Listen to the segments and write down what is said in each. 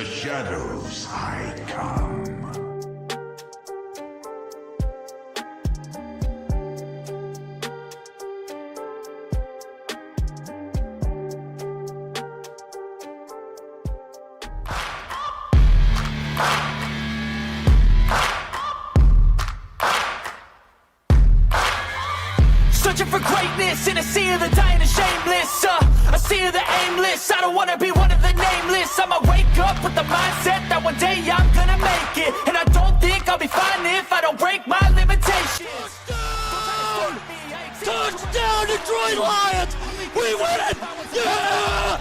the shadows I come. Searching for greatness in a sea of the dying and shameless, a sea of the aimless. I don't wanna be one of the nameless. I'ma wake up with the mindset that one day I'm gonna make it, and I don't think I'll be fine if I don't break my limitations. Touchdown! Touchdown, Detroit Lions! We win it! Yeah!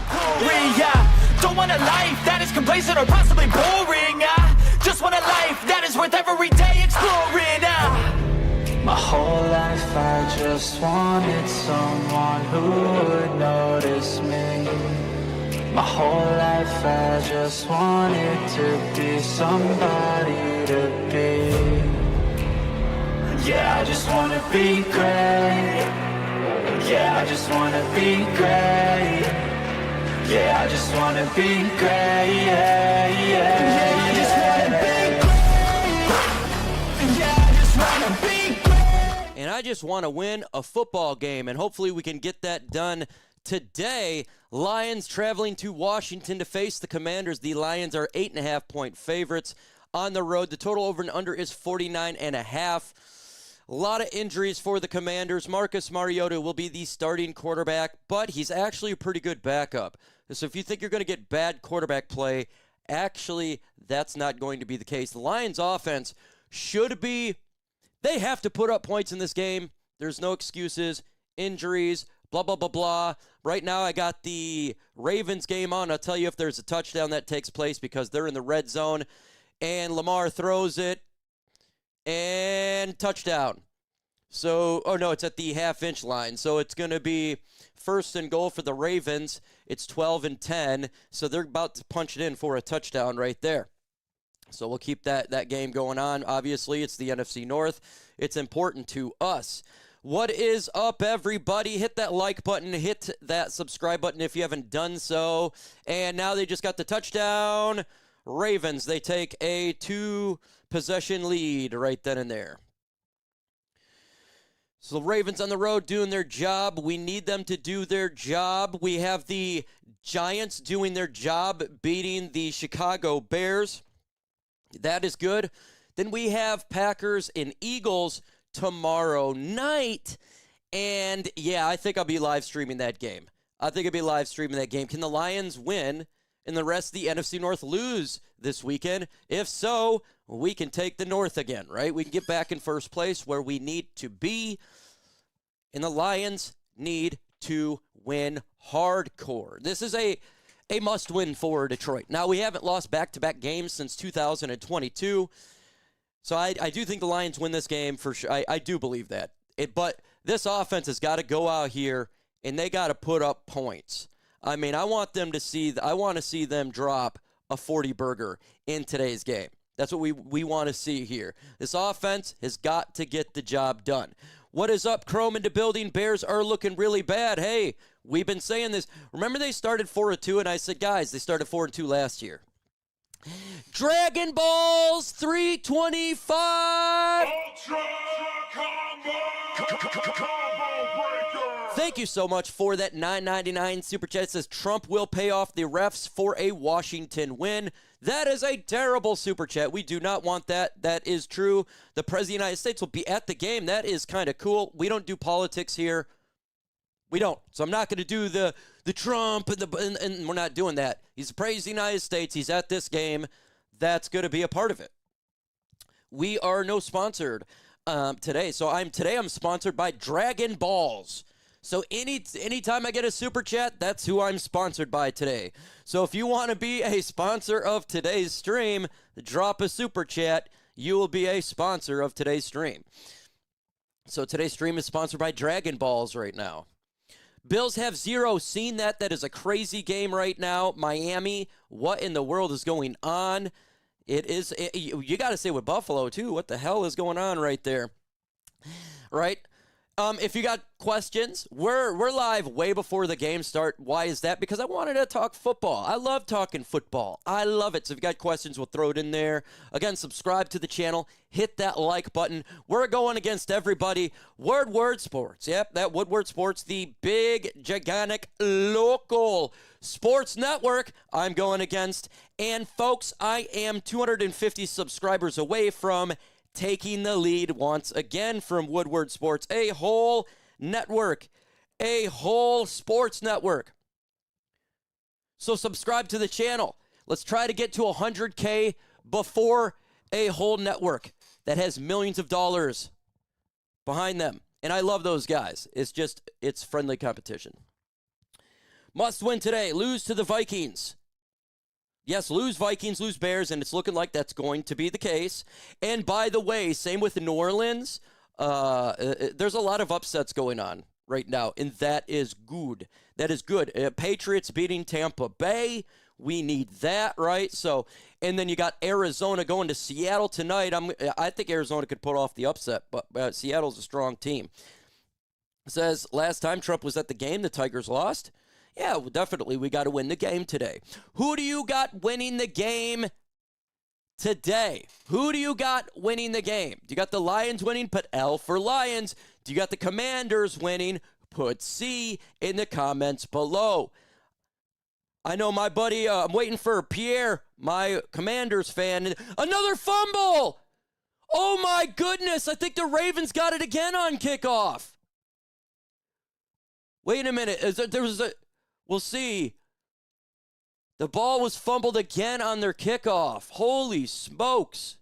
Don't want a life that is complacent or possibly boring. Just want a life that is worth every day exploring. My whole life I just wanted someone who would notice me. My whole life I just wanted to be somebody to be. Yeah, I just wanna be great. Yeah, I just wanna be great. Yeah, I just wanna be great. Yeah, yeah, I just wanna be great. Yeah, I just wanna be. And I just want to win a football game, and hopefully we can get that done today. Lions traveling to Washington to face the Commanders. The Lions are 8.5-point favorites on the road. The total over and under is 49.5. A lot of injuries for the Commanders. Marcus Mariota will be the starting quarterback, but he's actually a pretty good backup. So if you think you're going to get bad quarterback play, actually that's not going to be the case. The Lions offense should be... They have to put up points in this game. There's no excuses, injuries, blah, blah, blah, blah. Right now I got the Ravens game on. I'll tell you if there's a touchdown that takes place because they're in the red zone. And Lamar throws it. And touchdown. So, oh no, it's at the half-inch line. So it's going to be first and goal for the Ravens. It's 12-10. So they're about to punch it in for a touchdown right there. So we'll keep that game going on. Obviously, it's the NFC North. It's important to us. What is up, everybody? Hit that like button. Hit that subscribe button if you haven't done so. And now they just got the touchdown. Ravens, they take a 2-possession lead right then and there. So the Ravens on the road doing their job. We need them to do their job. We have the Giants doing their job, beating the Chicago Bears. That is good. Then we have Packers and Eagles tomorrow night. And, yeah, I think I'll be live streaming that game. Can the Lions win and the rest of the NFC North lose this weekend? If so, we can take the North again, right? We can get back in first place where we need to be. And the Lions need to win hardcore. This is a must-win for Detroit. Now, we haven't lost back-to-back games since 2022, so I do think the Lions win this game for sure. I do believe that. But this offense has got to go out here, and they got to put up points. I mean, I want to see them drop a 40-burger in today's game. That's what we want to see here. This offense has got to get the job done. What is up, Chrome in the building? Bears are looking really bad. Hey, we've been saying this. Remember they started 4-2, and I said, guys, they started 4-2 last year. Dragon Balls 325. Ultra Combo Breaker. Thank you so much for that $9.99 super chat. It says Trump will pay off the refs for a Washington win. That is a terrible super chat. We do not want that. That is true. The President of the United States will be at the game. That is kind of cool. We don't do politics here. We don't. So I'm not going to do the Trump and we're not doing that. He's the President of the United States. He's at this game. That's going to be a part of it. We are no sponsored today. So I'm sponsored by Dragon Balls. So anytime I get a super chat, that's who I'm sponsored by today. So if you want to be a sponsor of today's stream, drop a super chat. You will be a sponsor of today's stream. So today's stream is sponsored by Dragon Balls right now. Bills have 0. Seen that? That is a crazy game right now. Miami, what in the world is going on? You got to say with Buffalo, too. What the hell is going on right there? Right? If you got questions, we're live way before the game start. Why is that? Because I wanted to talk football. I love talking football. I love it. So if you got questions, we'll throw it in there. Again, subscribe to the channel. Hit that like button. We're going against everybody. Woodward Sports. Yep, that Woodward Sports, the big, gigantic, local sports network I'm going against. And folks, I am 250 subscribers away from taking the lead once again from Woodward Sports, a whole network, a whole sports network. So subscribe to the channel. Let's try to get to 100K before a whole network that has millions of dollars behind them. And I love those guys. It's friendly competition. Must win today. Lose to the Vikings. Yes, lose Vikings, lose Bears, and it's looking like that's going to be the case. And by the way, same with New Orleans. There's a lot of upsets going on right now, and that is good. That is good. Patriots beating Tampa Bay. We need that, right? So, and then you got Arizona going to Seattle tonight. I think Arizona could put off the upset, but Seattle's a strong team. It says, last time Trump was at the game, the Tigers lost. Yeah, well, definitely. We got to win the game today. Who do you got winning the game today? Who do you got winning the game? Do you got the Lions winning? Put L for Lions. Do you got the Commanders winning? Put C in the comments below. I know my buddy, I'm waiting for Pierre, my Commanders fan. Another fumble! Oh my goodness, I think the Ravens got it again on kickoff. Wait a minute, we'll see. The ball was fumbled again on their kickoff. Holy smokes.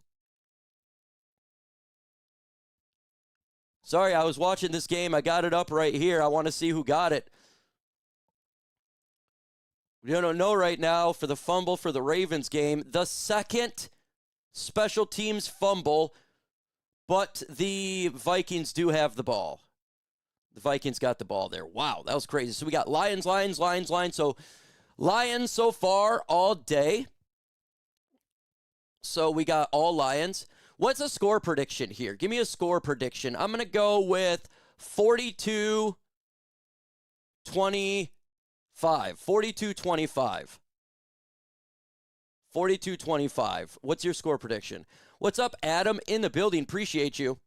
Sorry, I was watching this game. I got it up right here. I want to see who got it. We don't know right now for the fumble for the Ravens game. The second special teams fumble, but the Vikings do have the ball. The Vikings got the ball there. Wow, that was crazy. So we got Lions. So Lions so far all day. So we got all Lions. What's a score prediction here? Give me a score prediction. I'm going to go with 42-25. 42-25. 42-25. What's your score prediction? What's up, Adam, in the building? Appreciate you.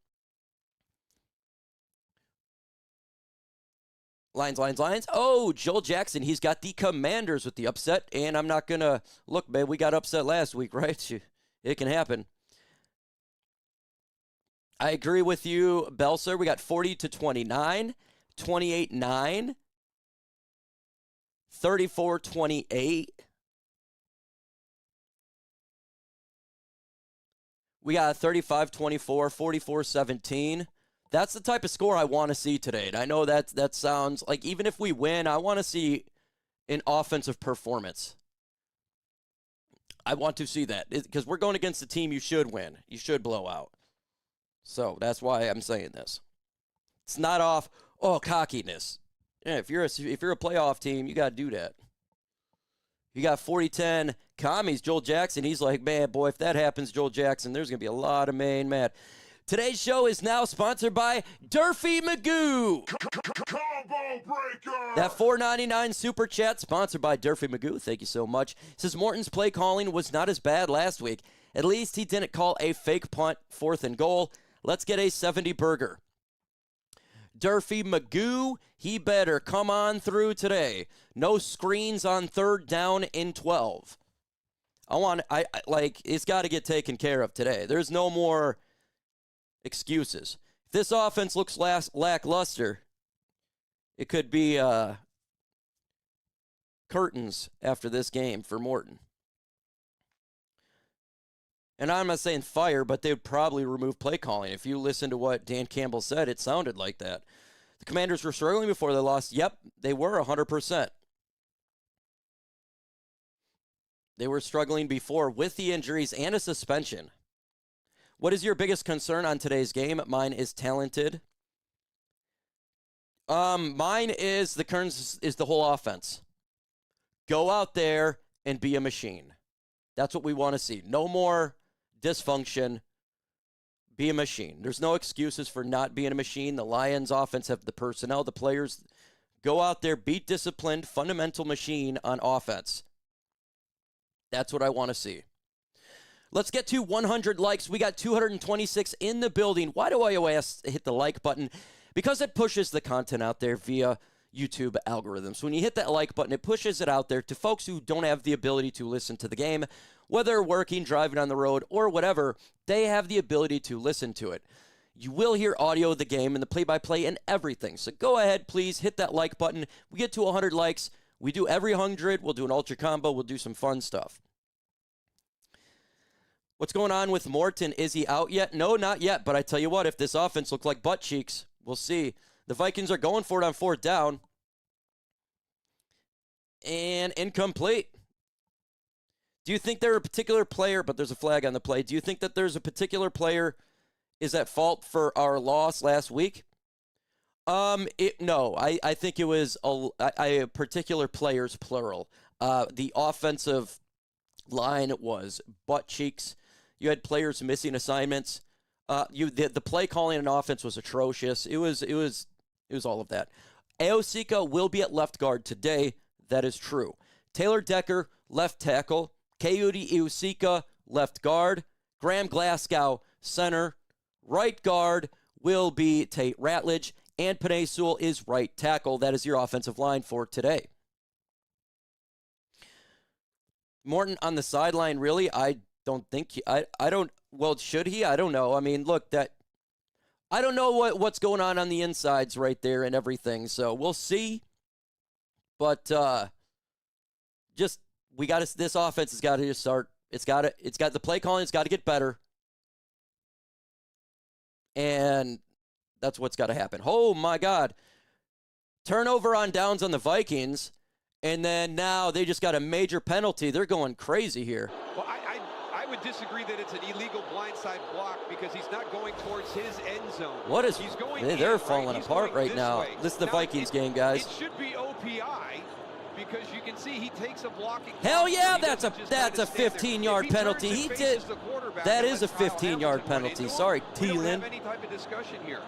Lions. Oh, Joel Jackson, he's got the Commanders with the upset, and I'm not going to... Look, man, we got upset last week, right? It can happen. I agree with you, Belser. We got 40-29, 28-9, 34-28. We got 35-24, 44-17. That's the type of score I want to see today. And I know that sounds like even if we win, I want to see an offensive performance. I want to see that because we're going against a team you should win. You should blow out. So that's why I'm saying this. It's not off, cockiness. Yeah, if you're a playoff team, you got to do that. You got 40-10 commies, Joel Jackson. He's like, man, boy, if that happens, Joel Jackson, there's going to be a lot of Maine mad. Today's show is now sponsored by Durfee Magoo. Combo breaker. That $4.99 super chat sponsored by Durfee Magoo. Thank you so much. Says Morton's play calling was not as bad last week. At least he didn't call a fake punt 4th and goal. Let's get a 70 burger. Durfee Magoo, he better come on through today. No screens on 3rd down and 12. It's got to get taken care of today. There's no more excuses. If this offense looks lackluster, it could be curtains after this game for Morton. And I'm not saying fire, but they would probably remove play calling. If you listen to what Dan Campbell said, it sounded like that. The Commanders were struggling before they lost. Yep, they were 100%. They were struggling before with the injuries and a suspension. What is your biggest concern on today's game? Mine is talented. Mine is the whole offense. Go out there and be a machine. That's what we want to see. No more dysfunction. be a machine. There's no excuses for not being a machine. The Lions offense have the personnel, the players. Go out there, be disciplined, fundamental machine on offense. That's what I want to see. Let's get to 100 likes. We got 226 in the building. Why do I always hit the like button? Because it pushes the content out there via YouTube algorithms. When you hit that like button, it pushes it out there to folks who don't have the ability to listen to the game, whether working, driving on the road, or whatever. They have the ability to listen to it. You will hear audio of the game and the play-by-play and everything. So go ahead, please, hit that like button. We get to 100 likes. We do every 100. We'll do an ultra combo. We'll do some fun stuff. What's going on with Morton? Is he out yet? No, not yet. But I tell you what, if this offense looks like butt cheeks, we'll see. The Vikings are going for it on 4th down. And incomplete. Do you think there a particular player, but there's a flag on the play. Do you think that there's a particular player is at fault for our loss last week? No. I think it was a particular players, plural. The offensive line was butt cheeks. You had players missing assignments. The play calling in offense was atrocious. It was all of that. Aosika will be at left guard today. That is true. Taylor Decker, left tackle. Kayode Aosika, left guard. Graham Glasgow, center. Right guard will be Tate Ratledge. And Penei Sewell is right tackle. That is your offensive line for today. Morton on the sideline, really? I don't think I don't. Well, should he? I don't know. I mean, look, I don't know what's going on the insides right there and everything. So we'll see. But this offense has got to just start. It's got the play calling. It's got to get better. And that's what's got to happen. Oh my God. Turnover on downs on the Vikings. And then now they just got a major penalty. They're going crazy here. Well, I would disagree that it's an illegal blindside block because he's not going towards his end zone. What is? He's going they're falling apart right now. Way. This is the Vikings game, guys. It should be OPI because you can see he takes a blocking. Hell yeah, that's a 15-yard penalty. He did. That is a 15-yard penalty. Sorry, Thielen. We don't have any type of discussion here.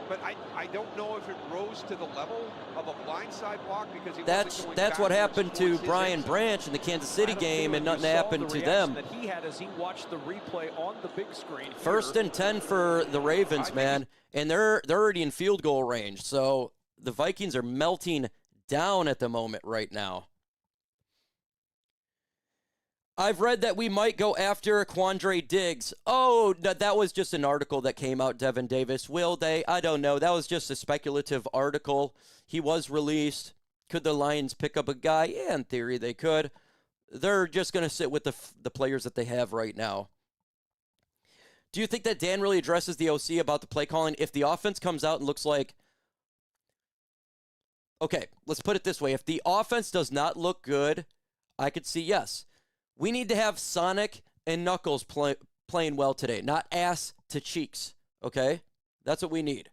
But I don't know if it rose to the level of a blindside block because that's what happened to Brian Branch in the Kansas City game, and nothing happened to them. That he had as he watched the replay on the big screen. First and 10 for the Ravens, man, and they're already in field goal range. So the Vikings are melting down at the moment right now. I've read that we might go after Quandre Diggs. Oh, that was just an article that came out, Devin Davis. Will they? I don't know. That was just a speculative article. He was released. Could the Lions pick up a guy? Yeah, in theory they could. They're just going to sit with the players that they have right now. Do you think that Dan really addresses the OC about the play calling? If the offense comes out and looks like... Okay, let's put it this way. If the offense does not look good, I could see yes. We need to have Sonic and Knuckles playing well today, not ass to cheeks, okay? That's what we need.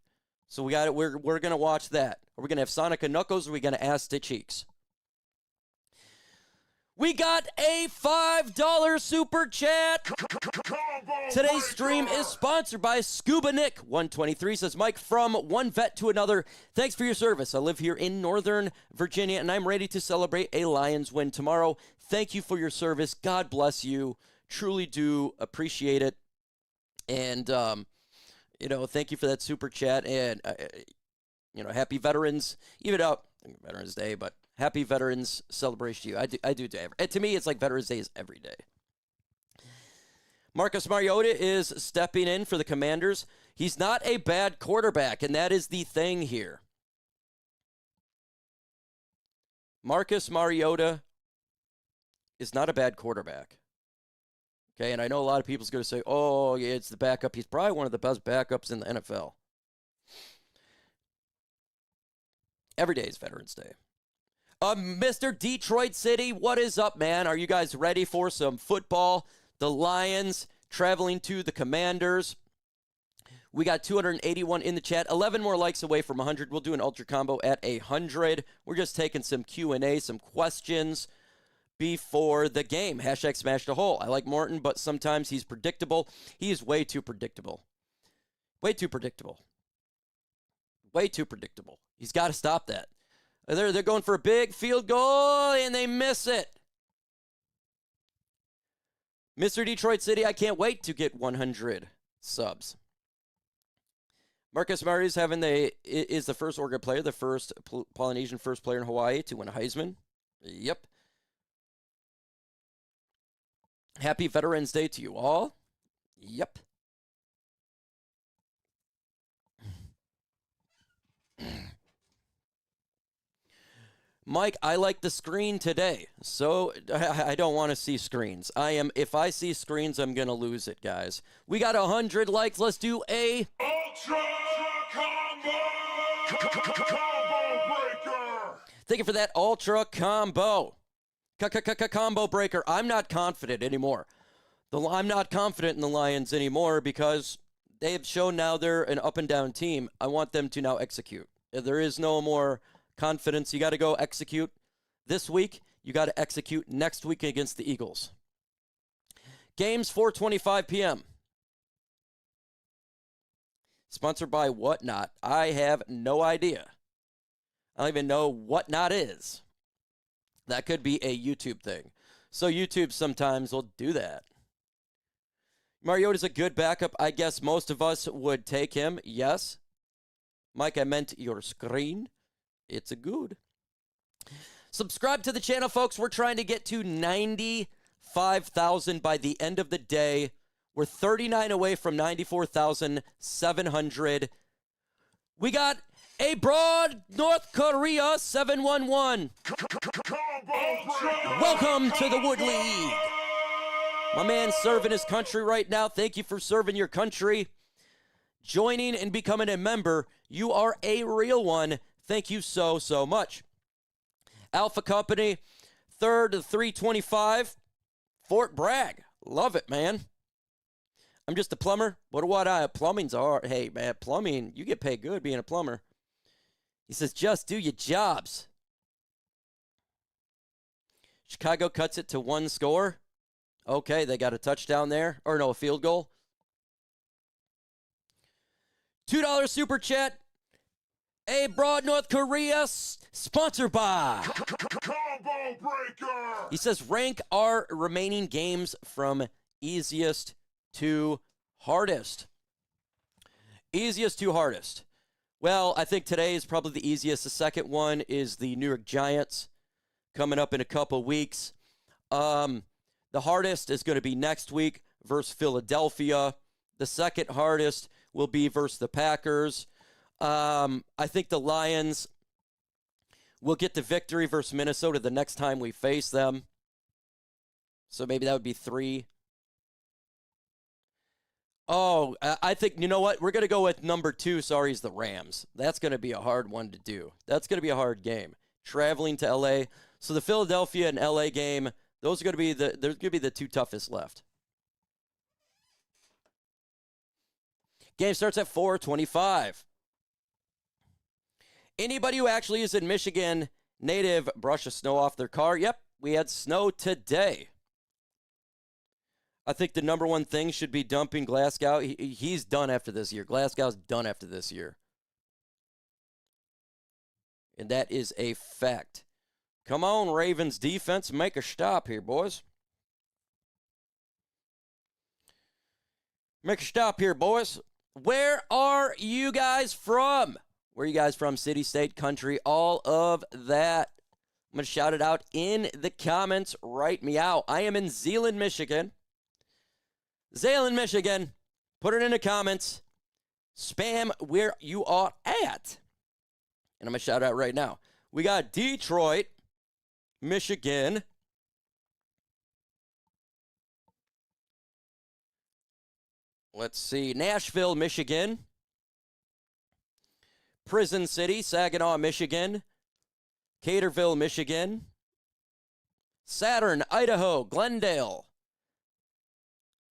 So we got it. We're going to watch that. Are we going to have Sonic and Knuckles, or are we going to ass to cheeks? We got a $5 super chat. Today's stream is sponsored by Scuba Nick. 123 says, Mike, from one vet to another, thanks for your service. I live here in Northern Virginia, and I'm ready to celebrate a Lions win tomorrow. Thank you for your service. God bless you. Truly do appreciate it. And, thank you for that super chat. And, happy Veterans, even out Veterans Day, but happy Veterans celebration to you. I do. To me, it's like Veterans Day is every day. Marcus Mariota is stepping in for the Commanders. He's not a bad quarterback, and that is the thing here. Marcus Mariota is not a bad quarterback. Okay, and I know a lot of people's going to say, oh, yeah, it's the backup. He's probably one of the best backups in the NFL. Every day is Veterans Day. Mr. Detroit City, what is up, man? Are you guys ready for some football? The Lions traveling to the Commanders. We got 281 in the chat. 11 more likes away from 100. We'll do an ultra combo at 100. We're just taking some Q&A, some questions before the game. Hashtag smash the hole. I like Morton, but sometimes he's predictable. He is way too predictable. Way too predictable. Way too predictable. He's got to stop that. They're going for a big field goal, and they miss it. Mr. Detroit City, I can't wait to get 100 subs. Marcus Mariota is the first Oregon player, the first Polynesian first player in Hawaii to win a Heisman. Yep. Happy Veterans Day to you all. Yep. Mike, I like the screen today, so I don't want to see screens. If I see screens, I'm going to lose it, guys. We got 100 likes. Let's do a Ultra Combo! Combo Breaker! Thank you for that Ultra Combo. Combo Breaker. I'm not confident anymore. I'm not confident in the Lions anymore because they have shown now they're an up and down team. I want them to now execute. There is no more confidence. You got to go execute this week. You got to execute next week against the Eagles. Games 4:25 p.m. Sponsored by Whatnot. I have no idea. I don't even know what Not is. That could be a YouTube thing. So YouTube sometimes will do that. Mariota's a good backup. I guess most of us would take him. Yes. Mike, I meant your screen. It's a good. Subscribe to the channel, folks. We're trying to get to 95,000 by the end of the day. We're 39 away from 94,700. We got a broad North Korea 711. Welcome to the Wood League. My man serving his country right now. Thank you for serving your country. Joining and becoming a member. You are a real one. Thank you so, so much. Alpha Company, third to 325. Fort Bragg. Love it, man. I'm just a plumber. Plumbing's hard. Hey, man, plumbing, you get paid good being a plumber. He says, just do your jobs. Chicago cuts it to one score. Okay, they got a touchdown there. Or no, a field goal. $2 super chat. A broad North Korea sponsored by Combo Breaker! He says rank our remaining games from easiest to hardest. Easiest to hardest. Well, I think today is probably the easiest. The second one is the New York Giants coming up in a couple weeks. The hardest is going to be next week versus Philadelphia. The second hardest will be versus the Packers. I think the Lions will get the victory versus Minnesota the next time we face them. So maybe that would be 3. Oh, I think, you know what? We're going to go with number 2. Sorry, is the Rams. That's going to be a hard one to do. That's going to be a hard game. Traveling to L.A. So the Philadelphia and L.A. game, those are going to be the 2 toughest left. Game starts at 4:25. Anybody who actually is in Michigan native brush the snow off their car? Yep, we had snow today. I think the number one thing should be dumping Glasgow. He's done after this year. Glasgow's done after this year. And that is a fact. Come on, Ravens defense. Make a stop here, boys. Make a stop here, boys. Where are you guys from? Where are you guys from? City, state, country, all of that. I'm going to shout it out in the comments. Write me out. I am in Zeeland, Michigan. Zeeland, Michigan. Put it in the comments. Spam where you are at. And I'm going to shout out right now. We got Detroit, Michigan. Let's see. Nashville, Michigan. Prison City, Saginaw, Michigan. Caterville, Michigan. Saturn, Idaho. Glendale.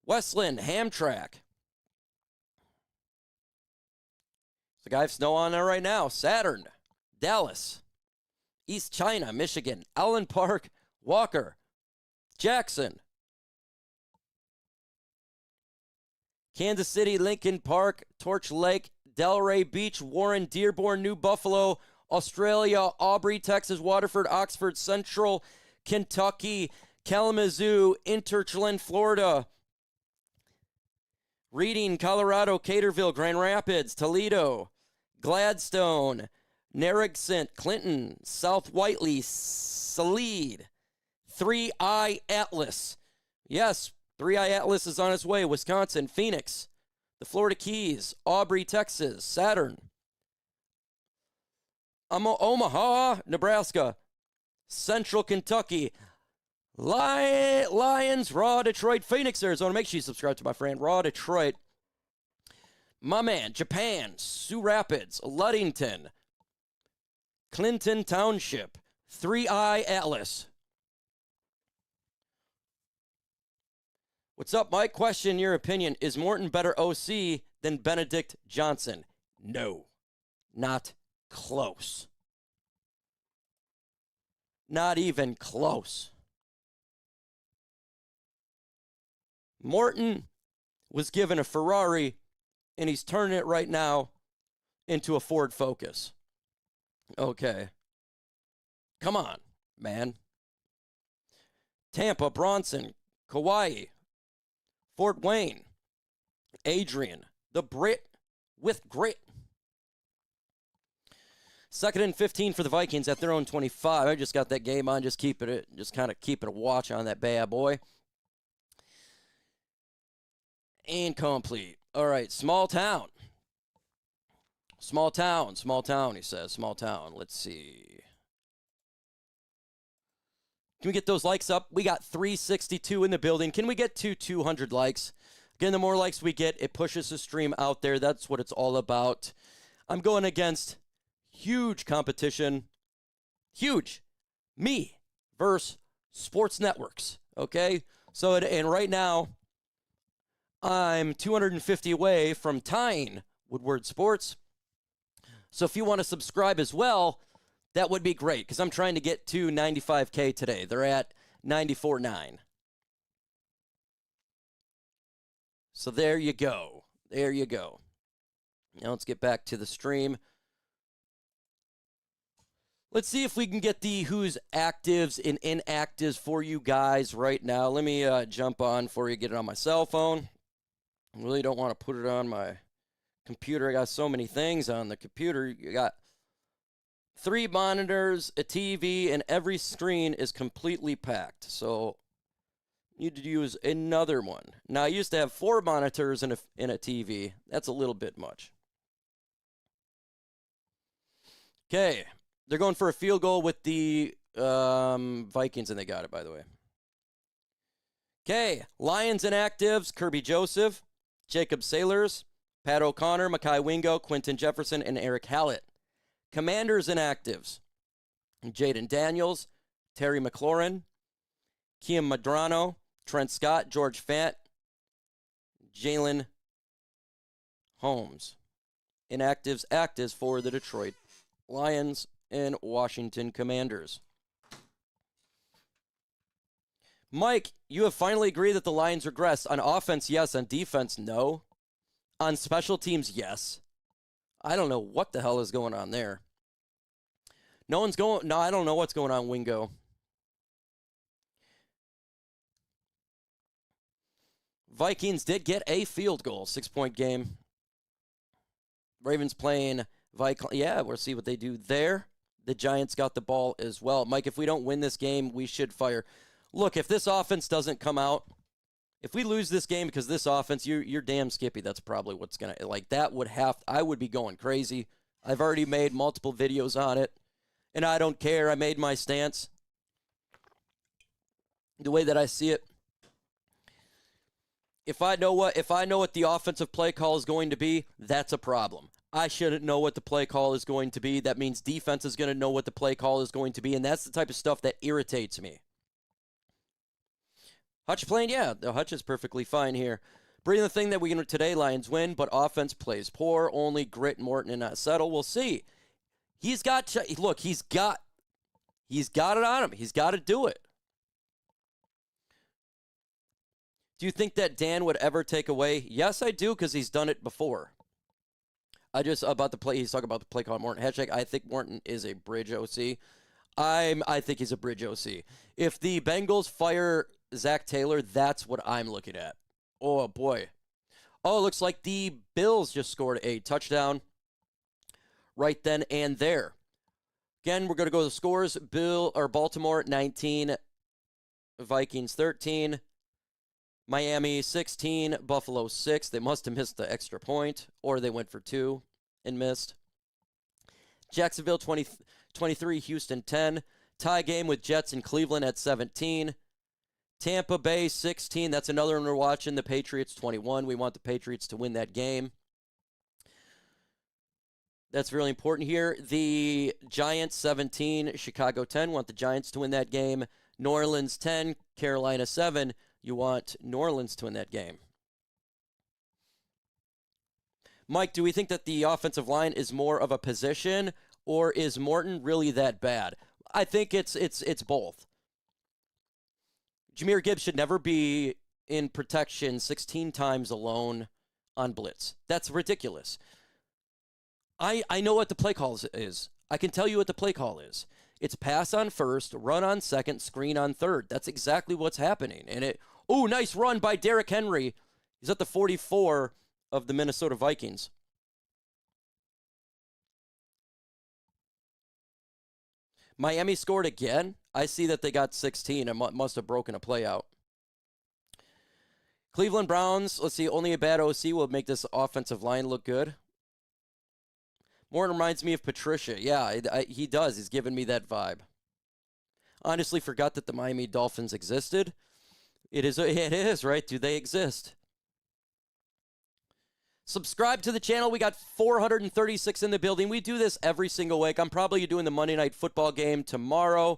Westland, Hamtramck. There's a guy of snow on there right now. Saturn, Dallas. East China, Michigan. Allen Park, Walker. Jackson. Kansas City, Lincoln Park, Torch Lake, Delray Beach, Warren, Dearborn, New Buffalo, Australia, Aubrey, Texas, Waterford, Oxford, Central, Kentucky, Kalamazoo, Interchland, Florida, Reading, Colorado, Caterville, Grand Rapids, Toledo, Gladstone, Narragansett, Clinton, South Whiteley, Salede, 3i Atlas. Yes, 3i Atlas is on its way. Wisconsin, Phoenix, the Florida Keys, Aubrey, Texas, Saturn, Omaha, Nebraska, Central Kentucky, Lions, Raw, Detroit, Phoenix, Arizona. Make sure you subscribe to my friend, Raw, Detroit. My man, Japan, Sioux Rapids, Ludington, Clinton Township, 3i Atlas. What's up, Mike? Question, your opinion. Is Morton better OC than Benedict Johnson? No, not close. Not even close. Morton was given a Ferrari, and he's turning it right now into a Ford Focus. Okay. Come on, man. Tampa, Bronson, Kauai, Fort Wayne, Adrian, the Brit with grit. 2nd and 15 for the Vikings at their own 25. I just got that game on, just kind of keeping a watch on that bad boy. Incomplete. All right, small town. Small town, he says. Small town. Let's see. Can we get those likes up? We got 362 in the building. Can we get to 200 likes? Again, the more likes we get, it pushes the stream out there. That's what it's all about. I'm going against huge competition. Huge. Me versus sports networks. Okay? So, and right now, I'm 250 away from tying Woodward Sports. So if you want to subscribe as well, that would be great, because I'm trying to get to 95K today. They're at 94.9. So there you go. There you go. Now let's get back to the stream. Let's see if we can get the who's actives and inactives for you guys right now. Let me jump on for you, get it on my cell phone. I really don't want to put it on my computer. I got so many things on the computer. You got 3 monitors, a TV, and every screen is completely packed. So you need to use another one. Now, I used to have 4 monitors and a TV. That's a little bit much. Okay. They're going for a field goal with the Vikings, and they got it, by the way. Okay. Lions inactives, Kerby Joseph, Jacob Sailors, Pat O'Connor, Mekhi Wingo, Quentin Jefferson, and Eric Hallett. Commanders inactives, Jaden Daniels, Terry McLaurin, Kiam Madrano, Trent Scott, George Fant, Jalen Holmes. Inactives, actives for the Detroit Lions and Washington Commanders. Mike, you have finally agreed that the Lions regressed. On offense, yes. On defense, no. On special teams, yes. I don't know what the hell is going on there. No, I don't know what's going on, Wingo. Vikings did get a field goal, 6-point game. Ravens playing Vikings. Yeah, we'll see what they do there. The Giants got the ball as well. Mike, if we don't win this game, we should fire. Look, if this offense doesn't come out, if we lose this game because this offense, you're damn skippy. That's probably what's going to, like, that would have, I would be going crazy. I've already made multiple videos on it, and I don't care. I made my stance the way that I see it. If I know what the offensive play call is going to be, that's a problem. I shouldn't know what the play call is going to be. That means defense is going to know what the play call is going to be, and that's the type of stuff that irritates me. Hutch playing, yeah, the Hutch is perfectly fine here. Bring the thing that we can today, Lions win, but offense plays poor, only grit, Morton, and not settle. We'll see. He's got it on him. He's got to do it. Do you think that Dan would ever take away? Yes, I do, because he's done it before. I just, about the play, he's talking about the play call Morton. Hashtag, I think Morton is a bridge OC. I think he's a bridge OC. If the Bengals fire Zach Taylor, that's what I'm looking at. Oh, boy. Oh, it looks like the Bills just scored a touchdown right then and there. Again, we're going to go to the scores. Baltimore 19, Vikings 13, Miami 16, Buffalo 6. They must have missed the extra point, or they went for 2 and missed. Jacksonville 23, Houston 10. Tie game with Jets and Cleveland at 17. Tampa Bay 16. That's another one we're watching. The Patriots 21. We want the Patriots to win that game. That's really important here. The Giants 17, Chicago 10. Want the Giants to win that game. New Orleans 10, Carolina 7. You want New Orleans to win that game. Mike, do we think that the offensive line is more of a position, or is Morton really that bad? I think it's both. Jahmyr Gibbs should never be in protection 16 times alone on blitz. That's ridiculous. I know what the play call is. I can tell you what the play call is. It's pass on first, run on second, screen on third. That's exactly what's happening. And nice run by Derrick Henry. He's at the 44 of the Minnesota Vikings. Miami scored again. I see that they got 16 and must have broken a play out. Cleveland Browns, let's see, only a bad OC will make this offensive line look good. Morton reminds me of Patricia. Yeah, he does. He's giving me that vibe. Honestly, forgot that the Miami Dolphins existed. It is, right? Do they exist? Subscribe to the channel. We got 436 in the building. We do this every single week. I'm probably doing the Monday Night Football game tomorrow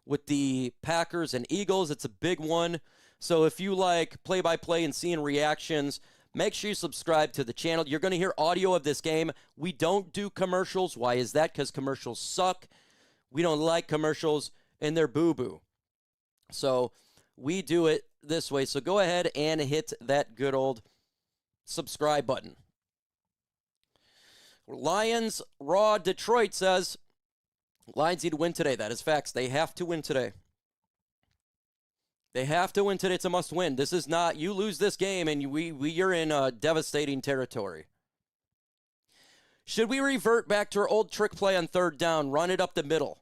with the Packers and Eagles. It's a big one. So if you like play-by-play and seeing reactions, make sure you subscribe to the channel. You're going to hear audio of this game. We don't do commercials. Why is that? Because commercials suck. We don't like commercials, and they're boo-boo. So we do it this way. So go ahead and hit that good old subscribe button. Lions Raw Detroit says, Lions need to win today. That is facts. They have to win today. They have to win today. It's a must win. This is not, you lose this game and you're in devastating territory. Should we revert back to our old trick play on third down, run it up the middle?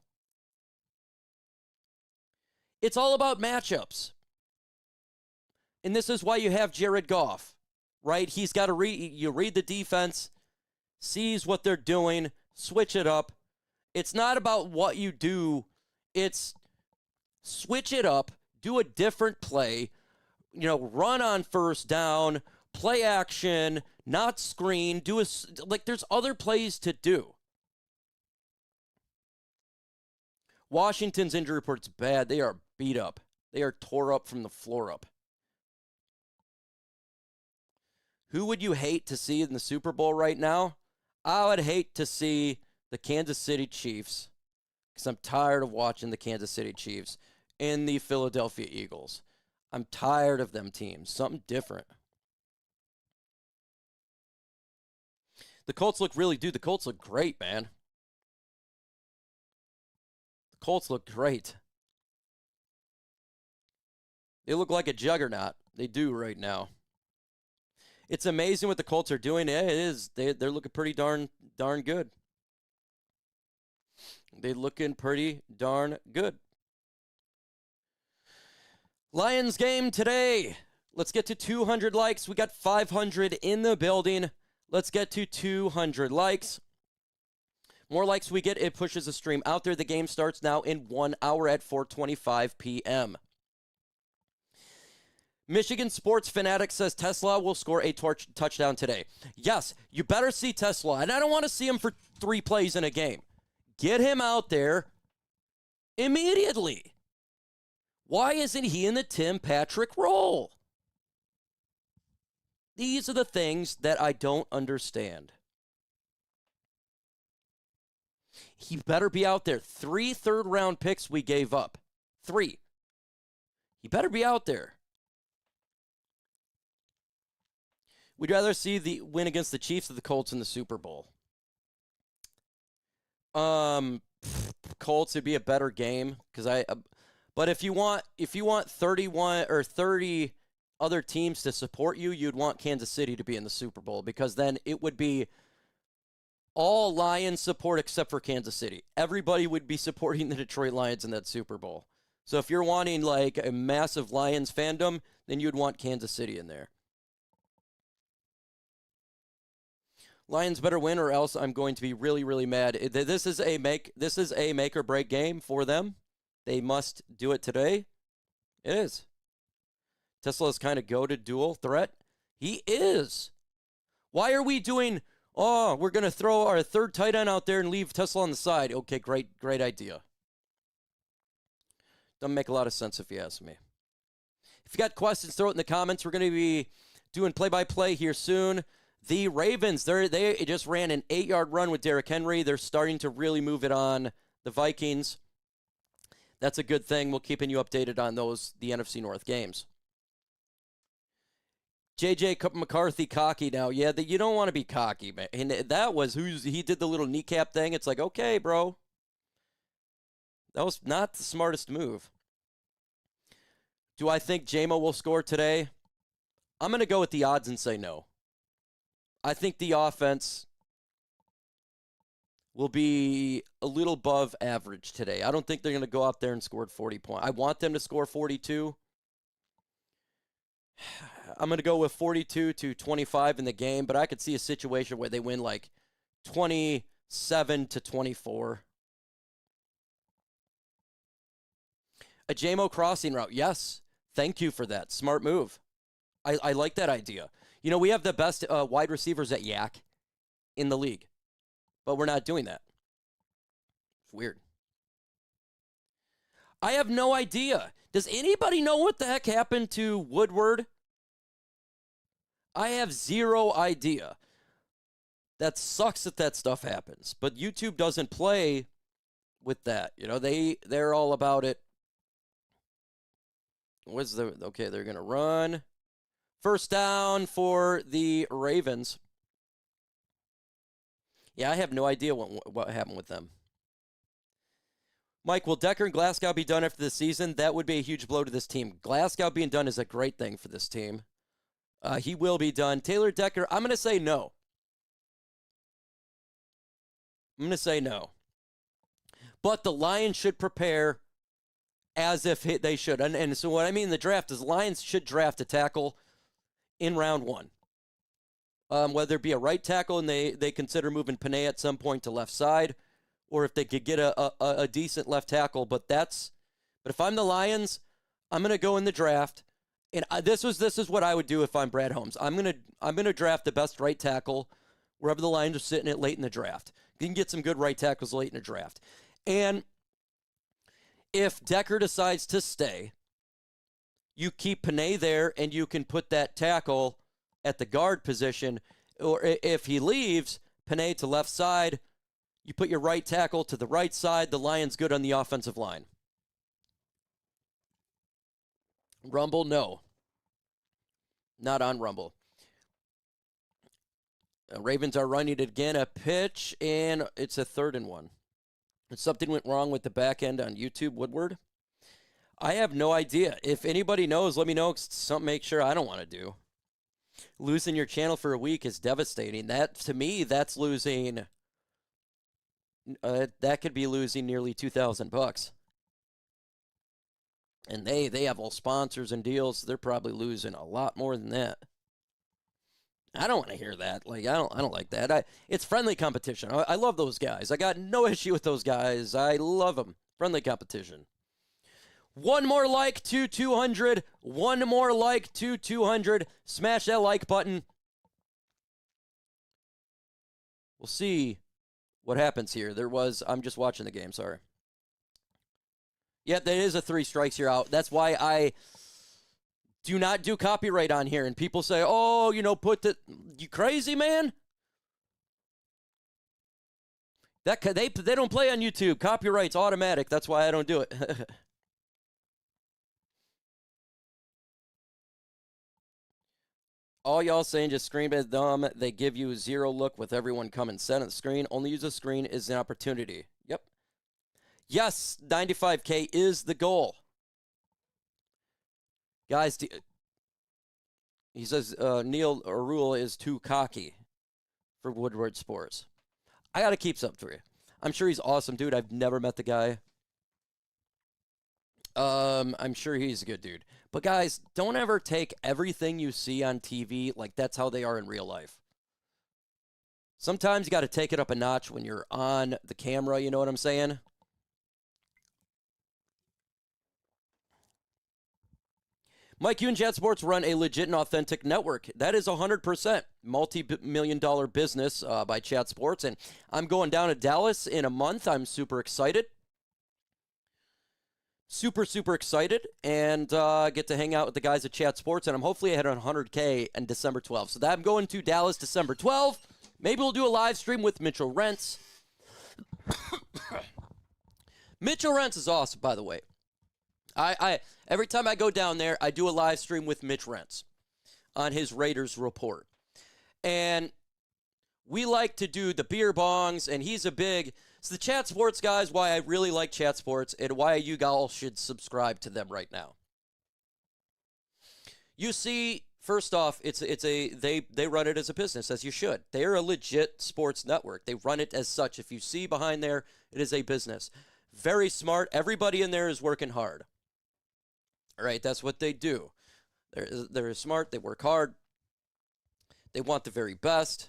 It's all about matchups. And this is why you have Jared Goff, right? He's got to you read the defense, sees what they're doing, switch it up. It's not about what you do. It's switch it up, do a different play, run on first down, play action, not screen, there's other plays to do. Washington's injury report's bad. They are beat up. They are tore up from the floor up. Who would you hate to see in the Super Bowl right now? I would hate to see the Kansas City Chiefs, because I'm tired of watching the Kansas City Chiefs and the Philadelphia Eagles. I'm tired of them teams. Something different. The Colts look the Colts look great, man. The Colts look great. They look like a juggernaut. They do right now. It's amazing what the Colts are doing. Yeah, it is. They're looking pretty darn good. They're looking pretty darn good. Lions game today. Let's get to 200 likes. We got 500 in the building. Let's get to 200 likes. More likes we get, it pushes the stream out there. The game starts now in 1 hour at 4:25 p.m. Michigan Sports Fanatic says Tesla will score a touchdown today. Yes, you better see Tesla. And I don't want to see him for 3 plays in a game. Get him out there immediately. Why isn't he in the Tim Patrick role? These are the things that I don't understand. He better be out there. 3 third-round picks we gave up. 3. He better be out there. Would you rather see the win against the Chiefs or the Colts in the Super Bowl? Colts would be a better game but if you want 31 or 30 other teams to support you, you'd want Kansas City to be in the Super Bowl, because then it would be all Lions support except for Kansas City. Everybody would be supporting the Detroit Lions in that Super Bowl. So if you're wanting like a massive Lions fandom, then you'd want Kansas City in there. Lions better win, or else I'm going to be really, really mad. This is a make or break game for them. They must do it today. It is. Tesla's kind of goated dual threat. He is. Why are we doing, we're going to throw our third tight end out there and leave Tesla on the side? Okay, great idea. Doesn't make a lot of sense if you ask me. If you got questions, throw it in the comments. We're going to be doing play-by-play here soon. The Ravens, they just ran an 8-yard run with Derrick Henry. They're starting to really move it on the Vikings. That's a good thing. We'll keep you updated on the NFC North games. J.J. McCarthy cocky now. Yeah, you don't want to be cocky, man. And that was he did the little kneecap thing. It's like, okay, bro. That was not the smartest move. Do I think Jamo will score today? I'm going to go with the odds and say no. I think the offense will be a little above average today. I don't think they're going to go out there and score 40 points. I want them to score 42. I'm going to go with 42-25 in the game, but I could see a situation where they win like 27-24. A JMO crossing route. Yes. Thank you for that. Smart move. I like that idea. You know, we have the best wide receivers at Yak in the league, but we're not doing that. It's weird. I have no idea. Does anybody know what the heck happened to Woodward? I have zero idea. That sucks that stuff happens, but YouTube doesn't play with that. You know, they're all about it. Okay, they're going to run. First down for the Ravens. Yeah, I have no idea what happened with them. Mike, will Decker and Glasgow be done after the season? That would be a huge blow to this team. Glasgow being done is a great thing for this team. He will be done. Taylor Decker, I'm going to say no. I'm going to say no. But the Lions should prepare as if they should. And so what I mean in the draft is the Lions should draft a tackle in round one. Whether it be a right tackle and they consider moving Penei at some point to left side, or if they could get a decent left tackle. But if I'm the Lions, I'm going to go in the draft. And this is what I would do if I'm Brad Holmes. I'm gonna draft the best right tackle wherever the Lions are sitting at late in the draft. You can get some good right tackles late in the draft. And if Decker decides to stay, you keep Penei there and you can put that tackle at the guard position. Or if he leaves, Penei to left side, you put your right tackle to the right side. The Lions good on the offensive line. Rumble, no. Not on Rumble. Ravens are running it again. A pitch, and it's a 3rd and 1. And something went wrong with the back end on YouTube, Woodward. I have no idea. If anybody knows, let me know. Something make sure I don't want to do. Losing your channel for a week is devastating. That, to me, that's losing. That could be losing nearly $2,000. And they have all sponsors and deals. They're probably losing a lot more than that. I don't want to hear that. Like I don't like that. It's friendly competition. I love those guys. I got no issue with those guys. I love them. Friendly competition. One more like to 200. One more like to 200. Smash that like button. We'll see what happens here. I'm just watching the game. Sorry. Yeah, there is a 3 strikes you're out. That's why I do not do copyright on here. And people say, oh, you crazy, man? They don't play on YouTube. Copyright's automatic. That's why I don't do it. All y'all saying just screen is dumb. They give you zero look with everyone coming set on the screen. Only use the screen is an opportunity. Yep. Yes, 95K is the goal. Guys, he says Neil Arul is too cocky for Woodward Sports. I got to keep something for you. I'm sure he's awesome, dude. I've never met the guy. I'm sure he's a good dude. But guys, don't ever take everything you see on TV like that's how they are in real life. Sometimes you got to take it up a notch when you're on the camera, you know what I'm saying? Mike, you and Jet Sports run a legit and authentic network. That is 100% multi-million-dollar business by Chat Sports. And I'm going down to Dallas in a month. I'm super excited. Super excited. And get to hang out with the guys at Chat Sports. And I'm hopefully ahead on 100K on December 12th. So I'm going to Dallas December 12th. Maybe we'll do a live stream with Mitchell Rentz. Mitchell Rentz is awesome, by the way. I every time I go down there, I do a live stream with Mitch Rentz on his Raiders report. And we like to do the beer bongs, and he's a big... It's the Chat Sports guys, why I really like Chat Sports, and why you all should subscribe to them right now. You see, first off, they run it as a business, as you should. They are a legit sports network. They run it as such. If you see behind there, it is a business. Very smart. Everybody in there is working hard. All right, that's what they do. They're smart. They work hard. They want the very best.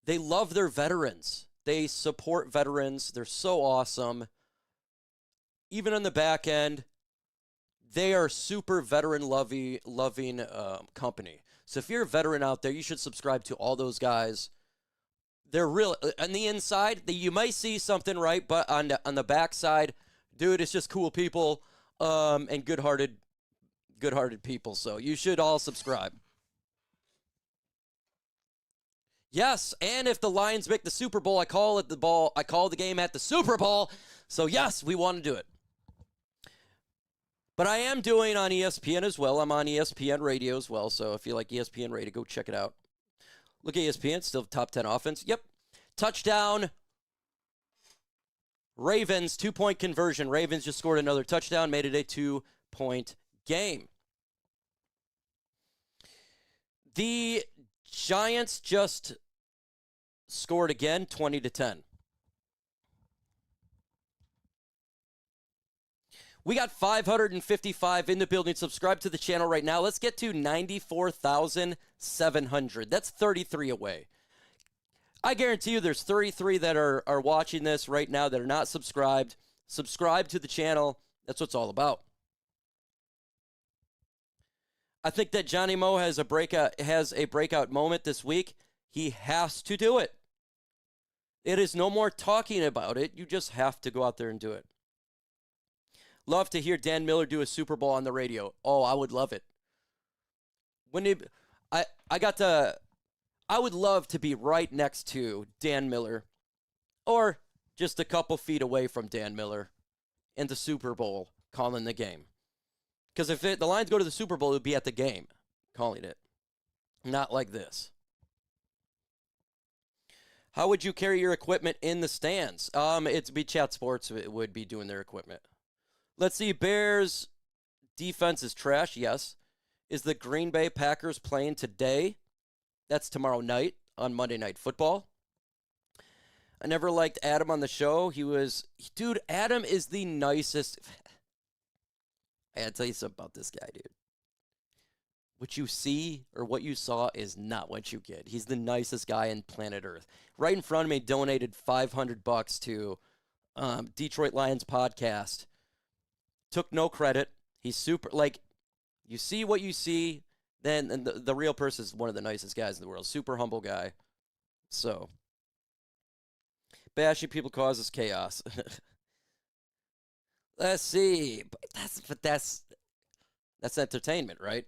They love their veterans. They support veterans. They're so awesome. Even on the back end, they are super veteran-loving company. So if you're a veteran out there, you should subscribe to all those guys. They're real. On the inside, you might see something right, but on the backside, dude, it's just cool people. And good-hearted people. So you should all subscribe. Yes, and if the Lions make the Super Bowl, I call the game at the Super Bowl. So yes, we want to do it. But I am doing on ESPN as well. I'm on ESPN Radio as well. So if you like ESPN Radio, go check it out. Look at ESPN, still top 10 offense. Yep. Touchdown. Ravens, 2-point conversion. Ravens just scored another touchdown, made it a 2-point game. The Giants just scored again, 20-10. We got 555 in the building. Subscribe to the channel right now. Let's get to 94,700. That's 33 away. I guarantee you there's 33 that are watching this right now that are not subscribed. Subscribe to the channel. That's what it's all about. I think that Johnny Moe has a breakout moment this week. He has to do it. It is no more talking about it. You just have to go out there and do it. Love to hear Dan Miller do a Super Bowl on the radio. Oh, I would love it. I would love to be right next to Dan Miller or just a couple feet away from Dan Miller in the Super Bowl calling the game. Because if the Lions go to the Super Bowl, it would be at the game calling it. Not like this. How would you carry your equipment in the stands? It'd be Chat Sports. It would be doing their equipment. Let's see. Bears defense is trash. Yes. Is the Green Bay Packers playing today? That's tomorrow night on Monday Night Football. I never liked Adam on the show. Dude, Adam is the nicest. I gotta tell you something about this guy, dude. What you see or what you saw is not what you get. He's the nicest guy on planet Earth. Right in front of me, donated $500 to Detroit Lions podcast. Took no credit. He's super, you see what you see. Then the real person is one of the nicest guys in the world. Super humble guy. So, bashing people causes chaos. Let's see. But that's entertainment, right?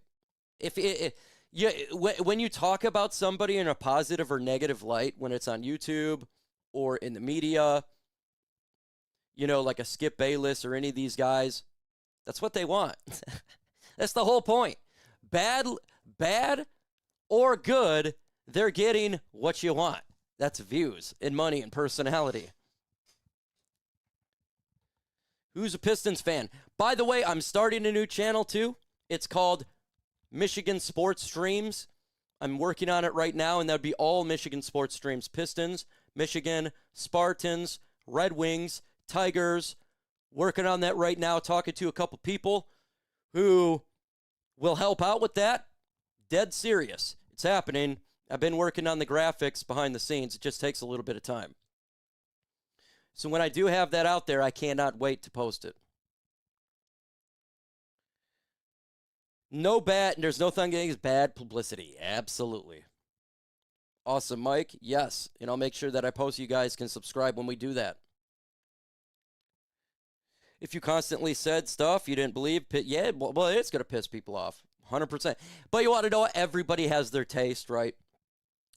When you talk about somebody in a positive or negative light, when it's on YouTube or in the media, like a Skip Bayless or any of these guys, that's what they want. That's the whole point. Bad or good, they're getting what you want. That's views and money and personality. Who's a Pistons fan? By the way, I'm starting a new channel too. It's called Michigan Sports Streams. I'm working on it right now, and that would be all Michigan sports streams. Pistons, Michigan, Spartans, Red Wings, Tigers. Working on that right now, talking to a couple people who will help out with that. Dead serious. It's happening. I've been working on the graphics behind the scenes. It just takes a little bit of time. So when I do have that out there, I cannot wait to post it. No bad, there's no thing against bad publicity. Absolutely. Awesome, Mike. Yes, and I'll make sure that I post. You guys can subscribe when we do that. If you constantly said stuff you didn't believe, yeah, well, it's going to piss people off. 100%. But you want to know what? Everybody has their taste, right?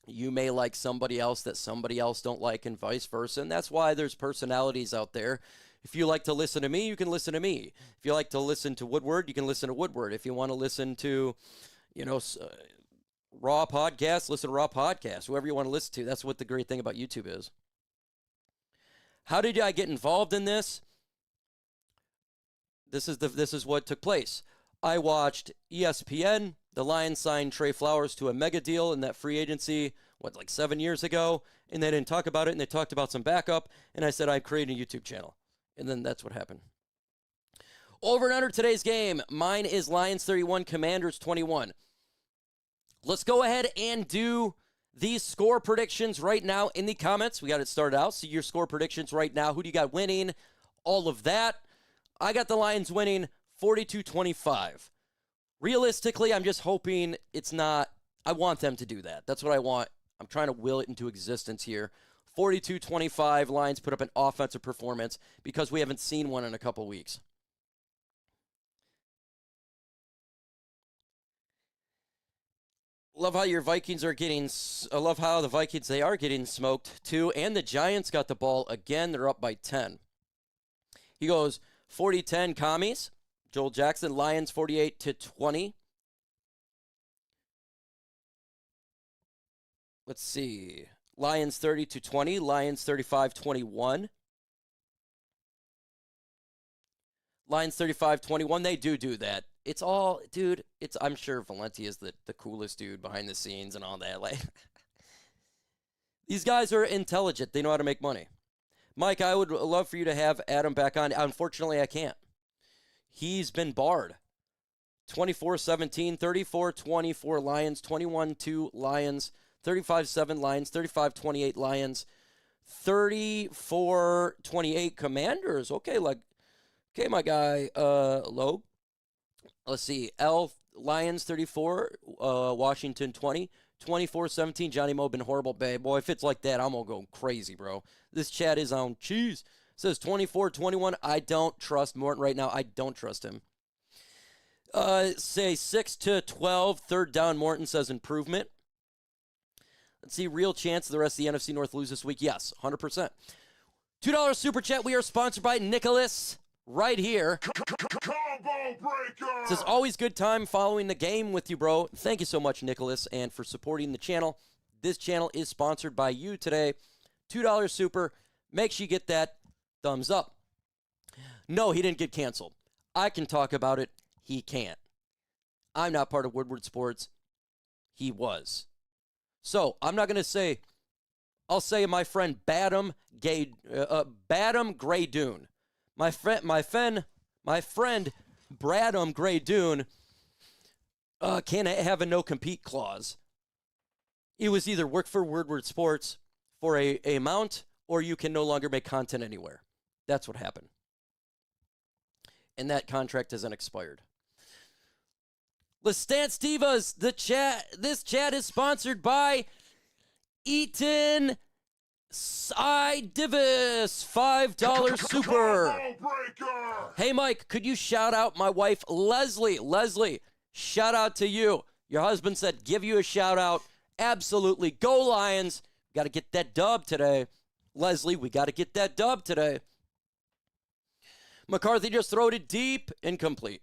You may like somebody else that somebody else don't like, and vice versa. And that's why there's personalities out there. If you like to listen to me, you can listen to me. If you like to listen to Woodward, you can listen to Woodward. If you want to listen to, Raw Podcast, listen to Raw Podcast. Whoever you want to listen to. That's what the great thing about YouTube is. How did I get involved in this? This is what took place. I watched ESPN. The Lions signed Trey Flowers to a mega deal in that free agency, 7 years ago? And they didn't talk about it, and they talked about some backup, and I said I'd create a YouTube channel. And then that's what happened. Over and under today's game. Mine is Lions 31, Commanders 21. Let's go ahead and do these score predictions right now in the comments. We got it started out. See your score predictions right now. Who do you got winning? All of that. I got the Lions winning 42-25. Realistically, I'm just hoping it's not. I want them to do that. That's what I want. I'm trying to will it into existence here. 42-25, Lions put up an offensive performance because we haven't seen one in a couple weeks. Love how your Vikings are getting, I love how the Vikings, they are getting smoked too, and the Giants got the ball again. They're up by 10. He goes 40-10 Commies. Joel Jackson, Lions 48-20. Let's see. Lions 30-20. Lions 35-21. Lions 35-21. They do that. It's all, dude, I'm sure Valenti is the coolest dude behind the scenes and all that. Like, these guys are intelligent. They know how to make money. Mike, I would love for you to have Adam back on. Unfortunately, I can't. He's been barred. 24-17, 34-24 Lions, 21-2 Lions, 35-7 Lions, 35-28 Lions, 34-28 Commanders. Okay, my guy, Logue. Let's see. Lions 34, Washington 20, 24-17. Johnny Mo been horrible, babe. Boy, if it's like that, I'm going to go crazy, bro. This chat is on cheese. Says 24-21. I don't trust Morton right now. I don't trust him. Say 6-12. Third down, Morton says improvement. Let's see. Real chance the rest of the NFC North lose this week. Yes, 100%. $2 super chat. We are sponsored by Nicholas right here. Combo breaker. Says always good time following the game with you, bro. Thank you so much, Nicholas, and for supporting the channel. This channel is sponsored by you today. $2 super. Make sure you get that thumbs up. No, he didn't get canceled. I can talk about it. He can't. I'm not part of Woodward Sports. He was. So I'm not going to say. I'll say my friend Badham Gray Dune. My friend Bradham Gray Dune can't have a no-compete clause. It was either work for Woodward Sports for a amount, or you can no longer make content anywhere. That's what happened. And that contract hasn't expired. Lestance Divas, this chat is sponsored by Eaton I Divis, $5 super. Hey, Mike, could you shout out my wife, Leslie? Leslie, shout out to you. Your husband said give you a shout out. Absolutely. Go Lions. Got to get that dub today. Leslie, we got to get that dub today. McCarthy just throwed it deep, incomplete.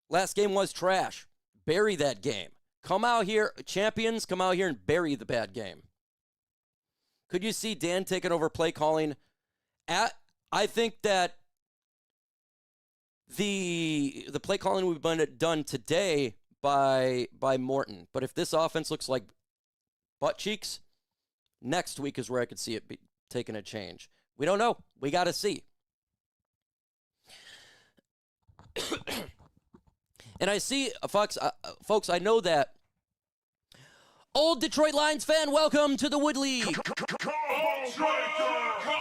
Last game was trash. Bury that game. Come out here, champions, come out here and bury the bad game. Could you see Dan taking over play calling? I think that the play calling we've done today by Morton. But if this offense looks like butt cheeks, next week is where I could see it be taking a change. We don't know. We got to see. And I see, folks, I know that old Detroit Lions fan, welcome to the Wood League.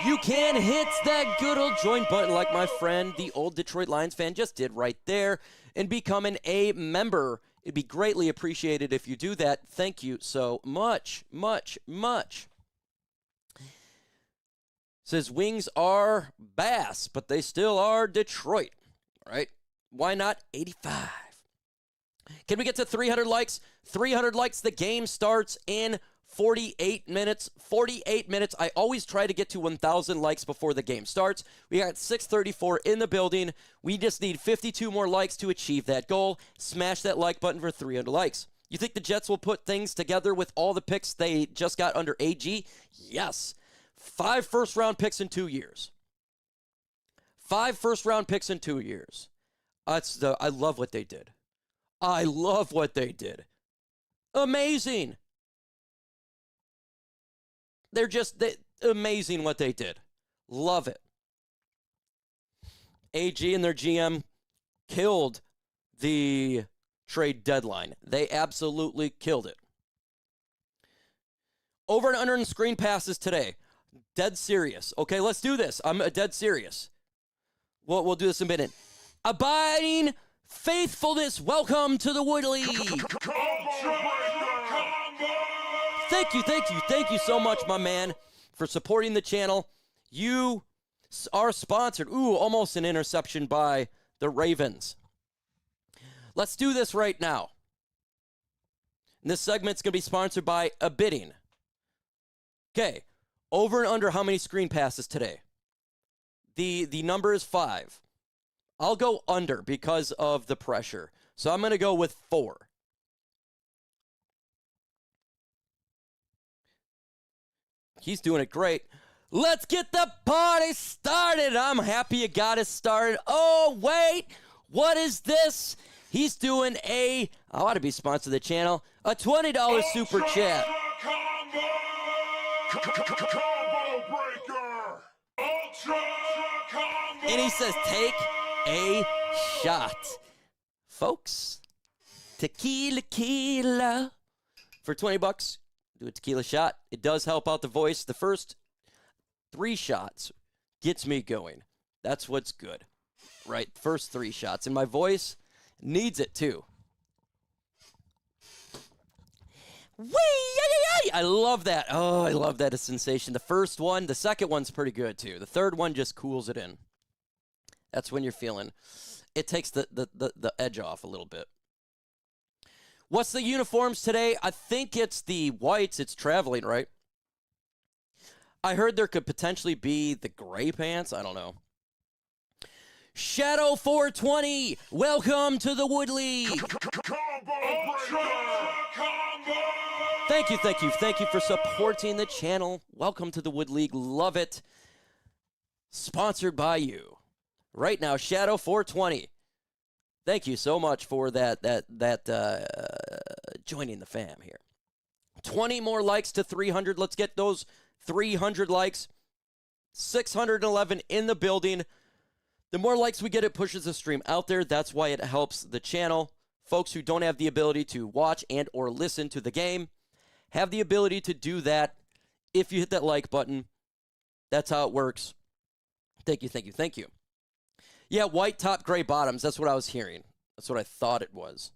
You can hit that good old join button like my friend, the old Detroit Lions fan, just did right there and become an A member. It'd be greatly appreciated if you do that. Thank you so much, much, much. Says wings are Bass, but they still are Detroit, right? Why not 85? Can we get to 300 likes? 300 likes. The game starts in 48 minutes. 48 minutes. I always try to get to 1,000 likes before the game starts. We got 634 in the building. We just need 52 more likes to achieve that goal. Smash that like button for 300 likes. You think the Jets will put things together with all the picks they just got under AG? Yes. 5 first-round picks in 2 years. 5 first-round picks in 2 years. I love what they did. I love what they did. Amazing. They're amazing what they did. Love it. AG and their GM killed the trade deadline. They absolutely killed it. Over and under in screen passes today. Dead serious. Okay, let's do this. I'm dead serious. We'll do this in a minute. Abiding faithfulness. Welcome to the Wood League. Thank you so much, my man, for supporting the channel. You are sponsored. Ooh, almost an interception by the Ravens. Let's do this right now. And this segment's going to be sponsored by a bidding. Okay, over and under how many screen passes today? The number is 5. I'll go under because of the pressure. So I'm going to go with 4. He's doing it great. Let's get the party started. I'm happy you got us started. Oh, wait. What is this? He's doing I ought to be sponsored the channel, a $20 super chat. And he says, take a shot. Folks, tequila. For $20, do a tequila shot. It does help out the voice. The first 3 shots gets me going. That's what's good, right? First 3 shots. And my voice needs it too. I love that. Oh, I love that sensation. The first one, the second one's pretty good too. The third one just cools it in. That's when you're feeling. It takes the edge off a little bit. What's the uniforms today? I think it's the whites. It's traveling, right? I heard there could potentially be the gray pants. I don't know. Shadow 420, welcome to the Wood League. Thank you for supporting the channel. Welcome to the Wood League. Love it. Sponsored by you. Right now, Shadow 420. Thank you so much for that joining the fam here. 20 more likes to 300. Let's get those 300 likes. 611 in the building. The more likes we get, it pushes the stream out there. That's why it helps the channel. Folks who don't have the ability to watch and or listen to the game have the ability to do that if you hit that like button. That's how it works. Thank you. Yeah, white top, gray bottoms. That's what I was hearing. That's what I thought it was.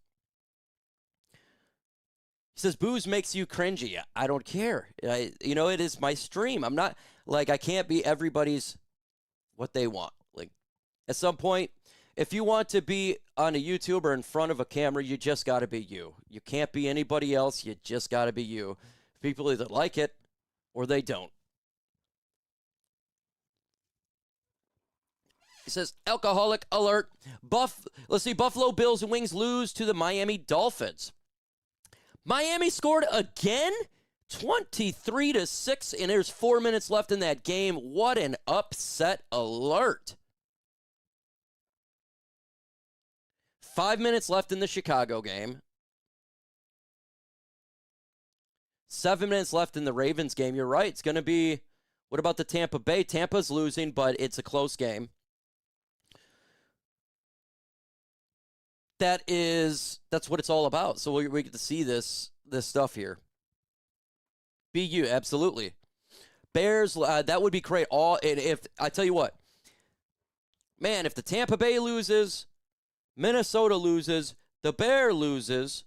He says, booze makes you cringy. I don't care. It is my stream. I'm not, I can't be everybody's what they want. At some point, if you want to be on a YouTube or in front of a camera, you just got to be you. You can't be anybody else. You just got to be you. People either like it or they don't. He says, alcoholic alert. Buffalo Bills and Wings lose to the Miami Dolphins. Miami scored again, 23-6, and there's 4 minutes left in that game. What an upset alert. 5 minutes left in the Chicago game. 7 minutes left in the Ravens game. You're right. It's going to be, what about the Tampa Bay? Tampa's losing, but it's a close game. That's what it's all about. So we get to see this stuff here. BU, absolutely. Bears, that would be great. If I tell you what, man, if the Tampa Bay loses, Minnesota loses, the Bear loses.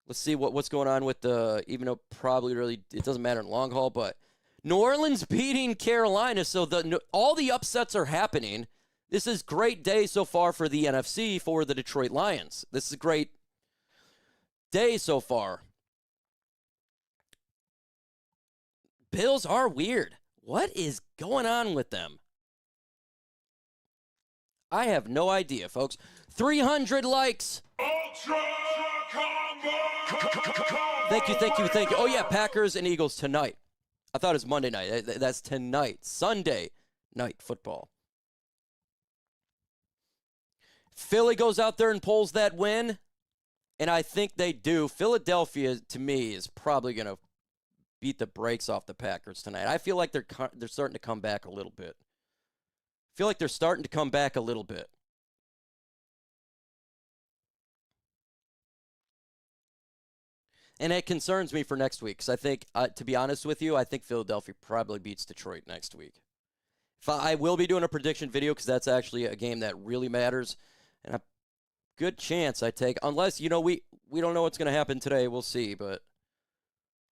Let's see what's going on with even though probably really it doesn't matter in long haul, but New Orleans beating Carolina, so all the upsets are happening. This is a great day so far for the NFC for the Detroit Lions. This is a great day so far. Bills are weird. What is going on with them? I have no idea, folks. 300 likes. Ultra Combo! Thank you. Oh, yeah, Packers and Eagles tonight. I thought it was Monday night. That's tonight. Sunday night football. Philly goes out there and pulls that win, and I think they do. Philadelphia, to me, is probably going to beat the brakes off the Packers tonight. I feel like they're starting to come back a little bit. And it concerns me for next week because I think, to be honest with you, I think Philadelphia probably beats Detroit next week. I will be doing a prediction video because that's actually a game that really matters. And a good chance I take, unless, we don't know what's going to happen today. We'll see. But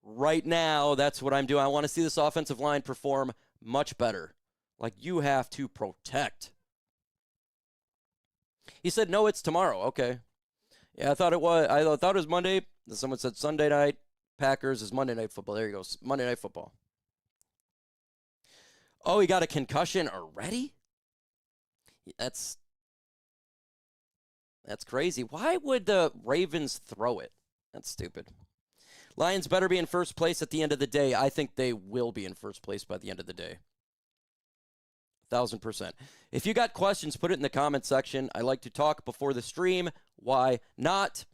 right now, that's what I'm doing. I want to see this offensive line perform much better. Like, you have to protect. He said, no, it's tomorrow. Okay. Yeah, I thought it was Monday. Someone said Sunday night. Packers is Monday Night Football. There you go. Monday Night Football. Oh, he got a concussion already? That's crazy. Why would the Ravens throw it? That's stupid. Lions better be in first place at the end of the day. I think they will be in first place by the end of the day. 1,000%. If you got questions, put it in the comment section. I like to talk before the stream. Why not?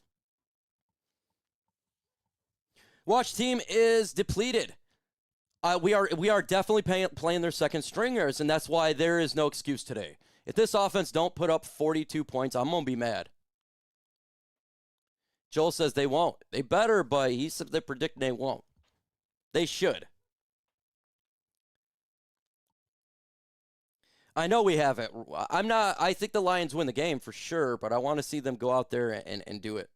Watch team is depleted. We are definitely playing their second stringers, and that's why there is no excuse today. If this offense don't put up 42 points, I'm going to be mad. Joel says they won't. They better, but he said they're predicting they won't. They should. I know we have it. I think the Lions win the game for sure, but I want to see them go out there and do it.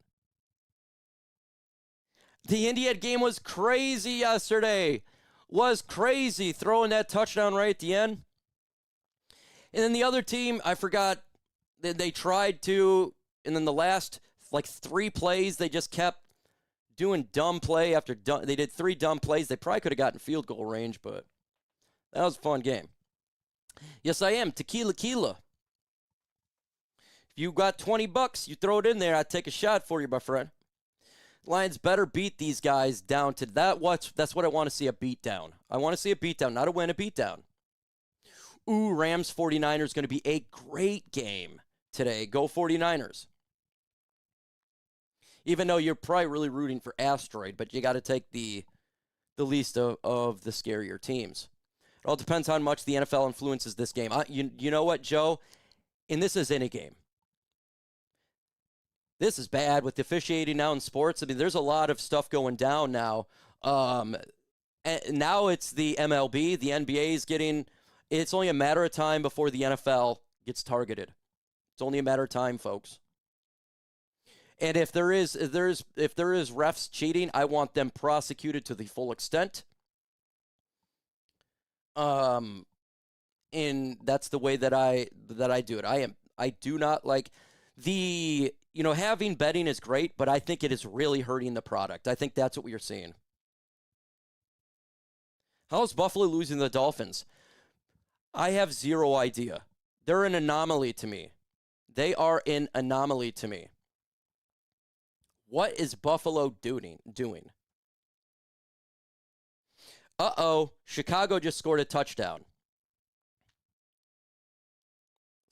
The Indiana game was crazy yesterday. Was crazy, throwing that touchdown right at the end. And then the other team, I forgot, they tried to, and then the last, 3 plays, they just kept doing dumb play after dumb. They did 3 dumb plays. They probably could have gotten field goal range, but that was a fun game. Yes, I am. Tequila. If you got $20, you throw it in there, I'd take a shot for you, my friend. Lions better beat these guys down to that. That's what I want to see, a beatdown. I want to see a beatdown, not a win, a beatdown. Ooh, Rams 49ers going to be a great game today. Go 49ers. Even though you're probably really rooting for Asteroid, but you got to take the least of the scarier teams. It all depends how much the NFL influences this game. You know what, Joe? And this is any game. This is bad with officiating now in sports. I mean, there's a lot of stuff going down now. And now it's the MLB. The NBA is getting. It's only a matter of time before the NFL gets targeted. It's only a matter of time, folks. And if there is refs cheating, I want them prosecuted to the full extent. And that's the way that I do it. I do not like the. Having betting is great, but I think it is really hurting the product. I think that's what we are seeing. How's Buffalo losing the Dolphins? I have zero idea. They're an anomaly to me. They are an anomaly to me. What is Buffalo doing? Uh-oh. Chicago just scored a touchdown.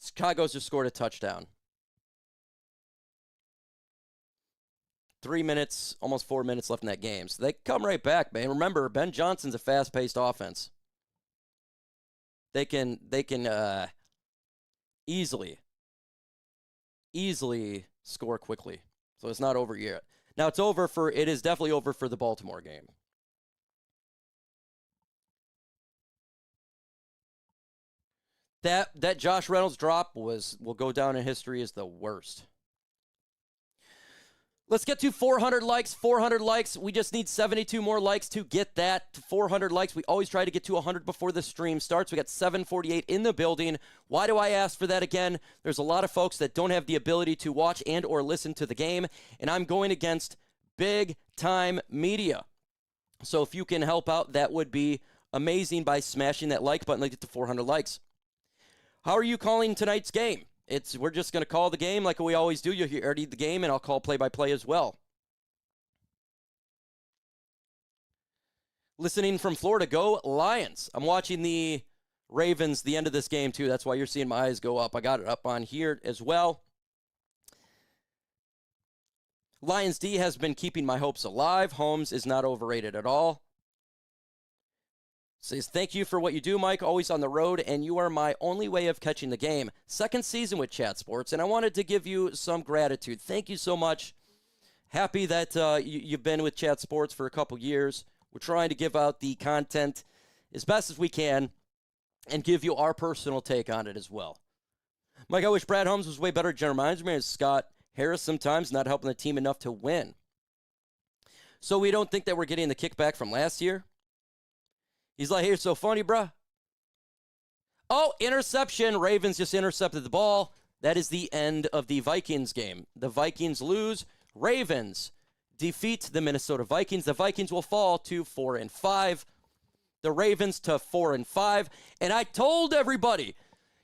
Chicago's just scored a touchdown. 3 minutes, almost 4 minutes left in that game. So they come right back, man. Remember, Ben Johnson's a fast-paced offense. They can easily score quickly. So it's not over yet. Now it is definitely over for the Baltimore game. That Josh Reynolds drop will go down in history as the worst. Let's get to 400 likes. 400 likes. We just need 72 more likes to get that to 400 likes. We always try to get to 100 before the stream starts. We got 748 in the building. Why do I ask for that again? There's a lot of folks that don't have the ability to watch and or listen to the game, and I'm going against big-time media. So if you can help out, that would be amazing by smashing that like button. Let's get to 400 likes. How are you calling tonight's game? We're just going to call the game like we always do. You'll already the game, and I'll call play-by-play as well. Listening from Florida, go Lions. I'm watching the Ravens the end of this game, too. That's why you're seeing my eyes go up. I got it up on here as well. Lions D has been keeping my hopes alive. Holmes is not overrated at all. Says, thank you for what you do, Mike. Always on the road, and you are my only way of catching the game. Second season with Chat Sports, and I wanted to give you some gratitude. Thank you so much. Happy that you've been with Chat Sports for a couple years. We're trying to give out the content as best as we can and give you our personal take on it as well. Mike, I wish Brad Holmes was way better at general management as Scott Harris sometimes, not helping the team enough to win. So we don't think that we're getting the kickback from last year? He's like, hey, it's so funny, bruh. Oh, interception. Ravens just intercepted the ball. That is the end of the Vikings game. The Vikings lose. Ravens defeat the Minnesota Vikings. The Vikings will fall to 4-5. The Ravens to 4-5. And I told everybody,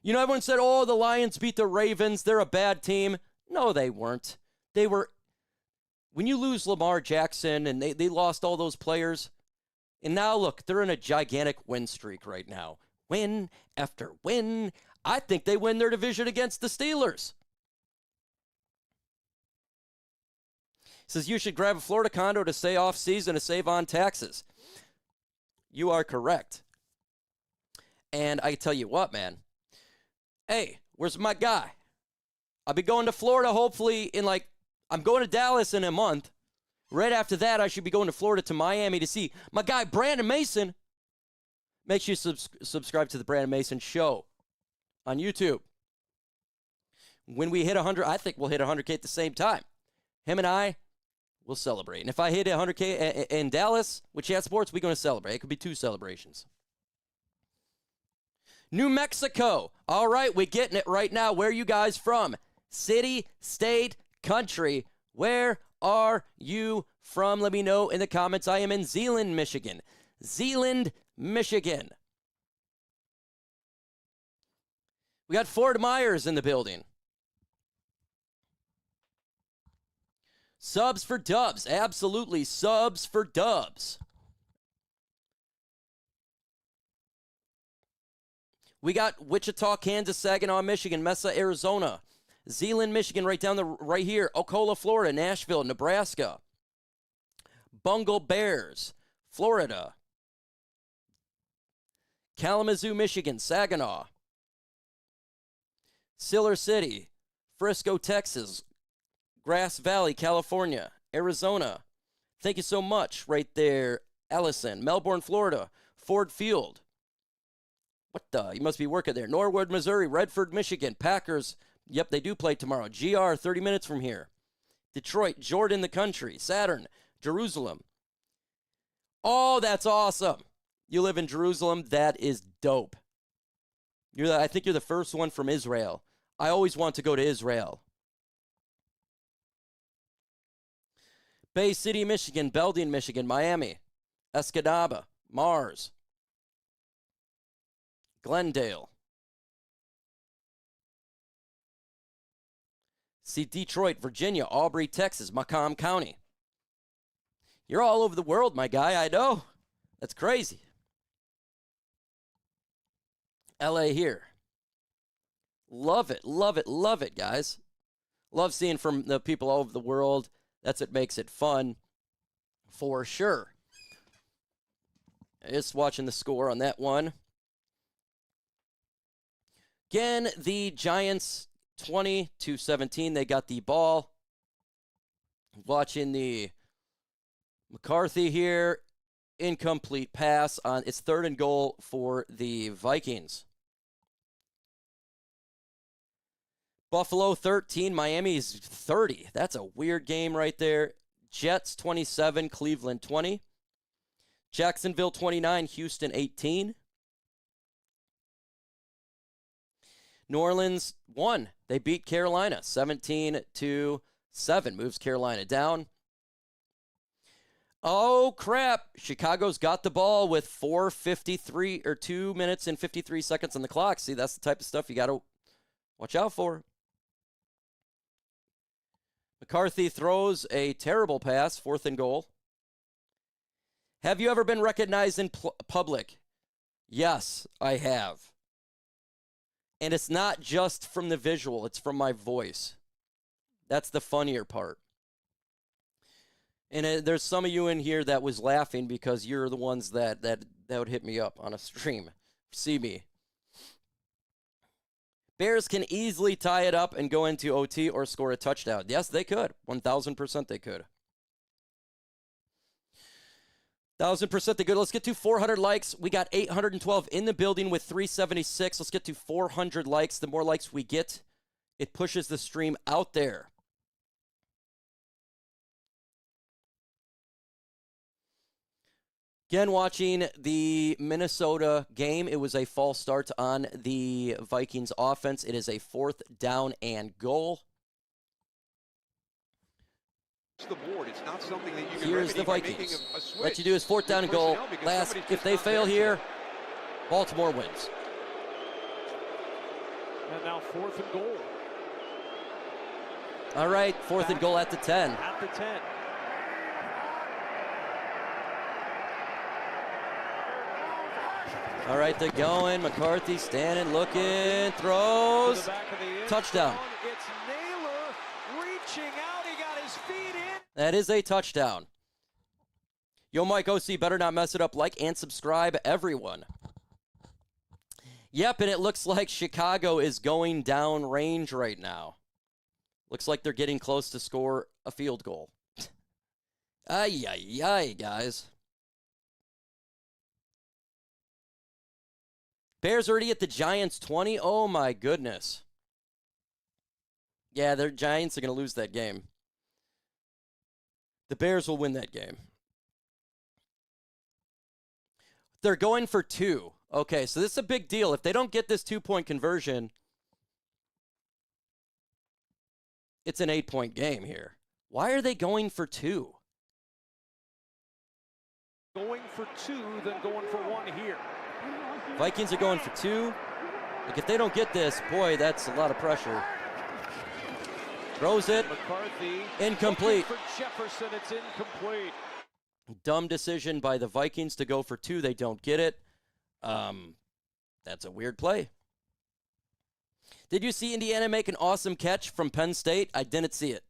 everyone said, oh, the Lions beat the Ravens. They're a bad team. No, they weren't. They were. When you lose Lamar Jackson and they lost all those players, and now, look, they're in a gigantic win streak right now. Win after win. I think they win their division against the Steelers. He says, you should grab a Florida condo to stay off season to save on taxes. You are correct. And I tell you what, man. Hey, where's my guy? I'll be going to Florida hopefully I'm going to Dallas in a month. Right after that, I should be going to Florida to Miami to see my guy, Brandon Mason. Make sure you subscribe to the Brandon Mason Show on YouTube. When we hit 100, I think we'll hit 100K at the same time. Him and I will celebrate. And if I hit 100K in Dallas with Chat Sports, we're going to celebrate. It could be 2 celebrations. New Mexico. All right, we're getting it right now. Where are you guys from? City, state, country. Where are you from? Let me know in the comments. I am in Zeeland, Michigan. Zeeland, Michigan. We got Fort Myers in the building. Subs for dubs. Absolutely. Subs for dubs. We got Wichita, Kansas, Saginaw, Michigan, Mesa, Arizona. Zeeland, Michigan, right here. Ocala, Florida. Nashville, Nebraska. Bungle Bears, Florida. Kalamazoo, Michigan. Saginaw. Silver City. Frisco, Texas. Grass Valley, California. Arizona. Thank you so much right there, Ellison. Melbourne, Florida. Ford Field. What the? You must be working there. Norwood, Missouri. Redford, Michigan. Packers. Yep, they do play tomorrow. GR, 30 minutes from here. Detroit, Jordan, the country. Saturn, Jerusalem. Oh, that's awesome. You live in Jerusalem. That is dope. I think you're the first one from Israel. I always want to go to Israel. Bay City, Michigan. Belding, Michigan. Miami. Escanaba. Mars. Glendale. See Detroit, Virginia, Aubrey, Texas, Macomb County. You're all over the world, my guy. I know. That's crazy. LA here. Love it, love it, love it, guys. Love seeing from the people all over the world. That's what makes it fun, for sure. Just watching the score on that one. Again, the Giants 20-17. They got the ball. Watching the McCarthy here. Incomplete pass on it's 3rd and goal for the Vikings. Buffalo 13, Miami's 30. That's a weird game right there. Jets 27, Cleveland 20. Jacksonville 29, Houston 18. New Orleans won. They beat Carolina 17-7. Moves Carolina down. Oh, crap. Chicago's got the ball with 4:53 or 2 minutes and 53 seconds on the clock. See, that's the type of stuff you got to watch out for. McCarthy throws a terrible pass, 4th and goal. Have you ever been recognized in public? Yes, I have. And it's not just from the visual, it's from my voice. That's the funnier part. And there's some of you in here that was laughing because you're the ones that would hit me up on a stream. See me. Bears can easily tie it up and go into OT or score a touchdown. Yes, they could. 1,000% they could. 1,000% they could. Let's get to 400 likes. We got 812 in the building with 376. Let's get to 400 likes. The more likes we get, it pushes the stream out there. Again, watching the Minnesota game, it was a false start on the Vikings offense. It is a 4th down and goal. It's the board. It's not something that you can Here's the remedy by Vikings. making a switch. What you do is 4th down and goal. Last, if they fail here, Baltimore wins. And now 4th and goal. All right, 4th and goal at the 10. At the 10. All right, they're going. McCarthy standing, looking, throws. Touchdown. It's Naylor reaching out. He got his feet in. That is a touchdown. Yo, Mike OC, better not mess it up. Like and subscribe, everyone. Yep, and it looks like Chicago is going down range right now. Looks like they're getting close to score a field goal. Ay, ay, ay, guys. Bears already at the Giants 20. Oh, my goodness. Yeah, the Giants are going to lose that game. The Bears will win that game. They're going for 2. Okay, so this is a big deal. If they don't get this 2-point conversion, it's an 8-point game here. Why are they going for 2? Going for 2, then going for 1 here. Vikings are going for 2. Like, if they don't get this, boy, that's a lot of pressure. Throws it. McCarthy. Incomplete. For Jefferson, it's incomplete. Dumb decision by the Vikings to go for 2. They don't get it. That's a weird play. Did you see Indiana make an awesome catch from Penn State? I didn't see it.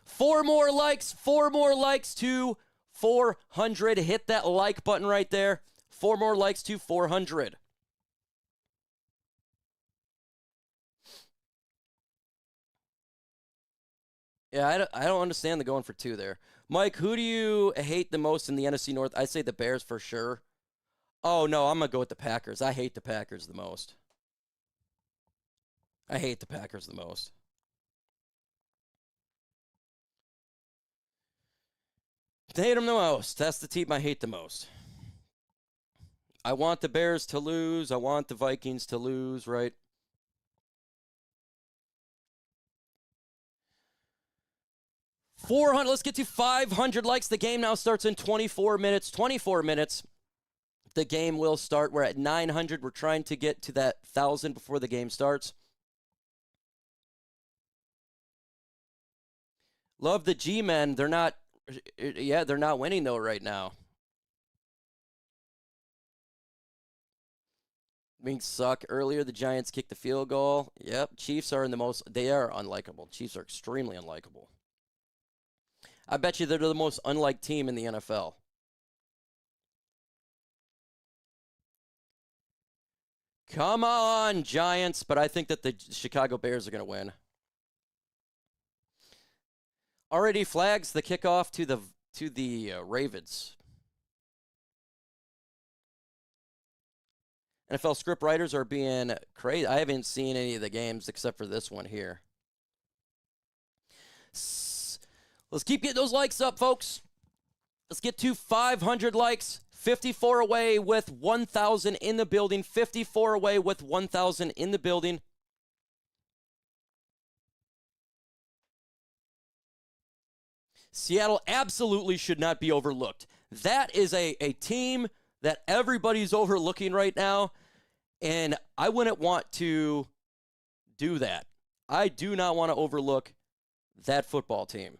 4 more likes. 4 more likes to 400. Hit that like button right there. 4 more likes to 400. Yeah, I don't understand the going for 2 there. Mike, who do you hate the most in the NFC North? I say the Bears for sure. Oh, no, I'm going to go with the Packers. I hate the Packers the most. I hate the Packers the most. I hate them the most. That's the team I hate the most. I want the Bears to lose. I want the Vikings to lose, right? $400. Let's get to 500 likes. The game now starts in 24 minutes. 24 minutes. The game will start. We're at 900. We're trying to get to that 1,000 before the game starts. Love the G-men. They're not winning though right now. Wings suck. Earlier, the Giants kicked the field goal. Yep, Chiefs are they are unlikable. Chiefs are extremely unlikable. I bet you they're the most unliked team in the NFL. Come on, Giants, but I think that the Chicago Bears are going to win. Already flags the kickoff to the Ravens. NFL script writers are being crazy. I haven't seen any of the games except for this one here. Let's keep getting those likes up, folks. Let's get to 500 likes. 54 away with 1,000 in the building. 54 away with 1,000 in the building. Seattle absolutely should not be overlooked. That is a team that everybody's overlooking right now, and I wouldn't want to do that. I do not want to overlook that football team.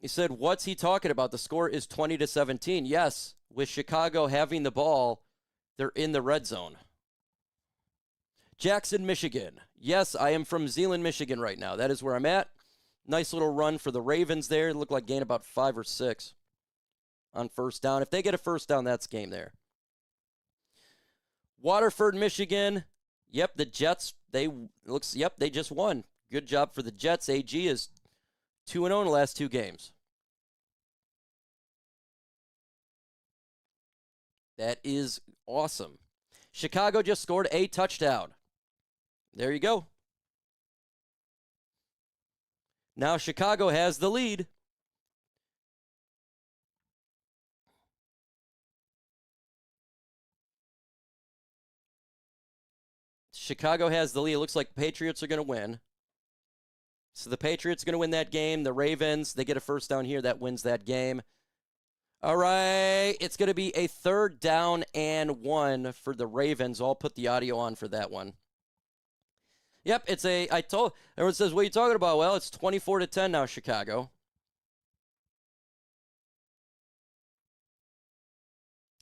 He said, what's he talking about? The score is 20-17. Yes, with Chicago having the ball, they're in the red zone. Jackson, Michigan. Yes, I am from Zeeland, Michigan right now. That is where I'm at. Nice little run for the Ravens there. It looked like gain about 5 or 6 on first down. If they get a first down, that's game there. Waterford, Michigan. Yep, the Jets, they just won. Good job for the Jets. AG is 2-0 in the last 2 games. That is awesome. Chicago just scored a touchdown. There you go. Now Chicago has the lead. Chicago has the lead. It looks like the Patriots are going to win. So the Patriots are going to win that game. The Ravens, they get a first down here. That wins that game. All right. It's going to be a 3rd down and 1 for the Ravens. I'll put the audio on for that one. Yep, everyone says, what are you talking about? Well, it's 24-10 now, Chicago.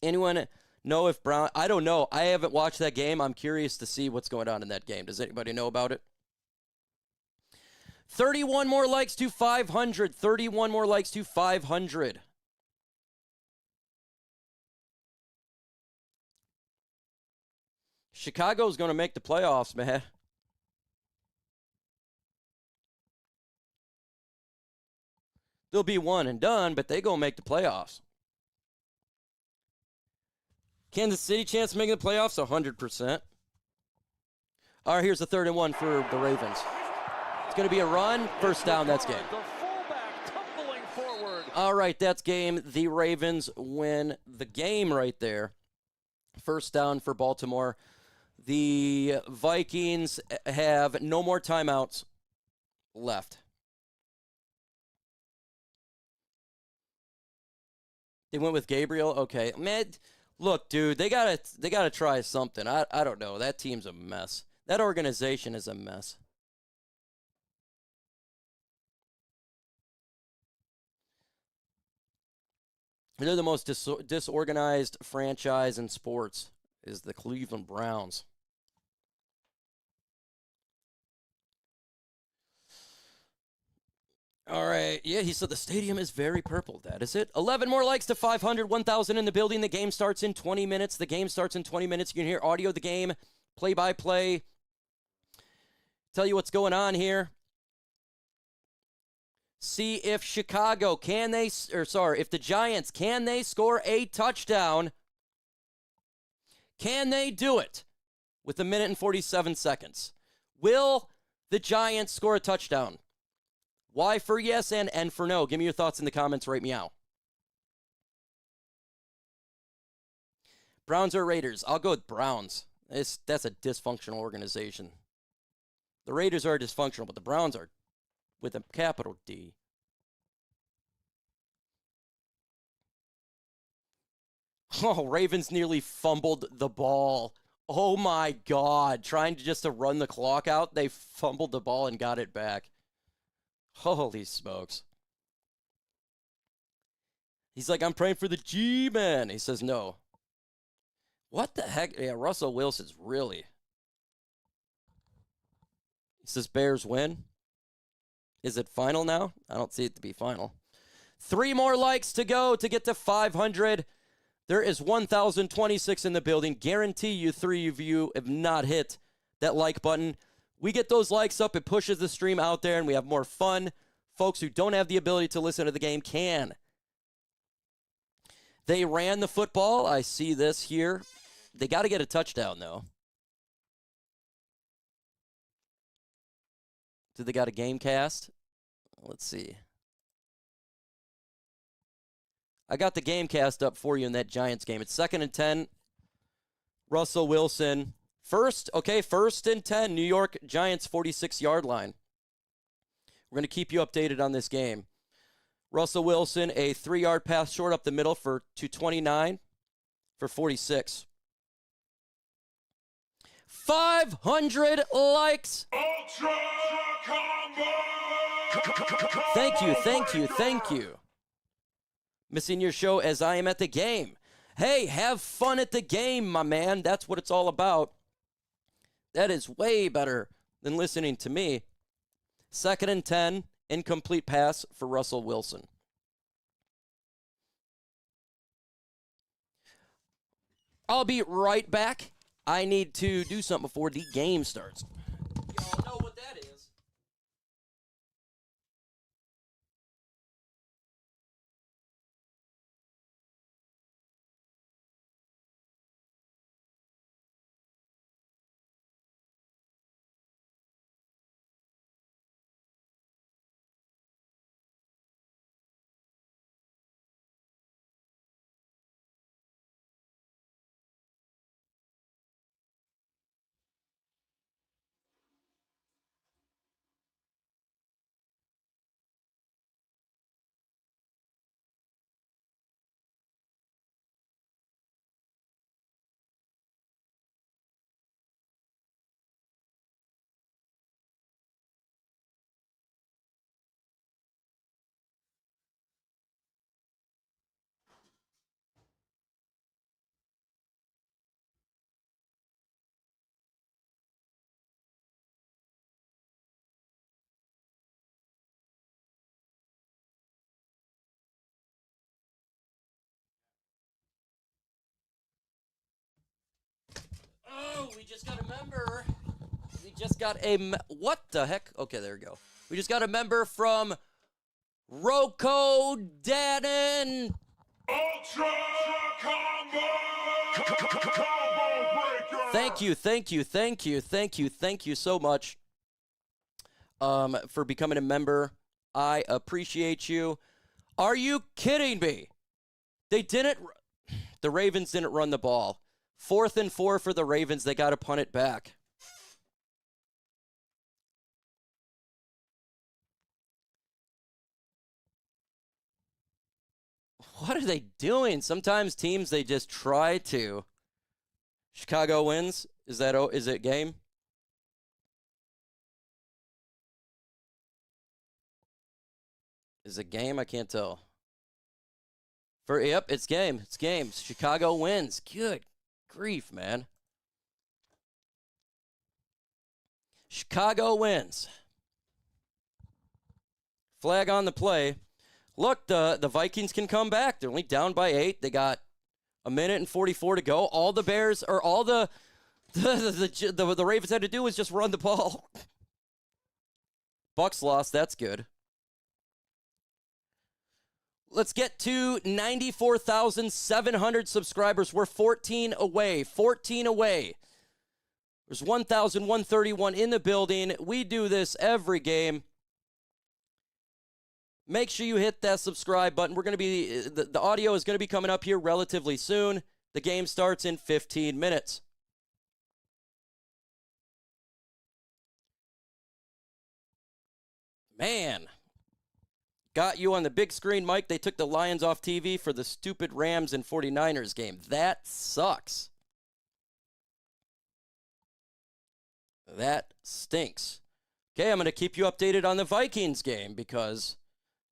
Anyone know if Brown, I don't know. I haven't watched that game. I'm curious to see what's going on in that game. Does anybody know about it? 31 more likes to 500. 31 more likes to 500. Chicago's going to make the playoffs, man. They'll be one and done, but they going to make the playoffs. Kansas City chance of making the playoffs? 100%. All right, here's the 3rd and 1 for the Ravens. It's going to be a run. First down, that's game. All right, that's game. The Ravens win the game right there. First down for Baltimore. The Vikings have no more timeouts left. They went with Gabriel? Okay. Man, look, dude, they gotta try something. I don't know. That team's a mess. That organization is a mess. They're the most disorganized franchise in sports, is the Cleveland Browns. All right. Yeah, he said the stadium is very purple. That is it. 11 more likes to 500, 1,000 in the building. The game starts in 20 minutes. You can hear audio of the game, play-by-play. Tell you what's going on here. See if Chicago, if the Giants, can they score a touchdown? Can they do it with 1 minute and 47 seconds? Will the Giants score a touchdown? Y for yes and N for no. Give me your thoughts in the comments right meow. Browns or Raiders? I'll go with Browns. That's a dysfunctional organization. The Raiders are dysfunctional, but the Browns are with a capital D. Oh, Ravens nearly fumbled the ball. Oh, my God. Trying to run the clock out, they fumbled the ball and got it back. Holy smokes. He's like, I'm praying for the G-Man. He says, no. What the heck? Yeah, Russell Wilson's really. He says, Bears win. Is it final now? I don't see it to be final. 3 more likes to go to get to 500. There is 1,026 in the building. Guarantee you 3 of you have not hit that like button. We get those likes up. It pushes the stream out there, and we have more fun. Folks who don't have the ability to listen to the game can. They ran the football. I see this here. They got to get a touchdown, though. Do they got a game cast? Let's see. I got the game cast up for you in that Giants game. It's 2nd and 10. Russell Wilson. First and 10. New York Giants 46-yard line. We're going to keep you updated on this game. Russell Wilson, a 3-yard pass short up the middle for 229 for 46. 500 likes. Ultra Combo! Thank you. Missing your show as I am at the game. Hey, have fun at the game, my man. That's what it's all about. That is way better than listening to me. 2nd and 10, incomplete pass for Russell Wilson. I'll be right back. I need to do something before the game starts. Y'all know what that is. Oh, we just got a member. What the heck? Okay, there we go. We just got a member from Rocco Dannon. Ultra Combo! Combo Breaker! Thank you so much for becoming a member. I appreciate you. Are you kidding me? The Ravens didn't run the ball. 4th and 4 for the Ravens. They got to punt it back. What are they doing? Sometimes teams, they just try to. Chicago wins. Is it game? Is it game? I can't tell. Yep, it's game. It's game. Chicago wins. Good grief, man. Chicago wins. Flag on the play. Look, the Vikings can come back. They're only down by 8. They got a minute and 44 to go. All the Bears, or all the Ravens had to do was just run the ball. Bucks lost. That's good. Let's get to 94,700 subscribers. We're 14 away. 14 away. There's 1,131 in the building. We do this every game. Make sure you hit that subscribe button. We're going to be, the audio is going to be coming up here relatively soon. The game starts in 15 minutes. Man, got you on the big screen, Mike. They took the Lions off TV for the stupid Rams and 49ers game. That sucks. That stinks. Okay, I'm going to keep you updated on the Vikings game because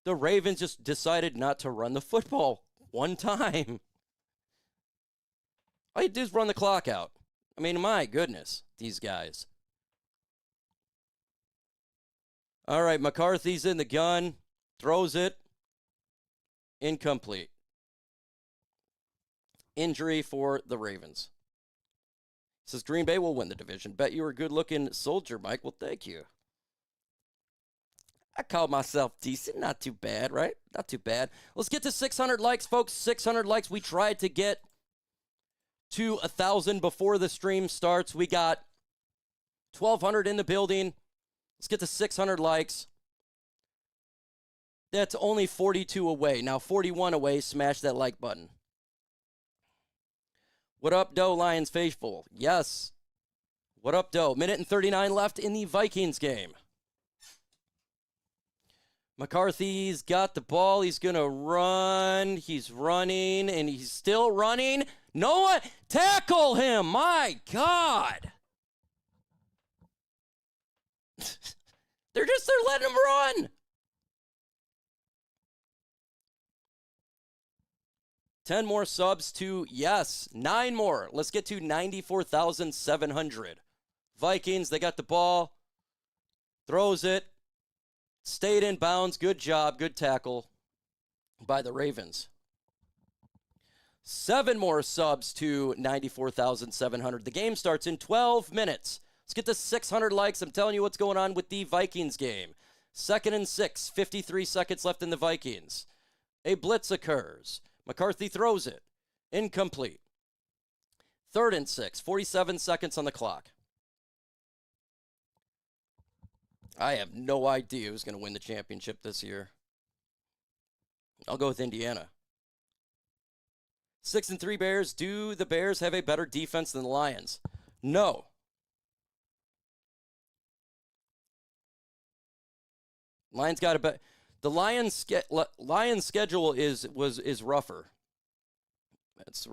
the Ravens just decided not to run the football one time. All you do is run the clock out. I mean, my goodness, these guys. All right, McCarthy's in the gun, throws it, incomplete. Injury for the Ravens. Says Green Bay will win the division. Bet you were a good-looking soldier, Mike. Well, thank you. I call myself decent. Not too bad, right? Not too bad. Let's get to 600 likes, folks. 600 likes. We tried to get to 1,000 before the stream starts. We got 1,200 in the building. Let's get to 600 likes. That's only 42 away. Now 41 away. Smash that like button. What up, Doe, Lions faithful? Yes. What up, Doe? Minute and 39 left in the Vikings game. McCarthy's got the ball. He's going to run. He's running, and he's still running. Noah, tackle him. My God. They're letting him run. 10 more subs to, yes, 9 more. Let's get to 94,700. Vikings, they got the ball. Throws it. Stayed in bounds. Good job. Good tackle by the Ravens. 7 more subs to 94,700. The game starts in 12 minutes. Let's get to 600 likes. I'm telling you what's going on with the Vikings game. 2nd and 6. 53 seconds left in the Vikings. A blitz occurs. McCarthy throws it. Incomplete. 3rd and 6. 47 seconds on the clock. I have no idea who's going to win the championship this year. I'll go with Indiana. 6-3 Bears. Do the Bears have a better defense than the Lions? No. Lions got a better. The Lions' schedule is rougher.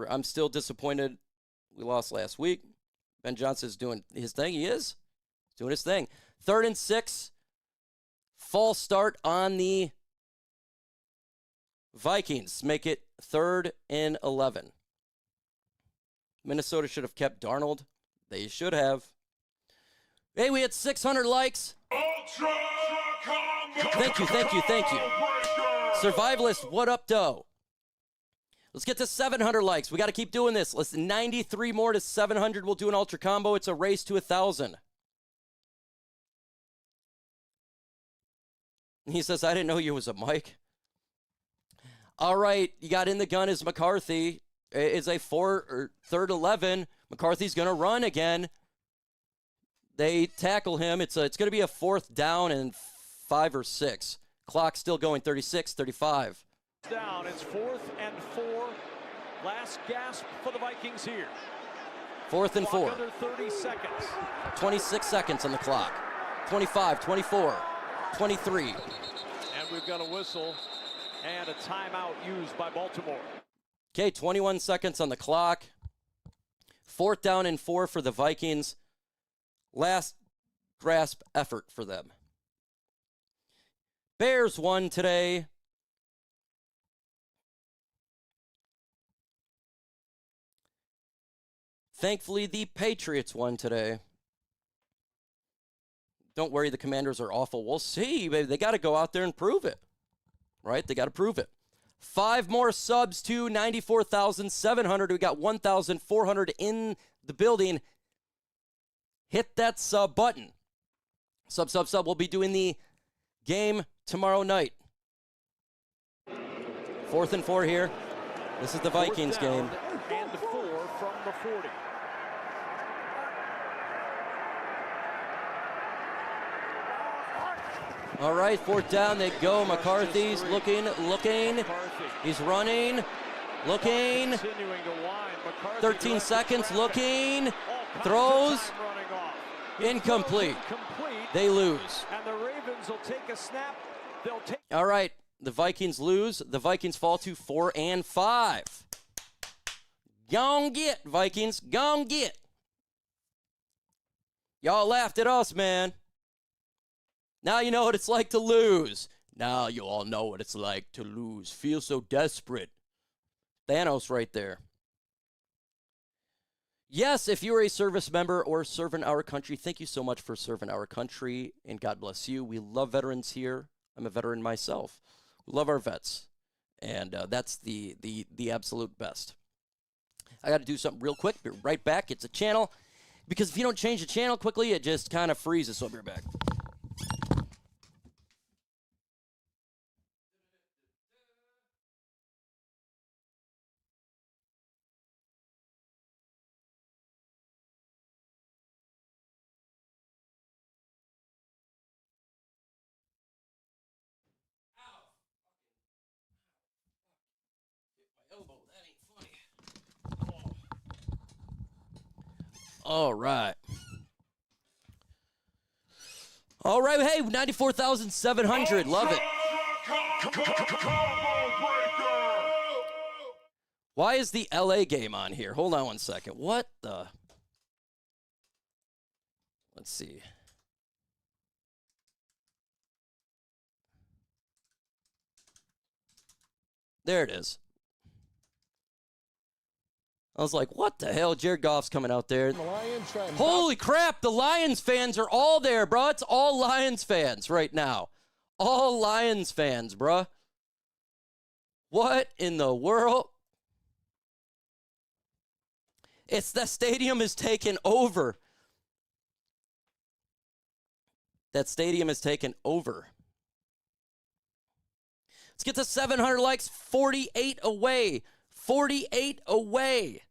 I'm still disappointed. We lost last week. Ben Johnson's doing his thing. He is doing his thing. 3rd and 6. False start on the Vikings. Make it 3rd and 11. Minnesota should have kept Darnold. They should have. Hey, we had 600 likes. Ultra Combo. Thank you. Survivalist, what up, Doe? Let's get to 700 likes. We got to keep doing this. Let's 93 more to 700. We'll do an ultra combo. It's a race to 1,000. He says, I didn't know you was a Mike. All right, you got in the gun is McCarthy. It's a 3rd 11. McCarthy's going to run again. They tackle him. It's going to be a 4th down and 5 or 6. Clock still going, 36, 35. Down, it's 4th and 4. Last gasp for the Vikings here. 4th and 4. Under 30 seconds. 26 seconds on the clock. 25, 24, 23. And we've got a whistle and a timeout used by Baltimore. Okay, 21 seconds on the clock. 4th down and 4 for the Vikings. Last grasp effort for them. Bears won today. Thankfully, the Patriots won today. Don't worry, the Commanders are awful. We'll see, baby. They got to go out there and prove it. Right? They got to prove it. 5 more subs to 94,700. We got 1,400 in the building. Hit that sub button. Sub. We'll be doing the game tomorrow night. 4th and 4 here. This is the Vikings game. And 4 from the 40. All right, 4th down, they go. McCarthy's looking. He's running, looking. 13 seconds, looking. Throws. Incomplete. They lose. And the Ravens will take a snap. All right, The Vikings lose. The Vikings fall to 4-5. Gon' get, Vikings. Gon' get. Y'all laughed at us, man. Now you know what it's like to lose. Now you all know what it's like to lose. Feel so desperate. Thanos right there. Yes, if you're a service member or serving our country, thank you so much for serving our country, and God bless you. We love veterans here. I'm a veteran myself. We love our vets, and that's the absolute best. I got to do something real quick. Be right back. It's a channel, because if you don't change the channel quickly, it just kind of freezes. So I'll be right back. All right. All right. Hey, 94,700. Love it. Why is the LA game on here? Hold on one second. What the? Let's see. There it is. I was like, what the hell? Jared Goff's coming out there. Holy crap, the Lions fans are all there, bro. It's all Lions fans right now. All Lions fans, bro. What in the world? It's the stadium is taken over. That stadium is taken over. Let's get to 700 likes. 48 away. 48 away.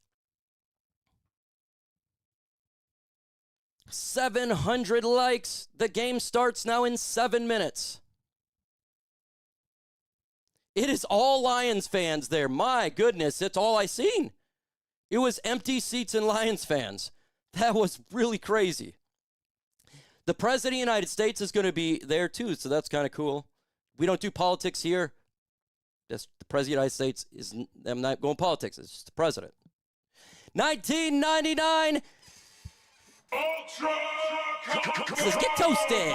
700 likes. The game starts now in 7 minutes. It is all Lions fans there. My goodness, it's all I seen. It was empty seats and Lions fans. That was really crazy. The President of the United States is going to be there too, so that's kind of cool. We don't do politics here. Just the President of the United States is, I'm not going politics, it's just the President. 1999. Says get toasted,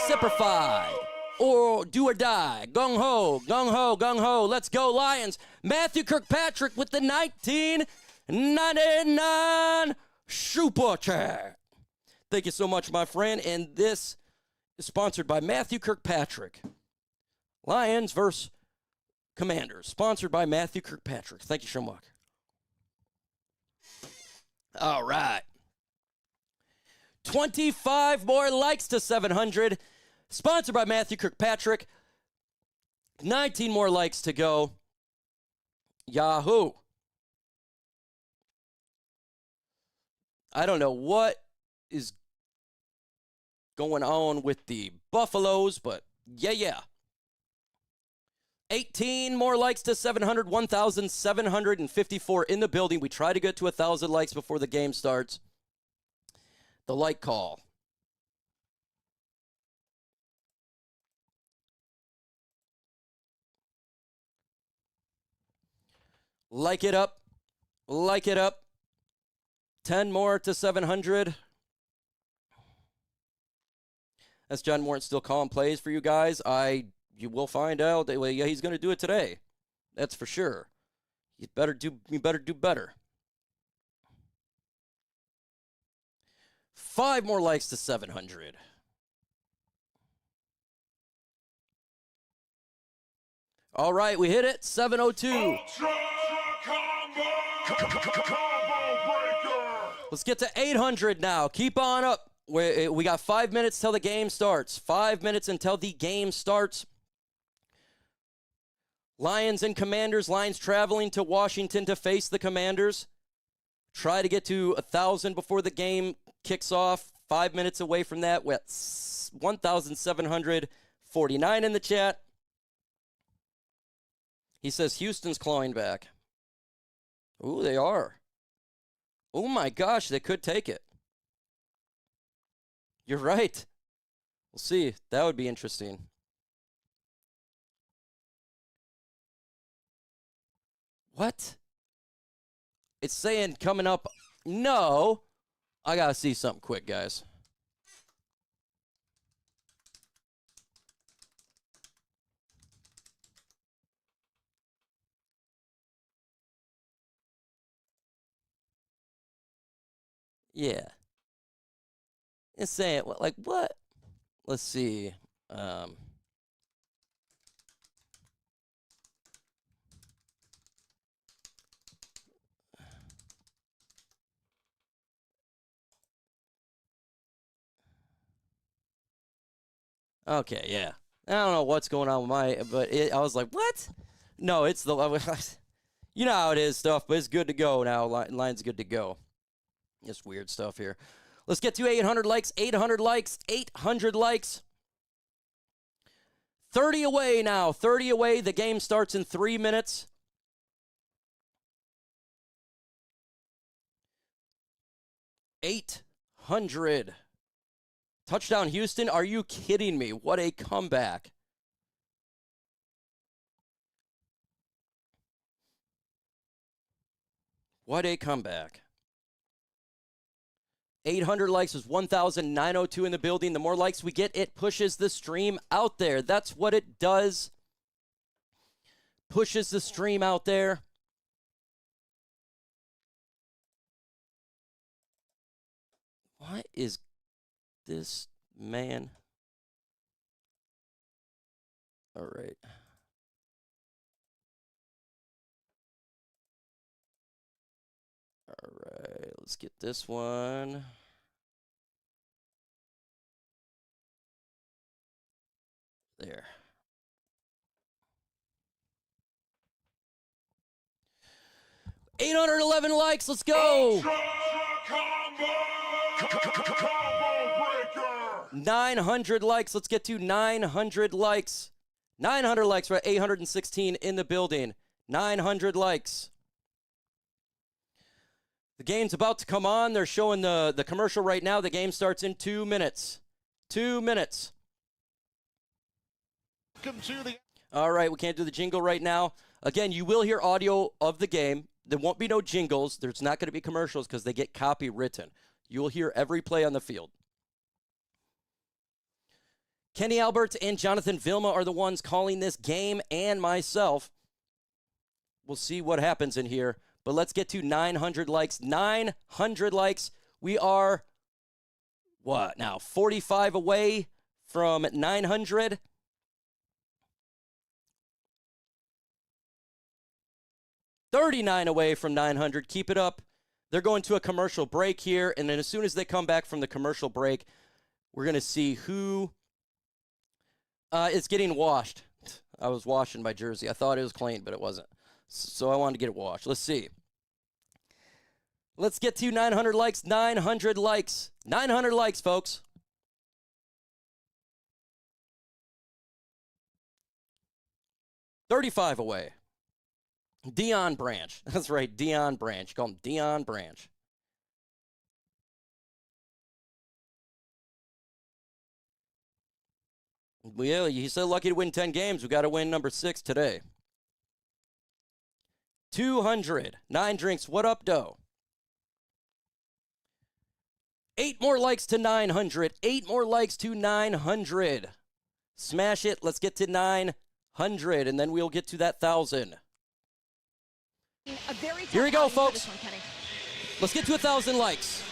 simplified, or do or die. Gung ho, gung ho, gung ho. Let's go Lions. Matthew Kirkpatrick with the 1999 Super Chat. Thank you so much, my friend. And this is sponsored by Matthew Kirkpatrick. Lions versus Commanders, sponsored by Matthew Kirkpatrick. Thank you so much. All right. 25 more likes to 700. Sponsored by Matthew Kirkpatrick. 19 more likes to go. Yahoo. I don't know what is going on with the Buffaloes, but yeah. 18 more likes to 700, 1,754 in the building. We try to get to 1,000 likes before the game starts. The like call. Like it up. Like it up. 10 more to 700. That's John Morton still calling plays for you guys. You will find out that he's going to do it today. That's for sure. You better do better. 5 more likes to 700. All right, we hit it. 702. Let's get to 800 now. Keep on up. We got 5 minutes till the game starts. 5 minutes until the game starts. Lions and Commanders. Lions traveling to Washington to face the Commanders. Try to get to 1,000 before the game kicks off. 5 minutes away from that. We're at 1,749 in the chat. He says Houston's clawing back. Ooh, they are. Oh my gosh, they could take it. You're right. We'll see. That would be interesting. What? It's saying coming up. No. I got to see something quick, guys. Yeah. It's saying, like, what? Let's see. Okay, yeah. I don't know what's going on with but I was like, what? No, it's the, you know how it is stuff, but it's good to go now. Line's good to go. Just weird stuff here. Let's get to 800 likes, 800 likes, 800 likes. 30 away now, 30 away. The game starts in 3 minutes. $800. Touchdown Houston, are you kidding me? What a comeback. What a comeback. 800 likes is 1,902 in the building. The more likes we get, it pushes the stream out there. That's what it does. Pushes the stream out there. What is this, man? All right. All right, let's get this one. There. $811 likes, let's go. 900 likes, let's get to 900 likes. 900 likes, we're at 816 in the building. 900 likes. The game's about to come on. They're showing the commercial right now. The game starts in 2 minutes. 2 minutes. All right, we can't do the jingle right now. Again, you will hear audio of the game. There won't be no jingles. There's not going to be commercials because they get copywritten. You will hear every play on the field. Kenny Albert and Jonathan Vilma are the ones calling this game, and myself. We'll see what happens in here. But let's get to 900 likes. 900 likes. We are, what now, 45 away from 900. $39 away from 900. Keep it up. They're going to a commercial break here, and then as soon as they come back from the commercial break, we're going to see who is getting washed. I was washing my jersey. I thought it was clean, but it wasn't. So I wanted to get it washed. Let's see. Let's get to 900 likes. 900 likes. 900 likes, folks. $35 away. Dion Branch. That's right, Dion Branch. Call him Dion Branch. Well, he's so lucky to win 10 games. We got to win number 6 today. 200. 9 drinks. What up, dough? 8 more likes to 900. 8 more likes to 900. Smash it. Let's get to 900, and then we'll get to that 1,000. Here we go, folks. Let's get to 1,000 likes.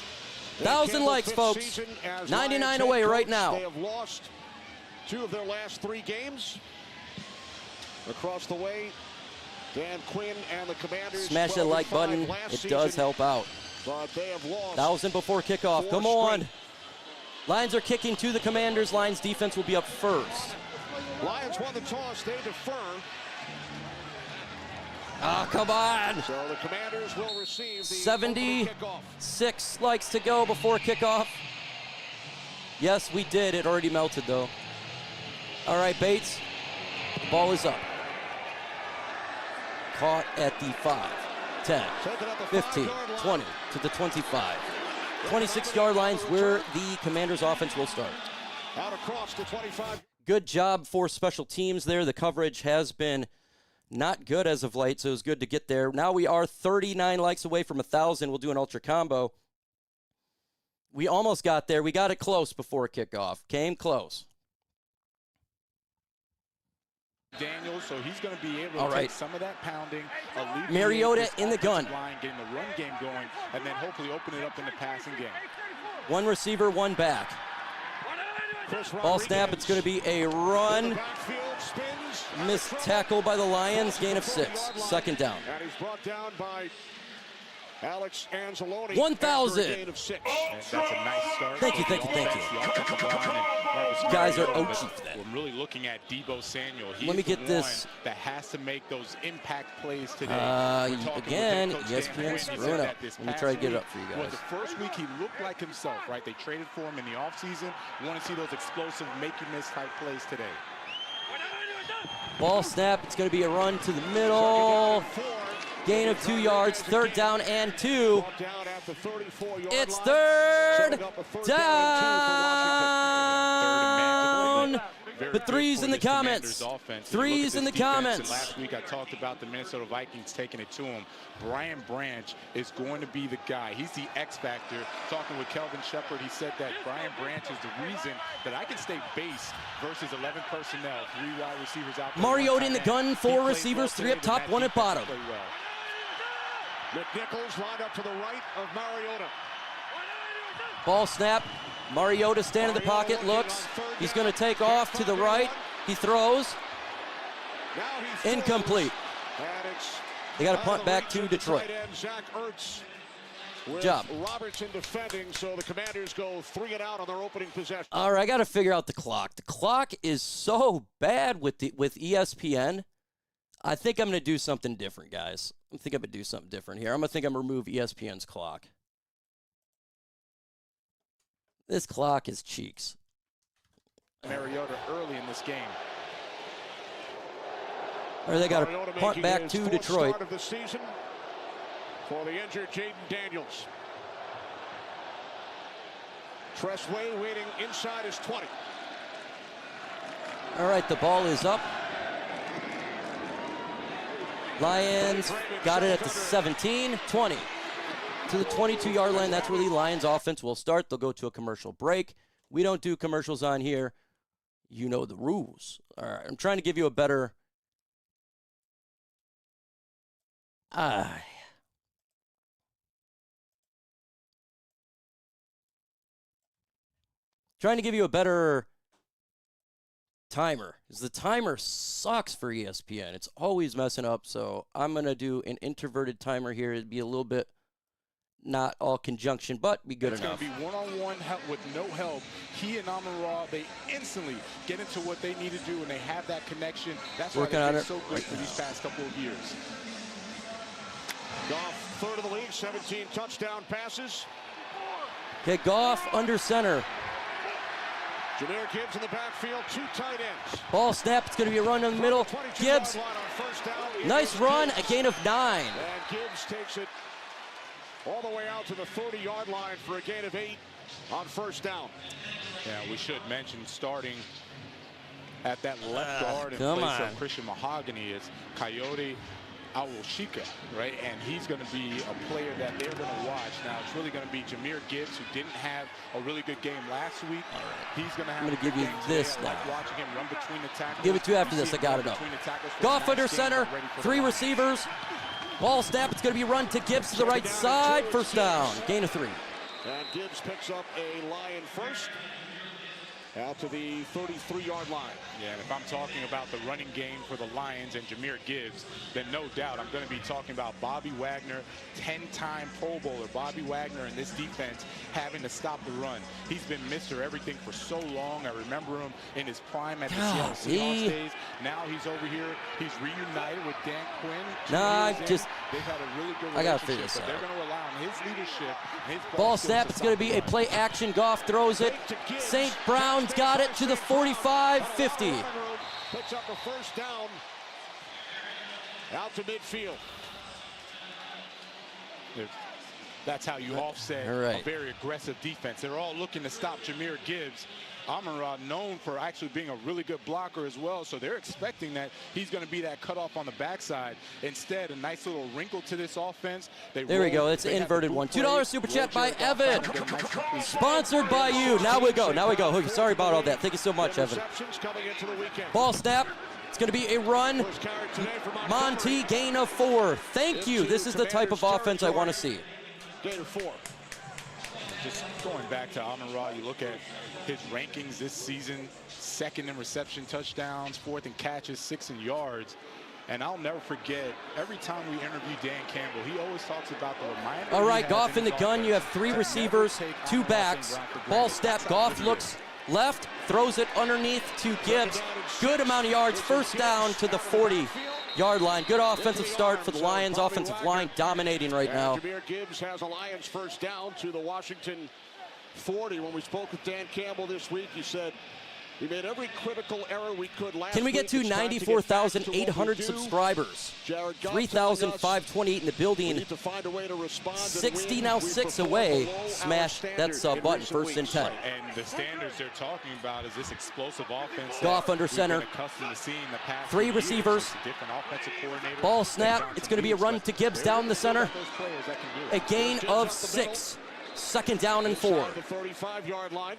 1,000 likes, folks. 99 away right now. They have lost 2 of their last 3 games. Across the way, Dan Quinn and the Commanders. Smash that like button. It does help out. But they have lost 1,000 before kickoff. Come on. Lions are kicking to the Commanders. Lions defense will be up first. Lions won the toss. They defer. Ah, come on. So the Commanders will receive the 76 likes to go before kickoff. Yes, we did. It already melted, though. All right, Bates. The ball is up. Caught at the 5, 10, 15, 20 to the 25. 26-yard lines where the Commanders offense will start. Out across the 25. Good job for special teams there. The coverage has been not good as of late, so it was good to get there. Now we are 39 likes away from 1,000. We'll do an ultra combo. We almost got there. We got it close before kickoff. Came close. Daniels, so he's going to be able to take some of that pounding. Mariota in the gun. Line, getting the run game going, and then hopefully open it up in the passing game. One receiver, one back. Ball snap, it's going to be a run. Missed tackle by the Lions, gain of 6. Second down. And he's brought down by Alex Anzalone. 1,000. Gain of 6. That's a nice start. Thank you. You guys are OG for that. I'm really looking at Deebo Samuel. He's Let me get this. That has to make those impact plays today. Again, ESPN screwing up. Let me try to get it up for you guys. The first week he looked like himself, right? They traded for him in the offseason. You want to see those explosive, make-you-miss type plays today. Ball snap, it's going to be a run to the middle. Gain of 2 yards, third down and 2. It's third down. But threes in the comments. Threes in the comments. Last week I talked about the Minnesota Vikings taking it to him. Brian Branch is going to be the guy. He's the X factor. Talking with Kelvin Shepard, he said that Brian Branch is the reason that I can stay base versus 11 personnel, 3 wide receivers out there. Mariota in the gun, 4 receivers, 3 up top, 1 at bottom. McNichols lined up to the right of Mariota. Ball snap. Mariota stand in the pocket, looks. He's going to take off to the right. He throws. Incomplete. They got to punt back to Detroit. Good job. Robertson defending, so the Commanders go 3 and out on their opening possession. All right, I got to figure out the clock. The clock is so bad with ESPN. I think I'm going to do something different, guys. I think I'm going to do something different here. I'm going to remove ESPN's clock. This clock is cheeks. Mariota early in this game. Or they got to punt back to Detroit. Start of the season for the injured Jaden Daniels. Tressway waiting inside his 20. All right, the ball is up. Lions got it at the 17, 20. To the 22-yard line, that's where the Lions offense will start. They'll go to a commercial break. We don't do commercials on here. You know the rules. All right, I'm trying to give you a better... Trying to give you a better timer, because the timer sucks for ESPN. It's always messing up, so I'm going to do an introverted timer here. It'd be a little bit not all conjunction, but be good enough. It's going to be one-on-one help with no help. He and Amon-Ra, they instantly get into what they need to do, and they have that connection. That's why they've been so great for these past couple of years. Goff, third of the league, 17 touchdown passes. Okay, Goff under center. Jahmyr Gibbs in the backfield, 2 tight ends. Ball snap, it's going to be a run in the middle. Gibbs, nice run, a gain of 9. And Gibbs takes it all the way out to the 30-yard line for a gain of 8 on first down. Yeah, we should mention starting at that left guard in place of Christian Mahogany is Coyote Awashika, right? And he's going to be a player that they're going to watch. Now, it's really going to be Jahmyr Gibbs, who didn't have a really good game last week. He's going to have I'm going to give you this now. like watching him run between the tackles. Give it to you after this. I got it up. Goff under center, 3 receivers. Ball snap, it's going to be run to Gibbs to the right side. First down, gain of 3. And Gibbs picks up a Lion first. Out to the 33-yard line. Yeah, and if I'm talking about the running game for the Lions and Jahmyr Gibbs, then no doubt I'm going to be talking about Bobby Wagner, 10-time Pro Bowler. Bobby Wagner and this defense having to stop the run. He's been Mr. Everything for so long. I remember him in his prime at the Seattle Seahawks days. Now he's over here. He's reunited with Dan Quinn. They've had a really good relationship. I got to figure this out. They're going to rely on his leadership. His ball snap, it's going to be a play action. Goff throws it. St. Brown's got it to the 45-50. Picks up a first down out to midfield. That's how you offset a very aggressive defense. They're all looking to stop Jahmyr Gibbs. Amon-Ra known for actually being a really good blocker as well, so they're expecting that he's going to be that cutoff on the backside. Instead, a nice little wrinkle to this offense. There we go. It's an inverted one. $2 super chat by Evan. Sponsored by you. Now we go. Now we go. Sorry about all that. Thank you so much, Evan. Ball snap. It's going to be a run. Monty, gain of 4. Thank you. This is the type of offense I want to see. Gain of 4. Just going back to Amon-Ra, you look at his rankings this season, 2nd in reception touchdowns, 4th in catches, 6th in yards. And I'll never forget, every time we interview Dan Campbell, he always talks about the reminder. All right, Goff in the gun. You have 3 receivers, 2 backs. Ball snap. Goff looks left, throws it underneath to Gibbs. Good amount of yards. First down to the 40-yard line. Good offensive start for the Lions. Offensive line dominating right now. Jahmyr Gibbs has a Lions first down to the Washington 40. When we spoke with Dan Campbell this week, he said we made every critical error we could last Can we get to week. 94,800 subscribers? 3,528 in the building. 60 now, 6 away. Smash that sub button. First and 10. And the standards they're talking about is this explosive offense. Goff under center. 3 receivers. Ball snap. It's going to be a run to Gibbs down the center. A gain of 6. Second down and 4. The 35-yard line.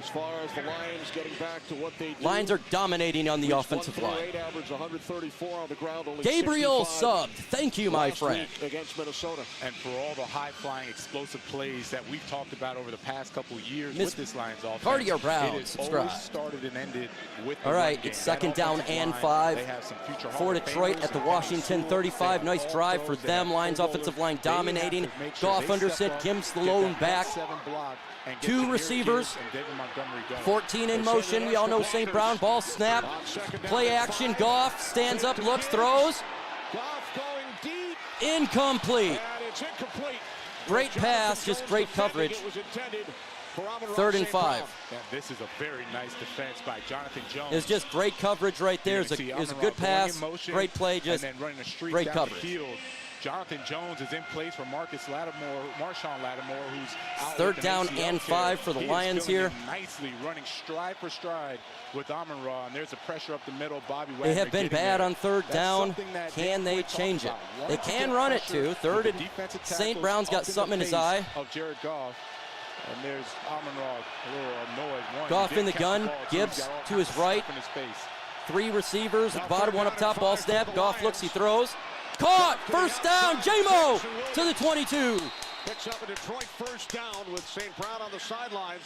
As far as the Lions getting back to what they do. Lions are dominating on the offensive line. Average 134 on the ground, only Gabriel subbed. Thank you, my friend. Against Minnesota. And for all the high-flying, explosive plays that we've talked about over the past couple of years with this Lions offense, Cardio Brown, it has subscribe. always started and ended with all right, it's second down and 5 for Detroit at the Washington 35. Nice drive for them. Lions offensive line dominating. Goff under center. Gibbs the lone back. 2 receivers. 14 in motion. We all know St. Brown. Ball snap. Play action. Goff stands up, looks, throws. Goff going deep. Incomplete. And it's incomplete. Great pass, just great coverage. It was intended for Amon-Ra 3rd and St. 5. And this is a very nice defense by Jonathan Jones. It's just great coverage right there. It's a good pass, great play, just great coverage. Jonathan Jones is in place for Marshawn Lattimore, who's out 3rd down and 5 for the Lions here. Nicely running stride for stride with Amon-Ra, and there's a pressure up the middle. Bobby Wagner They have been bad there. on 3rd down. Can they change it? They can run it too. 3rd and St. Brown's got something in his eye. Of Jared Goff. And there's Amon-Ra, a little annoyed. Goff in the gun. Gibbs to his right. 3 receivers at the bottom, 1 up top. Ball snap. Goff looks, he throws. Caught! First down, J-Mo to the 22. Picks up a Detroit first down with St. Brown on the sidelines.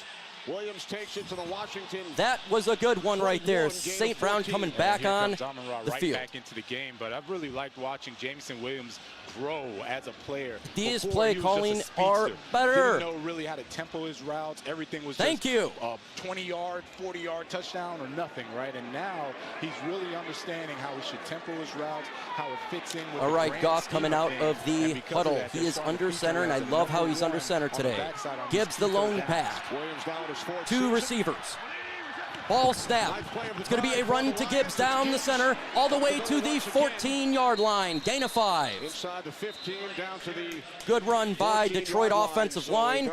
Williams takes it to the Washington. That was a good one right there. St. Brown coming back on the field. Back into the game, but I've really liked watching Jameson Williams grow as a player. These play calling are better. Didn't know really how to tempo his routes. Everything was Thank you. 20-yard, 40-yard touchdown or nothing, right? And now he's really understanding how he should tempo his routes, how it fits in with all right, Goff coming out of the huddle. He is under center, and I love how he's under center today. Gibbs the lone back. 2 receivers. Ball snap. It's going to be a run to Gibbs down the center, all the way to the 14-yard line. Gain of 5. Inside the 15, down to the good run by Detroit offensive line.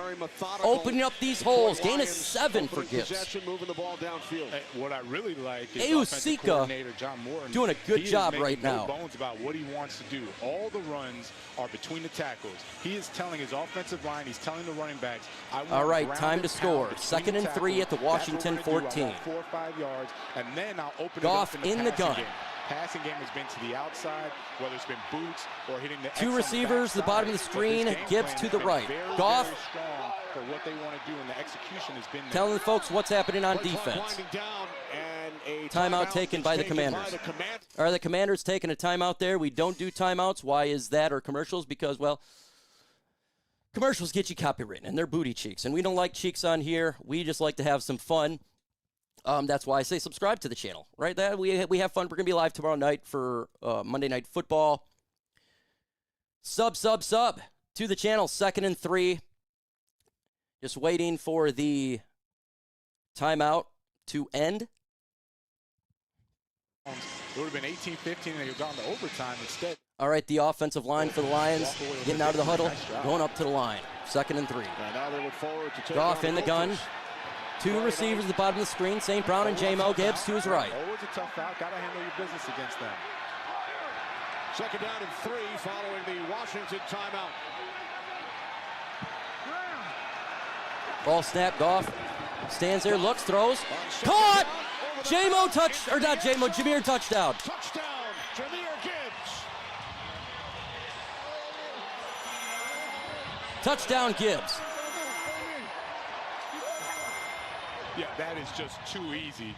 Opening up these holes. Gain of 7 for Gibbs. Moving the ball downfield. What I really like is Eusika John Morton doing a good job right now. No bones about what he wants to do. All the runs are between the tackles. He is telling his offensive line, he's telling the running backs, all right, time to score. 2nd and 3 at the Washington 14. 4 or 5 yards, and then I'll open Goff it up in the gun. Game. Passing game has been to the outside, whether it's been boots or hitting the 2 receivers, the bottom of the screen. Gibbs to the right. Goff very strong for what they want to do, and the execution has been there. Telling the folks what's happening on defense. Timeout taken by the Commanders. Are the Commanders taking a timeout there? We don't do timeouts. Why is that? Or commercials? Because, well, commercials get you copywritten, and they're booty cheeks. And we don't like cheeks on here. We just like to have some fun. That's why I say subscribe to the channel, right? That we have fun. We're going to be live tomorrow night for Monday Night Football. Sub to the channel. 2nd and 3. Just waiting for the timeout to end. It would have been 18-15 and they've gone to overtime instead. All right, the offensive line for the Lions getting out of the huddle, going up to the line. 2nd and 3. And now they look forward to Goff in the gun. Two receivers at the bottom of the screen, St. Brown and Jahmyr Gibbs to his right. Always a tough out. Got to handle your business against them. Second down and 3 following the Washington timeout. Ball snap, Goff stands there, looks, throws, caught! Jahmyr touchdown. Touchdown, Jahmyr Gibbs. Touchdown, Gibbs. Yeah, that is just too easy.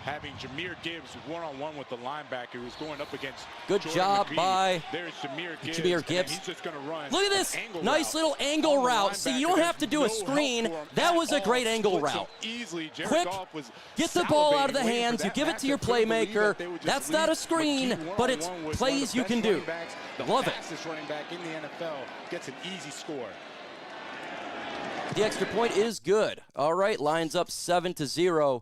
Having Jahmyr Gibbs one-on-one with the linebacker who's going up against Good Jordan job McBee. by There's Jahmyr Gibbs. Gibbs. He's just going to run. Look at this nice little angle route. See, you don't have to do a screen. That was a great angle route. Quick, get the ball out of the hands. You give it to your playmaker. That's not a screen, but it's plays you can do. Love it. The fastest running back in the NFL gets an easy score. The extra point is good. All right, Lions up 7-0.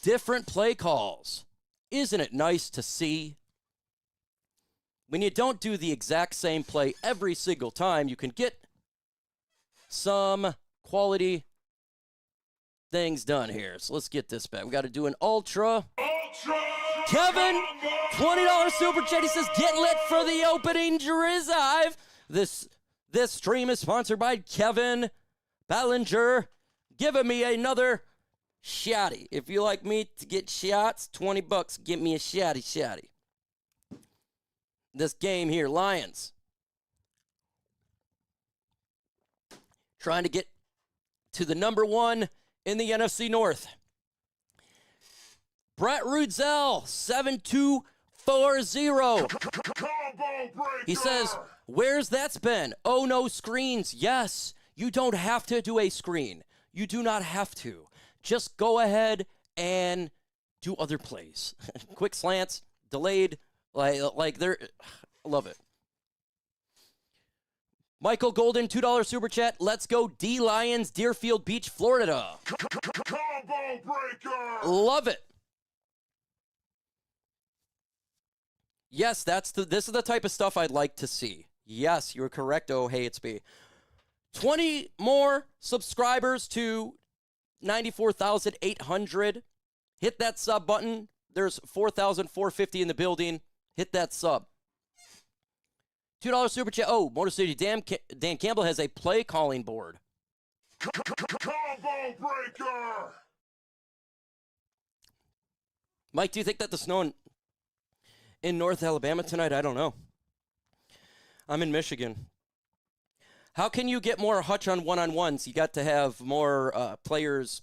Different play calls. Isn't it nice to see? When you don't do the exact same play every single time, you can get some quality things done here. So let's get this back. We got to do an ultra. Kevin, $20 super chat. He says, get lit for the opening drive. This stream is sponsored by Kevin Ballinger, giving me another shotty. If you like me to get shots, $20, give me a shotty. This game here, Lions trying to get to the number 1 in the NFC North. Brett Rudzell, 7240. He says, where's that been? Oh, no screens. Yes, you don't have to do a screen. You do not have to. Just go ahead and do other plays. Quick slants, delayed, like they're, I love it. Michael Golden, $2 super chat. Let's go D-Lions, Deerfield Beach, Florida. Combo breaker. Love it. Yes, this is the type of stuff I'd like to see. Yes, you're correct. Oh, hey, it's me. 20 more subscribers to 94,800. Hit that sub button. There's 4,450 in the building. Hit that sub. $2 super chat. Oh, Motor City Dan Campbell has a play calling board. Combo breaker. Mike, do you think that the snow in North Alabama tonight? I don't know. I'm in Michigan. How can you get more Hutch on one-on-ones? You got to have more players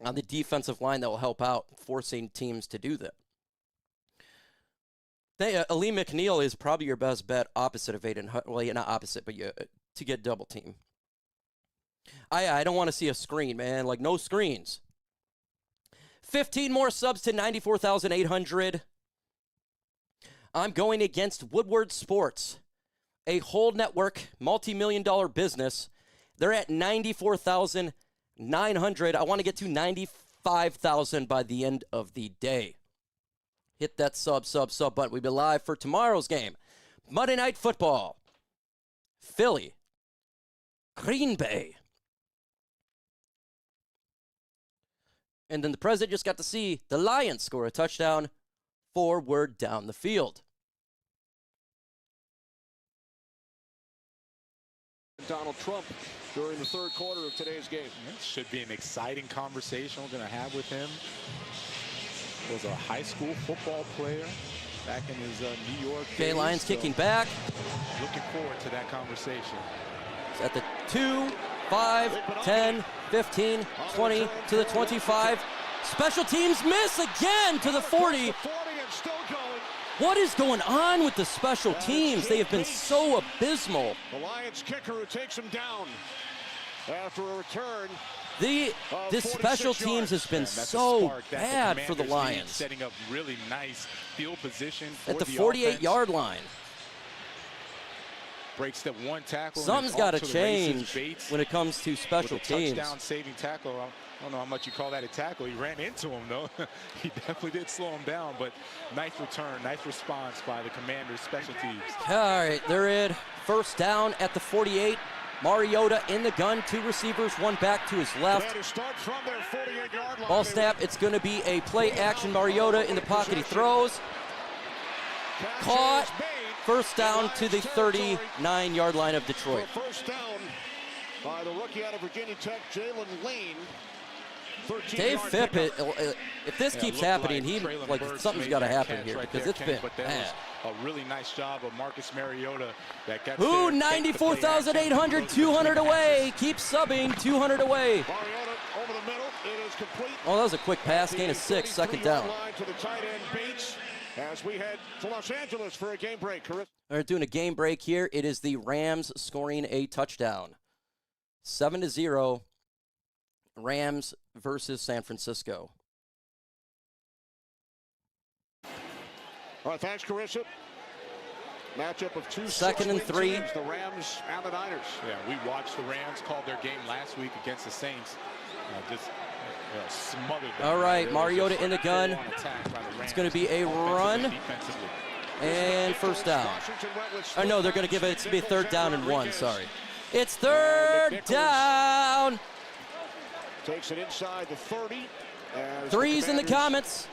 on the defensive line that will help out, forcing teams to do that. Ali McNeil is probably your best bet opposite of Aidan Hutchinson. Well, yeah, not opposite, but to get double team. I don't want to see a screen, man. Like, no screens. 15 more subs to 94,800. I'm going against Woodward Sports, a whole network, multi-million-dollar business. They're at 94,900. I want to get to 95,000 by the end of the day. Hit that sub button. We'll be live for tomorrow's game. Monday Night Football. Philly. Green Bay. And then the president just got to see the Lions score a touchdown forward down the field. Donald Trump during the third quarter of today's game. It should be an exciting conversation we're going to have with him. He was a high school football player back in his New York days. Okay, Lions kicking back. Looking forward to that conversation. It's at the 2, 5, 10, 15, 20, to the 25. Special teams miss again to the 40. What is going on with the special teams? They have been so abysmal. The Lions kicker who takes him down after a return. This special teams has been so bad for the Lions. Setting up really nice field position for at the 48-yard line. Breaks that one tackle. Something's got to change when it comes to special teams. Touchdown-saving tackle. I don't know how much you call that a tackle. He ran into him, though. He definitely did slow him down, but nice return, nice response by the Commanders' special teams. All right, they're in. First down at the 48. Mariota in the gun, 2 receivers, 1 back to his left. Ball snap, it's going to be a play action. Mariota in the pocket, he throws. Caught. First down to the 39-yard line of Detroit. First down by the rookie out of Virginia Tech, Jalen Lane. Dave Phipp, if this keeps happening, something's got to happen here because it's been bad. A really nice job of Marcus Mariota that got 94,800, 200 away. Keep subbing, 200 away. Mariota over the middle, it is complete. Oh, that was a quick pass, gain of 6, second down. To the tight end Bates as we head to Los Angeles for a game break. We're doing a game break here. It is the Rams scoring a touchdown. 7-0, Rams versus San Francisco. All right, thanks, Carissa. Matchup of 2 second and 3. Teams, the Rams and the Niners. Yeah, we watched the Rams called their game last week against the Saints. Smothered them. All right, Mariota in the gun. It's going to be a run and first down. Oh, no, they're going to give it. It's going to be a 3rd down and 1. Sorry. It's 3rd down. Takes it inside the 30. Threes in the comments.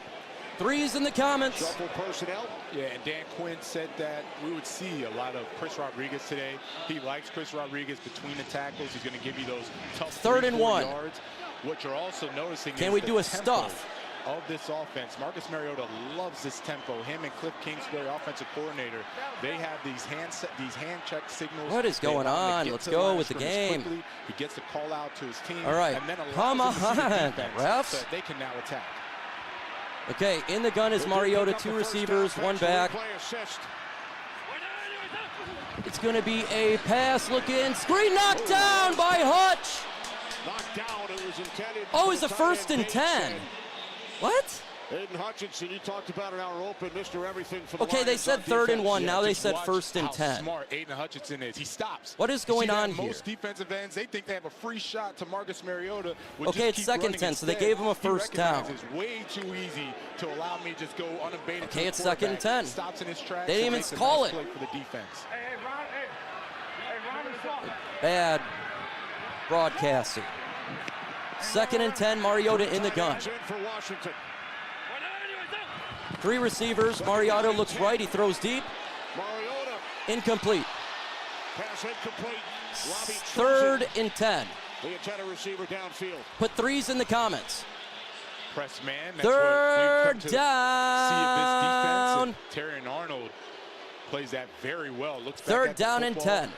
Threes in the comments. Shuffle personnel. Yeah, and Dan Quinn said that we would see a lot of Chris Rodriguez today. He likes Chris Rodriguez between the tackles. He's going to give you those tough 3rd and 1 yards. What you're also noticing Can is we the do a tempo stuff of this offense. Marcus Mariota loves this tempo. Him and Cliff Kingsbury, offensive coordinator, they have these hand check signals. What is going on? Let's go with the game. Quickly. He gets the call out to his team. All right, and then come on, refs. So they can now attack. Okay, in the gun is Mariota, 2 receivers, 1 back. It's going to be a pass, look in, screen knocked down by Hutch. Knocked down, it was intended. Oh, it's a 1st and 10. What? Aidan Hutchinson, you talked about an hour open, Mr. Everything for the Okay, they Lions said on 3rd and defense. 1. Now they just said watch 1st and how 10. smart Aidan Hutchinson is. He stops. What is going on here? Most defensive ends, they think they have a free shot to Marcus Mariota. Okay, it's 2nd and 10, so they gave him a first down. It's way too easy to allow me to just go unabated. Okay, to the it's 2nd and 10. Stops in his tracks. They didn't even makes a call nice it. play for the defense. Bad broadcasting. 2nd and 10, Mariota in the gun. In for Washington. 3 receivers, Mariota looks right, he throws deep. Mariota, Incomplete. pass incomplete. Robbie 3rd and 10. the intended receiver downfield. Put 3s in the comments. Press man. That's 3rd what we've come to down. see of this defense. Terrion Arnold plays that very well. Looks back 3rd at the down and football. 10.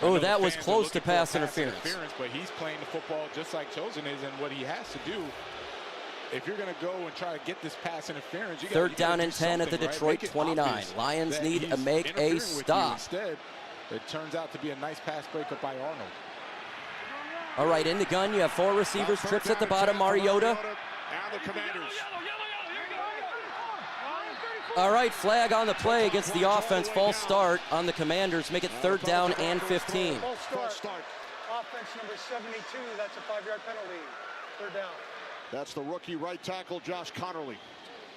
Oh, that was close to pass interference. But he's playing the football just like Chosen is, and what he has to do, if you're going to go and try to get this pass interference, you 3rd down and 10 at the Detroit 29. Lions need to make a stop. Instead, it turns out to be a nice pass breakup by Arnold. All right, in the gun, you have 4 receivers, trips at the bottom, Mariota. And the Commanders. All right, flag on the play against the offense. False start on the Commanders. Make it 3rd down and 15. False start. Offense number 72, that's a 5-yard penalty. 3rd down. That's the rookie right tackle, Josh Connerly.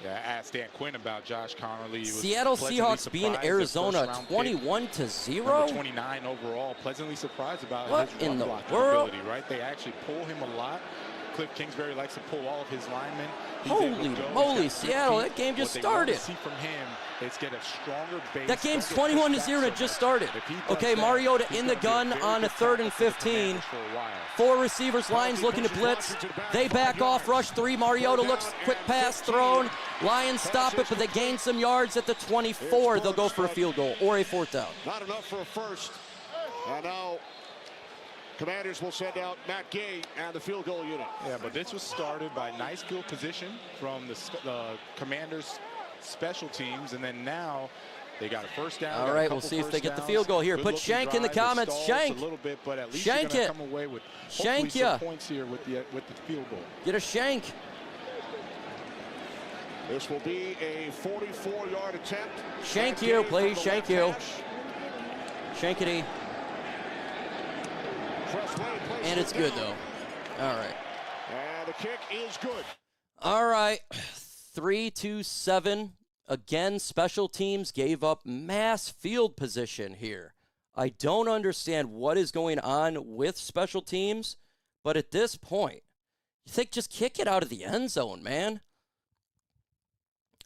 Yeah, I asked Dan Quinn about Josh Connerly. Seattle Seahawks beating Arizona 21-0. Number 29 overall. Pleasantly surprised about What his in run the blocking world? ability, right? They actually pull him a lot. Cliff Kingsbury likes to pull all of his linemen. He's Holy able to go. moly, He's got good Seattle, feet. that game just What they want to started. see from him is get a stronger base. That game's Don't get pushed 21-0. It back so just much. started. If he does Okay, that, Mariota he's in the gonna be gun very on a good 3rd and for the 15. Commanders for a while. 4 receivers, Lions looking to blitz. They back off, rush 3. Mariota looks, quick pass thrown. Lions stop it, but they gain some yards at the 24. They'll go for a field goal or a 4th down. Not enough for a first. And now Commanders will send out Matt Gay and the field goal unit. Yeah, but this was started by nice field position from the Commanders special teams, and then now they got a first down. All right, we'll see if they get the field goal here. Put Shank in the comments. Shank. A little bit, but at least Shank you're it. gonna come away with Shank hopefully ya. some points here with the field goal. Get a shank. This will be a 44-yard attempt. Shank Matt you, Gay please. from the Shank left you. hash. Shankity. Cressway places And it's it good, down. though. All right. And the kick is good. All right. 3-7. Again, special teams gave up mass field position here I don't understand what is going on with special teams, but at this point, you think just kick it out of the end zone, man.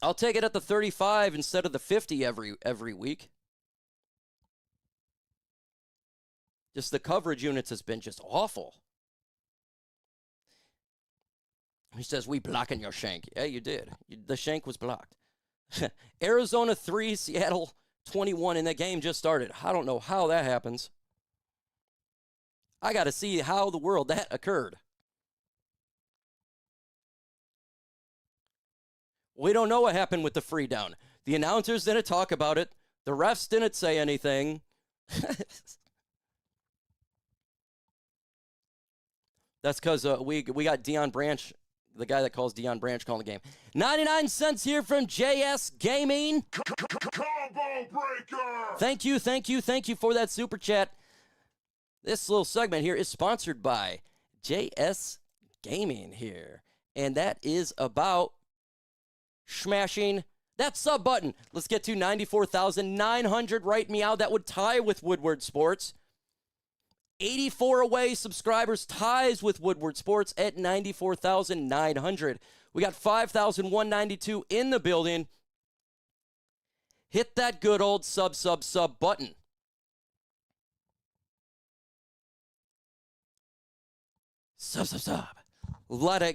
I'll take it at the 35 instead of the 50 every week. Just the coverage units has been just awful. He says, we blocking your shank. Yeah, you did. The shank was blocked. Arizona 3, Seattle 21, and that game just started. I don't know how that happens. I got to see how the world that occurred. We don't know what happened with the free down. The announcers didn't talk about it. The refs didn't say anything. That's because we got Deion Branch, the guy that calls Deion Branch, calling the game. 99 cents here from JS Gaming. Combo breaker. Thank you for that super chat. This little segment here is sponsored by JS Gaming here. And that is about smashing that sub button. Let's get to 94,900 right meow. That would tie with Woodward Sports. 84 away subscribers ties with Woodward Sports at 94,900. We got 5,192 in the building. Hit that good old sub button. Sub.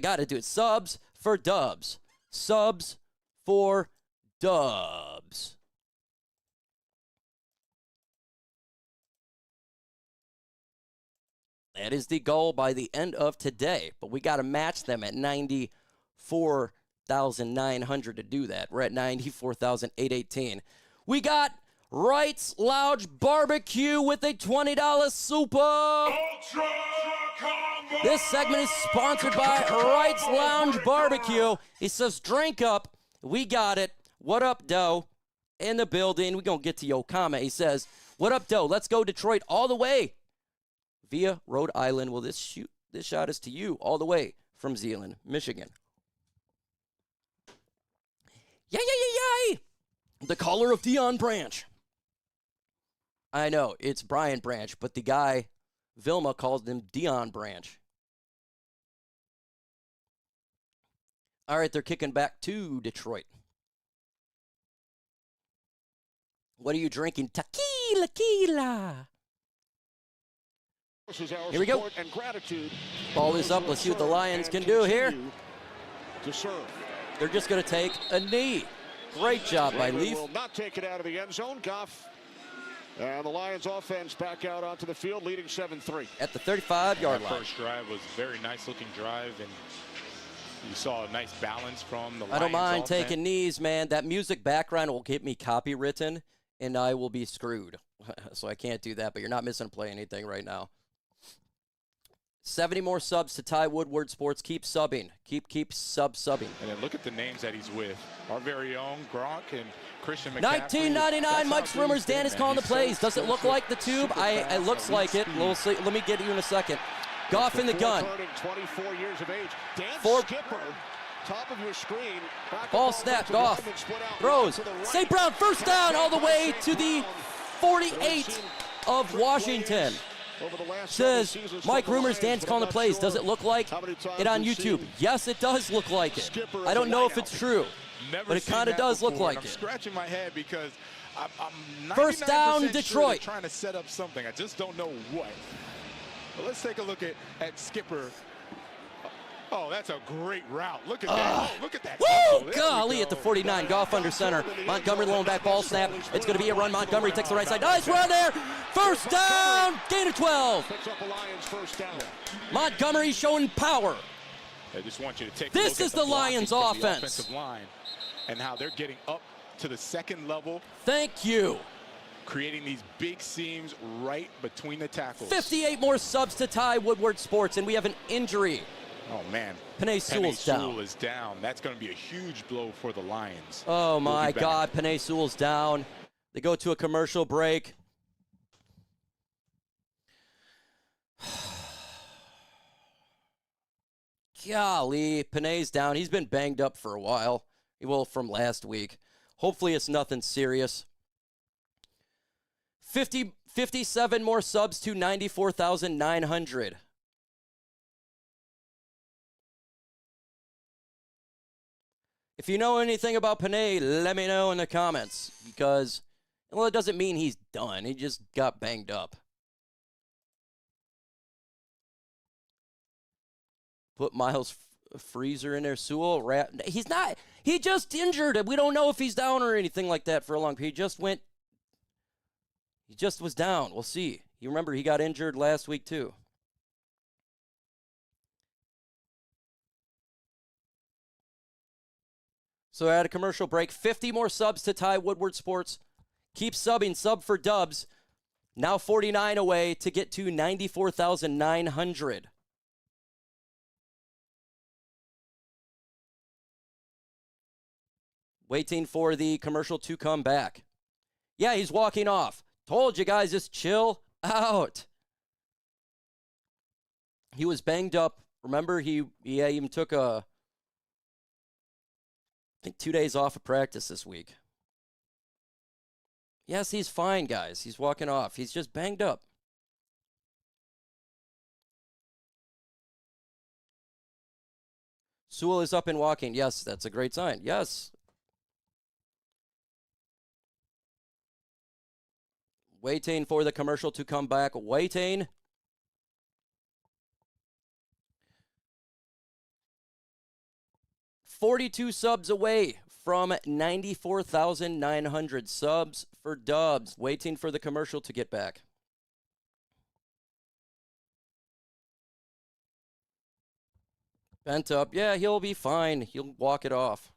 Gotta do it. Subs for dubs. Subs for dubs. That is the goal by the end of today, but we got to match them at 94,900 to do that. We're at 94,818. We got Wright's Lounge Barbecue with a $20 super. Ultra combo. This segment is sponsored by Wright's Lounge Barbecue. He says, drink up. We got it. What up, Doe? In the building. We're going to get to your comment. He says, what up, Doe? Let's go Detroit all the way via Rhode Island. Well, this shot is to you all the way from Zeeland, Michigan. Yay! The caller of Deion Branch. I know, it's Brian Branch, but the guy, Vilma, calls him Deion Branch. All right, they're kicking back to Detroit. What are you drinking? Tequila. Here we go. And gratitude. Ball is up. Let's see what the Lions can do here. To serve. They're just going to take a knee. Great job by Leaf. Will not take it out of the end zone. Goff. And the Lions offense back out onto the field, leading 7-3. At the 35-yard line. First drive was a very nice-looking drive, and you saw a nice balance from the Lions. I don't mind offense. taking knees, man. That music background will get me copywritten, and I will be screwed. So I can't do that, but you're not missing a play anything right now. 70 more subs to tie Woodward Sports. Keep subbing. Keep subbing. And then look at the names that he's with. Our very own Gronk and Christian McCaffrey. 1999, Mike's Rumors. Dan is calling the plays. Does it look like the tube? It looks like it. We'll see. Let me get you in a second. Goff in the gun. 24 years of age. Dan Skipper, top of your screen. Ball snap. Goff throws. St. Brown first down all the way to the 48 of Washington. Says Mike Rumors, Dan's calling the plays. Does it look like it on YouTube? Yes, it does look like it. I don't know if it's true, but it kind of does look like I'm it. scratching my head because I'm First down, 99% sure Detroit. they're trying to set up something. I just don't know what. But let's take a look at Skipper. Oh, that's a great route. Look at that. Oh, look at that. Woo! Golly, at the 49. Goff under center. Montgomery lone back ball snap. It's going to be a run. Montgomery takes the right side. Nice run there. First down. Gain of 12. Picks up a Lions first down. Montgomery showing power. I just want you to take This a look is at the Lions blocking from the offense. offensive line and how they're getting up to the second level, Thank you. creating these big seams right between the tackles. 58 more subs to tie Woodward Sports, and we have an injury. Oh, man. Penei Sewell's down. Sewell is down. That's going to be a huge blow for the Lions. Oh, my We'll be back. God. Penei Sewell's down. They go to a commercial break. Golly, Penei's down. He's been banged up for a while. Well, from last week. Hopefully it's nothing serious. 57 more subs to 94,900. If you know anything about Penei, let me know in the comments. Because, well, it doesn't mean he's done. He just got banged up. Put Miles Freezer in there. Sewell, he's not. He just injured. We don't know if he's down or anything like that for a long period. He just was down. We'll see. You remember he got injured last week too. So at a commercial break, 50 more subs to tie Woodward Sports. Keep subbing, sub for dubs. Now 49 away to get to 94,900. Waiting for the commercial to come back. Yeah, he's walking off. Told you guys, just chill out. He was banged up. Remember, he even took I think 2 days off of practice this week. Yes, he's fine, guys. He's walking off. He's just banged up. Sewell is up and walking. Yes, that's a great sign. Yes. Waiting for the commercial to come back. Waiting. $42 subs away from 94,900 subs for dubs. Waiting for the commercial to get back. Bent up. Yeah, he'll be fine. He'll walk it off.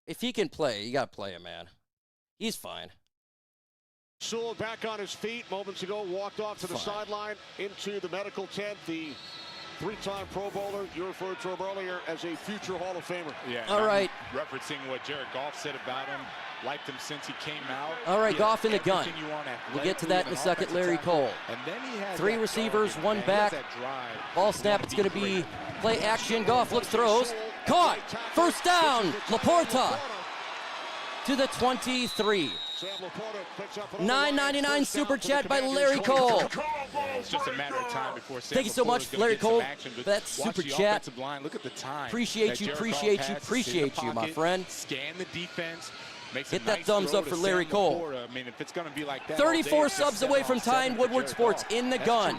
If he can play, you got to play him, man. He's fine. Sewell back on his feet. Moments ago, walked off to the sideline into the medical tent. The three-time Pro Bowler, you referred to him earlier as a future Hall of Famer. Yeah. All right. Referencing what Jared Goff said about him, liked him since he came out. All right, Goff in the gun. We'll get to that in a second. Larry Cole. And then he had 3 receivers, 1 back. Ball snap. It's going to be play action. Goff looks, throws. Caught. First down. Laporta to the 23. $9.99 super chat by Larry Cole. It's just a matter of time before Thank you so much, Larry Cole, for that super chat. Look at the time. Appreciate you, my friend. Scan the defense. Hit that thumbs up for Larry Cole. I mean, if it's going to be like that, 34 subs away from tying Woodward Sports in the gun.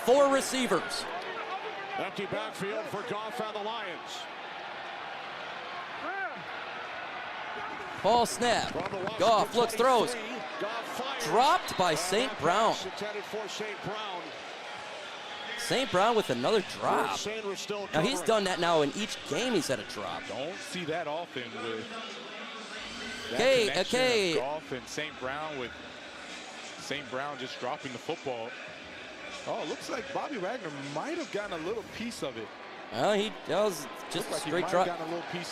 4 receivers. Empty backfield for Goff and the Lions. Ball snap. Goff looks, throws. Dropped by St. Brown. St. Brown with another drop. Now he's done that now in each game. He's had a drop. Don't see that often with okay. Goff and St. Brown, with St. Brown just dropping the football. Oh, it looks like Bobby Wagner might have gotten a little piece of it. Well, he does just like straight drop.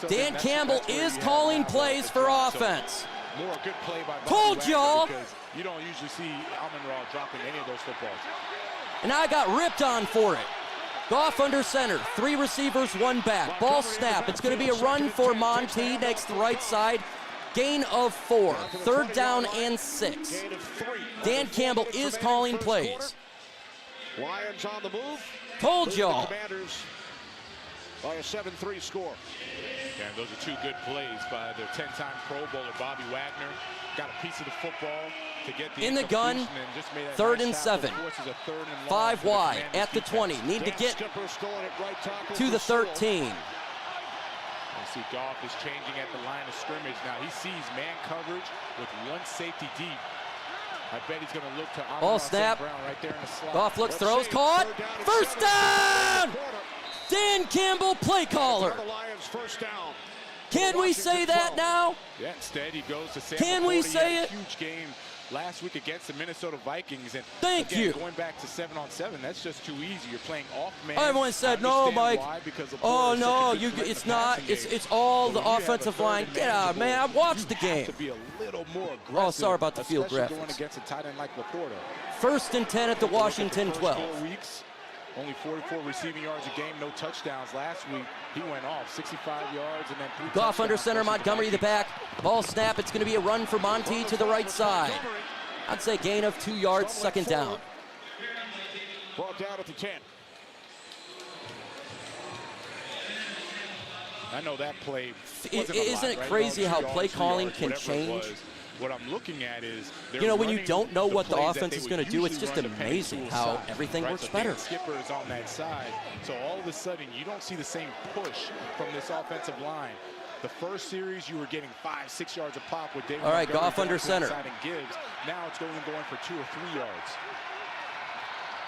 Dan That's Campbell is calling plays for offense. More good play by Bobby Told Wagner, y'all. because you don't usually see Amon-Ra dropping any of those footballs. And I got ripped on for it. Goff under center. 3 receivers, 1 back. Ball snap. It's going to be a run for Monty next to right side. Gain of 4. 3rd down and 6. Dan Campbell is calling plays. Lions on the move. Told y'all. By a 7-3 score. And those are 2 good plays by the 10-time Pro Bowler Bobby Wagner. Got a piece of the football to get the in the gun. 3rd and 7. 5 wide at the 20. Need to get to the 13. You see Goff is changing at the line of scrimmage now. He sees man coverage with 1 safety deep. I bet he's going to look to Ball snap. Brown right there in the slot. Goff looks, throws, caught. First down! Dan Campbell, play caller. Can we say that now? Yeah, instead he goes to Sam. Can we say it? Huge game last week against the Minnesota Vikings, and thank you. Going back to 7-on-7, that's just too easy. You're playing off man. Everyone said no, Mike. Oh no, it's not. It's all the offensive line. Get out, man. I watched the game. To be a little more aggressive. Oh, sorry about the field graphics. Going against a tight end like Laporta. 1st and 10 at the Washington 12. 4 weeks. Only 44 receiving yards a game, no touchdowns. Last week, he went off 65 yards and then 3 Goff touchdowns. under center, Montgomery the back. Ball snap, it's going to be a run for Monty to the right side. I'd say gain of 2 yards, second down. Ball down at the 10. I know that play. Isn't it crazy how play calling can change? What I'm looking at is, you know, when you don't know what the offense is going to do, it's just amazing how everything works better. Skipper is on that side, so all of a sudden you don't see the same push from this offensive line. The first series you were getting 5-6 yards a pop with David. All right, Goff under center. Gibbs. Now it's going for 2 or 3 yards.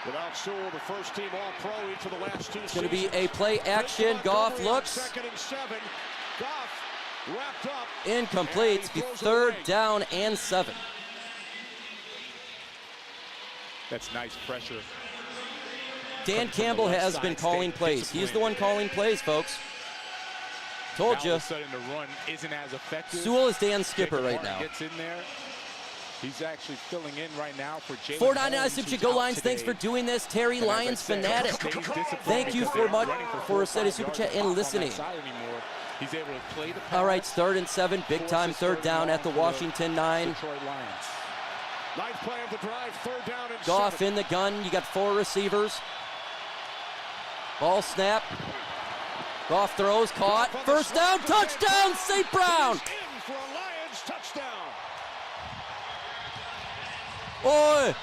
Without Sewell, the first team All-Pro each of the last 2 seasons. It's going to be a play action. Goff looks. Second and 7. Goff wrapped up. Incomplete. It's the third down and 7. That's nice pressure. Dan Campbell has been calling plays. He's the one calling plays, folks. Told you. All of a sudden the run isn't as effective. Sewell is Dan's skipper right now. Gets in there. He's actually filling in right now for Jalen. 499 Super Go Lions, thanks for doing this. Terry Lions Fanatic. Thank you for much for a set of super chat and listening. He's able to play the pass. All right, it's 3rd and 7, big time third down at the Washington 9. Ninth play of the drive, 3rd down and Goff 7. in the gun. You got 4 receivers. Ball snap. Goff throws, caught. First down, touchdown, St. Brown. In for a Lions touchdown. Oi,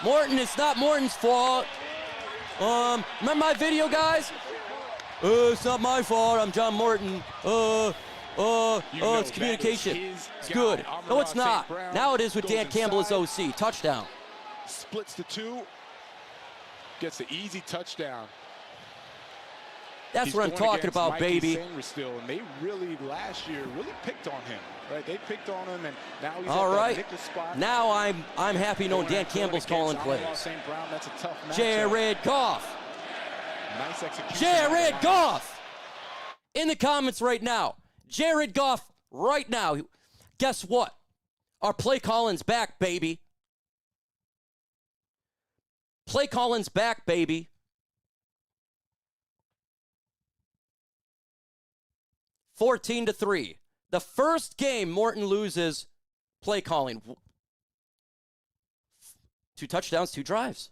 Morton, it's not Morton's fault. Remember my video, guys? It's not my fault. I'm John Morton. It's communication. It's good. No, it's not. Now it is with Dan Campbell as OC. Touchdown. Splits the 2. Gets the easy touchdown. That's what I'm talking about, baby. Still, and they really last year really picked on him. Right? They picked on him, and now he's all at right. that nickel spot. Now I'm happy knowing Dan Campbell's calling plays. St. Brown, that's a tough matchup. Jared Goff. Nice execution. Jared Goff. In the comments right now. Jared Goff right now. Guess what? Our play calling's back, baby. Play calling's back, baby. 14-3. The first game Morton loses play calling. 2 touchdowns, 2 drives.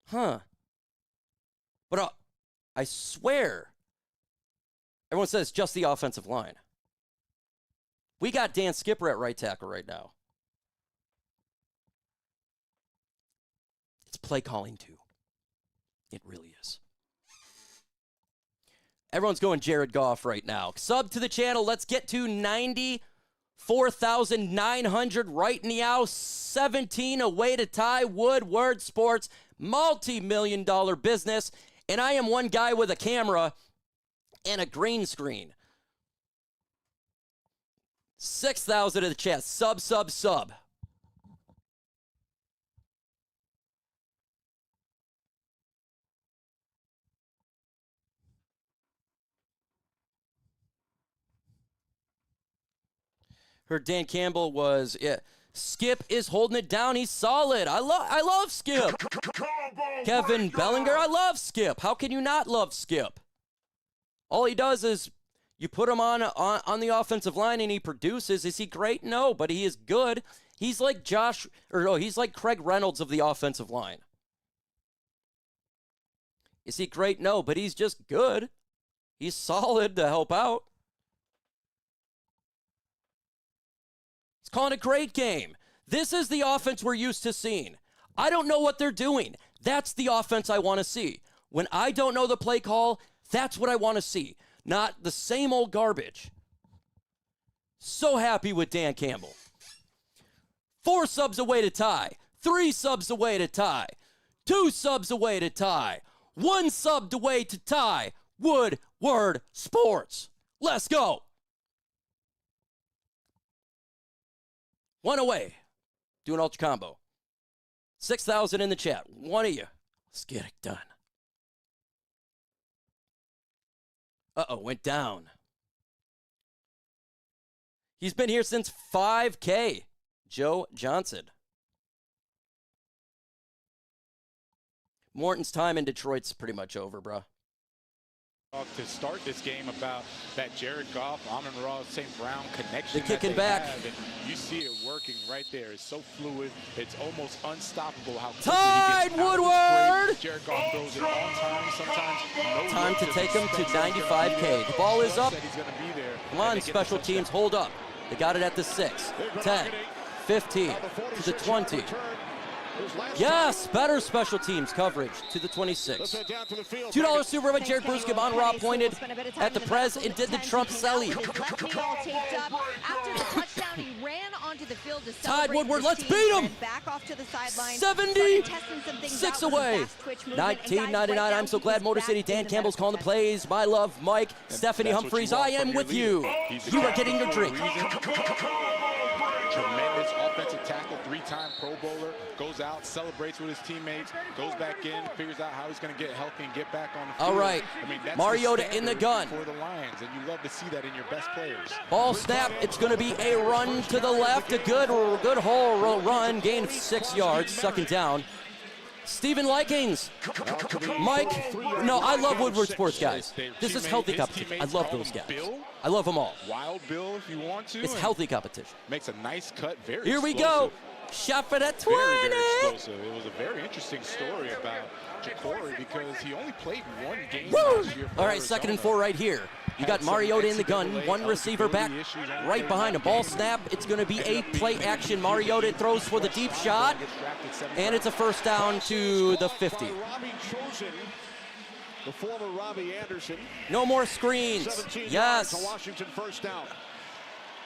Huh. But I swear, everyone says just the offensive line. We got Dan Skipper at right tackle right now. It's play calling too. It really is. Everyone's going Jared Goff right now. Sub to the channel. Let's get to 94,900 right now. 17 away to tie. Woodward Sports, multi-million-dollar business. And I am one guy with a camera and a green screen. 6,000 in the chat. Sub. Heard Dan Campbell was, yeah. Skip is holding it down. He's solid. I love Skip. Kevin Bellinger, I love Skip. How can you not love Skip? All he does is you put him on the offensive line and he produces. Is he great? No, but he is good. He's like he's like Craig Reynolds of the offensive line. Is he great? No, but he's just good. He's solid to help out. It's calling a great game. This is the offense we're used to seeing. I don't know what they're doing. That's the offense I want to see. When I don't know the play call, that's what I want to see. Not the same old garbage. So happy with Dan Campbell. 4 subs away to tie. 3 subs away to tie. 2 subs away to tie. 1 sub away to tie. Woodward Sports. Let's go. 1 away. Do an ultra combo. 6,000 in the chat. 1 of you. Let's get it done. Uh-oh, went down. He's been here since 5K. Joe Johnson. Morton's time in Detroit's pretty much over, bro. To start this game about that Jared Goff, Amon-Ra St. Brown connection. They're kicking back. You see it working right there. It's so fluid. It's almost unstoppable how quickly Tide he gets out Woodward! of Jared Goff throws it on time, sometimes no Time to take him to 95K. The ball is up. Come on, special teams, hold up. They got it at the 6, 10, 15, to the 20. Yes, better special teams coverage to the 26. $2 super by Jared Bruschi. Amon-Ra pointed at the press and did the Trump Selly. Tide Woodward, let's beat him. 76 away. 1999. I'm so glad Motor City. Dan Campbell's calling the plays. My love, Mike. Stephanie Humphreys, I am with you. You are getting your drink. Tremendous offensive tackle, 3-time Pro Bowler, goes out, celebrates with his teammates, goes back in, figures out how he's going to get healthy and get back on the field. All right, I mean, that's Mariota in the gun. For the Lions, and you love to see that in your best players. Ball snap, it's going to be a run to the left, a good hole run, gain of 6 yards, second down. Stephen Likings, Mike, no, I love Woodward Sports, guys. This is healthy competition. I love those guys. I love them all. Wild Bill, if you want to. It's healthy competition. Makes a nice cut, very Here we go. Shot for that 20. Very, very explosive. It was a very interesting story about Jacory because he only played one game last year. All right, 2nd and 4 right here. You got Mariota in the gun, one receiver back right behind him. Ball snap, it's going to be a play action. Mariota throws for the deep shot, and it's a first down to the 50. The former Robbie Anderson. No more screens. Yes. Washington first down.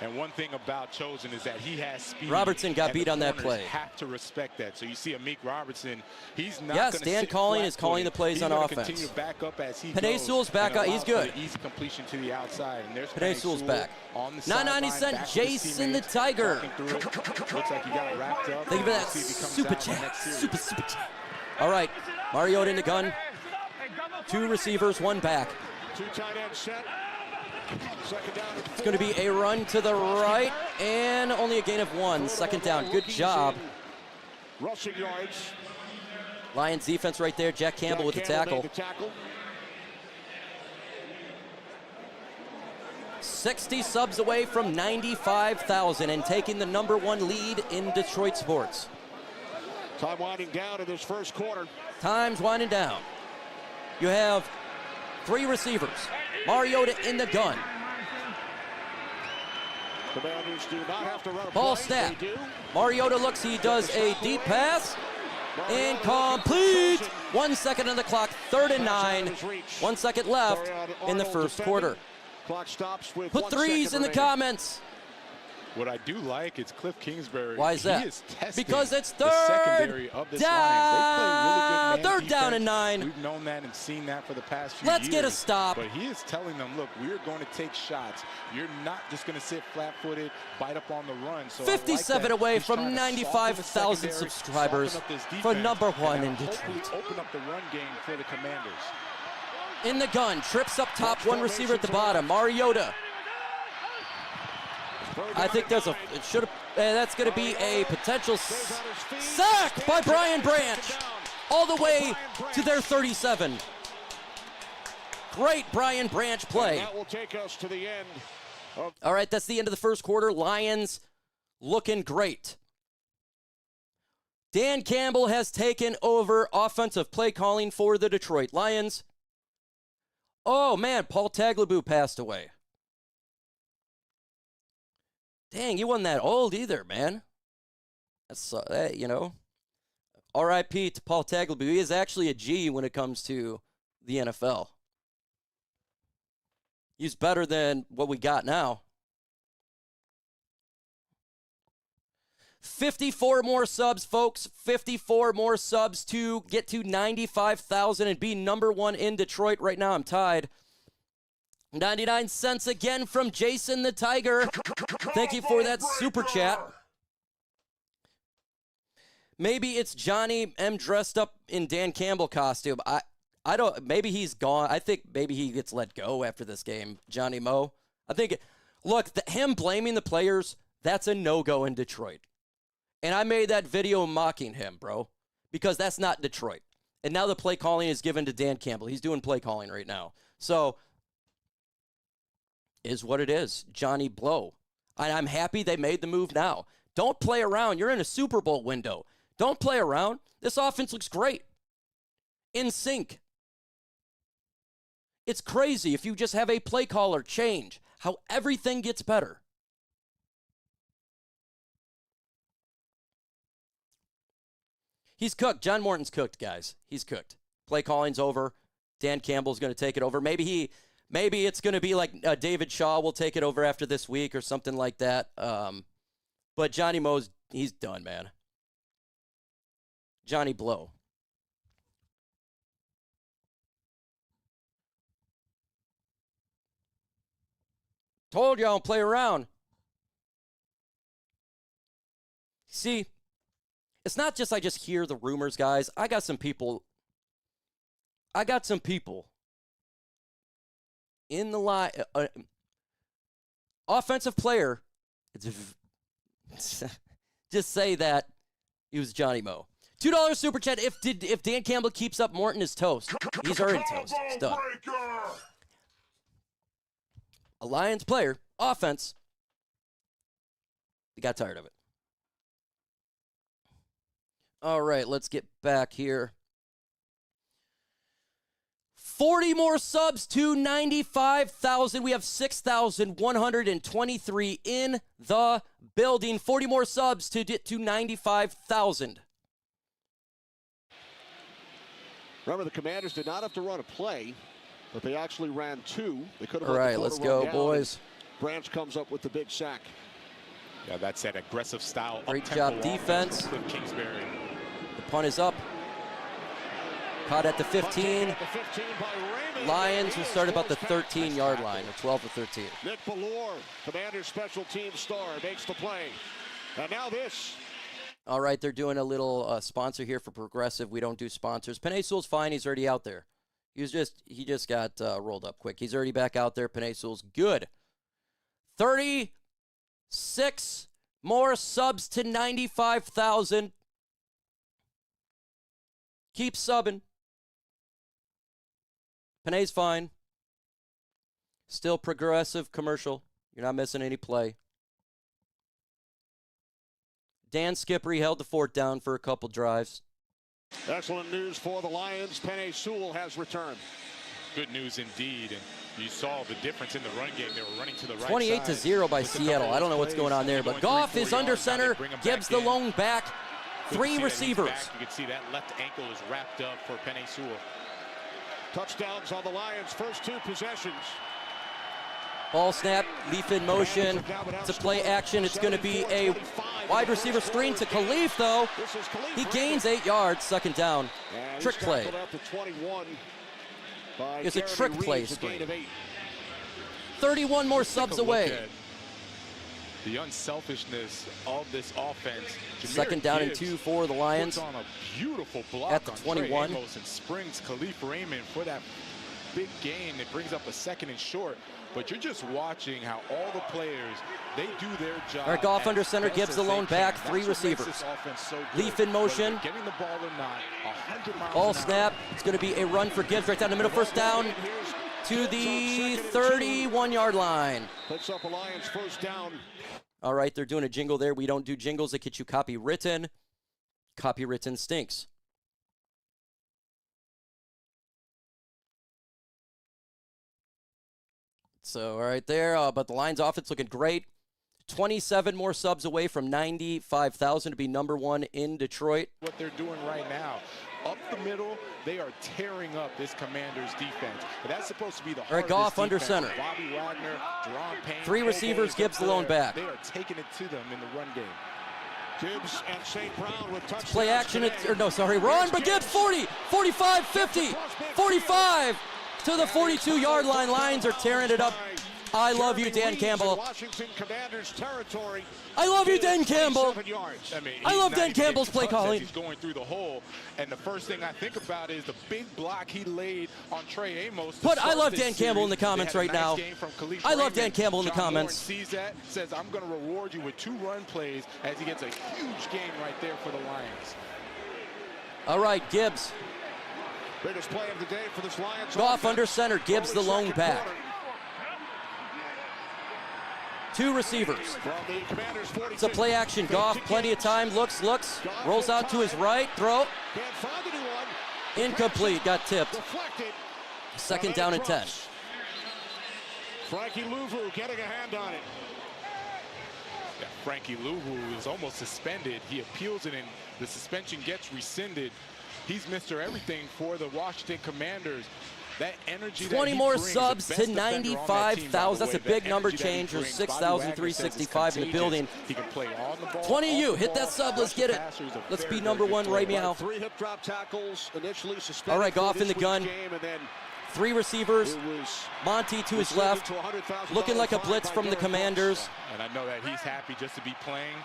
And one thing about Chosen is that he has speed. Robertson got beat on that play. Have to respect that. So you see Amik Robertson, he's not yes, Dan Calling is calling the plays on offense. Continue to back up as he Penei Sewell's back up. He's good. Easy completion to the outside. And there's Penei Sewell's back. 990 cent, Jason the Tiger. Looks like he got it wrapped up. Thank you for that super chat. Super chat. All right, Mariota in the gun. 2 receivers, 1 back. 2 tight ends set. Second down. It's going to be a run to the right and only a gain of 1. Second down. Good job. Rushing yards. Lions defense right there. Jack Campbell with the tackle. 60 subs away from 95,000 and taking the #1 lead in Detroit sports. Time winding down in this first quarter. Time's winding down. You have 3 receivers. Mariota in the gun. Commanders do not have to run a ball play. snap. Mariota looks, he does a deep pass. Incomplete. 1 second on the clock, 3rd and 9. 1 second left in the first quarter. Clock stops with Put 3s in the comments. What I do like is Cliff Kingsbury. Why is that? He is testing because it's the secondary of this down. They play really good man 3rd down defense. and 9. We've known that and seen that for the past few Let's years. get a stop. But he is telling them, look, we're going to take shots. You're not just going to sit flat-footed, bite up on the run. So 57 away from 95,000 subscribers for #1 in Detroit. Open up the run game for the Commanders. In the gun, trips up top, 1 receiver at the bottom. Mariota. I think there's a, it should have, that's going to be a potential sack by Brian Branch. All the way to their 37. Great Brian Branch play. That will take us to the end. All right, that's the end of the first quarter. Lions looking great. Dan Campbell has taken over offensive play calling for the Detroit Lions. Oh, man, Paul Tagliabue passed away. Dang, you wasn't that old either, man. That's, you know. R.I.P. to Paul Tagliabue. He is actually a G when it comes to the NFL. He's better than what we got now. 54 more subs, folks. 54 more subs to get to 95,000 and be #1 in Detroit. Right now, I'm tied. 99 cents again from Jason the Tiger. Thank you for that super chat. Maybe it's Johnny M dressed up in Dan Campbell costume. I don't, maybe he's gone. I think maybe he gets let go after this game, Johnny Mo. I think, look, him blaming the players, that's a no-go in Detroit. And I made that video mocking him, bro, because that's not Detroit. And now the play calling is given to Dan Campbell. He's doing play calling right now. So, is what it is. Johnny Blow. And I'm happy they made the move now. Don't play around. You're in a Super Bowl window. Don't play around. This offense looks great. In sync. It's crazy if you just have a play caller change how everything gets better. He's cooked. John Morton's cooked, guys. He's cooked. Play calling's over. Dan Campbell's going to take it over. Maybe it's going to be like David Shaw will take it over after this week or something like that. But Johnny Moe's, he's done, man. Johnny Blow. Told you I don't play around. See, it's not just I just hear the rumors, guys. I got some people in the line. Offensive player, just say that he was Johnny Moe. $2 super chat. If Dan Campbell keeps up, Morton is toast. He's already toast. It's done. A Lions player, offense. We got tired of it. All right, let's get back here. 40 more subs to 95,000. We have 6,123 in the building. 40 more subs to get to 95,000. Remember, the Commanders did not have to run a play, but they actually ran two. They could have. All right, let's go, boys. Branch comes up with the big sack. Yeah, that's that aggressive style. Great job, defense. Kingsbury. The punt is up. Caught at the 15. Lions will start about the 13-yard line, or 12 or 13. Nick Ballore, Commander's special team star, makes the play. And now this. All right, they're doing a little sponsor here for Progressive. We don't do sponsors. Penei Sewell's fine. He's already out there. He just got rolled up quick. He's already back out there. Penei Sewell's good. 36 more subs to 95,000. Keep subbing. Penei's fine. Still Progressive commercial. You're not missing any play. Dan Skippery held the fort down for a couple drives. Excellent news for the Lions. Penei Sewell has returned. Good news indeed. And you saw the difference in the run game. They were running to the right 28-0 by Seattle. I don't know what's going on there, but Goff is under center. Gibbs the lone back. Three receivers. You can see that left ankle is wrapped up for Penei Sewell. Touchdowns on the Lions' first two possessions. Ball snap, leaf in motion. It's a play action. It's going to be a wide receiver screen to Khalif, though. He gains 8 yards, second down. Trick play. It's a trick play screen. 31 more subs away. The unselfishness of this offense. Second down and 2 for the Lions. On a beautiful block at the 21. And springs Khalif Raymond for that big gain. It brings up a second and short. But you're just watching how all the players, they do their job. All right, Goff under center, Gibbs the lone back, three receivers. Leaf in motion. Getting the ball or not, 100 miles ball snap. It's going to be a run for Gibbs right down the middle. First down to the 31-yard line. Picks up a Lions first down. All right, they're doing a jingle there. We don't do jingles that get you copywritten. Copywritten stinks. So, all right there, but the Lions offense looking great. 27 more subs away from 95,000 to be number one in Detroit. What they're doing right now, up the middle, they are tearing up this Commander's defense. But that's supposed to be the hardest. All right, Goff under defense. center. Bobby Wagner, Jerron Payne, three receivers, Gibbs the lone back. They are taking it to them in the run game. Gibbs and St. Brown with touchdowns. Play action, run, but Gibbs 40, 45, 50, 45 to the 42-yard line. Lions are tearing it up. I love you, Dan Campbell. Washington Commanders territory. I love you, Dan Campbell. I love Dan Campbell's play calling. He's going through the hole, and the first thing I think about is the big block he laid on Trey Amos. But I love Dan Campbell in the comments right now. I love Dan Campbell in the comments. Sees that, says, I'm going to reward you with 2 run plays as he gets a huge game right there for the Lions. All right, Gibbs. Biggest play of the day for this Lions. Goff under center, Gibbs the lone back. Two receivers. It's a play action. Goff, plenty of time, looks, rolls out to his right, throw. Incomplete, got tipped. Second down and 10. Frankie Louvu getting a hand on it. Yeah, Frankie Louvu is almost suspended. He appeals it and the suspension gets rescinded. He's Mr. Everything for the Washington Commanders. That energy 20 that more brings, subs the to best defender on that team, by the 95,000. That's a way. big That number energy that he change. There's brings, 6,365 in the building. He can play on the ball. 20 of you, hit that off sub, the let's get it. passer. He's a Let's very, be number very one good right player. meow. 3 hip drop tackles initially suspended. All right, Goff for in the this gun. week's game, and then 3 receivers. it was Monty to his rescinded left. to $100,000 Looking like a fine blitz by from the Derek Brooks. Commanders. And I know that he's happy just to be playing.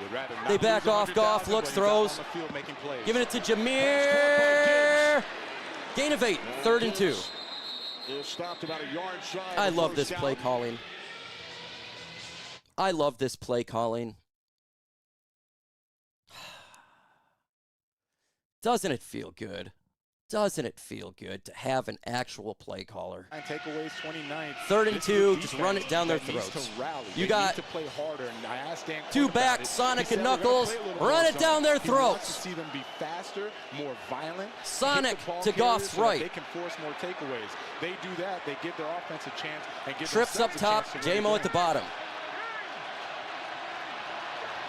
Would rather not They back lose off. Goff 100,000, looks, but he's out on throws. the field making plays. Giving it to Jahmyr. Gain of 8, 3rd and 2. It stopped about a yard shy of I the love first this play down. calling. I love this play calling. Doesn't it feel good? Doesn't it feel good to have an actual play caller? And takeaways 29. 3rd and This 2, is a just run it down their defense that needs throats. to rally. You They got need to play harder, and I asked Dan two Quinn about back, it. Sonic He and said, "We're gonna Knuckles. play a little Run more it down their Sonic." He wants throats. to see them be faster, more violent. Sonic hit the ball to carriers Goff's so that right. They can force more takeaways. They do that, they give their offense a chance and give Trips up themselves a top, chance to win J-Mo at the bottom.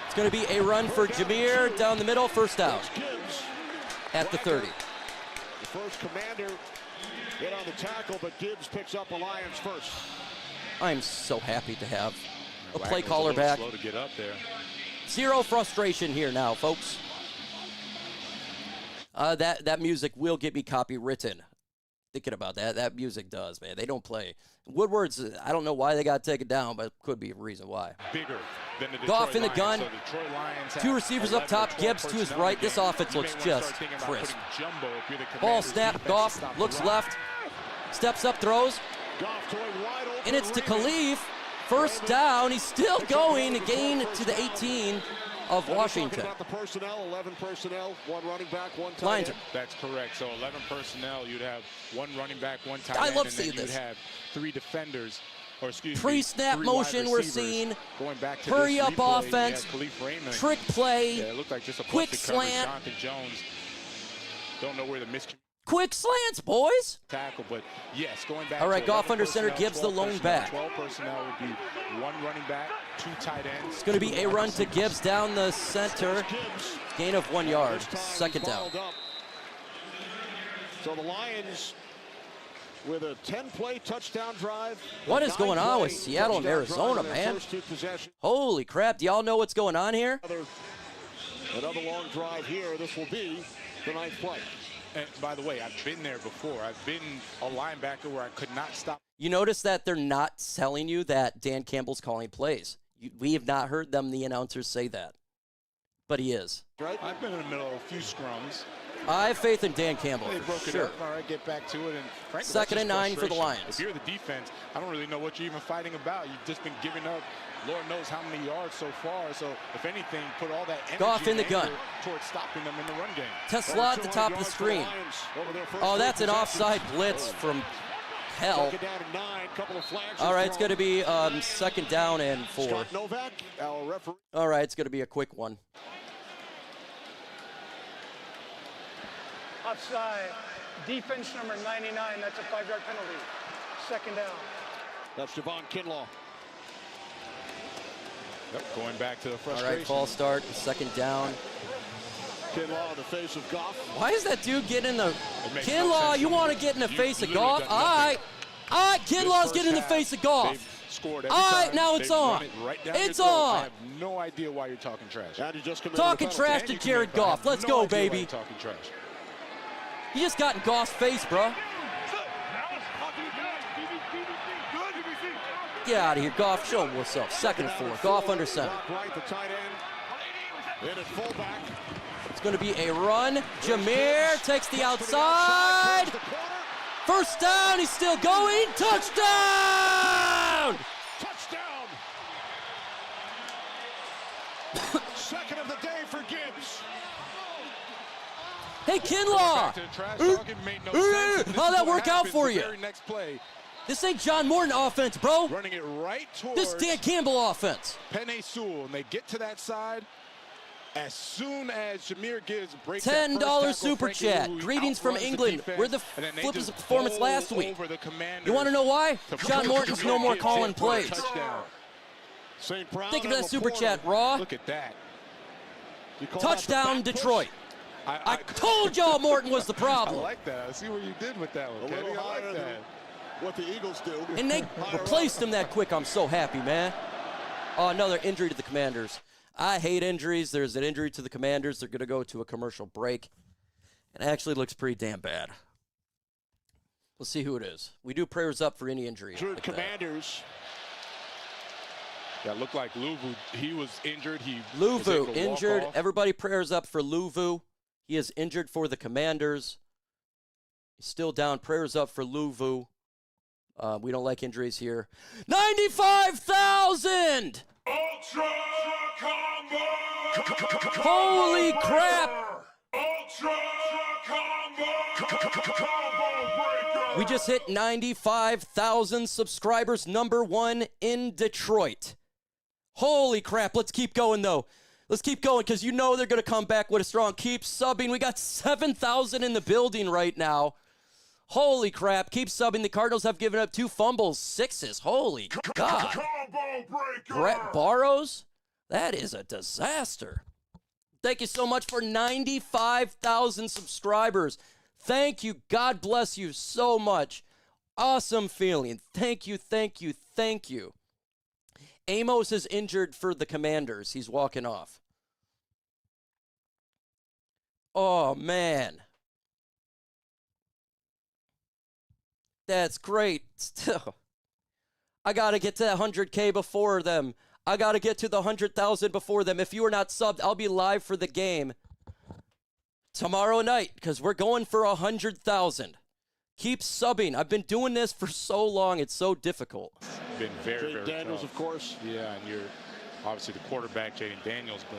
It's going to be a run for Jahmyr down the middle, first down Gibbs at the 30. The first Commander hit on the tackle, but Gibbs picks up a Lions first. I'm so happy to have a play Wagner's caller little back. slow to get up there. Zero frustration here now, folks. That music will get me copywritten. Thinking about that, that music does, man. They don't play. Woodward's, I don't know why they got taken down, but could be a reason why. Bigger than the Goff Detroit in the Lions. gun. So Detroit Lions have Two receivers up 11 top, or 12 Gibbs to his personnel right. in This the game. offense You looks may wanna just start thinking about crisp. putting jumbo if you're the Ball Commanders snap, defense to Goff stop the looks run. left, steps up, throws, Goff going wide open. and it's to Raymond. Khalif. First down, he's still going, a gain to the 18 of Now we're talking Washington. about the personnel, 11 personnel, 1 running back, 1 tight Lions end. That's correct. So 11 personnel, you'd have 1 running back, 1 tight I end, love and then seeing you'd this. have 3 defenders, or excuse me, Pre-snap 3 wide motion we're receivers. seeing. Going back to Hurry this up replay, offense. yeah, Khalif Raymond. Trick play, Yeah, it looked like just a quick busted coverage. slant. Jonathan Jones, don't know where the miscommunication quick slants, boys. tackle, but yes, going back All right, to Goff 11 under center, personnel, Gibbs the 12 lone personnel. back. 12 personnel would be 1 running back, 2 tight ends. It's going to be a run to Gibbs down the center. Gibbs. Gain of 1 yard, This time second down. balled up. So the Lions with a 10-play touchdown drive. What is going on with 9-play Seattle and touchdown Arizona, drive in their man? first 2 possessions. Holy crap, do y'all know what's going on here? Another long drive here. This will be the 9th play. And by the way, I've been there before. I've been a linebacker where I could not stop. You notice that they're not telling you that Dan Campbell's calling plays. We have not heard the announcers say that. But he is. Right? I've been in the middle of a few scrums. I have faith in Dan Campbell, They broke for it sure. up. All right, get back to it. And frankly, Second that's and just 9 for the frustration. Lions. If you're the defense, I don't really know what you're even fighting about. You've just been giving up Lord knows how many yards so far. So if anything, put all that energy Goff in and the gun. anger towards stopping them in the run game. Tesla at the top of the screen. Oh, that's an offside blitz from hell. Second down and 9, couple of flags. All right, it's going to be second down and 4. Scott Novak, our referee. All right, it's going to be a quick one. Offside. Defense number 99. That's a 5-yard penalty. Second down. That's Javon Kinlaw. Yep, going back to the All frustration. right, false start, second down. Kinlaw in the face of Goff. Why is that dude getting in the... It makes no Kinlaw, sense you to want me. to get in the You face of literally Goff? done All nothing. right. All right, This Kinlaw's first getting in the half, face of Goff. they've scored every All right, time. now it's They've on. run it right down It's your throat. on. I have no idea why you're talking trash. And he just committed Talking the penalty. trash And to you Jared commit, but I Goff. have Let's no go, idea why baby. you're talking trash. He just got in Goff's face, bro. Get out of here, Goff. Show him what's up. Second and 4. Goff under center. Right, the tight end. In at fullback. It's going to be a run. Jahmyr takes the outside. First down. He's still going. Touchdown! Touchdown! Second of the day for Gibbs. Hey, Kinlaw! How'd that work out for you? This ain't John Morton offense, bro. Running it right towards This is Dan Campbell offense. Penei Sewell, and they get to that side. As soon as Jahmyr Gibbs breaks $10 super chat. Greetings from England. We're the Flippers performance last week. You want to know why? John Morton's no more calling plays. St. Brown Thank you for that super chat, Raw. Look at that. Touchdown, Detroit. I told y'all Morton was the I problem. like that. I see what you did with that one, Kenny. I like that. What the Eagles do. And they replaced him that quick. I'm so happy, man. Oh, another injury to the Commanders. I hate injuries. There's an injury to the Commanders. They're going to go to a commercial break. And it actually looks pretty damn bad. We'll see who it is. We do prayers up for any injury. Like Commanders. That looked like Luvu. He was injured. Luvu injured. Everybody prayers up for Luvu. He is injured for the Commanders. He's still down. Prayers up for Luvu. We don't like injuries here. 95,000! Ultra Combo! Holy crap! Ultra Combo! We just hit 95,000 subscribers, #1 in Detroit. Holy crap. Let's keep going, though. Let's keep going, because you know they're going to come back with a strong. Keep subbing. We got 7,000 in the building right now. Holy crap. Keep subbing. The Cardinals have given up 2 fumbles, 6s. Holy God. Brett Barrows? That is a disaster. Thank you so much for 95,000 subscribers. Thank you. God bless you so much. Awesome feeling. Thank you, thank you, thank you. Amos is injured for the Commanders. He's walking off. Oh, man. That's great. Still, I got to get to 100K before them. I got to get to the 100,000 before them. If you are not subbed, I'll be live for the game tomorrow night because we're going for 100,000. Keep subbing. I've been doing this for so long. It's so difficult. Been very, very Daniels, tough. of course. Yeah, and you're obviously the quarterback, Jaden Daniels. But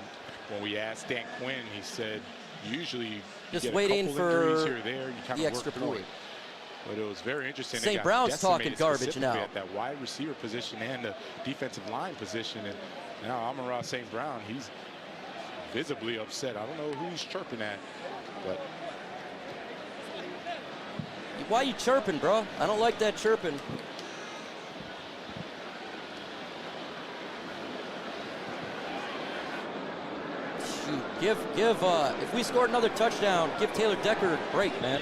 when we asked Dan Quinn, he said usually just you get waiting a couple for injuries here or there, you kind the of extra work through point. it. But it was very interesting. St. Brown's talking garbage now. At that wide receiver position and the defensive line position. And now Amon-Ra St. Brown, he's visibly upset. I don't know who he's chirping at, but. Why you chirping, bro? I don't like that chirping. Shoot, if we scored another touchdown, give Taylor Decker a break, man.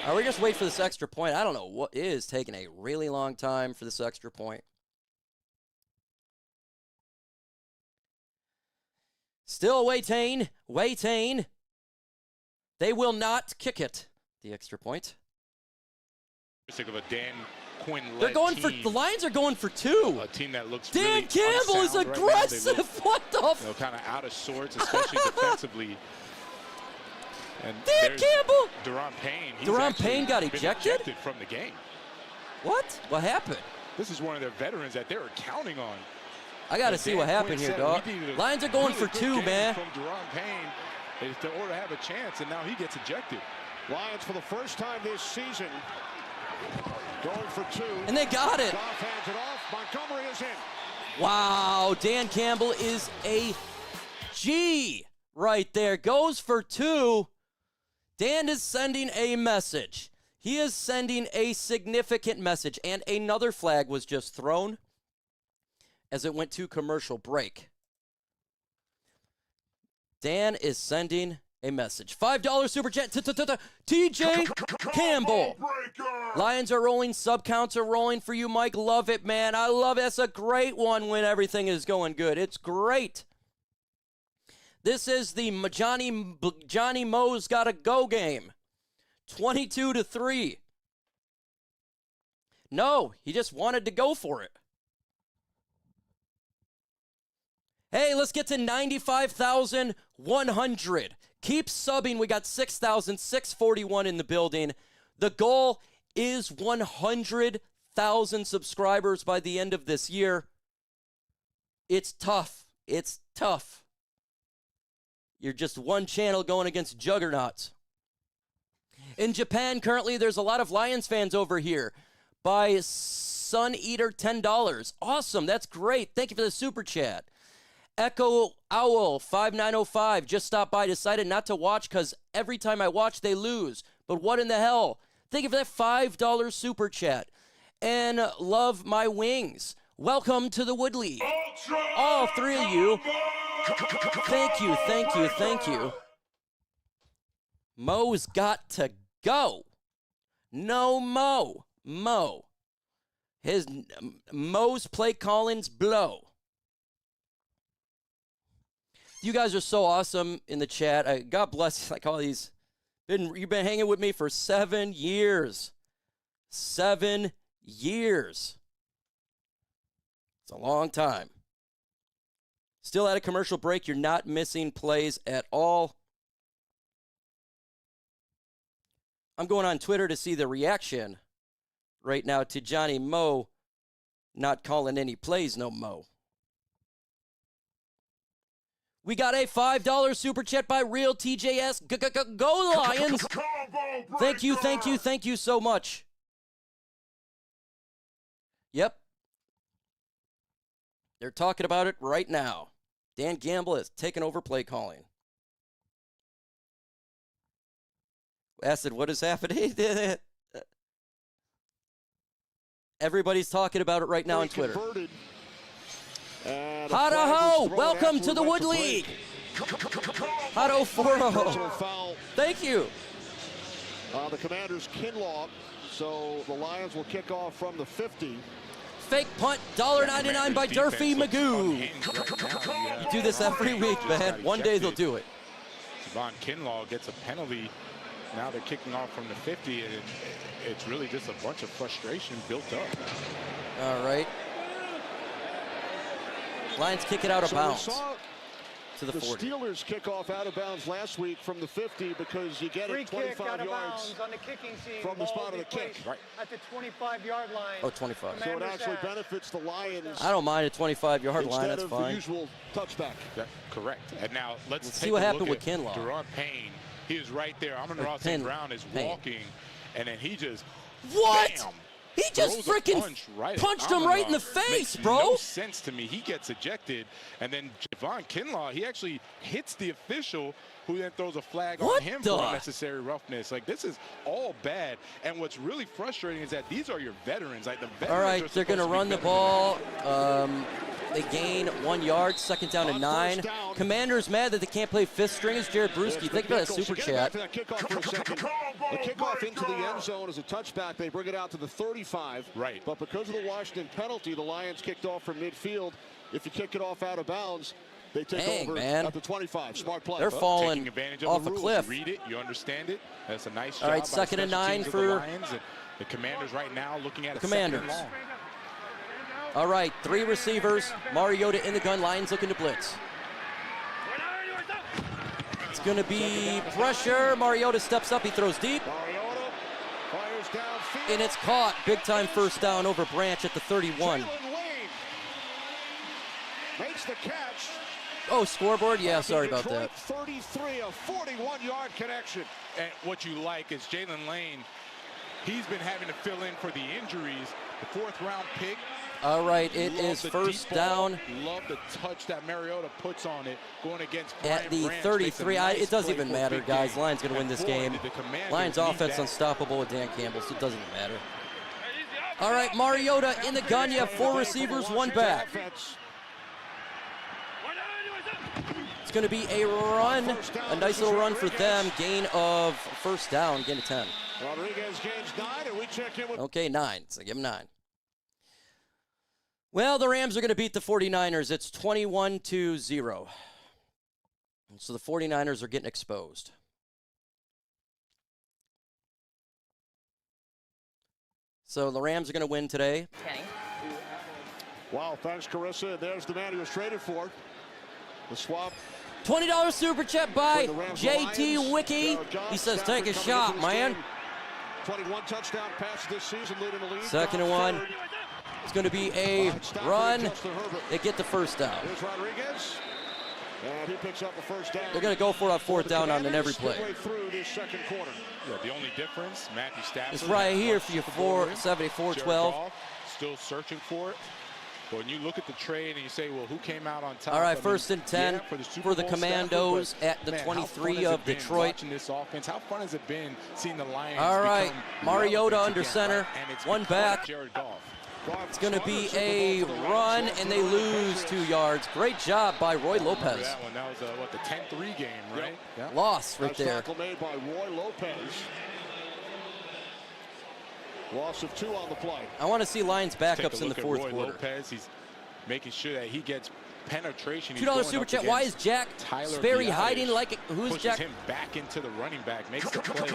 All right, we just wait for this extra point. I don't know what is taking a really long time for this extra point. Still waiting. They will not kick it. The extra point. Of a Dan Quinn. They're going for the Lions are going for 2. A team that looks Dan really Campbell is aggressive. Right what the? Kind of out of sorts, especially defensively. And Dan Campbell. Duron Payne. Duron Payne got ejected from the game. What? What happened? This is one of their veterans that they were counting on. I got to see what happened here, dog. Lions are going for 2, man. From Duron Payne in order to have a chance, and now he gets ejected. Lions for the first time this season going for 2. And they got it. Goff hands it off. Montgomery is in. Wow, Dan Campbell is a G right there. Goes for 2. Dan is sending a message. He is sending a significant message. And another flag was just thrown as it went to commercial break. Dan is sending a message. $5 super chat. TJ Campbell. Lions are rolling. Sub counts are rolling for you, Mike. Love it, man. I love it. That's a great one when everything is going good. It's great. This is the Johnny Mo's Gotta Go game. 22-3. No, he just wanted to go for it. Hey, let's get to 95,100. Keep subbing. We got 6,641 in the building. The goal is 100,000 subscribers by the end of this year. It's tough. It's tough. You're just one channel going against juggernauts. In Japan, currently, there's a lot of Lions fans over here. By Sun Eater, $10. Awesome. That's great. Thank you for the super chat. Echo Owl 5905 just stopped by. Decided not to watch because every time I watch, they lose. But what in the hell? Thank you for that $5 super chat. And Love My Wings. Welcome to the Wood League. All three of you. Thank you, thank you, thank you. Mo's got to go. No Mo. Mo. Mo's play callings blow. You guys are so awesome in the chat. God bless, like all these. You've been hanging with me for 7 years. 7 years. It's a long time. Still at a commercial break. You're not missing plays at all. I'm going on Twitter to see the reaction right now to Johnny Mo not calling any plays no mo. We got a $5 super chat by Real TJS. Go Lions! Thank you, thank you, thank you so much. Yep. They're talking about it right now. Dan Gamble has taken over play calling. Acid, what is happening? Everybody's talking about it right now on Twitter. Hado, welcome to the Wood League. Hado 4-0. Thank you. The Commanders' Kinlaw, so the Lions will kick off from the 50. Fake punt, $1.99 by Durfee Magoo. You do this every week, man. One day they'll do it. Javon Kinlaw gets a penalty. Now they're kicking off from the 50, and it's really just a bunch of frustration built up. All right. Lions kick it out of bounds to the 40. The Steelers kick off out of bounds last week from the 50 because you get it 25 yards on the kicking scene, from the spot of the kick. Right. At the 25-yard line. Oh, 25. So it actually benefits the Lions. I don't mind a 25-yard line. That's fine. Instead of the usual touchback. That's correct. And now let's see what happened with Kinlaw. Deron Payne. He is right there. Amon-Ra St. Brown is walking, and then he just bam, he just freaking punched him right in the face, bro. No sense to me. He gets ejected, and then Javon Kinlaw, he actually hits the official, who then throws a flag on him for unnecessary roughness. Like, this is all bad. And what's really frustrating is that these are your veterans. Like, the veterans. All right, they're going to run the ball. They gain 1 yard, second down and 9. Commanders mad that they can't play fifth string as Jared Brewski. Think about that super chat. The kickoff into the end zone is a touchback. They bring it out to the 35. Right. But because of the Washington penalty, the Lions kicked off from midfield. If you kick it off out of bounds, they take over at the 25. Smart play. They're falling off a cliff. You read it, you understand it. That's a nice job. All right, second and 9 for the Lions. The Commanders right now looking at the Commanders. All right, 3 receivers. Mariota in the gun. Lions looking to blitz. It's going to be pressure. Mariota steps up. He throws deep. Mariota fires downfield. And it's caught. Big time first down over Branch at the 31. Makes the catch. Oh, scoreboard? Yeah, sorry about that. 33, a 41-yard connection. And what you like is Jalen Lane. He's been having to fill in for the injuries. The 4th-round pick. All right, it is first down. Love the touch that Mariota puts on it going against at the 33. It doesn't even matter, guys. Lions going to win this game. Lions offense unstoppable with Dan Campbell, so it doesn't even matter. All right, Mariota in the gun. You have 4 receivers, 1 back. It's going to be a run, a nice little run for them. Gain of first down, gain of 10. Rodriguez gains 9, and we check in with... Okay, 9, so give him 9. Well, the Rams are going to beat the 49ers. It's 21-0. So the 49ers are getting exposed. So the Rams are going to win today. Wow, thanks, Carissa. There's the man he was traded for. The swap. $20 super chat by JT Wiki. He says, take a shot, man. 21 touchdown passes this season, leading the league. Second and 1. It's going to be a run. They get the first down. Here's Rodriguez. And he picks up a first down. They're going to go for it on fourth down on every play. Through this second quarter. Yeah, the only difference, Matthew Stafford. It's right here for your 74-12. Still searching for it. But when you look at the trade and you say, well, who came out on top? All right, first and 10 for the Commandos at the 23 of Detroit. Watching this offense, how fun has it been seeing the Lions? All right, Mariota under center, one back. Jared Goff. It's going to be a run, and they lose 2 yards. Great job by Roy Lopez. That one, that was what, the 10-3 game, right? Yep. Loss right there. Tackle made by Roy Lopez. Loss of 2 on the play. I want to see Lions backups in the fourth Roy quarter. Lopez, he's making sure that he gets penetration. $2 super chat. Why is Jack Sperry hiding like who's Jack? Him back into the running back, makes the play.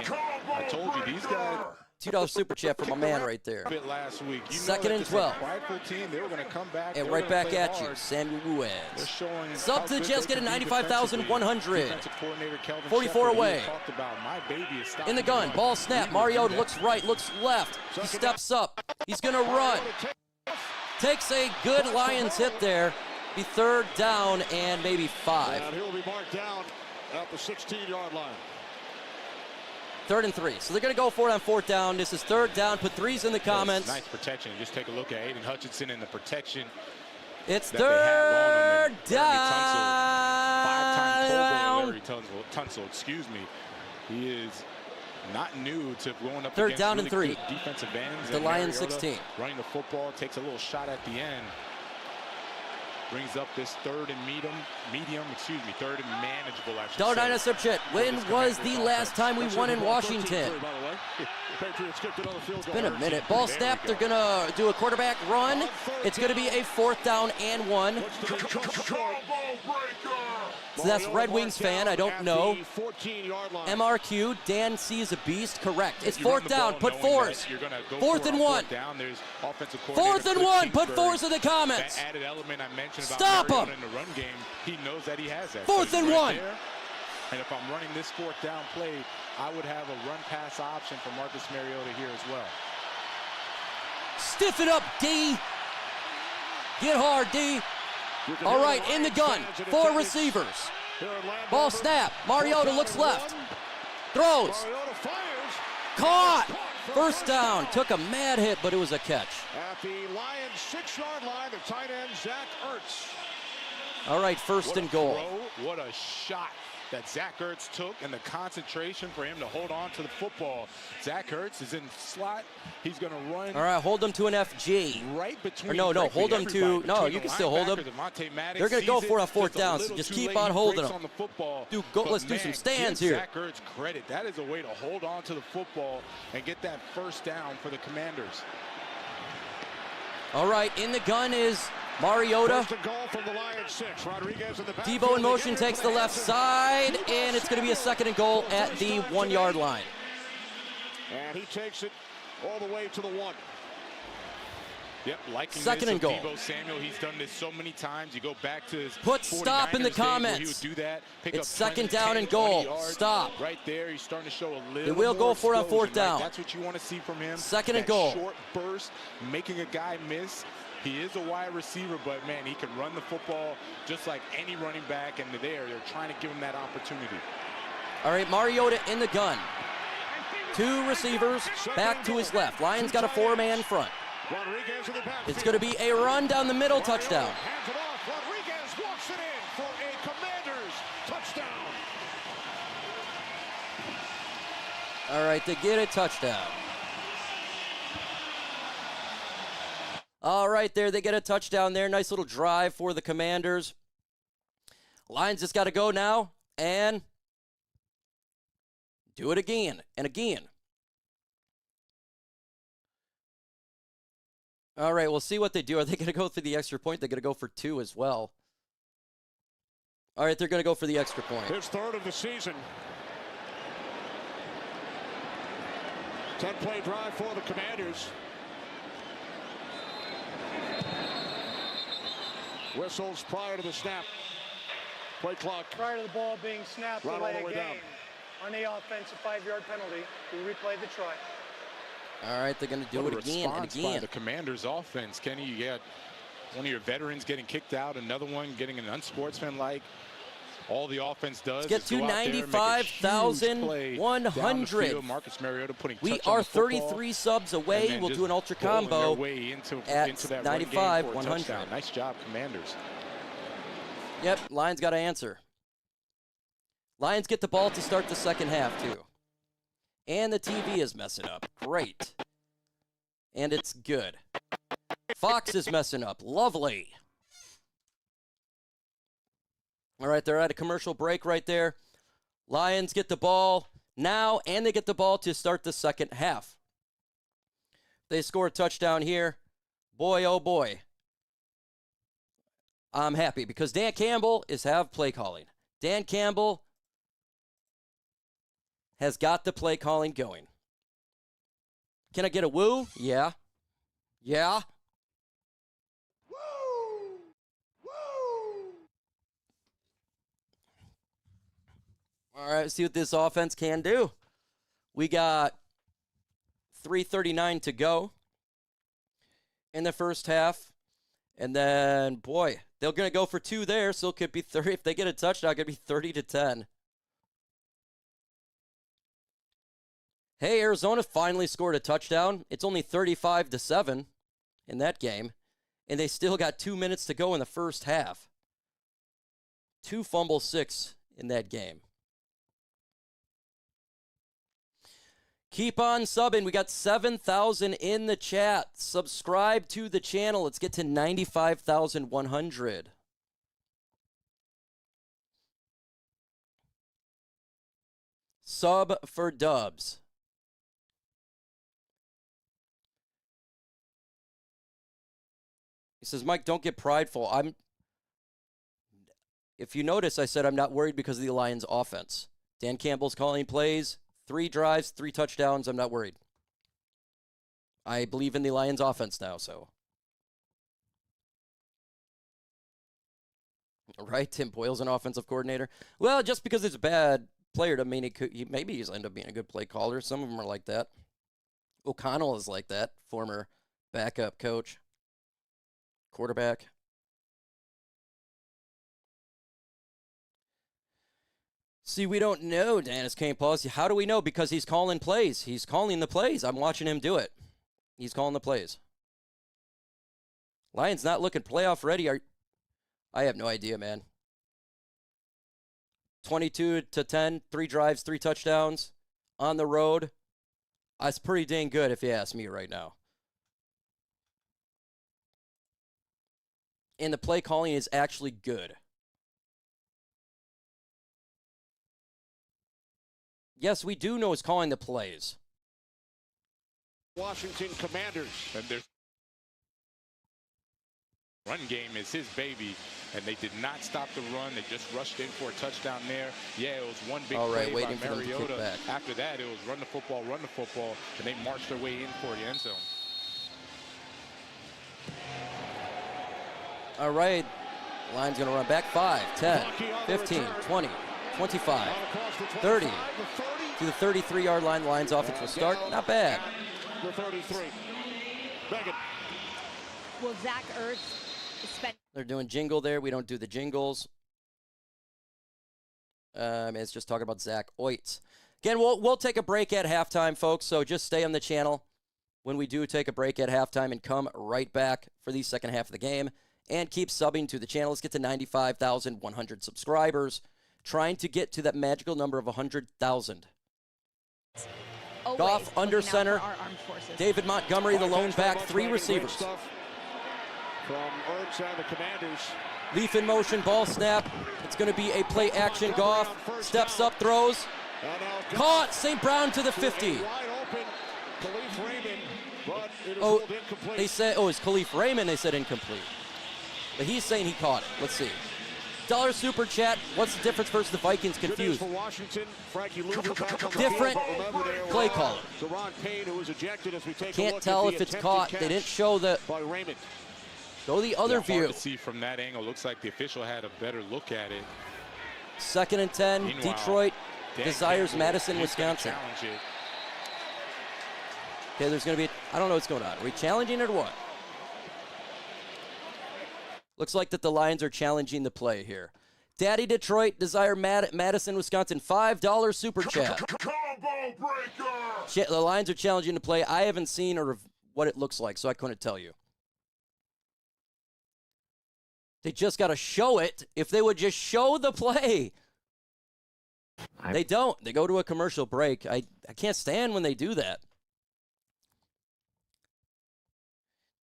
I told you these guys. $2 super chat for my man right there. Last week. Second and 12. Team, they were going to come back. And right back at you, Samuel Ruiz. Sub to the Jets getting 95,100. 44 away. In the gun, ball snap. Mariota looks right, looks left. He steps up. He's going to run. Takes a good Lions hit there. Be third down and maybe 5. And he'll be marked down at the 16-yard line. 3rd and 3. So they're going to go for it on fourth down. This is third down. Put 3s in the comments. Nice protection. Just take a look at Aidan Hutchinson and the protection. It's third down. 5-time Larry Tunsil, excuse me. He is not new to going up third against down really and 3. Good defensive ends. The Lions 16. Running the football, takes a little shot at the end. Brings up this third and manageable, I should say. $1 super chat. When was the last time we won in Washington? It's been a minute. Ball snap. They're going to do a quarterback run. It's going to be a 4th down and 1. So that's Red Wings fan. I don't know. MRQ. Dan C is a beast. Correct. It's 4th down. Put 4s. 4th and 1. 4th and 1. Put 4s in the comments. That added element I mentioned about Stop him. in the run game, he knows that he has that. 4th and 1. And if I'm running this 4th down play, I would have a run pass option for Marcus Mariota here as well. Stiffen up, D. Get hard, D. All right, in the gun. 4 receivers. Ball snap. Mariota looks left. Throws. Caught. First down. Took a mad hit, but it was a catch. At the Lions 6-yard line, the tight end, Zach Ertz. All right, first and goal. What a shot that Zach Ertz took, and the concentration for him to hold on to the football. Zach Ertz is in slot. He's going to run. All right, hold him to an FG. Right between. Or no, hold him to. No, you can still hold him. They're going to go for a 4th down, so just keep on holding him. Let's do some stands here. Zach Ertz credit. That is a way to hold on to the football and get that first down for the Commanders. All right, in the gun is Mariota. Debo in motion, takes the left side, and it's going to be a 2nd and goal at the 1-yard line. And he takes it all the way to the 1. Yep, liking 2nd and goal. Debo Samuel, he's done this so many times. You go back to his Put stop in the comments. He would do that. It's 2nd down and goal. Stop. Right there, he's starting to show a little. They will go for it on 4th down. Right? That's what you want to see from him. 2nd and goal. Short burst, making a guy miss. He is a wide receiver, but man, he can run the football just like any running back, and they're trying to give him that opportunity. All right, Mariota in the gun. 2 receivers back to his left. Lions got a 4-man front. It's going to be a run down the middle, touchdown. Hands it off. Rodriguez walks it in for a Commanders touchdown. All right, they get a touchdown. All right, there they get a touchdown there. Nice little drive for the Commanders. Lions just got to go now and do it again and again. All right, we'll see what they do. Are they going to go for the extra point? They're going to go for 2 as well. All right, they're going to go for the extra point. His 3rd of the season. 10-play drive for the Commanders. Whistles prior to the snap. Play clock. Prior to the ball being snapped, Right delay all the way a game. down. On the offense, a 5-yard penalty. We replay the try. All right, they're going to do it again and again. By the Commanders' offense, Kenny, you got one of your veterans getting kicked out, another one getting an unsportsmanlike All the offense does Let's get is to go out there and make a huge play down the 95,100. field. Marcus Mariota putting We touch on are the football, 33 subs and away. then We'll just do an ultra bowling their combo way into at that run game for a 95,100. touchdown. Nice job, Commanders. Yep, Lions got to answer. Lions get the ball to start the second half, too. And the TV is messing up. Great. And it's good. Fox is messing up. Lovely. All right, they're at a commercial break right there. Lions get the ball now, and they get the ball to start the second half. They score a touchdown here. Boy, oh boy. I'm happy because Dan Campbell is have play calling. Dan Campbell has got the play calling going. Can I get a woo? Yeah. Yeah. Woo! Woo! All right, let's see what this offense can do. We got 3:39 to go in the first half. And then, boy, they're going to go for 2 there, so it could be 30. If they get a touchdown, it could be 30-10. Hey, Arizona finally scored a touchdown. It's only 35-7 in that game, and they still got 2 minutes to go in the first half. 2 fumble 6 in that game. Keep on subbing. We got 7,000 in the chat. Subscribe to the channel. Let's get to 95,100. Sub for dubs. He says, Mike, don't get prideful. If you notice, I said I'm not worried because of the Lions offense. Dan Campbell's calling plays. 3 drives, 3 touchdowns. I'm not worried. I believe in the Lions offense now, so. Right? Tim Boyle's an offensive coordinator. Well, just because it's a bad player doesn't mean maybe he's end up being a good play caller. Some of them are like that. O'Connell is like that, former backup coach, quarterback. See, we don't know Dennis Kane policy. How do we know? Because he's calling plays. He's calling the plays. I'm watching him do it. He's calling the plays. Lions not looking playoff ready. I have no idea, man. 22-10, 3 drives, 3 touchdowns on the road. That's pretty dang good if you ask me right now. And the play calling is actually good. Yes, we do know he's calling the plays. Washington Commanders. And their run game is his baby, and they did not stop the run. They just rushed in for a touchdown there. Yeah, it was one big play by Mariota. After that, it was run the football, and they marched their way in for the end zone. All right. Lions going to run back 5, 10, 15, 20, 25, 30. To the 33-yard line. Lions offense will start. Not bad. The 33. Megan. Will Zach Ertz spend? They're doing jingle there. We don't do the jingles. It's just talking about Zach Oitz. Again, we'll take a break at halftime, folks, so just stay on the channel when we do take a break at halftime and come right back for the second half of the game. And keep subbing to the channel. Let's get to 95,100 subscribers. Trying to get to that magical number of 100,000. Goff under center. David Montgomery, the lone back, 3 receivers. From Ertz and the Commanders. Leaf in motion, ball snap. It's going to be a play action. Goff steps up, throws. Caught. St. Brown to the 50. Oh, they said, it's Khalif Raymond. They said incomplete. But he's saying he caught it. Let's see. $1 super chat. What's the difference versus the Vikings? Confused. Different play caller. Can't tell if it's caught. They didn't show the. Go the other view. Hard to see from that angle. Looks like the official had a better look at it. 2nd and 10. Meanwhile, Detroit desires Campbell, Madison, Wisconsin. Okay, there's going to be. I don't know what's going on. Are we challenging it or what? Looks like that the Lions are challenging the play here. Daddy Detroit, Desire Madison, Wisconsin, $5 super chat. Combo breaker. The Lions are challenging to play. I haven't seen or what it looks like, so I couldn't tell you. They just got to show it. If they would just show the play. They don't. They go to a commercial break. I can't stand when they do that.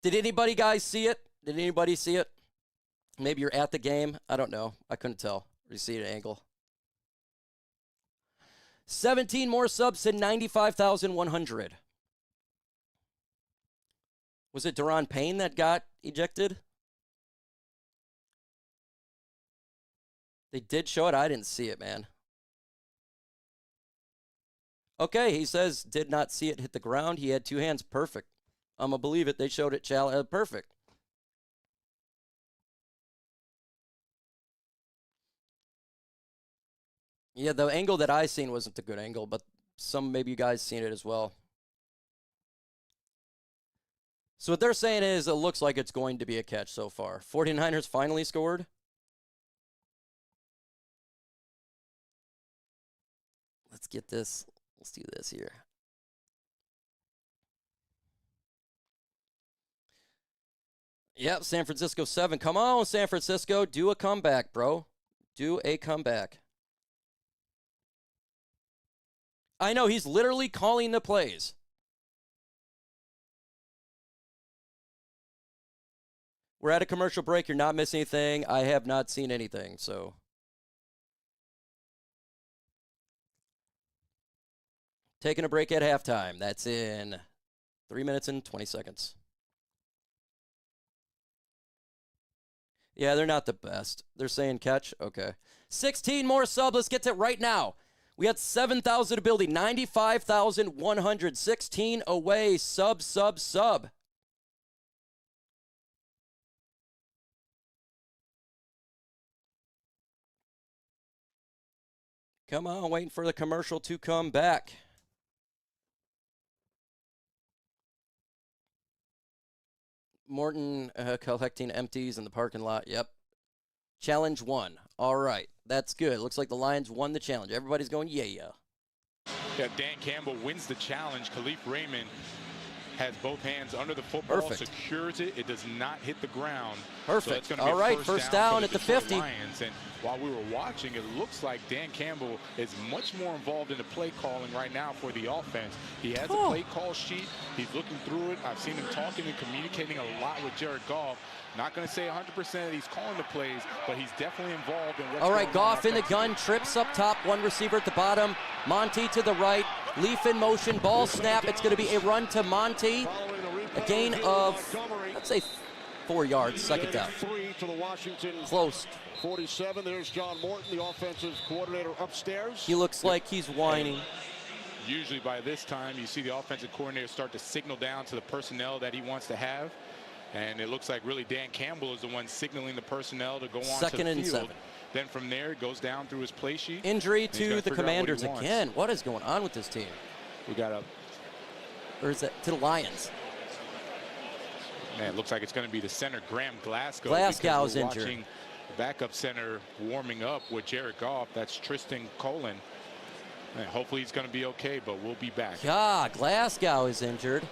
Did anybody guys see it? Did anybody see it? Maybe you're at the game. I don't know. I couldn't tell. You see an angle. 17 more subs to 95,100. Was it Daron Payne that got ejected? They did show it. I didn't see it, man. Okay, he says did not see it hit the ground. He had two hands. Perfect. I'm going to believe it. They showed it. Perfect. Yeah, the angle that I seen wasn't a good angle, but maybe you guys seen it as well. So what they're saying is it looks like it's going to be a catch so far. 49ers finally scored. Let's get this. Let's do this here. Yep, San Francisco 7. Come on, San Francisco. Do a comeback, bro. Do a comeback. I know, he's literally calling the plays. We're at a commercial break. You're not missing anything. I have not seen anything, so. Taking a break at halftime. That's in 3 minutes and 20 seconds. Yeah, they're not the best. They're saying catch? Okay. 16 more sub. Let's get to it right now. We had 7,000 ability, 95,100, 16 away, sub. Come on, waiting for the commercial to come back. Morton collecting empties in the parking lot. Yep. Challenge 1. All right. That's good. Looks like the Lions won the challenge. Everybody's going, yeah. Yeah, Dan Campbell wins the challenge. Khalif Raymond has both hands under the football, secures it. It does not hit the ground. Perfect. So all right, first down at the 50. Lions. And while we were watching, it looks like Dan Campbell is much more involved in the play calling right now for the offense. He has a play call sheet. He's looking through it. I've seen him talking and communicating a lot with Jared Goff. Not going to say 100% that he's calling the plays, but he's definitely involved in what's all right, going on. Goff in the gun, trips up top, one receiver at the bottom. Monty to the right, Leaf in motion, ball snap. It's going to be a run to Monty. A gain of, let's say, 4 yards, second down. 3 to the Washington. Close. 47, there's John Morton, the offensive coordinator upstairs. He looks like he's whining. Usually by this time, you see the offensive coordinator start to signal down to the personnel that he wants to have. And it looks like really Dan Campbell is the one signaling the personnel to go on Second to the and field. 7. Then from there, it goes down through his play sheet. Injury to the Commanders again. What is going on with this team? We got a... Or is that to the Lions? Man, it looks like it's going to be the center, Graham Glasgow. Glasgow's injured. Watching the backup center warming up with Jared Goff. That's Tristan Colin. And hopefully he's going to be okay, but we'll be back. Yeah, Glasgow is injured.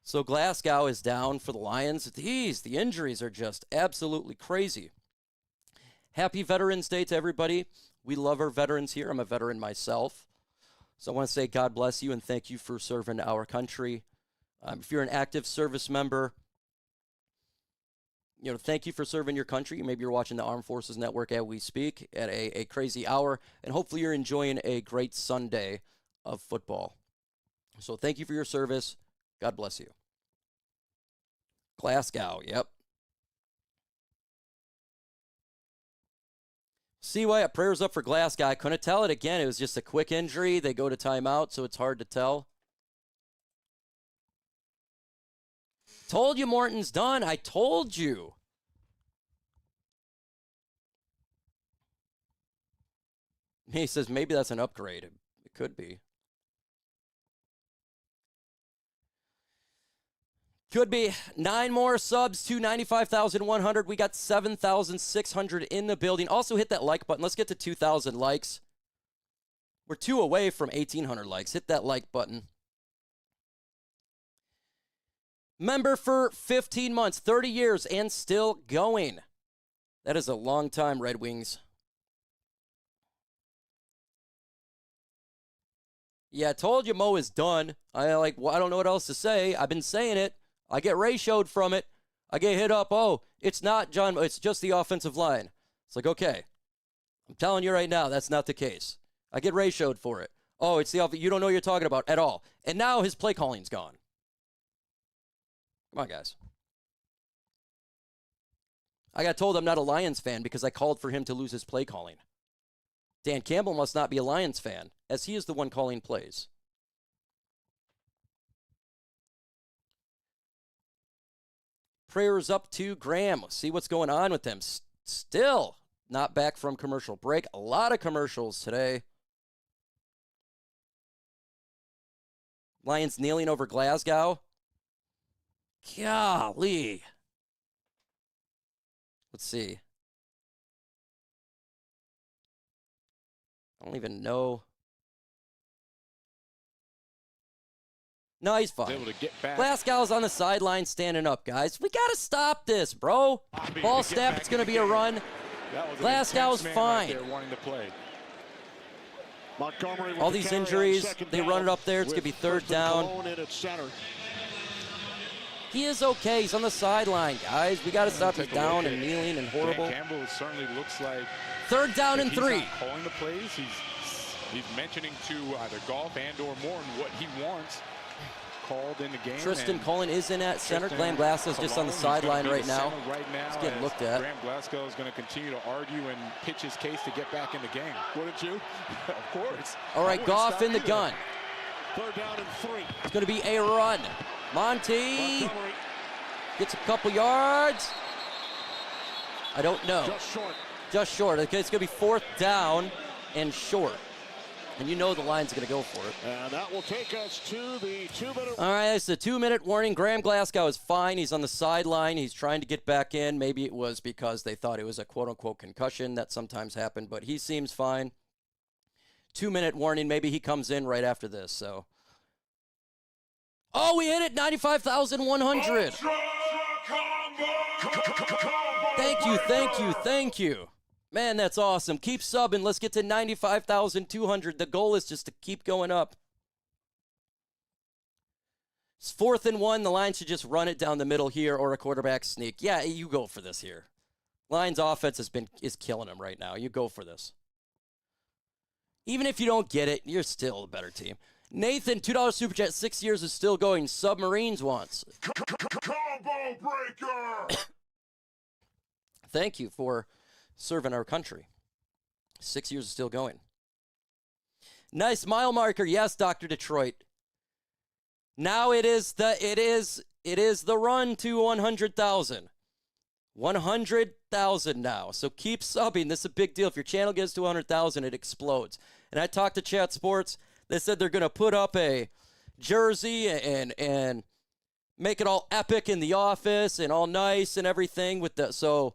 So Glasgow is down for the Lions. The injuries are just absolutely crazy. Happy Veterans Day to everybody. We love our veterans here. I'm a veteran myself. So I want to say God bless you and thank you for serving our country. If you're an active service member, thank you for serving your country. Maybe you're watching the Armed Forces Network as we speak at a crazy hour. And hopefully you're enjoying a great Sunday of football. So thank you for your service. God bless you. Glasgow, yep. See why prayers up for Glasgow. I couldn't tell it again. It was just a quick injury. They go to timeout, so it's hard to tell. Told you Morton's done. I told you. He says maybe that's an upgrade. It could be. Could be 9 more subs to 95,100. We got 7,600 in the building. Also hit that like button. Let's get to 2,000 likes. We're 2 away from 1,800 likes. Hit that like button. Member for 15 months, 30 years, and still going. That is a long time, Red Wings. Yeah, I told you Mo is done. I don't know what else to say. I've been saying it. I get ratioed from it. I get hit up. Oh, it's not John. It's just the offensive line. It's like, okay. I'm telling you right now, that's not the case. I get ratioed for it. Oh, it's the offense. You don't know what you're talking about at all. And now his play calling's gone. Come on, guys. I got told I'm not a Lions fan because I called for him to lose his play calling. Dan Campbell must not be a Lions fan, as he is the one calling plays. Prayers up to Graham. See what's going on with them. Still not back from commercial break. A lot of commercials today. Lions kneeling over Glasgow. Golly. Let's see. I don't even know. No, he's fine. Able to get back. Glasgow's on the sideline standing up, guys. We got to stop this, bro. Ball snap, it's going to be a run. Glasgow's fine. Right wanting to play. All these injuries, they run it up there. It's going to be third down. He is okay. He's on the sideline, guys. We got to stop. He's down and kneeling and horrible. Dan Campbell certainly looks like third down and 3. He's not calling the plays. He's mentioning to either Goff and or Morton what he wants called in the game. Tristan Cullen is in at center. Graham Glasgow's just on the sideline right now. He's getting looked at. Graham Glasgow is going to continue to argue and pitch his case to get back in the game. Wouldn't you? Of course. All right, Goff in the gun. Third down and 3. It's going to be a run. Monty gets a couple yards. I don't know. Just short. Just short. Okay, it's going to be 4th down and short. And you know the line's going to go for it. And that will take us to the 2-minute. All right, it's a 2-minute warning. Graham Glasgow is fine. He's on the sideline. He's trying to get back in. Maybe it was because they thought it was a quote-unquote concussion. That sometimes happened, but he seems fine. 2-minute warning. Maybe he comes in right after this, so. Oh, we hit it, 95,100. Thank you, thank you, thank you. Man, that's awesome. Keep subbing. Let's get to 95,200. The goal is just to keep going up. It's 4th and 1. The Lions should just run it down the middle here or a quarterback sneak. Yeah, you go for this here. Lions offense is killing them right now. You go for this. Even if you don't get it, you're still a better team. Nathan, $2 Super Chat, 6 years is still going. Submarines wants. Combo breaker! Thank you for serving our country. 6 years is still going. Nice mile marker. Yes, Dr. Detroit. Now it is the run to 100,000. 100,000 now. So keep subbing. This is a big deal. If your channel gets to 100,000, it explodes. And I talked to Chat Sports. They said they're going to put up a jersey and make it all epic in the office and all nice and everything with the so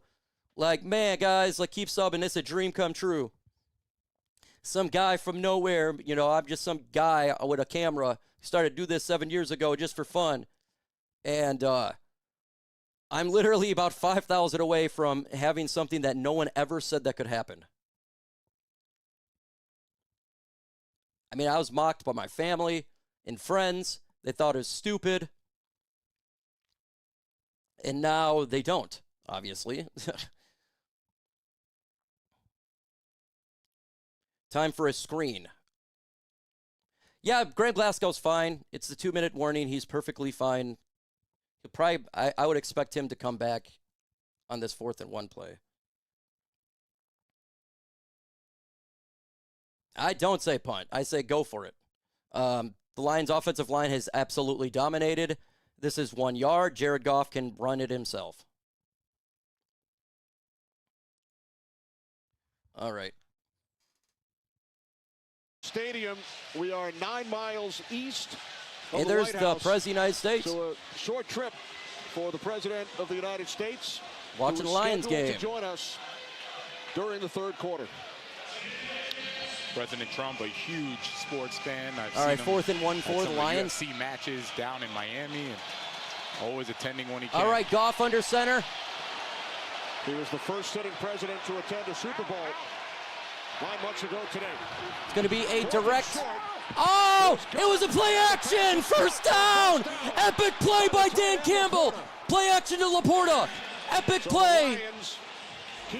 like, man, guys, like, keep subbing. It's a dream come true. Some guy from nowhere, you know, I'm just some guy with a camera, started to do this 7 years ago just for fun. And I'm literally about 5,000 away from having something that no one ever said that could happen. I mean, I was mocked by my family and friends. They thought it was stupid. And now they don't, obviously. Time for a screen. Yeah, Graham Glasgow's fine. It's the 2-minute warning. He's perfectly fine. He'll probably, I would expect him to come back on this 4th and 1 play. I don't say punt. I say go for it. The Lions' offensive line has absolutely dominated. This is 1 yard. Jared Goff can run it himself. All right. Stadium, we are 9 miles east Hey, the there's White the House. President of the United States. So a short trip for the President of the United States. Watching the Lions game. To join us during the third quarter. President Trump, a huge sports fan. All right, 4th and 1 for the Lions. UFC matches down in Miami and always attending when he can. All right, Goff under center. He was the first sitting president to attend a Super Bowl 9 months ago today. It's going to be a direct. Oh, it was a play action. First down. Epic play by Dan Campbell. Play action to Laporta. Epic play.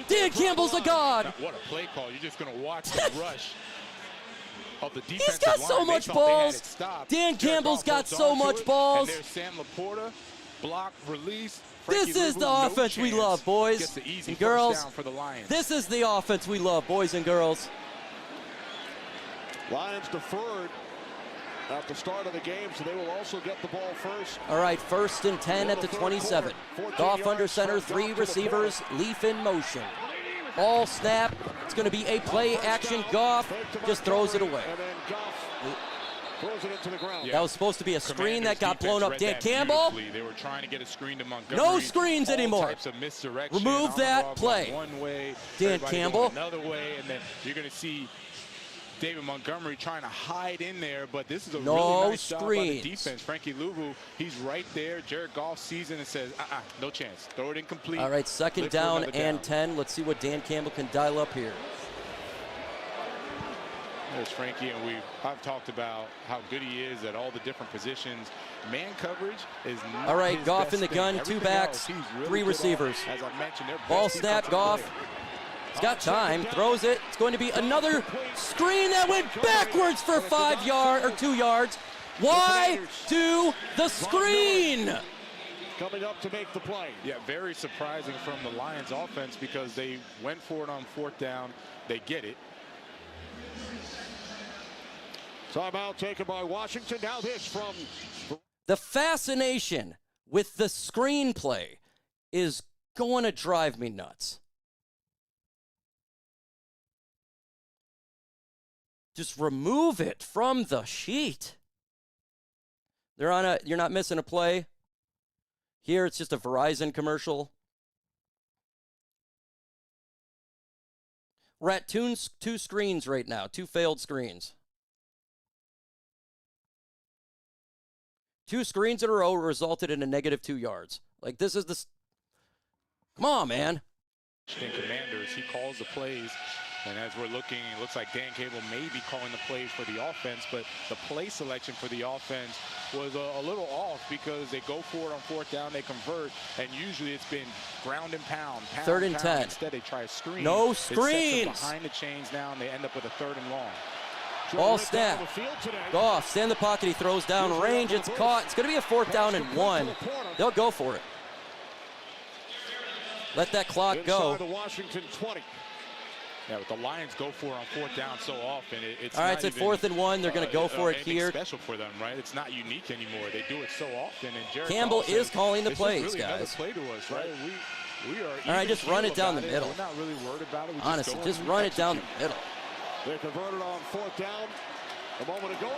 Dan Campbell's a god. What a play call. You're just going to watch the rush of the defensive He's got line. so much balls. Dan Campbell's got so much balls. And there's Sam Laporta. Block, release. This is the offense we love, boys and girls. This is the offense we love, boys and girls. Lions deferred at the start of the game, so they will also get the ball first. All right, 1st and 10 at the 27. Goff under center, 3 receivers, Leaf in motion. Ball snap. It's going to be a play action. Goff just throws it away. And then Goff throws it into the ground. That was supposed to be a screen that got blown up. Dan Campbell. They were trying to get a screen to Montgomery. No screens anymore. Types of misdirection. Remove that play. One way, Dan Campbell. Another way, and then you're going to see David Montgomery trying to hide in there, but this is a really nice job by the defense. Frankie Louvu, he's right there. Jared Goff sees it and says, no chance. Throw it incomplete. All right, 2nd down and 10. Let's see what Dan Campbell can dial up here. There's Frankie, and I've talked about how good he is at all the different positions. Man coverage is not all right, his Goff best in the thing. gun, Everything 2 backs, else, he's really 3 good receivers. As I mentioned, their Ball best snap, defensive Goff. player. He's got time, throws it. It's going to be another screen that went backwards for 5 yards or 2 yards. Why to the screen? Coming up to make the play. Yeah, very surprising from the Lions offense because they went for it on 4th down. They get it. Timeout taken by Washington. Now this from... The fascination with the screenplay is going to drive me nuts. Just remove it from the sheet. You're not missing a play. Here it's just a Verizon commercial. We're at two screens right now, 2 failed screens. 2 screens in a row resulted in a negative 2 yards. Like, this is the... Come on, man. Commanders, he calls the plays. And as we're looking, it looks like Dan Campbell may be calling the plays for the offense, but the play selection for the offense was a little off because they go for it on 4th down, they convert, and usually it's been ground and pound. 3rd and 10. Instead, they try a screen. No screens. Behind the chains now, and they end up with a 3rd and long. Ball snap. Goff, stand in the pocket. He throws down range. It's caught. It's going to be a 4th down and 1. They'll go for it. Let that clock go. Inside the Washington 20. Yeah, but the Lions go for it on 4th down so often. It's all right, it's at 4th and 1. They're going to go for it here. Special for them, right? It's not unique anymore. They do it so often. And Jared Campbell Goff is calling the this plays, is really guys. Play to us, right? We are. All right, just run it down the it. middle. We're not really worried about it. Honestly, just run it down the middle. They converted on 4th down a moment ago.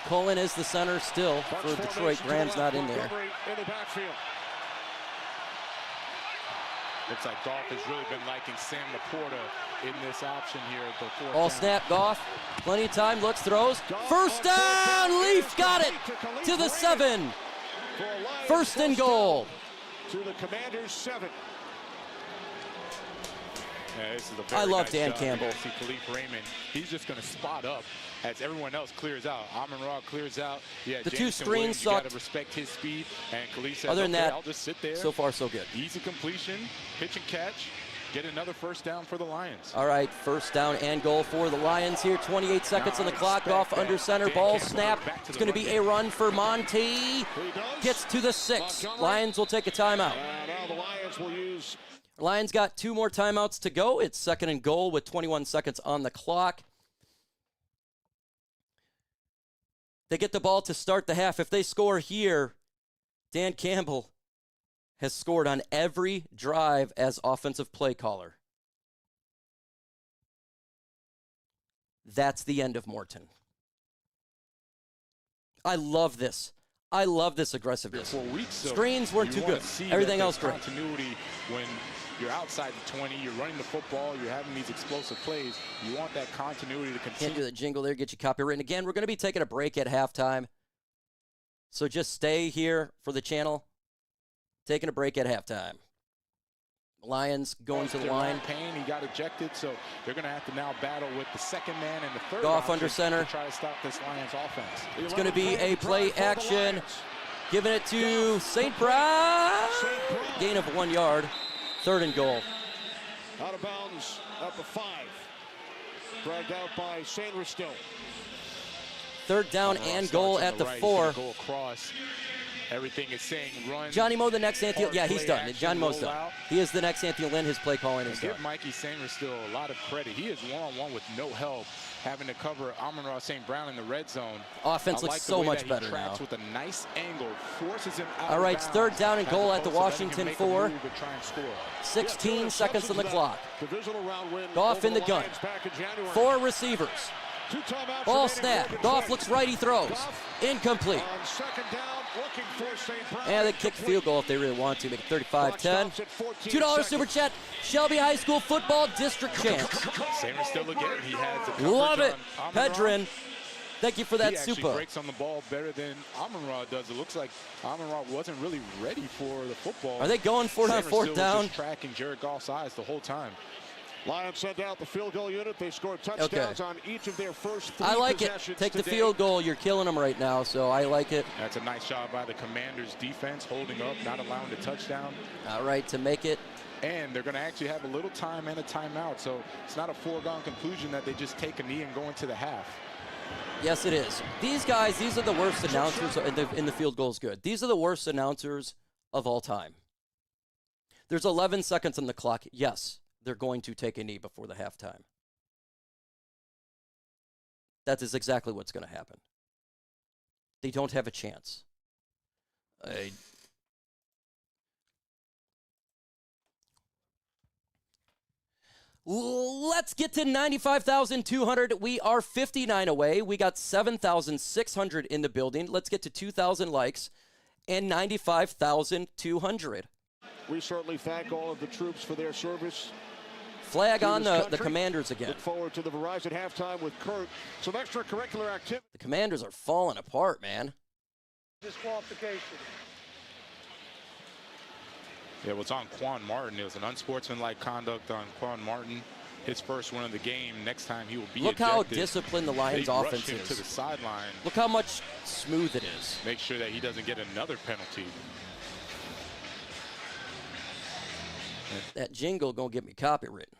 Cullen is the center still for Detroit. Graham's not in there. In the backfield. Looks like Goff has really been liking Sam Laporta in this option here at the 4th Ball down. snap, Goff. Plenty of time, looks, throws. First down, Leaf got it to the 7. 1st and goal. To the Commanders 7. Yeah, this is a very I love nice Dan job. Campbell. You see Khalif Raymond. He's just going to spot up as everyone else clears out. Amon-Ra clears out. Yeah, the 2 Jameson screens Williams, you sucked. got to respect his speed. And Khalif says, Other than okay, that, I'll just sit there. So far, so good. Easy completion, pitch and catch. Get another 1st down for the Lions. All right, 1st down and goal for the Lions here. 28 seconds on the clock. Goff under center. Ball snap. It's going to be a run for Monty. Gets to the 6. Lions will take a timeout. Now the Lions will use... Lions got 2 more timeouts to go. It's 2nd and goal with 21 seconds on the clock. They get the ball to start the half. If they score here, Dan Campbell has scored on every drive as offensive play caller. That's the end of Morton. I love this. I love this aggressiveness. 4 weeks. So screens weren't too good. Everything else great. Continuity when you're outside the 20, you're running the football, you're having these explosive plays. You want that continuity to continue. Can't do the jingle there, get you copywritten. Again, we're going to be taking a break at halftime. So just stay here for the channel. Taking a break at halftime. Lions going to the line. Payne, he got ejected, so they're going to have to now battle with the second man and the third. Goff under center. To try to stop this Lions offense. It's going to be a play action. Giving it to St. Brown. Gain of 1 yard. 3rd and goal. Out of bounds at the 5. Dragged out by St. Still. 3rd down and goal at the 4. Go across. Everything is saying run. Johnny Moe, the next Anthony. Yeah, he's done. Johnny Moe's done. Out. He is the next Anthony Lynn. His play calling is done. Give Mikey St. still a lot of credit. He is one-on-one with no help, having to cover Amon-Ra St. in the red zone. Offense looks so much better now. With a nice angle, forces him out. All right, it's 3rd down and goal at the Washington 4. 16 seconds on the clock. Goff in the gun. 4 receivers. Ball snap. Goff looks right, he throws. Incomplete. And they kick field goal if they really want to. Make it 35-10. $2 super chat. Shelby High School football district champs. St. Still again. He has love it. Pedrin. Thank you for that super. He breaks on the ball better than Amon-Ra does. It looks like Amon-Ra wasn't really ready for the football. Are they going for it on 4th down? Just tracking Jared Goff's eyes the whole time. Lions sent out the field goal unit. They scored touchdowns on each of their first 3 I like it. Take today. the field goal. You're killing them right now, so I like it. That's a nice job by the Commanders' defense, holding up, not allowing the touchdown. All right, to make it. And they're going to actually have a little time and a timeout, so it's not a foregone conclusion that they just take a knee and go into the half. Yes, it is. These guys, these are the worst announcers in the field goal is good. These are the worst announcers of all time. There's 11 seconds on the clock. Yes, they're going to take a knee before the halftime. That is exactly what's going to happen. They don't have a chance. Let's get to 95,200. We are 59 away. We got 7,600 in the building. Let's get to 2,000 likes and 95,200. We certainly thank all of the troops for their service. Flag on the Commanders again. Look forward to the Verizon halftime with Kurt. Some extracurricular activity. The Commanders are falling apart, man. Disqualification. Yeah, well, it's on Quan Martin. It was an unsportsmanlike conduct on Quan Martin. His first win of the game. Next time he will be Look ejected. how disciplined the Lions offense is. To the sideline. Look how much smooth it is. Make sure that he doesn't get another penalty. That jingle gonna get me copywritten.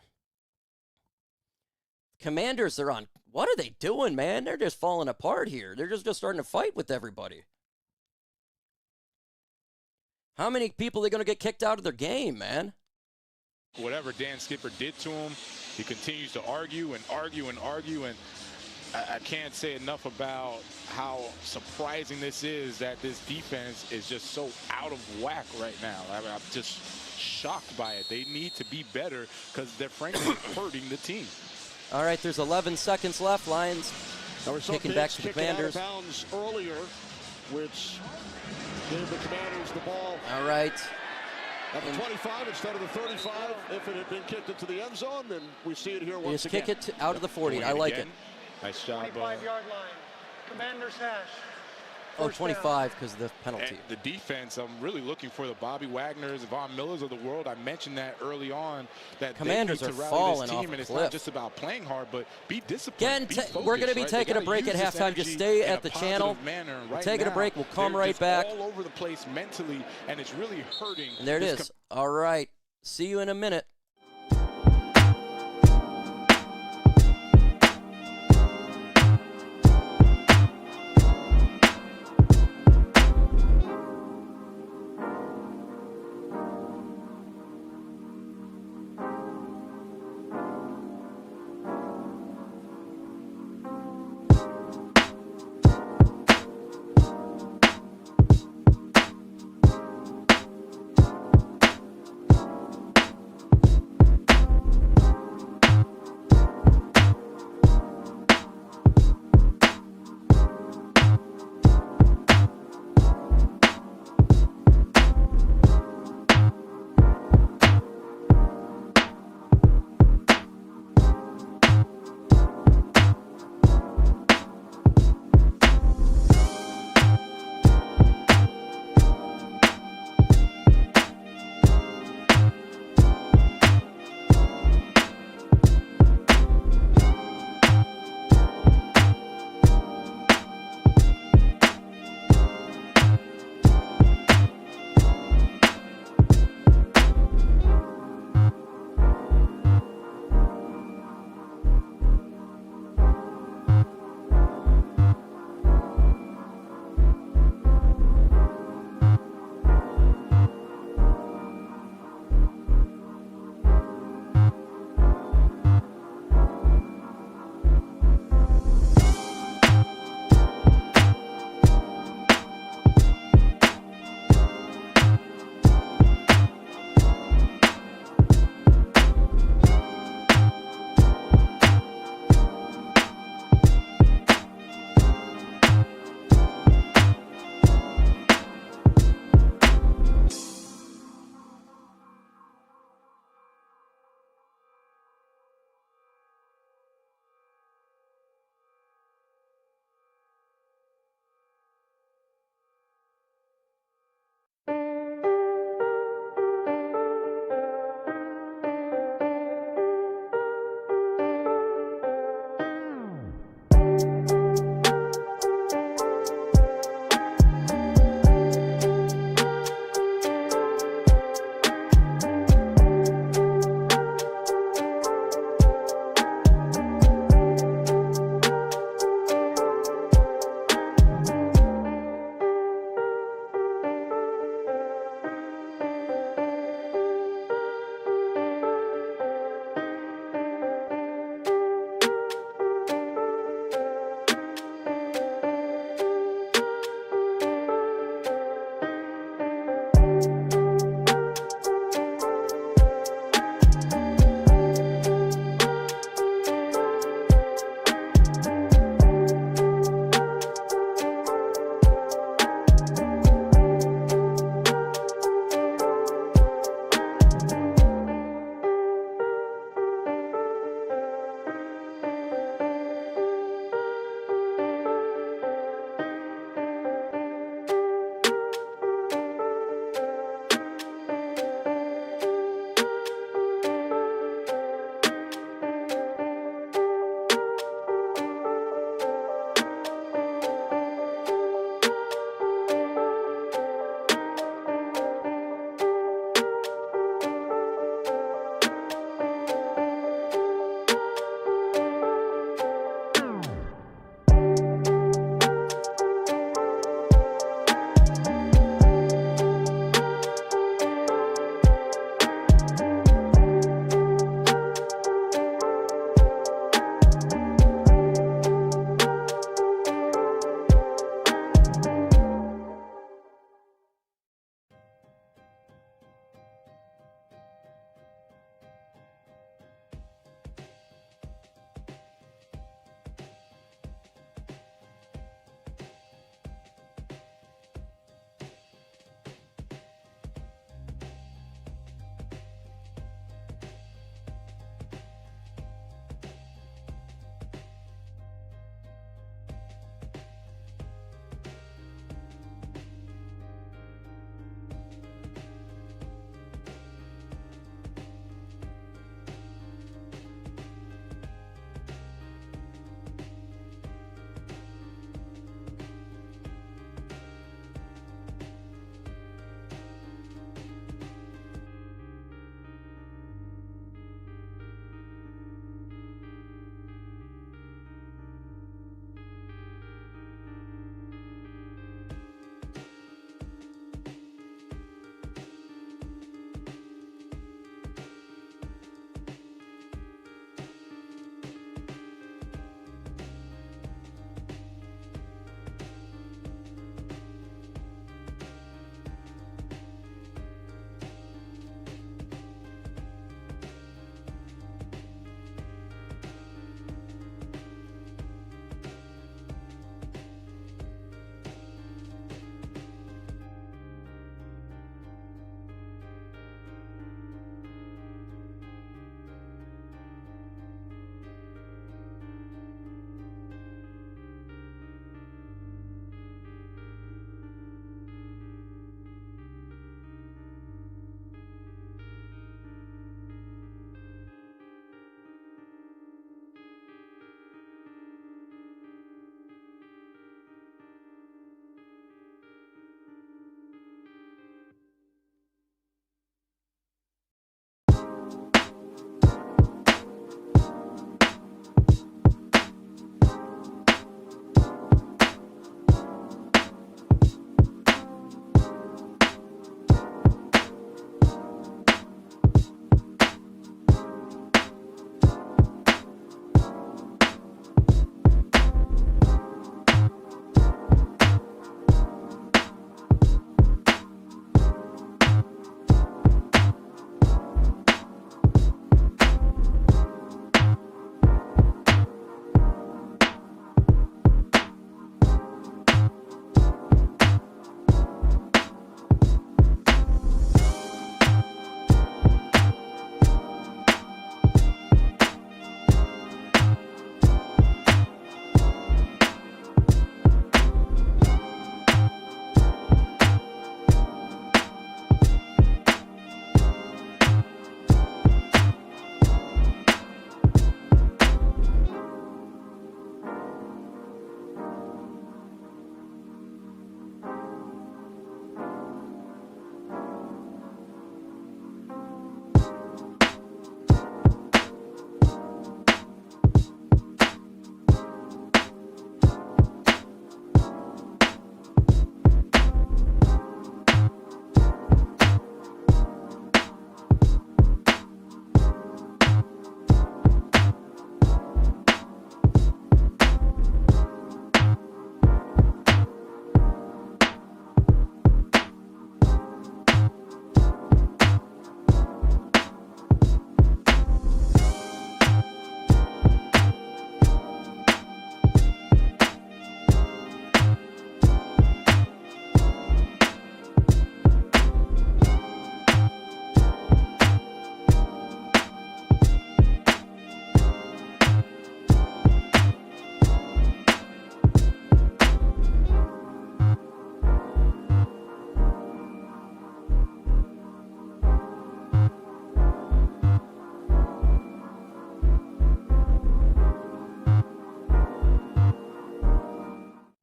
Commanders are on. What are they doing, man? They're just falling apart here. They're just starting to fight with everybody. How many people are they going to get kicked out of their game, man? Whatever Dan Skipper did to him, he continues to argue and argue and argue. And I can't say enough about how surprising this is that this defense is just so out of whack right now. I mean, I'm just shocked by it. They need to be better because they're frankly hurting the team. All right, there's 11 seconds left. Lions kicking back to the Commanders. Out of bounds earlier, which gave the Commanders the ball. All right. At the 25 instead of the 35. If it had been kicked into the end zone, then we see it here once again. Just kick it out of the 40. I like it. Nice job. 25-yard line. Commanders hash. Oh, 25 because of the penalty. And the defense, I'm really looking for the Bobby Wagners, Von Millers of the world. I mentioned that early on. That Commanders are falling off a and it's cliff. not just about playing hard, but be disciplined. Again, we're going to be taking a break at halftime. Just stay at the channel. We're taking a break. We'll come right back. All over the place mentally, and it's really hurting. And there it is. All right. See you in a minute.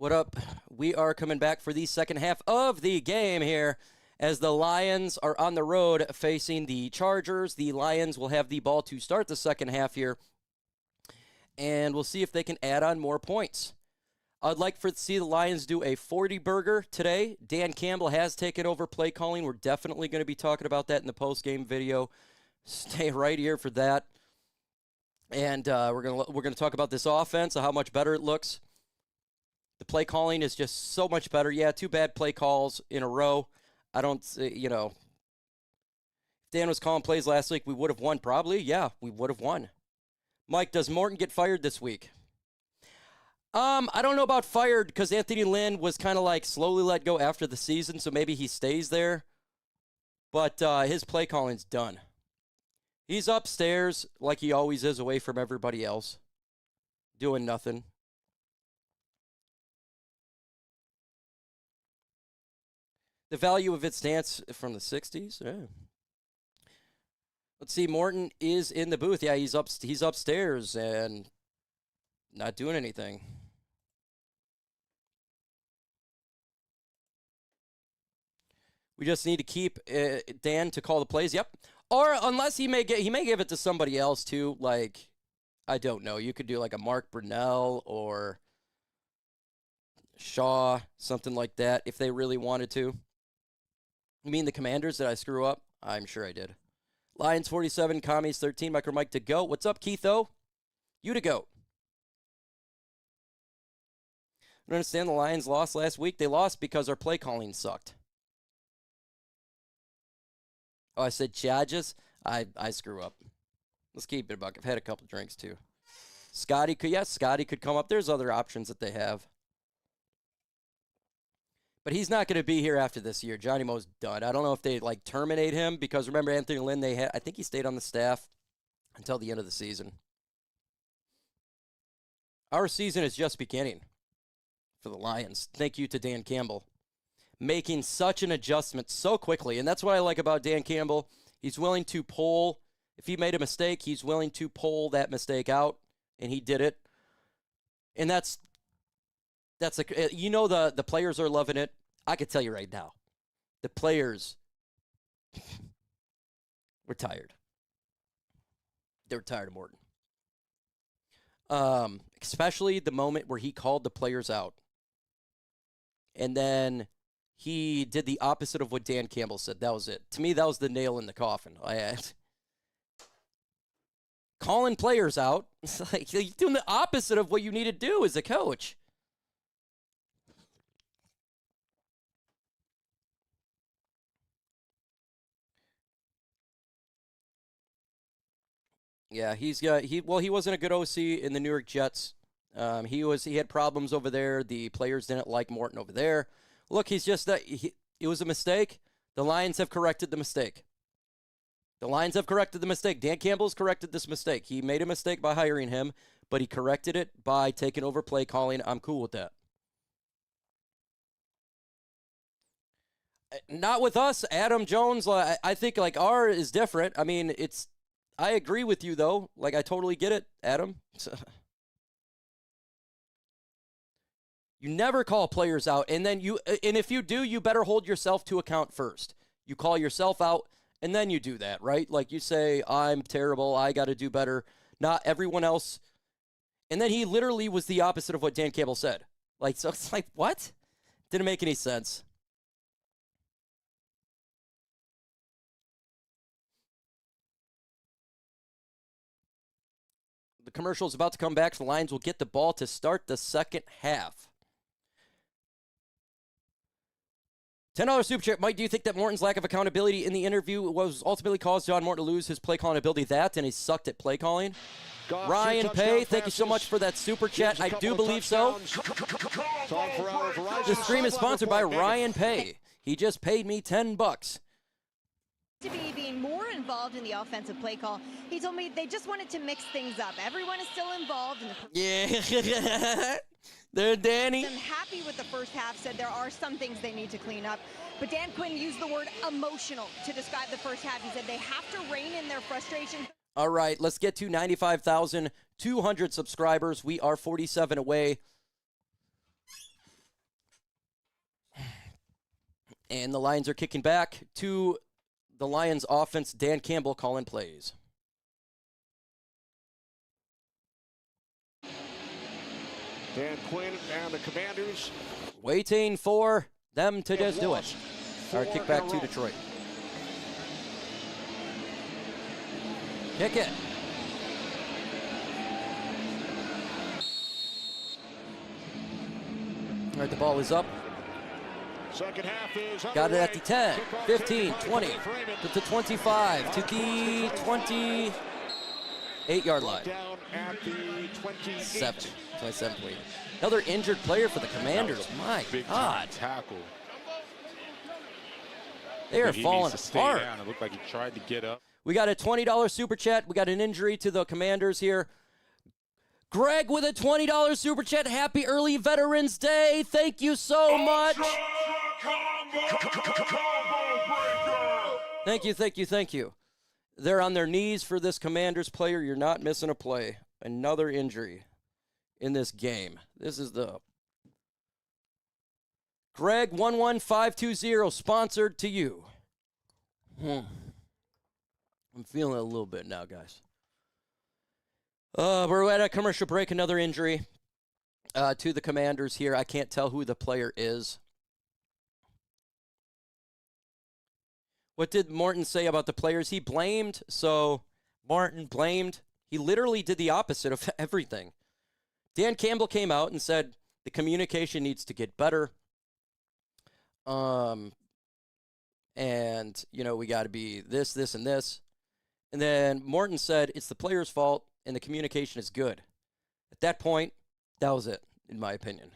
What up? We are coming back for the second half of the game here as the Lions are on the road facing the Chargers. The Lions will have the ball to start the second half here, and we'll see if they can add on more points. I'd like to see the Lions do a 40-burger today. Dan Campbell has taken over play calling. We're definitely going to be talking about that in the post-game video. Stay right here for that. And we're gonna talk about this offense, how much better it looks. The play calling is just so much better. Yeah, 2 bad play calls in a row. I don't, if Dan was calling plays last week, we would have won probably. Yeah, we would have won. Mike, does Morton get fired this week? I don't know about fired because Anthony Lynn was kind of like slowly let go after the season, so maybe he stays there. But his play calling's done. He's upstairs like he always is, away from everybody else, doing nothing. The value of its stance from the 60s? Yeah. Let's see, Morton is in the booth. Yeah, he's upstairs and not doing anything. We just need to keep Dan to call the plays. Yep. Or unless he may give it to somebody else too. Like, I don't know. You could do like a Mark Brunell or Shaw, something like that, if they really wanted to. You mean the Commanders? Did I screw up? I'm sure I did. Lions 47, Commies 13, Micro Mike to go. What's up, Keitho? You to go. I don't understand the Lions lost last week. They lost because our play calling sucked. Oh, I said Chargers? I screw up. Let's keep it a buck. I've had a couple drinks, too. Scotty could come up. There's other options that they have. But he's not going to be here after this year. Johnny Mo's done. I don't know if they, terminate him because, remember, Anthony Lynn, I think he stayed on the staff until the end of the season. Our season is just beginning for the Lions. Thank you to Dan Campbell. Making such an adjustment so quickly. And that's what I like about Dan Campbell. He's willing to pull. If he made a mistake, he's willing to pull that mistake out. And he did it. And the players are loving it. I could tell you right now. The players were tired. They were tired of Morton. Especially the moment where he called the players out. And then he did the opposite of what Dan Campbell said. That was it. To me, that was the nail in the coffin. Calling players out. It's like you're doing the opposite of what you need to do as a coach. Yeah, he wasn't a good OC in the New York Jets. He had problems over there. The players didn't like Morton over there. Look, he's just it was a mistake. The Lions have corrected the mistake. Dan Campbell's corrected this mistake. He made a mistake by hiring him, but he corrected it by taking over play calling. I'm cool with that. Not with us, Adam Jones. I think our is different. I mean, I agree with you though. I totally get it, Adam. You never call players out, and if you do, you better hold yourself to account first. You call yourself out, and then you do that, right? You say, I'm terrible, I got to do better, not everyone else. And then he literally was the opposite of what Dan Campbell said. So it's what? Didn't make any sense. The commercial is about to come back, so the Lions will get the ball to start the second half. $10 super chat. Mike, do you think that Morton's lack of accountability in the interview was ultimately caused John Morton to lose his play calling ability? And he sucked at play calling? Goff, Ryan Pay, thank you so much for that super chat. I do believe so. The stream is sponsored by Ryan Pay. He just paid me $10. To be being more involved in the offensive play call. He told me they just wanted to mix things up. Everyone is still involved in the Yeah. There, Danny. I'm happy with the first half, said there are some things they need to clean up. But Dan Quinn used the word emotional to describe the first half. He said they have to rein in their frustration. All right, let's get to 95,200 subscribers. We are 47 away And the Lions are kicking back to the Lions offense. Dan Campbell calling plays. Dan Quinn and the Commanders waiting for them to just do it. Our kick back to Detroit. Kick it. All right, the ball is up. Second half is got it at the 10, 15, 20, to the 25, to the 28-yard line. Down at the 28. 27. Another injured player for the Commanders. My God. Tackle. They are falling apart. It looked like he tried to get up. We got a $20 super chat. We got an injury to the Commanders here. Greg with a $20 super chat. Happy early Veterans Day. Thank you so much. Thank you, thank you, thank you. They're on their knees for this Commanders player. You're not missing a play. Another injury in this game. This is the Greg 11520 sponsored to you. I'm feeling it a little bit now, guys. We're at a commercial break. Another injury to the Commanders here. I can't tell who the player is. What did Morton say about the players? He blamed. So Morton blamed. He literally did the opposite of everything. Dan Campbell came out and said the communication needs to get better. And, you know, we got to be this, this, and this. And then Morton said it's the player's fault and the communication is good. At that point, that was it, in my opinion.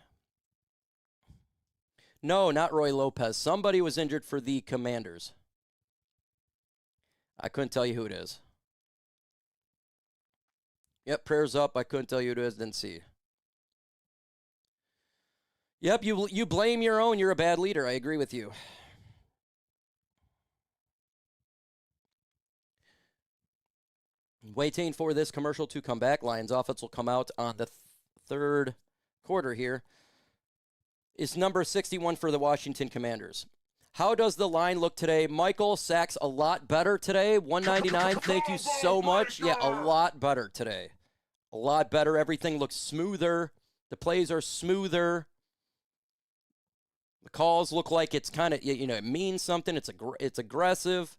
No, not Roy Lopez. Somebody was injured for the Commanders. I couldn't tell you who it is. Yep, prayers up. I couldn't tell you who it is. Didn't see. Yep, you blame your own. You're a bad leader. I agree with you. Waiting for this commercial to come back. Lions offense will come out on the third quarter here. It's number 61 for the Washington Commanders. How does the line look today? Michael, sacks a lot better today. 199, thank you so much. Yeah, a lot better today. A lot better. Everything looks smoother. The plays are smoother. The calls look like it's kind of, you know, it means something. It's aggressive.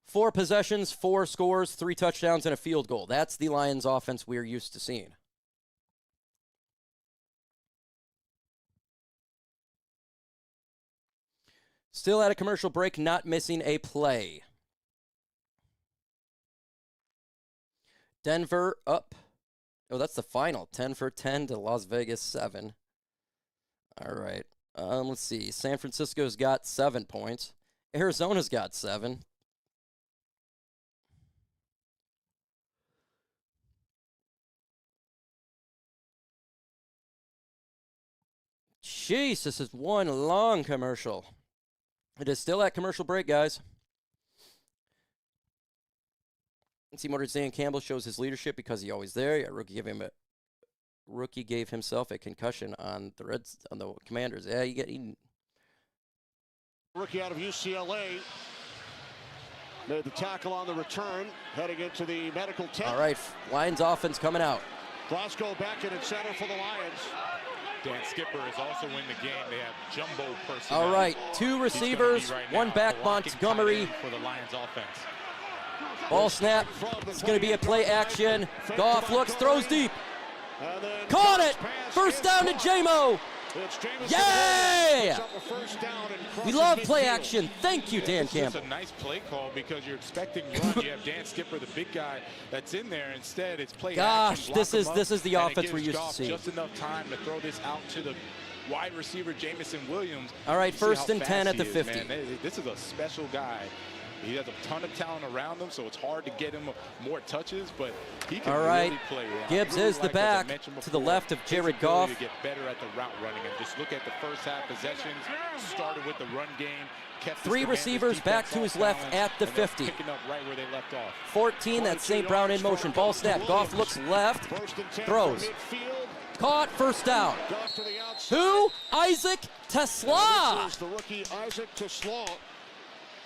4 possessions, 4 scores, 3 touchdowns, and a field goal. That's the Lions offense we're used to seeing. Still at a commercial break, not missing a play. Denver up. Oh, that's the final. 10-10 to Las Vegas 7. All right. Let's see. San Francisco's got 7 points. Arizona's got 7. Jeez, this is one long commercial. It is still at commercial break, guys. Let's see, Dan Campbell shows his leadership because he's always there. Yeah, rookie gave himself a concussion on the Commanders. Yeah, you get eaten. Rookie out of UCLA made the tackle on the return, heading into the medical tent. All right, Lions offense coming out. Glasgow back in center for the Lions. Dan Skipper is also in the game. They have jumbo personnel. All right, 2 receivers, right 1 back, Montgomery. For the Lions offense. Ball snap. It's going to be a play action. Goff looks, throws deep. Caught it! First down to J-Mo. Yeah! We love play action. Thank you, Dan Campbell. It's a nice play call because you're expecting run. You have Dan Skipper, the big guy, that's in there. Instead, it's play action. Gosh, this is the offense we're used to seeing. Just enough time to throw this out to the wide receiver, Jamison Williams. All right, 1st and 10 at the 50. This is a special guy. He has a ton of talent around him, so it's hard to get him more touches, but he can really play. Gibbs is the back to the left of Jared Goff. To get better at the route running, and just look at the first half possessions. Started with the run game. Kept 3 receivers back to his left at the 50. Picking up right where they left off. 14, that's St. Brown in motion. Ball snap. Goff looks left, throws. caught, first down. Goff to the outside. Who? Isaac Tesla. This is the rookie Isaac Tesla.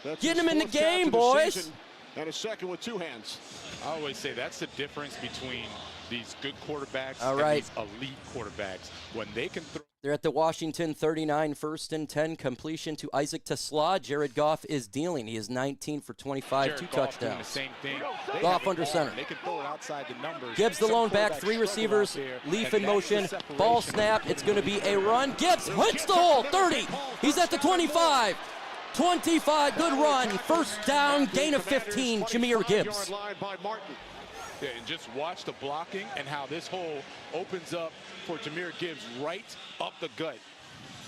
That's Getting his him in the fourth catch game, of the boys. season, and a second with two hands. I always say that's the difference between these good quarterbacks All and right. these elite quarterbacks. When they can throw. They're at the Washington 39, 1st and 10, completion to Isaac Tesla. Jared Goff is dealing. He is 19 for 25, Jared 2 Goff doing the touchdowns. same thing. Goff under center. They can throw it outside the numbers. Gibbs the Some lone back, quarterbacks 3 receivers, struggle out there, Leaf and in that's the motion, separation. ball snap, it's going to be a run. Gibbs hits the hole, 30. He's at the 25. 25, good run. First down, gain of 15, Jahmyr Gibbs. Yeah, and just watch the blocking and how this hole opens up for Jahmyr Gibbs right up the gut.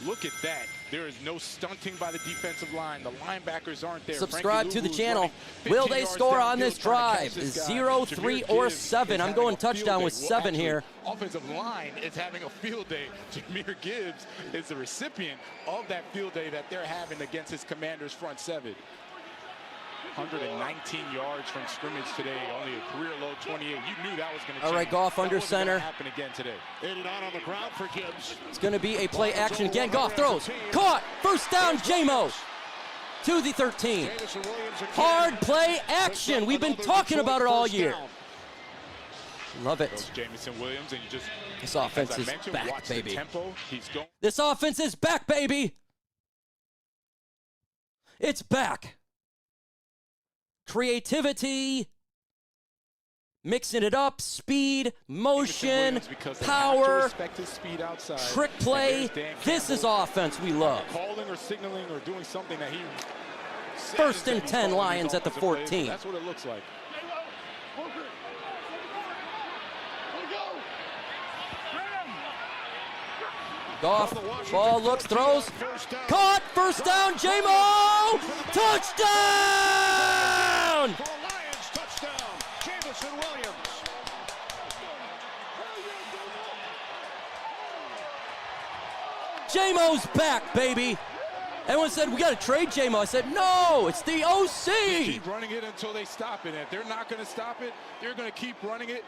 Look at that. There is no stunting by the defensive line. The linebackers aren't there. Subscribe to the Frankie channel. Louvu's running Will 15 they yards score on downfield this trying to drive? catch this guy. 0, Jahmyr 3, or Gibbs 7. is I'm having going a field touchdown day. with 7 Actually, here. Offensive line is having a field day. Jahmyr Gibbs is the recipient of that field day that they're having against his Commanders' front 7. 119 yards from scrimmage today, only a career low 28. You knew that was going to change. All right, Goff That under wasn't gonna center. happen again today. 89 on the ground for Gibbs. It's going to be a play action again. Goff throws. Caught. First down, J-Mo. To the 13. Jamison Williams again. Hard play action. We've been talking about it all year. Love it. Goes Jamison Williams, and you just, This offense as I is mentioned, back, watch the baby. tempo. He's going. This offense is back, baby. It's back. Creativity, mixing it up, speed, motion, power, Speed outside. trick play. This is offense we love. Calling or signaling or doing something that he. First and 10, Lions at the 14. That's what it looks like. Goff, ball looks, throws, caught, first down, J-Mo, touchdown! For a Lions touchdown, Jamison Williams. J-Mo's back, baby. Everyone said, we got to trade J-Mo. I said, no, it's the OC. Keep running it until they stop it. If they're not going to stop it, they're going to keep running it.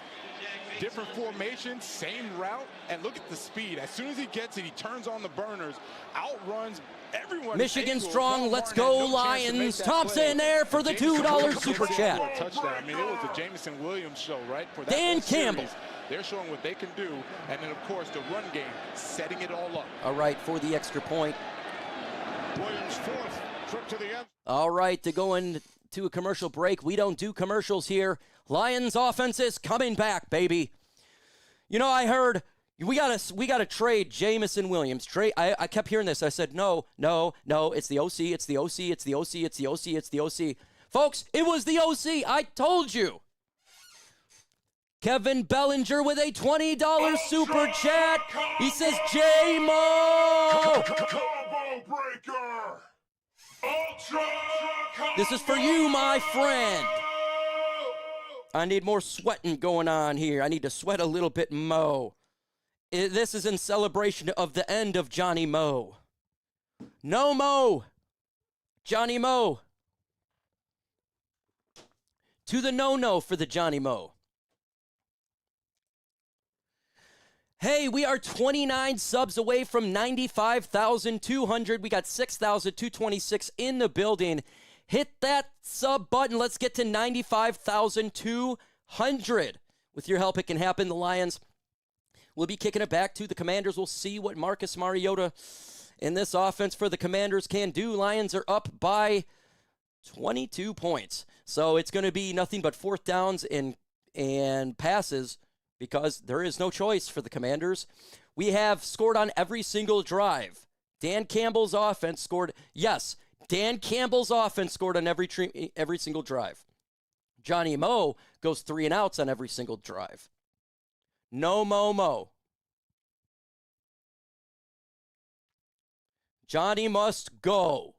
Different formation, same route, and look at the speed. As soon as he gets it, he turns on the burners, outruns everyone. Michigan strong, let's go Lions. Thompson there for the $2 super chat. Touchdown. I mean, it was the Jamison Williams show, right? For that Dan whole series. Campbell. They're showing what they can do, and then, of course, the run game, setting it all up. All right, for the extra point. Williams' fourth trip to the end. All right, to go into a commercial break. We don't do commercials here. Lions offense is coming back, baby. You know, I heard we gotta trade Jamison Williams. I kept hearing this. I said, no, it's the OC, it's the OC, it's the OC, it's the OC, it's the OC. Folks, it was the OC. I told you. Kevin Bellinger with a $20 super chat. He says, J-Mo. Combo breaker. Ultra. This is for you, my friend. I need more sweating going on here. I need to sweat a little bit, Mo. This is in celebration of the end of Johnny Mo. No Mo. Johnny Mo. To the no-no for the Johnny Mo. Hey, we are 29 subs away from 95,200. We got 6,226 in the building. Hit that sub button. Let's get to 95,200. With your help, it can happen. The Lions will be kicking it back to the Commanders. We'll see what Marcus Mariota in this offense for the Commanders can do. Lions are up by 22 points. So it's going to be nothing but fourth downs and passes because there is no choice for the Commanders. We have scored on every single drive. Dan Campbell's offense scored. Yes, Dan Campbell's offense scored on every single drive. Johnny Mo goes 3 and outs on every single drive. No Mo. Johnny must go.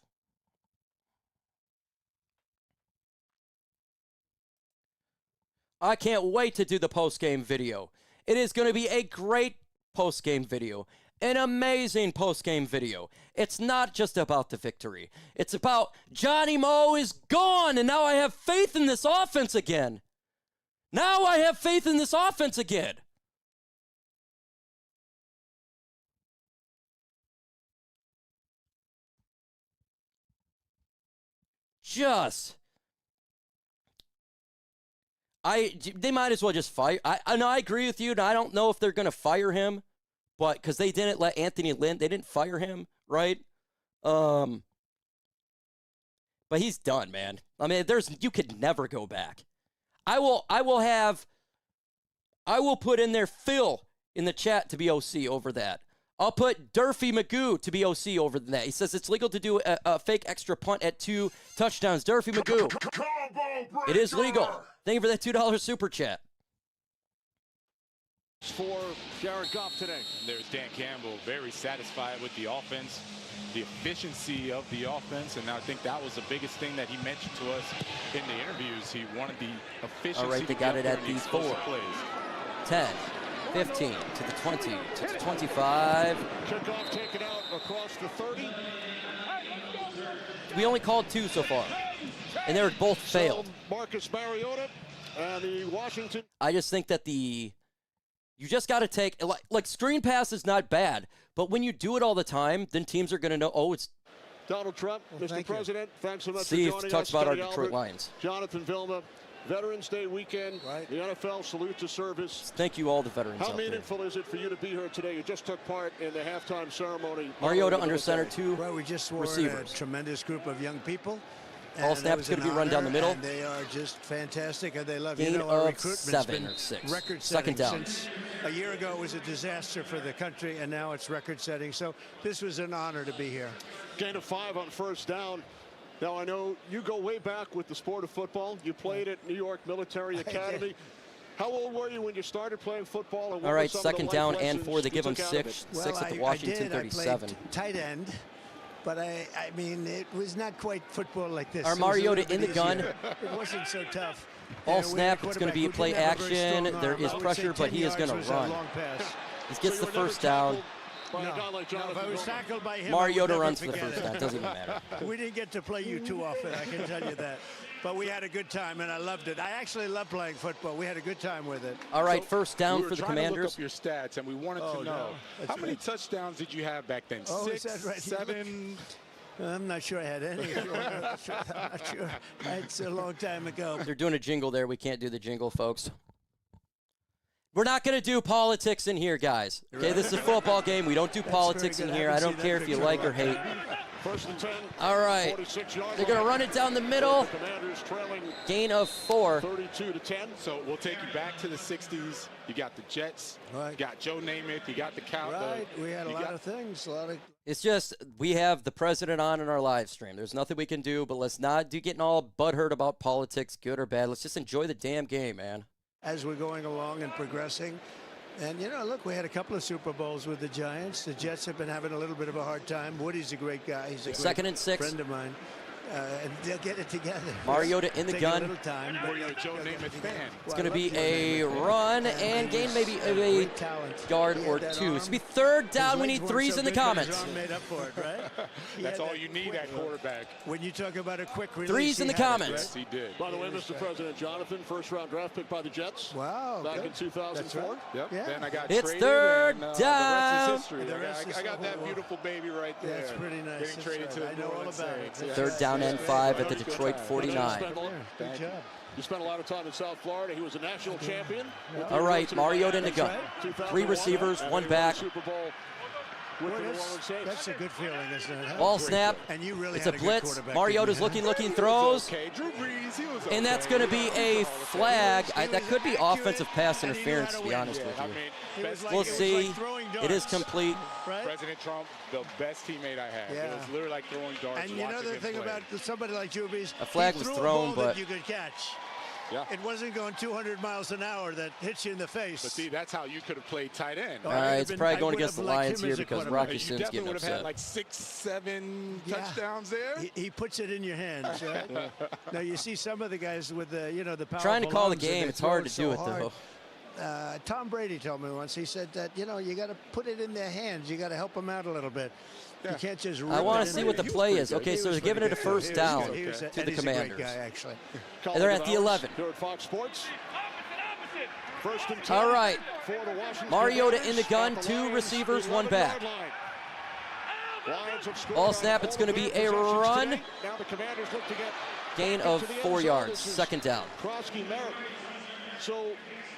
I can't wait to do the post-game video. It is going to be a great post-game video. An amazing post-game video. It's not just about the victory. It's about Johnny Mo is gone, and now I have faith in this offense again. just. They might as well just fire. I agree with you. And I don't know if they're going to fire him, but because they didn't let Anthony Lynn, they didn't fire him, right? But he's done, man. I mean, you could never go back. I will put in there Phil in the chat to be OC over that. I'll put Durfee Magoo to be OC over that. He says it's legal to do a fake extra punt at 2 touchdowns. Durfee Magoo. It is legal. Thank you for that $2 super chat. For Jared Goff today. There's Dan Campbell, very satisfied with the offense, the efficiency of the offense, and I think that was the biggest thing that he mentioned to us in the interviews. He wanted the efficiency. All right, they got it at the 4. Plays. 10, 15, to the 20, to the 25. Kickoff taken out across the 30. We only called 2 so far, and they were both failed. Marcus Mariota and the Washington. I just think that you just got to take, like screen pass is not bad, but when you do it all the time, then teams are going to know, oh, it's Donald Trump, Mr. President, thanks so much Steve for joining talks us. about our Scotty Detroit Albert, Lions. Jonathan Vilma, Veterans Day weekend, the NFL salute to service. Thank you all the veterans How out there. meaningful is it for you to be here today? You just took part in the halftime ceremony. Mariota under center, 2 Well, we just wore receivers. a tremendous group of young people. All snaps going to be run down the middle. And they are just fantastic, and they love Gain our of recruitment's 7 been or 6. record-setting. Second down. Since a year ago, it was a disaster for the country, and now it's record-setting. So this was an honor to be here. Gain of 5 on first down. Now, I know you go way back with the sport of football. You played at New York Military Academy. How old were you when you started playing football? And All right, second down and 4. They give them 6. Well, 6 at the Washington 37. I played tight end, but I mean, it was not quite football like this. Our Mariota in the gun. It wasn't so tough. Ball snap, it's going to be play action. There is pressure, but he is going to run. He gets the first down. If I was tackled by him, Mariota runs for the first down. Doesn't even matter. We didn't get to play you too often, I can tell you that. But we had a good time, and I loved it. I actually love playing football. We had a good time with it. All right, first down for the We were Commanders. trying to look up your stats, and we wanted to know how many touchdowns did you have back then? Oh, 6, is that right? 7? I'm not sure I had any. I'm not sure. It's a long time ago. They're doing a jingle there. We can't do the jingle, folks. We're not going to do politics in here, guys. Okay, this is a football game. We don't do politics in here. I don't care if you like or hate. First and 10. All right. They're going to run it down the middle. Commanders trailing Gain of 4. 32 to 10. So we'll take you back to the 60s. You got the Jets. Right. You got Joe Namath. You got the count. Right. We had a lot of things. It's just we have the president on in our live stream. There's nothing we can do, but let's not do getting all butthurt about politics, good or bad. Let's just enjoy the damn game, man. As we're going along and progressing. And, you know, look, we had a couple of Super Bowls with the Giants. The Jets have been having a little bit of a hard time. Woody's a great guy. He's a Second and 6. friend of mine. And they'll get it together. Mariota in the Take gun. A little time, Were you a Joe Namath fan? It's going to be a run and gain maybe a yard or 2. It's going to be third down. We need 3s in the comments. Made up for it, right? That's all you need at quarterback. When you talk about a quick release, 3s in the comments. Yes, he did. By the way, Mr. President, Jonathan, first-round draft pick by the Jets. Wow. Back in 2004. Right. Yep. Yeah. Then I got It's traded, third and, down. The rest is history. The rest is I got that well, beautiful baby right there. That's pretty nice. Getting traded to the I know all New Orleans about it. Saints. Third down and 5 at the Detroit 49. Good job. You spent a lot of time in South Florida. He was a national champion. All right, Mariota in the gun. 3 receivers, 1 back. Super Bowl with the New Orleans Saints. That's a good feeling, isn't it? Ball snap. And you really It's had a good blitz. quarterback, Mariota's didn't you? looking, throws. Okay, Drew Brees, he was And that's okay. going to be a flag. That could be offensive pass interference, to be honest with I you. mean, best We'll It was see. like throwing It is darts, complete. right? President Trump, the best teammate I had. Yeah. It was literally like throwing darts. And you know watching the him thing play. about somebody like Drew Brees, A flag he was threw thrown, a ball but- that you could catch. Yeah. It wasn't going 200 miles an hour that hits you in the face. But see, that's how you could have played tight end. Oh, All right, it's probably going against the Lions here because Rocky You Sim's definitely getting would have had upset. like 6, 7 Yeah. touchdowns there. He puts it in your hands, right? Now you see some of the guys with the, you know, the powerful Trying to call the arms, and game, they it's hard throw to do it, so hard. though. Tom Brady told me once. He said that, you know, you got to put it in their hands. You got to help them out a little bit. You can't just. I want to to see what the play is. Okay, so they're giving it a first down to the Commanders. Guy, actually. And they're at the 11. Here at Fox Sports. First and 10 All right. for the Washington Mariota Commanders in the gun, at the 2 Lions' receivers, 1 11-yard back. line. Lions have scored Ball on snap, it's all gonna be their a possessions run. today. Now the Commanders look to get Gain of 4 yards, second down. Krosky Merritt. So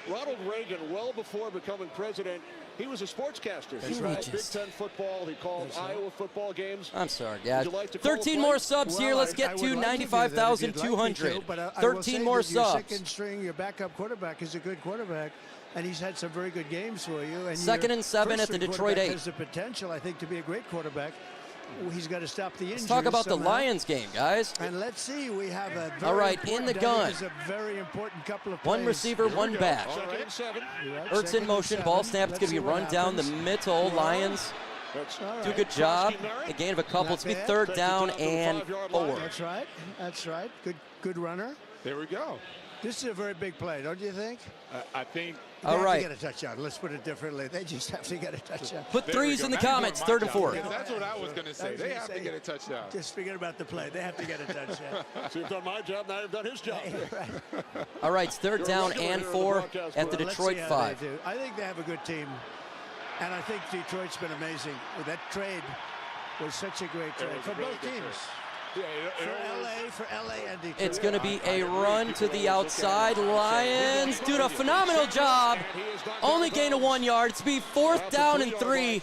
Ronald Reagan, well before becoming president, he was a sportscaster. That's He right. called Big Ten football. He called Iowa football games. I'm sorry, guys. Would you like to call 13 a more play? subs here. Let's get to 95,200. 13 more Your subs. second string, your backup quarterback is a good quarterback, and he's had some very good games for you. And Second your and 7 at the first-string Detroit quarterback 8. has the potential, I think, to be a great quarterback. He's got to stop the injuries. Let's talk about the somehow. Lions game, guys. And let's see, we have a very All right, in important- the I gun. think it's a very important couple of One plays. receiver, one back. Second and 7. Ertz in motion. Ball snap's going to be run down the middle. Lions do a good job. A gain of a couple. It's going to be third down and 4. That's right. That's right. Good runner. There we go. This is a very big play, don't you think? I think. They All have right. to get a touchdown. Let's put it differently. They just have to get a touchdown. Put There we threes go. in the Now you're comments, doing my third and job. 4. Yeah, that's what I was going to say. I was They gonna have to say, get a touchdown. Just forget about the play. They have to get a touchdown. So you've done my job, now you've done his job. All right, it's third down and 4 at the Let's see Detroit how 5. they do. I think they have a good team. And I think Detroit's been amazing. That trade was such a great trade for both teams. For LA and Detroit. It's going to be a run to the outside. Lions doing a phenomenal job. Only gain of 1 yard. It's be fourth down and 3.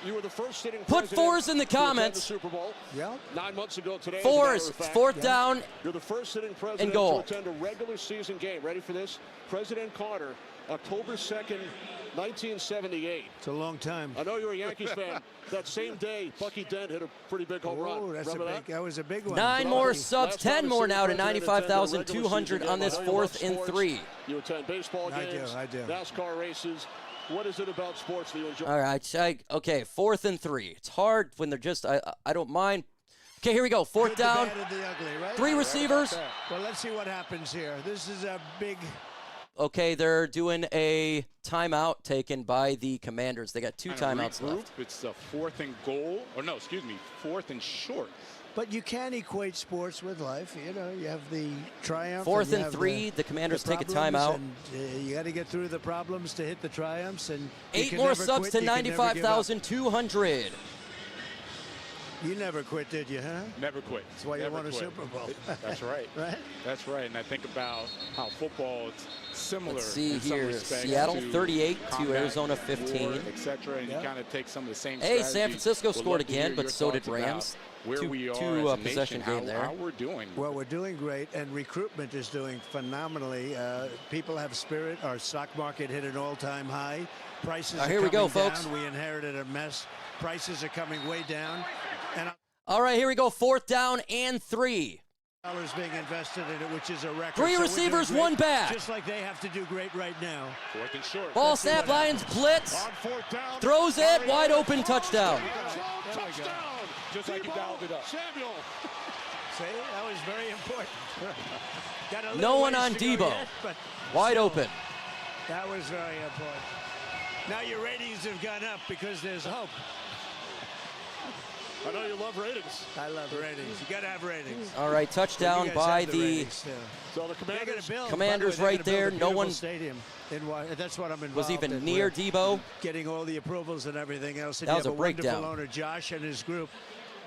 You were the first sitting Put president fours in the to attend comments. Super Bowl. Yeah. 9 months ago today. as a Fours. matter of fact. Fourth down. You're the first sitting president goal. to attend a regular season game. Ready for this? President Carter, October 2nd, 1978. It's a long time. I know you're a Yankees fan. That same day, Bucky Dent hit a pretty big home run. Oh, that's a Remember big. that? That was a big one. 9 more Last subs, time 10 a more sitting now to president attended a regular 95,200 season on this game. I know you fourth love and sports. 3. You attend baseball I do, games, I do. NASCAR races. What is it about sports that you enjoy? All right, okay, fourth and 3. It's hard when they're just, I don't mind. Okay, here we go, fourth Good, the down. bad, and the ugly, right? 3 receivers. Well, let's see what happens here. This is a big. Okay, they're doing a timeout taken by the Commanders. They got 2 timeouts left. It's a fourth and goal. Or no, excuse me, fourth and short. But you can equate sports with life. You know, you have the triumph. Fourth you and have 3. The Commanders take a problems, timeout. And, you got to get through the problems to hit the triumphs. And you 8 can more never subs quit, to you can never give up. 95,200. You never quit, did you, huh? Never quit. That's why you Never won a quit. Super Bowl. That's right. Right? That's right. And I think about how football is similar. Let's see in some here. respects Seattle to 38 to combat, Arizona 15. war, et cetera, and Yeah. you kind of take some of the same Hey, San strategies. Francisco Would scored love to hear again, but your so did thoughts about Rams. Where Two- we are two, as a possession nation, game there. how we're doing. Well, we're doing great, and recruitment is doing phenomenally. People have spirit. Our stock market hit an all-time high. Prices are here we go, coming folks. down. We inherited a mess. Prices are coming way down. And All right, here we go. Fourth down and 3. dollars being invested in it, which is a record. 3 So we're receivers, doing great, 1 back. Just like they have to do great right now. Fourth and short. Ball snap, Lions blitz. On fourth down. Throws it, wide open, touchdown. Touchdown. Just like you dialed it up. Samuel. See, that was very important. Got a little No one ways on to go Debo. yet, but Wide still, open. That was very important. Now your ratings have gone up because there's hope. I know you love ratings. I love ratings. You got to have ratings. All right, You touchdown guys by have the ratings, too. So the They're gonna Commanders. build, Commanders by the way, right they're there. gonna build a No beautiful one stadium. That's what I'm involved was even in. near We're Debo. getting all the approvals and everything else. And That you was have a wonderful breakdown. owner, Josh, and his group.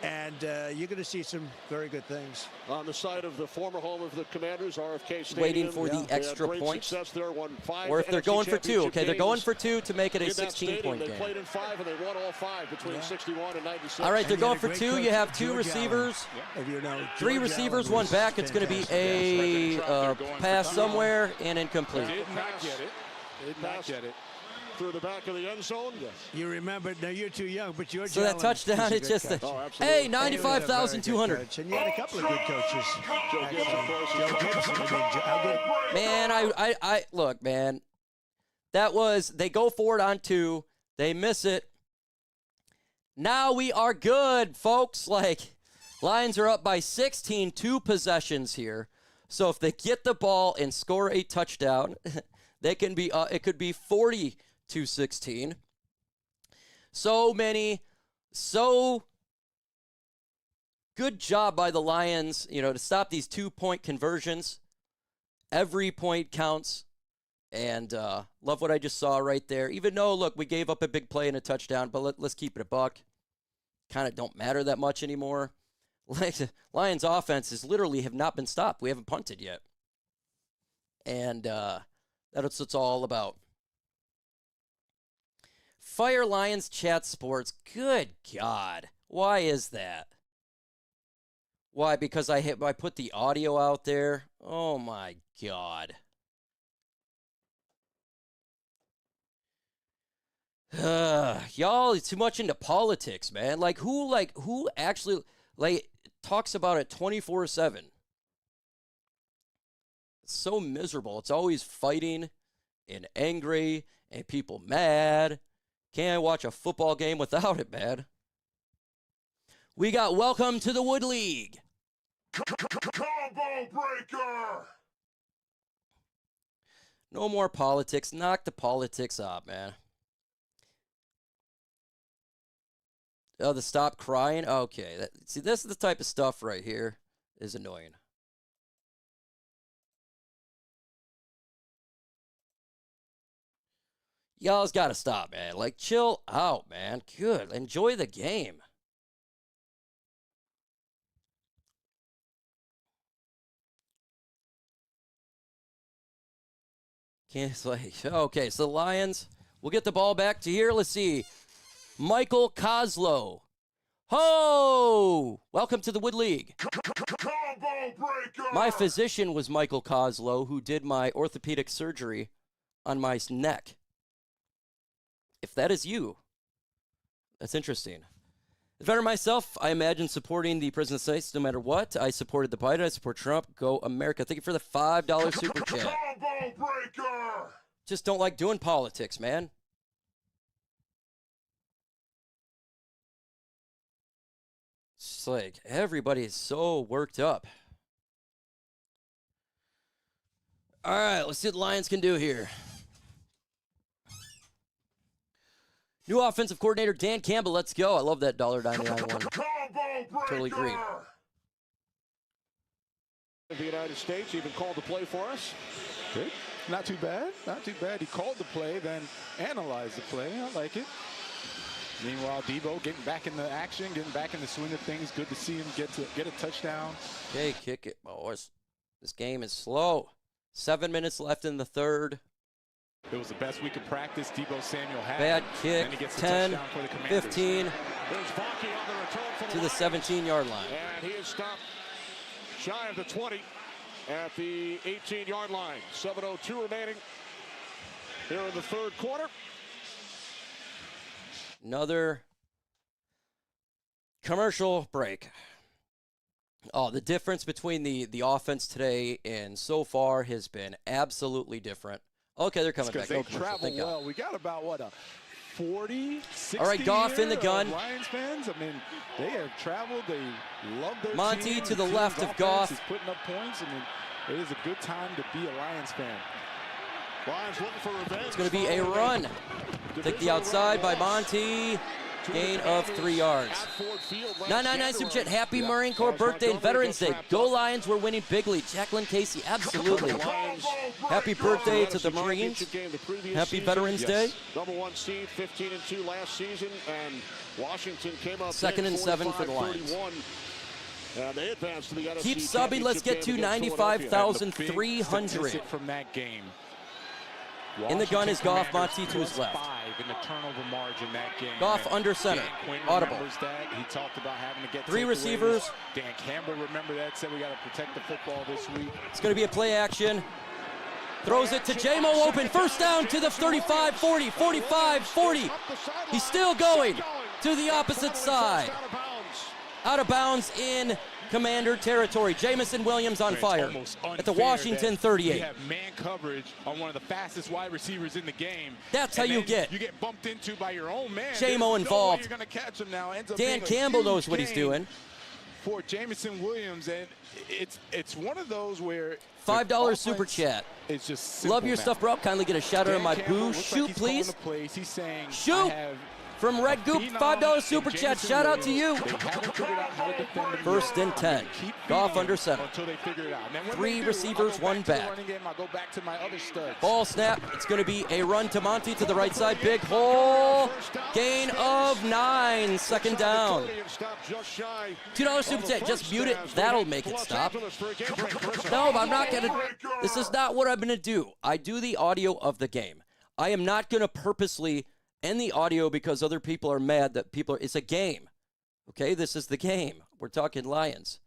And you're going to see some very good things. On the side of the former home of the Commanders, RFK Stadium. Waiting for the They had extra great point. success there, won 5 Or if they're NFC going for 2. championship Okay, they're going games. for 2 to make it a In that stadium, 16-point they game. played in 5 and they won all 5 between 61 and 96. All right, they're And you going had for a great 2. You coach, have 2 George receivers. If you know, 3 George receivers, Allen 1 was back. It's going to be fantastic. a pass somewhere and incomplete. Did not get it. Did not get it. Through the back of the end zone. Yes. You remember, now you're too young, but George So that Allen touchdown, is a it's good just a, coach. Oh, absolutely. hey, He was a very good 95,200. coach, and you had a couple of good coaches. Joe Gibbs, of course. Joe Gibbs, I mean, how good. Man, I look, man. They go for it on 2. They miss it. Now we are good, folks. Like, Lions are up by 16, 2 possessions here. So if they get the ball and score a touchdown, they can be, it could be 40-16. So good job by the Lions, to stop these 2-point conversions. Every point counts. And love what I just saw right there. Even though, look, we gave up a big play and a touchdown, but let's keep it a buck. Kind of don't matter that much anymore. Like, the Lions offense is literally have not been stopped. We haven't punted yet. And that's what it's all about. Fire Lions Chat Sports. Good God. Why is that? Why? Because I put the audio out there? Oh, my God. Y'all, it's too much into politics, man. Who actually, talks about it 24/7? It's so miserable. It's always fighting and angry and people mad. Can't watch a football game without it, man. We got Welcome to the Wood League. Combo breaker. No more politics. Knock the politics out, man. Oh, the stop crying? Okay. See, this is the type of stuff right here is annoying. Y'all's got to stop, man. Like, chill out, man. Good. Enjoy the game. Okay, so the Lions will get the ball back to here. Let's see. Michael Kozlow. Ho! Welcome to the Wood League. Combo breaker. My physician was Michael Kozlow, who did my orthopedic surgery on my neck. If that is you, that's interesting. As better myself, I imagine supporting the prison sites no matter what. I supported the Biden. I support Trump. Go America. Thank you for the $5 super chat. Combo breaker. Just don't like doing politics, man. It's like everybody is so worked up. All right, let's see what the Lions can do here. New offensive coordinator Dan Campbell. Let's go. I love that $1.99 one. Totally agree. The United States even called the play for us. Good. Not too bad. Not too bad. He called the play, then analyzed the play. I like it. Meanwhile, Debo getting back in the action, getting back in the swing of things. Good to see him get a touchdown. Okay, kick it, boys. This game is slow. 7 minutes left in the third. It was the best we could practice. Debo Samuel had. Bad kick. 10, 15 to the 17-yard line. And he is stopped shy of the 20 at the 18-yard line. 7:02 remaining here in the third quarter. Another commercial break. Oh, the difference between the offense today and so far has been absolutely different. Okay, they're coming back. They travel well. We got about, what, a 40, 60 all right, Goff in the gun. Lions fans, I mean, they have traveled. They love their Monty team. to the left of Goff. Is putting up points. I mean, it is a good time to be a Lions fan. Lions looking for revenge. It's going to be a run. Take the outside by Monty. Gain of 3 yards. 999 Super Chat. Happy Marine Corps birthday and Veterans Day. Go Lions. We're winning bigly. Jacqueline Casey. Absolutely. Happy birthday to the Marines. Happy Veterans Day. Number 1 seed, 15-2 last season, and Washington came up 2nd and 7 for the Lions. They advanced to the NFC Keep subbing. Let's get to 95,300 from that game. In the gun is Goff. Monty to his left. 5 in the turnover margin that game. Goff under center. Audible. He talked about having to get 3 receivers. Dan Kimber, remember that, said we got to protect the football this week. It's going to be a play action. Throws it to Jamo open. First down to the 35, 40, 45, 40. He's still going to the opposite side. Out of bounds in Commander territory. Jamison Williams on fire at the Washington 38. You have man coverage on one of the fastest wide receivers in the game. That's how you get bumped into by your own man. Jamo involved. You're going to catch him now. Dan Campbell knows what he's doing. For Jamison Williams, and it's one of those where $5 super chat. It's just love your stuff, bro. Kindly get a shout out on my Campbell boo. Shoot, like please. He's saying, shoot. from Red Goop, $5 super chat. Shout out to you. First and 10. Goff under center. 3 receivers, 1 back. Ball snap. It's going to be a run to Monty to the right side. Big hole. Gain of 9. Second down. $2 super chat. Just mute it. That'll make it stop. No, I'm not going to. This is not what I'm going to do. I do the audio of the game. I am not going to purposely end the audio because other people are mad that people are. It's a game. Okay, this is the game. We're talking Lions.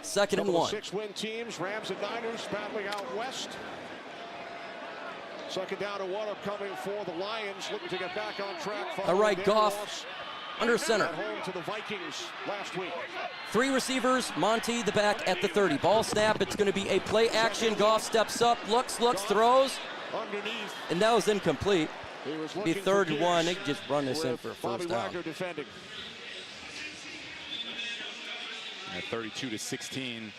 Second and 1. 6-win teams, Rams and Niners battling out west. Second down and 1 upcoming for the Lions, looking to get back on track. All right, Goff under center. At home to the Vikings last week. 3 receivers, Monty the back at the 30. Ball snap. It's going to be a play action. Goff steps up, looks, throws, and that was incomplete. Be 3rd and 1. They can just run this in for a first down. At 32-16.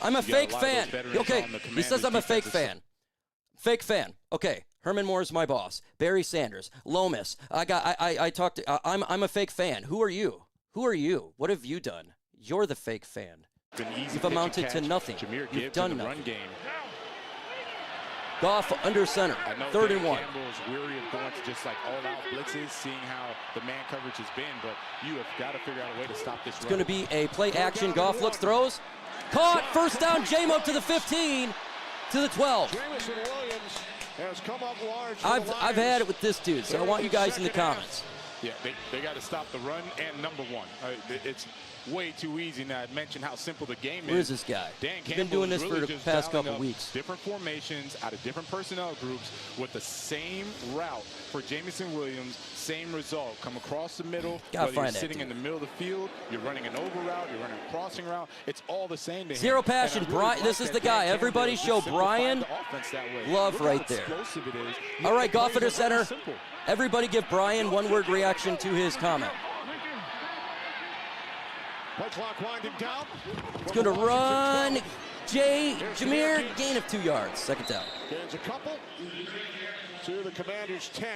I'm a fake fan. Okay, he says I'm a fake fan. Fake fan. Okay, Herman Moore is my boss. Barry Sanders, Lomas. I talked to. I'm a fake fan. Who are you? Who are you? What have you done? You're the fake fan. You've amounted to nothing. You've done nothing. Goff under center. 3rd and 1. Campbell is weary of going to just like all-out blitzes, seeing how the man coverage has been, but you have got to figure out a way to stop this. It's going to be a play action. Goff looks, throws, caught. First down. Jahmyr to the 15, to the 12. I've had it with this dude, so I want you guys in the comments. Yeah, they got to stop the run and number 1. It's way too easy. Now, I mentioned how simple the game is. Who is this guy? He's been doing this for the past couple weeks. Different formations out of different personnel groups with the same route for Jameson Williams, same result. Come across the middle, whether you're sitting in the middle of the field, you're running an over route, you're running a crossing route. It's all the same to him. Zero passion. Brian, this is the guy. Everybody show Brian love right there. All right, Goff under center. Everybody give Brian one-word reaction to his comment. It's going to run. Jahmyr, gain of 2 yards. Second down. Gains a couple to the Commanders' 10.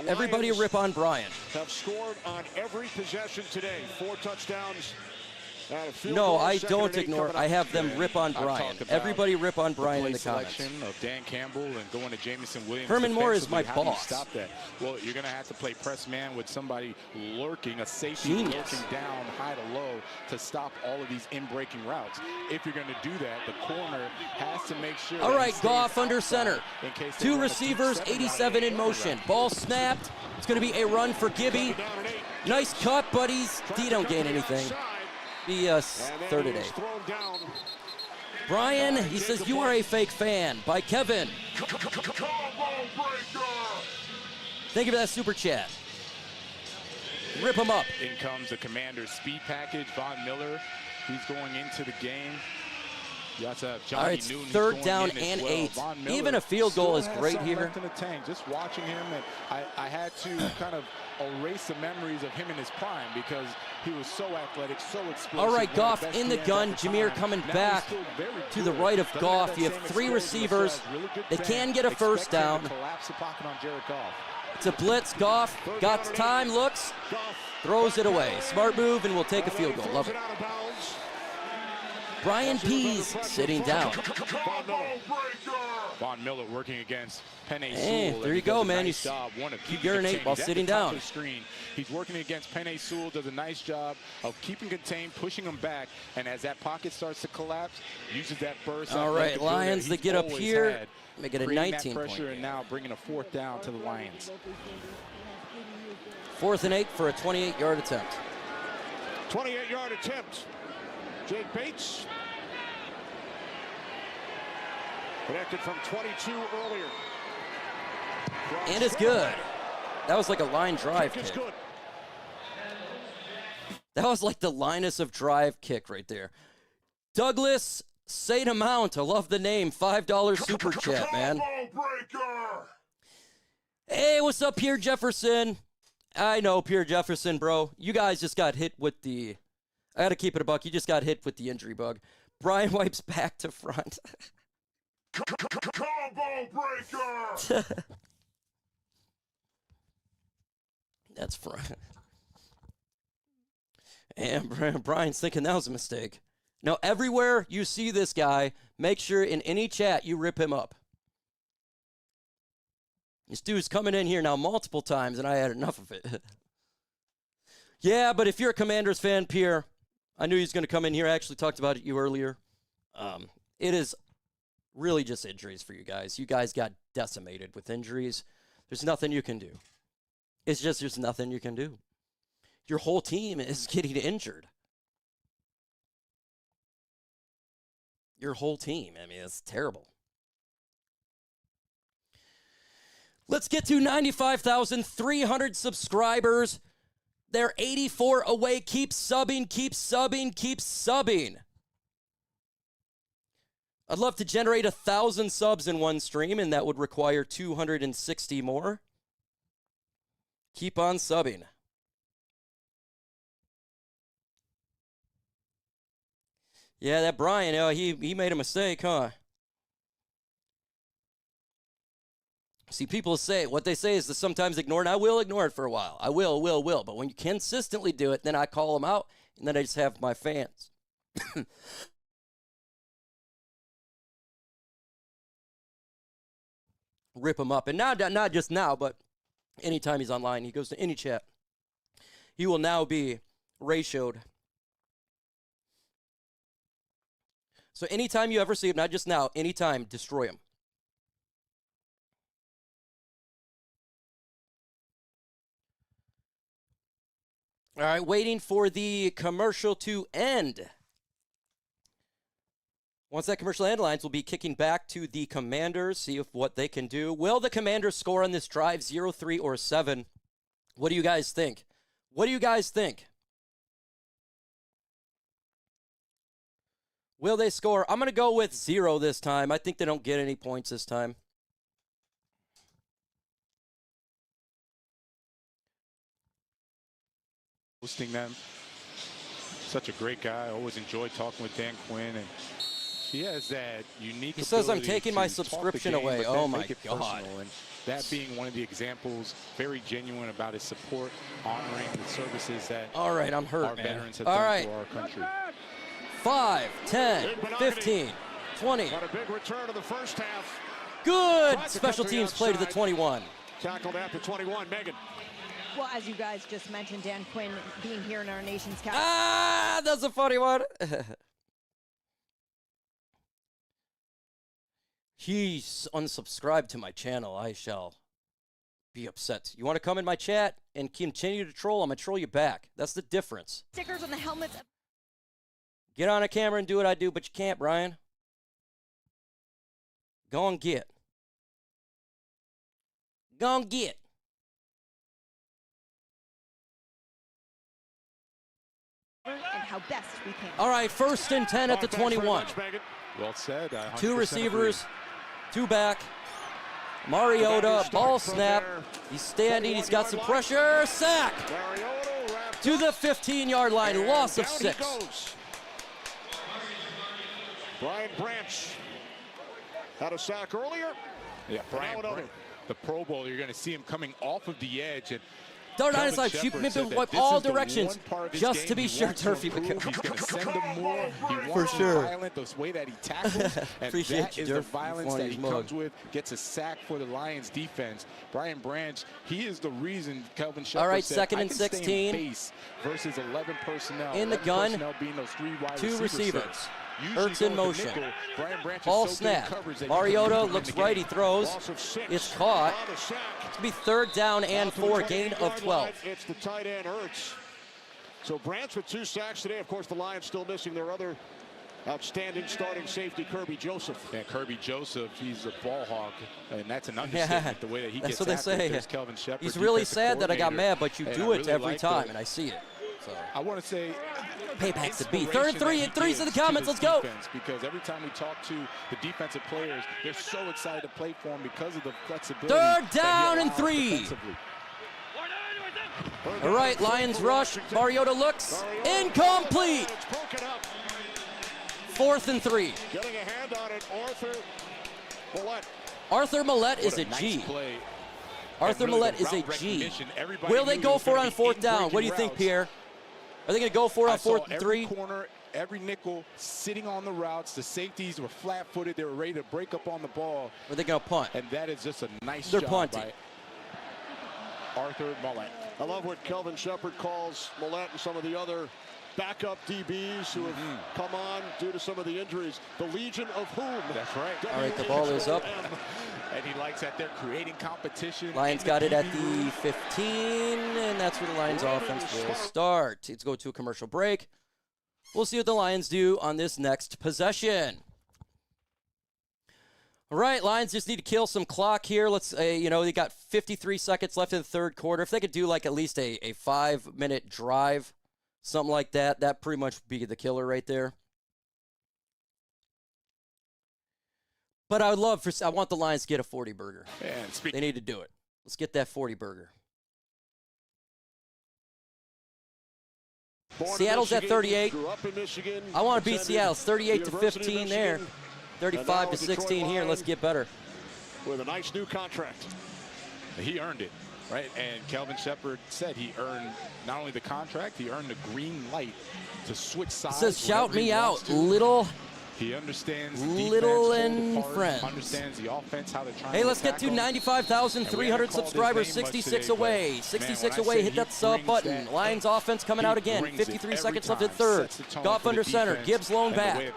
Everybody rip on Brian. Have scored on every possession today. 4 touchdowns. No, I don't ignore. I have them rip on Brian. Everybody rip on Brian in the comments. Of Dan Campbell and going to Jameson Williams. Herman Moore is my boss. Stop that. Well, you're going to have to play press man with somebody lurking, a safety lurking down high to low to stop all of these in-breaking routes. If you're going to do that, the corner has to make sure. All right, Goff under center. 2 receivers, 87 in motion. Ball snapped. It's going to be a run for Gibby. Nice cut, buddies. He don't gain anything. Be 3rd and 8. Brian, he says, you are a fake fan. By Kevin. Thank you for that super chat. Rip him up. In comes the Commander's speed package. Von Miller, he's going into the game. You also have Johnny All right, it's Newton 3rd down and 8. Even a field goal is great here. In the tank. Just watching him, and I had to kind of erase the memories of him in his prime because he was so athletic, so explosive. All right, Goff in the gun. Jahmyr coming back to the right of Goff. You have 3 receivers. They can get a first down. It's a blitz. Goff got time, looks, throws it away. Smart move, and we'll take a field goal. Love it. Brian Pease sitting down. Von Miller working against Penei Sewell. There you go, man. You urinate while sitting down. He's working against Penei Sewell, does a nice job of keeping contained, pushing him back, and as that pocket starts to collapse, uses that burst. All right, Lions, they get up here, make it a 19-point pressure, and now bringing a 4th down to the Lions. 4th and 8 for a 28-yard attempt. 28-yard attempt. Jake Bates. Connected from 22 earlier. And it's good. That was like a line drive kick. That was like the Linus of drive kick right there. Douglas St. Amount. I love the name. $5 super chat, man. Hey, what's up, Pierre Jefferson? I know, Pierre Jefferson, bro. You guys just got hit with the... I got to keep it a buck. You just got hit with the injury bug. Brian wipes back to front. Combo breaker! That's and Brian's thinking that was a mistake. Now, everywhere you see this guy, make sure in any chat you rip him up. This dude's coming in here now multiple times, and I had enough of it. Yeah, but if you're a Commanders fan, Pierre, I knew he was going to come in here. I actually talked about you earlier. It is really just injuries for you guys. You guys got decimated with injuries. There's nothing you can do. It's just there's nothing you can do. Your whole team is getting injured. Your whole team. I mean, it's terrible. Let's get to 95,300 subscribers. They're 84 away. Keep subbing, keep subbing, keep subbing. I'd love to generate 1,000 subs in one stream, and that would require 260 more. Keep on subbing. Yeah, that Brian, he made a mistake, huh? See, people say, what they say is to sometimes ignore, and I will ignore it for a while. I will. But when you consistently do it, then I call them out, and then I just have my fans. Rip him up. And now, not just now, but anytime he's online, he goes to any chat. He will now be ratioed. So anytime you ever see him, not just now, anytime, destroy him. All right, waiting for the commercial to end. Once that commercial ends, Lions will be kicking back to the Commanders, see if what they can do. Will the Commanders score on this drive, 0, 3, or 7? What do you guys think? What do you guys think? Will they score? I'm going to go with 0 this time. I think they don't get any points this time. Hosting them. Such a great guy. I always enjoy talking with Dan Quinn, and he has that unique. He says I'm taking my subscription away. Oh my God! And that being one of the examples, very genuine about his support, honoring the services that all right, I'm hurt, our man. veterans have all done right. for our country. 5, 10, 15, 20. Got a big return to the first half. Good special teams play to the 21. Tackled at the 21, Megan. Well, as you guys just mentioned, Dan Quinn being here in our nation's capital. Ah, that's a funny one. He's unsubscribed to my channel. I shall be upset. You want to come in my chat and continue to troll? I'm going to troll you back. That's the difference. Stickers on the helmets. Get on a camera and do what I do, but you can't, Brian. Go and get. Go and get. And how best we can. All right, 1st and 10 at the 21. Well said. 2 receivers, 2 back. Mariota, ball snap. He's standing. He's got some pressure. Sack. To the 15-yard line. Loss of 6. Brian Branch had a sack earlier. Yeah, Brian Branch, the Pro Bowl, you're going to see him coming off of the edge. And Darn on his life, shoot him wipe all directions, just to be sure Turfy would go. He's going to send him more. He wants For sure. Violent, the way that he tackles, and Appreciate that you, is Durf. the violence that he Mug. comes with. Gets a sack for the Lions defense. Brian Branch, he is the reason Kelvin Shepard All right, said, 2nd and I can stay 16. in base versus 11 personnel. In the 11 gun, personnel being those 3 wide 2 receiver receivers. sets. Ertz in motion. Nickel, Ball snap. Mariota looks right. He throws. It's caught. It's going to be 3rd down and 4, gain of 12. It's the tight end, Ertz. So Branch with 2 sacks today. Of course, the Lions still missing their other outstanding starting safety, Kerby Joseph. Yeah, Kerby Joseph, he's a ball hog, and that's an understatement, the way that he That's gets what they after say. Kelvin Shepard. He's really sad that I got mad, but you And do I it really every like time, the- and I see it. So I want to say payback's the beat. 3rd and inspiration 3 that and he 3s in the gives to comments. this Let's go. defense, because every time we talk to the defensive players, they're so excited to play for him because of the flexibility. 3rd that he down and allows 3. defensively. All right, Lions rush. Mariota looks incomplete. It's broken up. 4th and 3. Getting a hand on it, Arthur Millette. Arthur Millette is What a nice G. play. Arthur really Millette the is a route G. recognition. Everybody Will they knew go was for it gonna on be fourth down? What do you in-breaking think, routes. Pierre? Are they going to go for it on fourth and every 3? corner, every nickel sitting on the routes. The safeties were flat-footed. They were ready to break up on the ball. Or are they going to punt? And that is just a nice They're job punting. by Arthur Millette. I love what Kelvin Shepard calls Millette and some of the other backup DBs who have come on due to some of the injuries. The Legion of whom? That's right. All right, the ball is up. And he likes that they're creating competition. Lions got it at the 15, and that's where the Lions offense will start. Let's go to a commercial break. We'll see what the Lions do on this next possession. All right, Lions just need to kill some clock here. Let's, they got 53 seconds left in the third quarter. If they could do like at least a 5-minute drive, something like that, that pretty much would be the killer right there. But I want the Lions to get a 40 burger. They need to do it. Let's get that 40 burger. Seattle's at 38. I want to beat Seattle. It's 38-15 there. 35-16 here. Let's get better. With a nice new contract. He earned it, right? And Kelvin Shepard said he earned not only the contract, he earned the green light to switch sides. It says, shout me out, little. He understands Little and friends. Understands the offense, how they're trying Hey, to let's get to 95,300 subscribers. 66 away. 66 away. Hit that sub button. Lions offense coming out again. 53 seconds left in third. Goff under center. Gibbs lone back.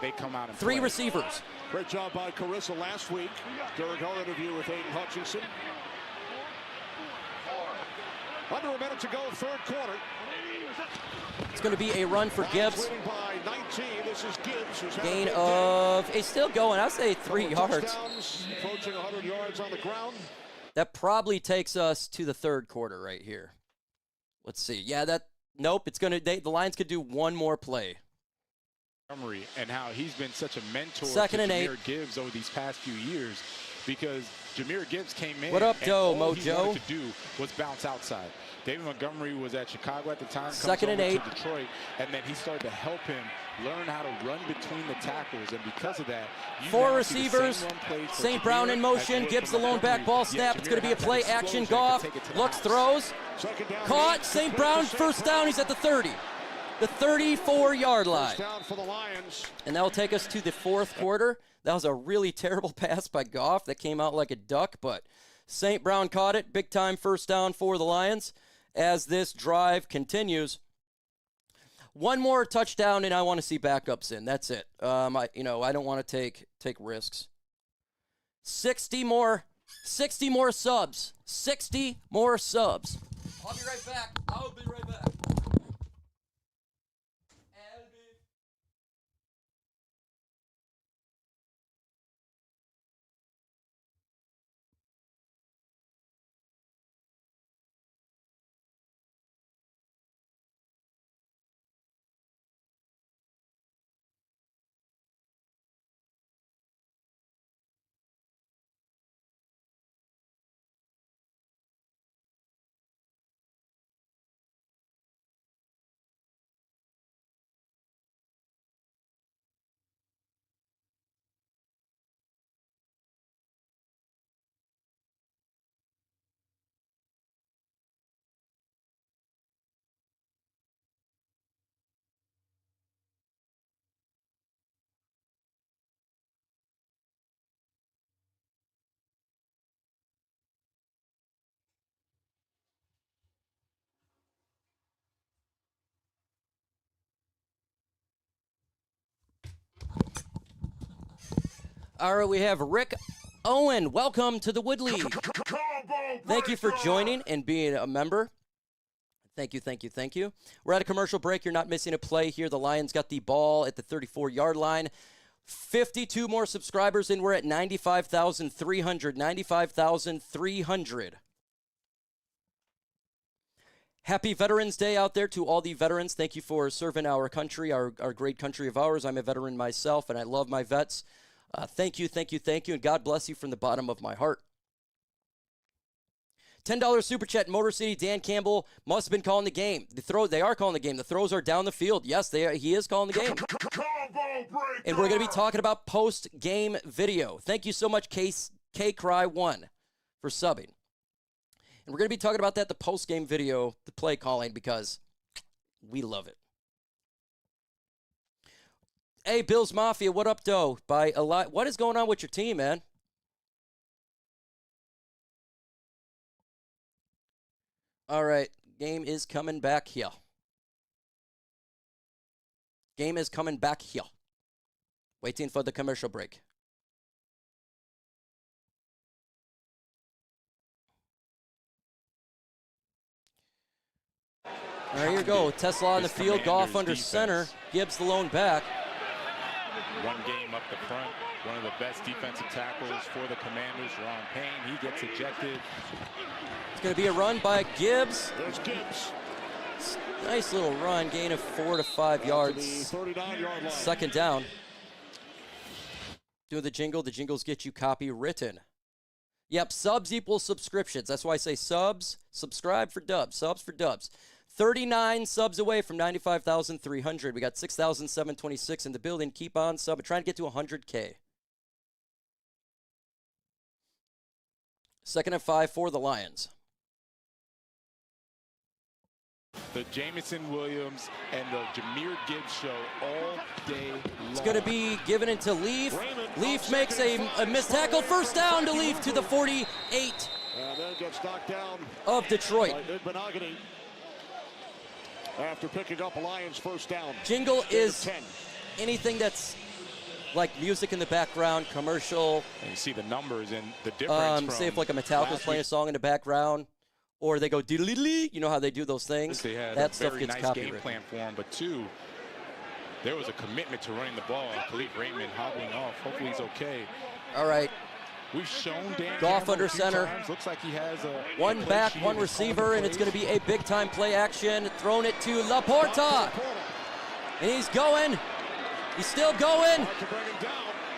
3 receivers. Great job by Carissa last week during our interview with Aidan Hutchinson. Under a minute to go, third quarter. It's going to be a run for Gibbs. By 19. This is Gibbs. Gain of, he's still going. I'll say 3 yards. Approaching 100 yards on the ground. That probably takes us to the third quarter right here. Let's see. Yeah, nope. It's going to, the Lions could do one more play. And how he's been such a mentor Second to and 8. Jahmyr Gibbs over these past few years, because Jahmyr Gibbs came in. What up, and Joe, all he Mojo? wanted to do was bounce outside. David Montgomery was at Chicago at the time. Second and 8. To Detroit, and then he started to help him learn how to run between the tackles, and because of that, 4 receivers. St. Brown in motion. Gibbs the lone back. Ball snap. It's going to be a play action. Goff looks, throws. Caught. St. Brown first down. He's at the 30. The 34-yard line. Down for the Lions. And that will take us to the fourth quarter. That was a really terrible pass by Goff that came out like a duck, but St. Brown caught it. Big time first down for the Lions as this drive continues. One more touchdown, and I want to see backups in. That's it. I don't want to take risks. 60 more subs. 60 more subs. I'll be right back. I'll be right back. All right, we have Rick Owen. Welcome to the Wood League. Thank you for joining and being a member. Thank you, thank you, thank you. We're at a commercial break. You're not missing a play here. The Lions got the ball at the 34-yard line. 52 more subscribers, and we're at 95,300. 95,300. Happy Veterans Day out there to all the veterans. Thank you for serving our country, our great country of ours. I'm a veteran myself, and I love my vets. Thank you, thank you, thank you, and God bless you from the bottom of my heart. $10 super chat, Motor City. Dan Campbell must have been calling the game. They are calling the game. The throws are down the field. Yes, he is calling the game. And we're going to be talking about post-game video. Thank you so much, K-Cry1, for subbing. And we're going to be talking about that, the post-game video, the play calling, because we love it. Hey, Bills Mafia, what up, though? By a lot. What is going on with your team, man? All right, game is coming back here. Game is coming back here. Waiting for the commercial break. There you go. Tesla on the field. Goff under center. Gibbs the lone back. One game up the front. One of the best defensive tackles for the Commanders, Ron Payne. He gets ejected. It's going to be a run by Gibbs. There's Gibbs. Nice little run. Gain of 4 to 5 yards. 39-yard line. Second down. Do the jingle. The jingles get you copywritten. Yep, subs equals subscriptions. That's why I say subs. Subscribe for dubs. Subs for dubs. 39 subs away from 95,300. We got 6,726 in the building. Keep on sub. Trying to get to 100K. Second and 5 for the Lions. The Jamison Williams and the Jahmyr Gibbs show all day long. It's going to be given into Leaf. Leaf makes a missed tackle. First down to Leaf to the 48 And then gets knocked down of Detroit. by Benogany after picking up a Lions first down. Jingle is anything that's like music in the background, commercial. And you see the numbers and the difference. Say if like a Metallica's playing a song in the background, or they go diddly. You know how they do those things? They had that a stuff very gets nice game copyrighted. plan for him, but two, there was a commitment to running the ball. Khalif Raymond hobbling off. Hopefully he's okay. All right. We've shown Dan Goff Campbell under a few center. times. Looks like he has a one play back, sheet one and receiver, and it's going to be a big-time play action. Thrown it to Laporta. And he's going. He's still going.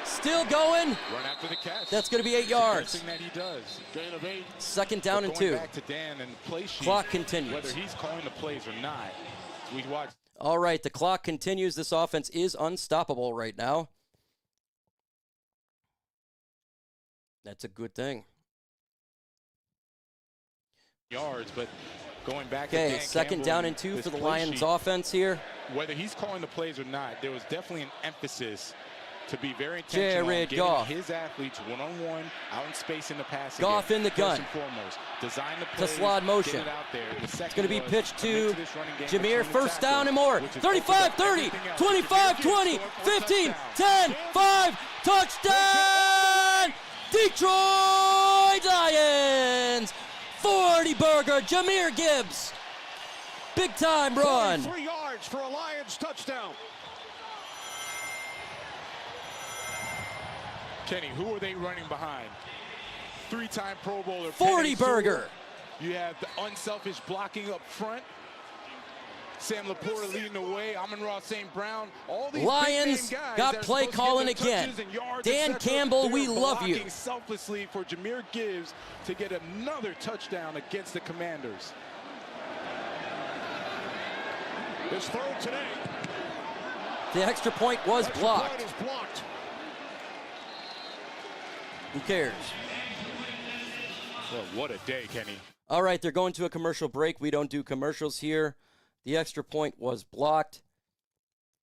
Still going. Run after the catch. That's going to be 8 yards. It's the best thing that he does. Gain of 8. Second down and going 2. Back to Dan and play sheet, Clock continues. Whether he's calling the plays or not, we watch. All right, the clock continues. This offense is unstoppable right now. That's a good thing. Yards, but going back. Okay, second down and 2 for the Lions offense here. Whether he's calling the plays or not, there was definitely an emphasis to be very intentional on getting Goff. his athletes one-on-one, out in space in the passing Goff game. in the gun. First and foremost, design the To plays, slot motion. get it out there. The It's second going to be was pitched to commit this running game, Jahmyr. between the First down tackles, and more. which has 35, opened up 30, everything else. 25, 20, 15, 10, 5. Touchdown! Detroit Lions! 40-burger, Jahmyr Gibbs. Big-time run. 3 yards for a Lions touchdown. Kenny, who are they running behind? 3-time Pro Bowler. 40-burger. You have the unselfish blocking up front. Sam Laporta leading the way. Amon-Ra St. Brown. All these Lions big-name guys got that are play supposed to calling get their again. touches and yards, Dan etc. Campbell, They're we love you. blocking selflessly for Jahmyr Gibbs to get another touchdown against the Commanders. His third today. The extra point was blocked. Who cares? Well, what a day, Kenny. All right, they're going to a commercial break. We don't do commercials here. The extra point was blocked.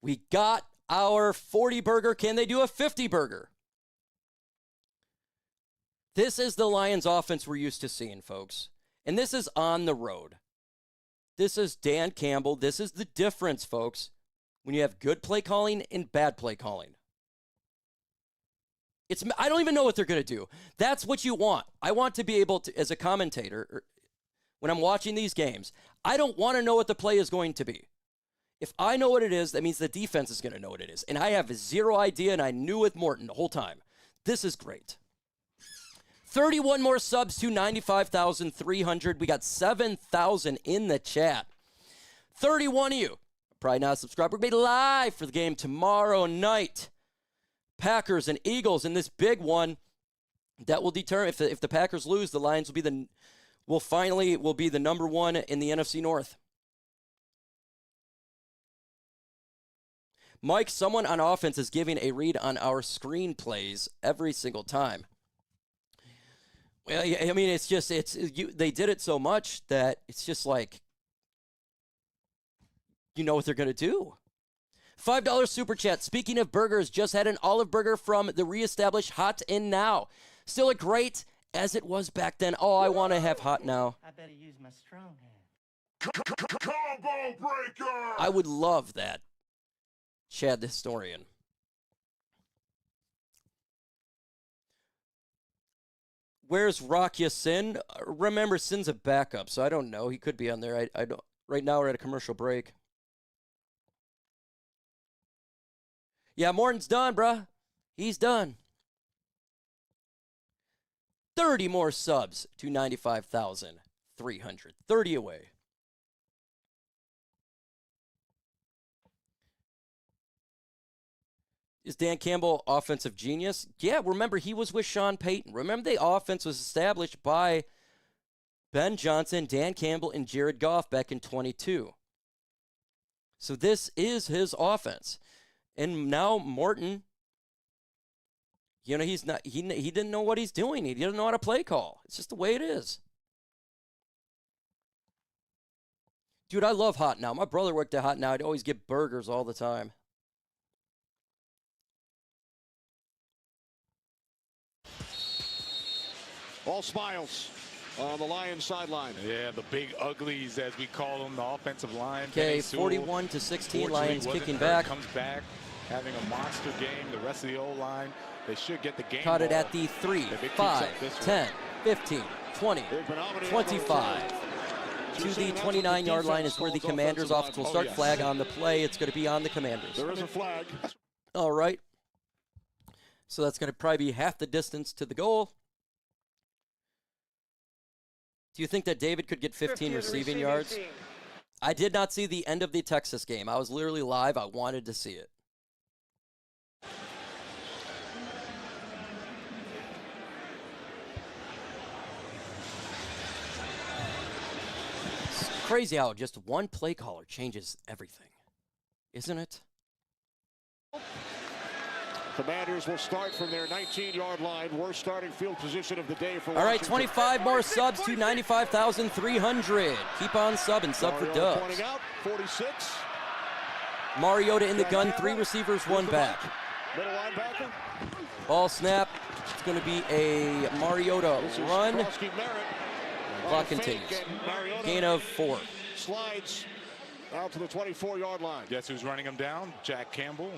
We got our 40-burger. Can they do a 50-burger? This is the Lions offense we're used to seeing, folks. And this is on the road. This is Dan Campbell. This is the difference, folks, when you have good play calling and bad play calling. I don't even know what they're going to do. That's what you want. I want to be able to, as a commentator, when I'm watching these games, I don't want to know what the play is going to be. If I know what it is, that means the defense is going to know what it is. And I have zero idea, and I knew with Morton the whole time. This is great. 31 more subs to 95,300. We got 7,000 in the chat. 31 of you probably not subscribed. We're going to be live for the game tomorrow night. Packers and Eagles in this big one that will determine if the Packers lose, the Lions will be the number one in the NFC North. Mike, someone on offense is giving a read on our screenplays every single time. Well, yeah, I mean, it's just they did it so much that it's just like you know what they're going to do. $5 super chat. Speaking of burgers, just had an olive burger from the reestablished Hot and Now. Still a great as it was back then. Oh, I want to have Hot Now. I better use my strong hand. Combo breaker! I would love that. Chad the historian. Where's Rakia Sin? Remember, Sin's a backup, so I don't know. He could be on there. I don't. Right now, we're at a commercial break. Yeah, Morton's done, bruh. He's done. 30 more subs to 95,300. 30 away. Is Dan Campbell offensive genius? Yeah, remember, he was with Sean Payton. Remember, the offense was established by Ben Johnson, Dan Campbell, and Jared Goff back in 22. So this is his offense. And now Morton, you know, he's not. He didn't know what he's doing. He didn't know how to play call. It's just the way it is. Dude, I love Hot Now. My brother worked at Hot Now. I'd always get burgers all the time. All smiles on the Lions sideline. Yeah, the big uglies, as we call them, the offensive line. Okay, 41-16, Lions kicking back. Comes back, having a monster game. The rest of the O-line, they should get the game. Caught it at the 3, 5, 10, 15, 20, 25. To the 29-yard line is where the Commanders' offense will start. Flag on the play. It's going to be on the Commanders. There is a flag. All right. So that's going to probably be half the distance to the goal. Do you think that David could get 15 receiving yards? I did not see the end of the Texas game. I was literally live. I wanted to see it. It's crazy how just one play caller changes everything, isn't it? Commanders will start from their 19-yard line. Worst starting field position of the day for All right, Washington. 25 more subs to 95,300. Keep on subbing. Sub for Dubs. Pointing out, 46. Mariota in the gun. 3 receivers, 1 back. Middle linebacker. Ball snap. It's going to be a Mariota run. Clock continues. Gain of 4. Slides out to the 24-yard line. Guess who's running him down? Jack Campbell.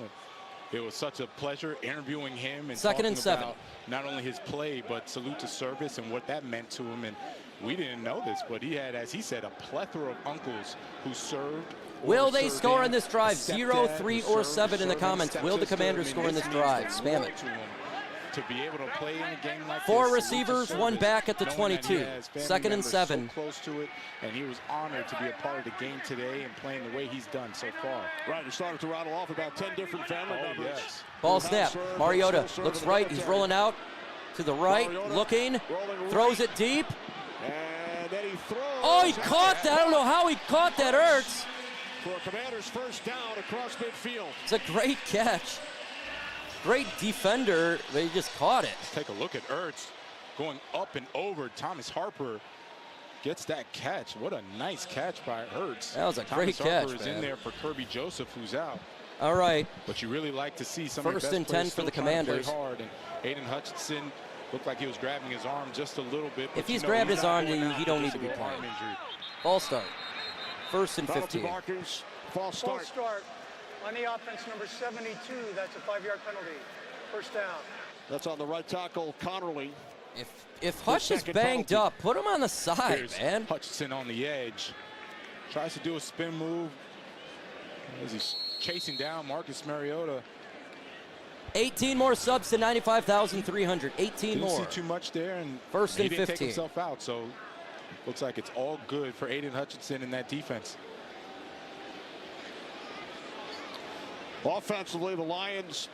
It was such a pleasure interviewing him and Second and 7. About not only his play, but salute to service and what that meant to him. And we didn't know this, but he had, as he said, a plethora of uncles who served. Will they score in this drive? 0, 3, or 7 in the comments. Will the Commanders score in this drive? Spam it. To be able to play in a game like 4 this, receivers, 1 back at the 22. Second and 7. So close to it, and he was honored to be a part of the game today and playing the way he's done so far. Right, he started to rattle off about 10 different family members. Yes. Ball snap. Mariota looks right. He's rolling out to the right, looking, throws it deep. And then he throws. Oh, he caught that. I don't know how he caught that. Ertz. For a Commanders first down across midfield. It's a great catch. Great defender, but he just caught it. Take a look at Ertz going up and over. Thomas Harper gets that catch. What a nice catch by Ertz. That was a great Thomas catch, Harper is in there for Kerby Joseph, who's out. All right. But you really like to see some First of the and best 10 players for the still trying to play Commanders. hard. And Aidan Hutchinson looked like he was grabbing his arm just a little bit. If he's grabbed his arm, then he don't need to be playing. Ball start. First and 15. Markers, false start. False start. On the offense, number 72, that's a 5-yard penalty. First down. That's on the right tackle, Connerly. If Hutch is banged up, put him on the side, Here's man. Hutchinson on the edge. Tries to do a spin move as he's chasing down Marcus Mariota. 18 more subs to 95,300. 18 Didn't more. see too much there, and First he and didn't 15. take himself out, so looks like it's all good for Aidan Hutchinson in that defense. Offensively, the Lions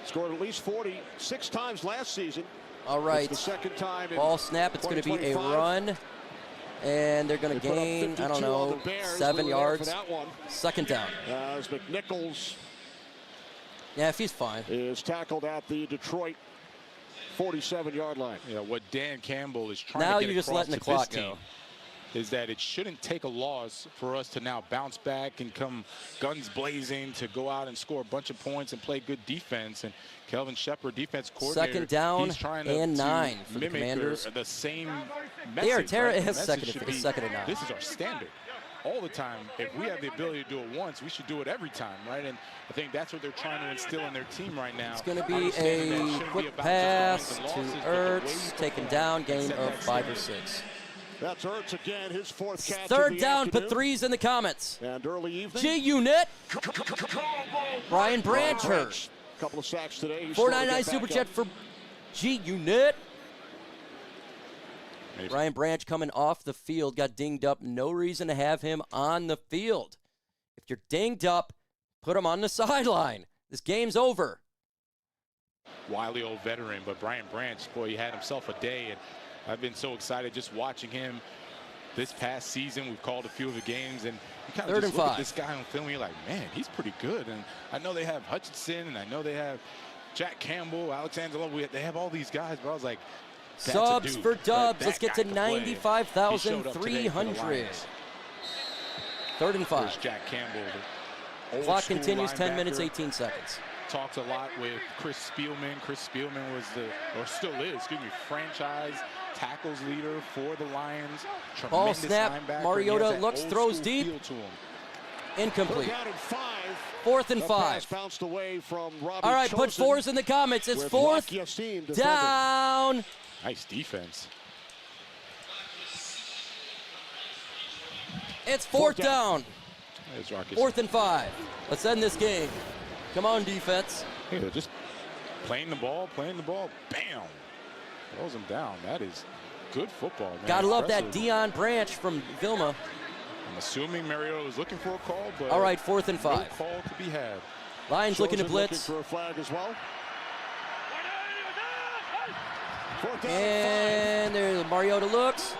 scored at least 46 times last season. All right. It's the second time in Ball snap. It's going to be a run. And they're going to gain, I don't know, 7 yards. Second down. As McNichols Yeah, if he's fine. is tackled at the Detroit 47-yard line. Yeah, what Dan Campbell is trying now to get you're just across letting the to clock this team go. is that it shouldn't take a loss for us to now bounce back and come guns blazing to go out and score a bunch of points and play good defense. And Kelvin Shepard, defense coordinator, second down he's trying and to 9 for the mimic Commanders. the same They are message. Right? The second, message should be, second and 9. This is our standard. All the time. If we have the ability to do it once, we should do it every time, right? And I think that's what they're trying to instill in their team right now. It's going to be a quick pass to Ertz, taken down, gain of 5 or 6. That's Ertz again, his 4th catch. Third down, put 3s in the comments. And early evening. G-Unit. Brian Branch hurt. Couple of sacks today. 499 Super Chat for G-Unit. Brian Branch coming off the field, got dinged up. No reason to have him on the field. If you're dinged up, put him on the sideline. This game's over. Wily old veteran, but Brian Branch, boy, he had himself a day, and I've been so excited just watching him this past season. We've called a few of the games, and you kind of just look at this guy on film, and you're like, man, he's pretty good. And I know they have Hutchinson, and I know they have Jack Campbell, Alexander Love. They have all these guys, but I was like, subs for dubs. Let's get to 95,300. 3rd and 5. There's Jack Campbell. Clock continues, 10 minutes, 18 seconds. Talks a lot with Chris Spielman. Chris Spielman was or still is, franchise tackles leader for the Lions. Ball snap, Mariota looks, throws deep. Incomplete. 4th and 5. Bounced away from all right, put 4s in the comments. It's 4th down. Nice defense. It's 4th down. 4th and 5. Let's end this game. Come on, defense. Yeah, just playing the ball. Bam. Throws him down. That is good football, man. Gotta love that Deion Branch from Vilma. I'm assuming Mariota was looking for a call, but all right, 4th and 5. No call to be had. Lions looking to blitz. Looking for a flag as well. And there Mariota looks.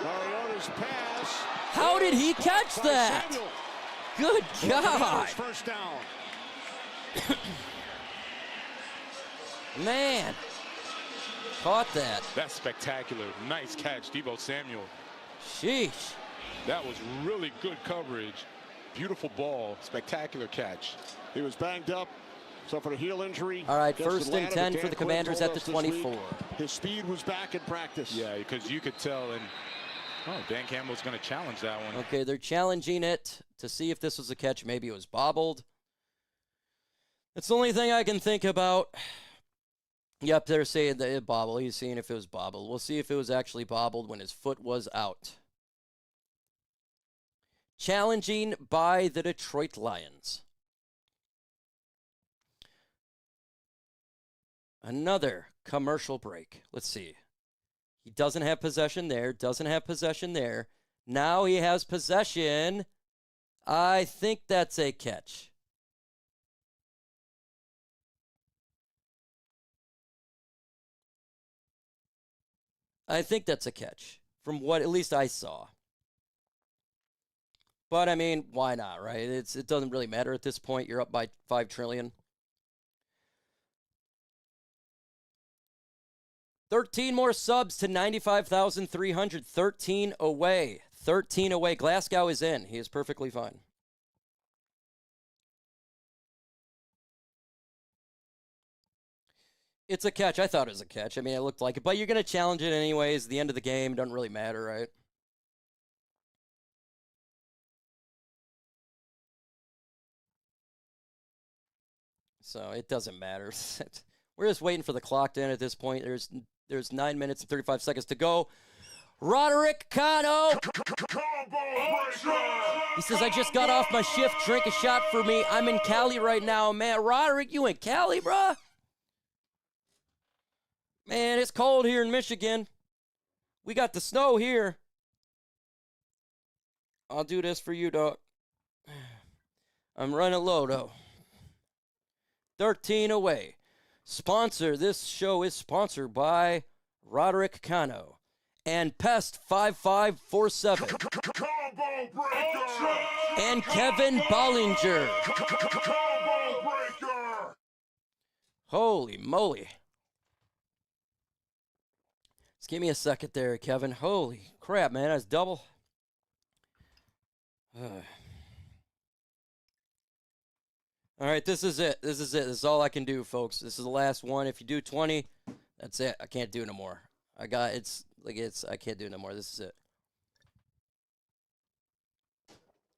Mariota's pass. How did he catch that? Good God. First down. Man. Caught that. That's spectacular. Nice catch, Deebo Samuel. Sheesh. That was really good coverage. Beautiful ball. Spectacular catch. He was banged up. Suffered a heel injury. All right, 1st and 10 for the Commanders at the 24. His speed was back in practice. Yeah, because you could tell. And Dan Campbell's going to challenge that one. Okay, they're challenging it to see if this was a catch. Maybe it was bobbled. That's the only thing I can think about. Yep, they're saying that it bobbled. He's seeing if it was bobbled. We'll see if it was actually bobbled when his foot was out. Challenging by the Detroit Lions. Another commercial break. Let's see. He doesn't have possession there. Now he has possession. I think that's a catch. I think that's a catch from what at least I saw. But, I mean, why not, right? It doesn't really matter at this point. You're up by $5 trillion. 13 more subs to 95,300. 13 away. 13 away. Glasgow is in. He is perfectly fine. It's a catch. I thought it was a catch. I mean, it looked like it. But you're going to challenge it anyways. The end of the game doesn't really matter, right? So it doesn't matter. We're just waiting for the clock to end at this point. There's 9 minutes and 35 seconds to go. Roderick Cano. He says, I just got off my shift. Drink a shot for me. I'm in Cali right now. Man, Roderick, you in Cali, bruh? Man, it's cold here in Michigan. We got the snow here. I'll do this for you, dog. I'm running low, though. 13 away. This show is sponsored by Roderick Cano and Pest 5547 and Kevin Bollinger. Holy moly. Just give me a second there, Kevin. Holy crap, man. That's double. All right, this is it. This is it. This is all I can do, folks. This is the last one. If you do 20, that's it. I can't do no more. I can't do no more. This is it.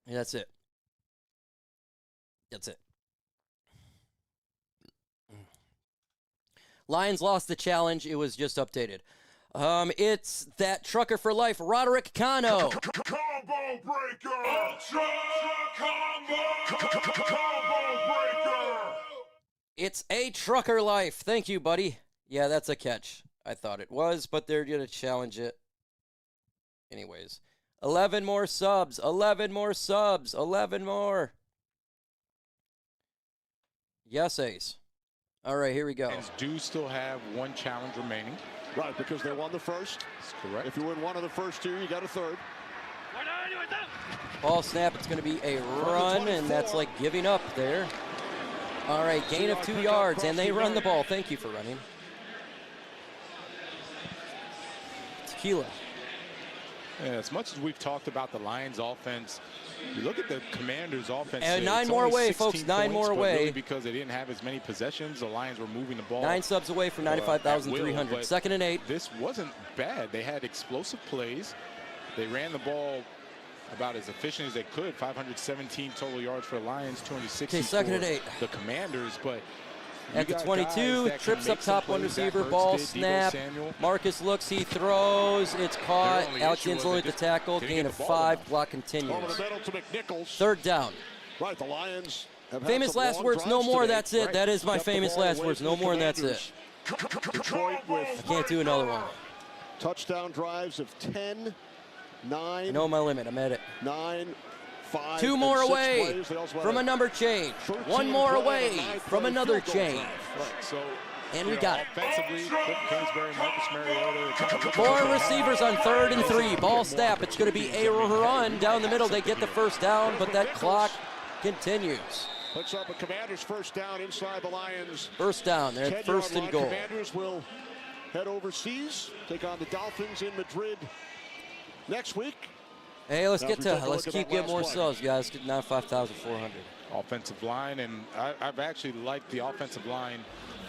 And that's it. That's it. Lions lost the challenge. It was just updated. It's that trucker for life, Roderick Cano. Combo breaker! Ultra combo! Combo breaker! It's a trucker life. Thank you, buddy. Yeah, that's a catch. I thought it was, but they're going to challenge it. Anyways, 11 more subs. 11 more subs. 11 more. Yes, Ace. All right, here we go. Lions do still have one challenge remaining. Right, because they won the first. That's correct. If you win one of the first two, you got a third. Ball snap. It's going to be a run, and that's like giving up there. All right, gain of 2 yards, and they run the ball. Thank you for running. Tequila. Yeah, as much as we've talked about the Lions offense, you look at the Commanders offense. And 9 more away, folks. 9 more away. Really because they didn't have as many possessions, the Lions were moving the ball. 9 subs away from 95,300. Second and 8. This wasn't bad. They had explosive plays. They ran the ball about as efficient as they could. 517 total yards for the Lions, 260 second for and 8. the Commanders. But at the 22, trips up top, one receiver, ball snap. Marcus looks, he throws, it's caught. Alex Inslee with the tackle, gain of 5, block continues. Third down. Right, the Lions have famous last words, no more, that's it. That is my famous last words, no more, and that's it. Detroit with I can't do another one. touchdown drives of 10, 9. I know my limit, I'm at it. 9, 5, 2 more and 6 away plays. from a number change. 1 more away from another change. So, and we got it. Offensively, Kingsbury, Marcus Mariota. 4 receivers on 3rd and 3. Ball snap. It's going to be a run down the middle. They get the first down, but that clock continues. Puts up a Commanders first down inside the Lions. First down. They're at 1st and goal. Commanders will head overseas, take on the Dolphins in Madrid next week. Hey, let's keep getting more subs, guys. Get now 5,400. Offensive line, and I've actually liked the offensive line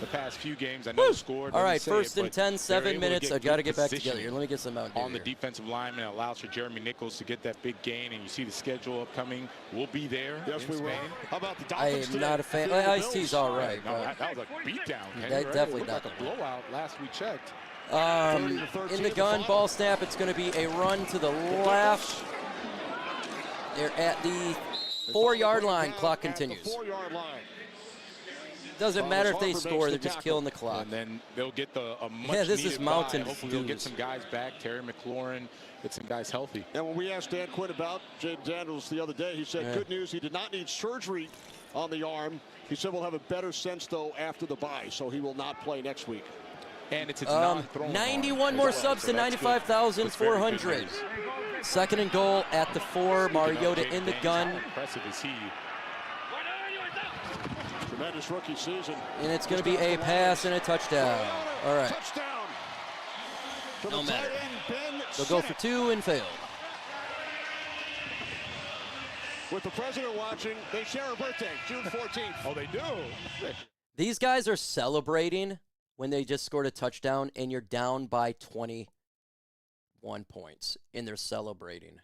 the past few games. I know scored. All right, 1st and 10, 7 minutes. I got to get back together here. Let me get some out on the defensive lineman. It allows for Jeremy Nichols to get that big gain, and you see the schedule upcoming. We'll be there. Yes, we will. How about the I Dolphins? am not a fan. Ice-T's all right. No, that was a beatdown. Definitely not a blowout last we checked. In the gun, ball snap. It's going to be a run to the left. They're at the 4-yard line. Clock continues. 4-yard line. Doesn't matter if they score, they're just killing the clock. And then they'll get a much this is mountain. Hopefully they'll get some guys back. Terry McLaurin, get some guys healthy. And when we asked Dan Quinn about Jaden Daniels the other day, he said, good news, he did not need surgery on the arm. He said we'll have a better sense, though, after the bye, so he will not play next week. And it's 91 more subs to 95,400. 2nd and goal at the 4. Mariota in the gun. Impressive is he. Tremendous rookie season. And it's going to be a pass and a touchdown. All right. Touchdown. No matter. They'll go for 2 and fail. With the president watching, they share a birthday, June 14th. Oh, they do? These guys are celebrating when they just scored a touchdown and you're down by 21 points, and they're celebrating.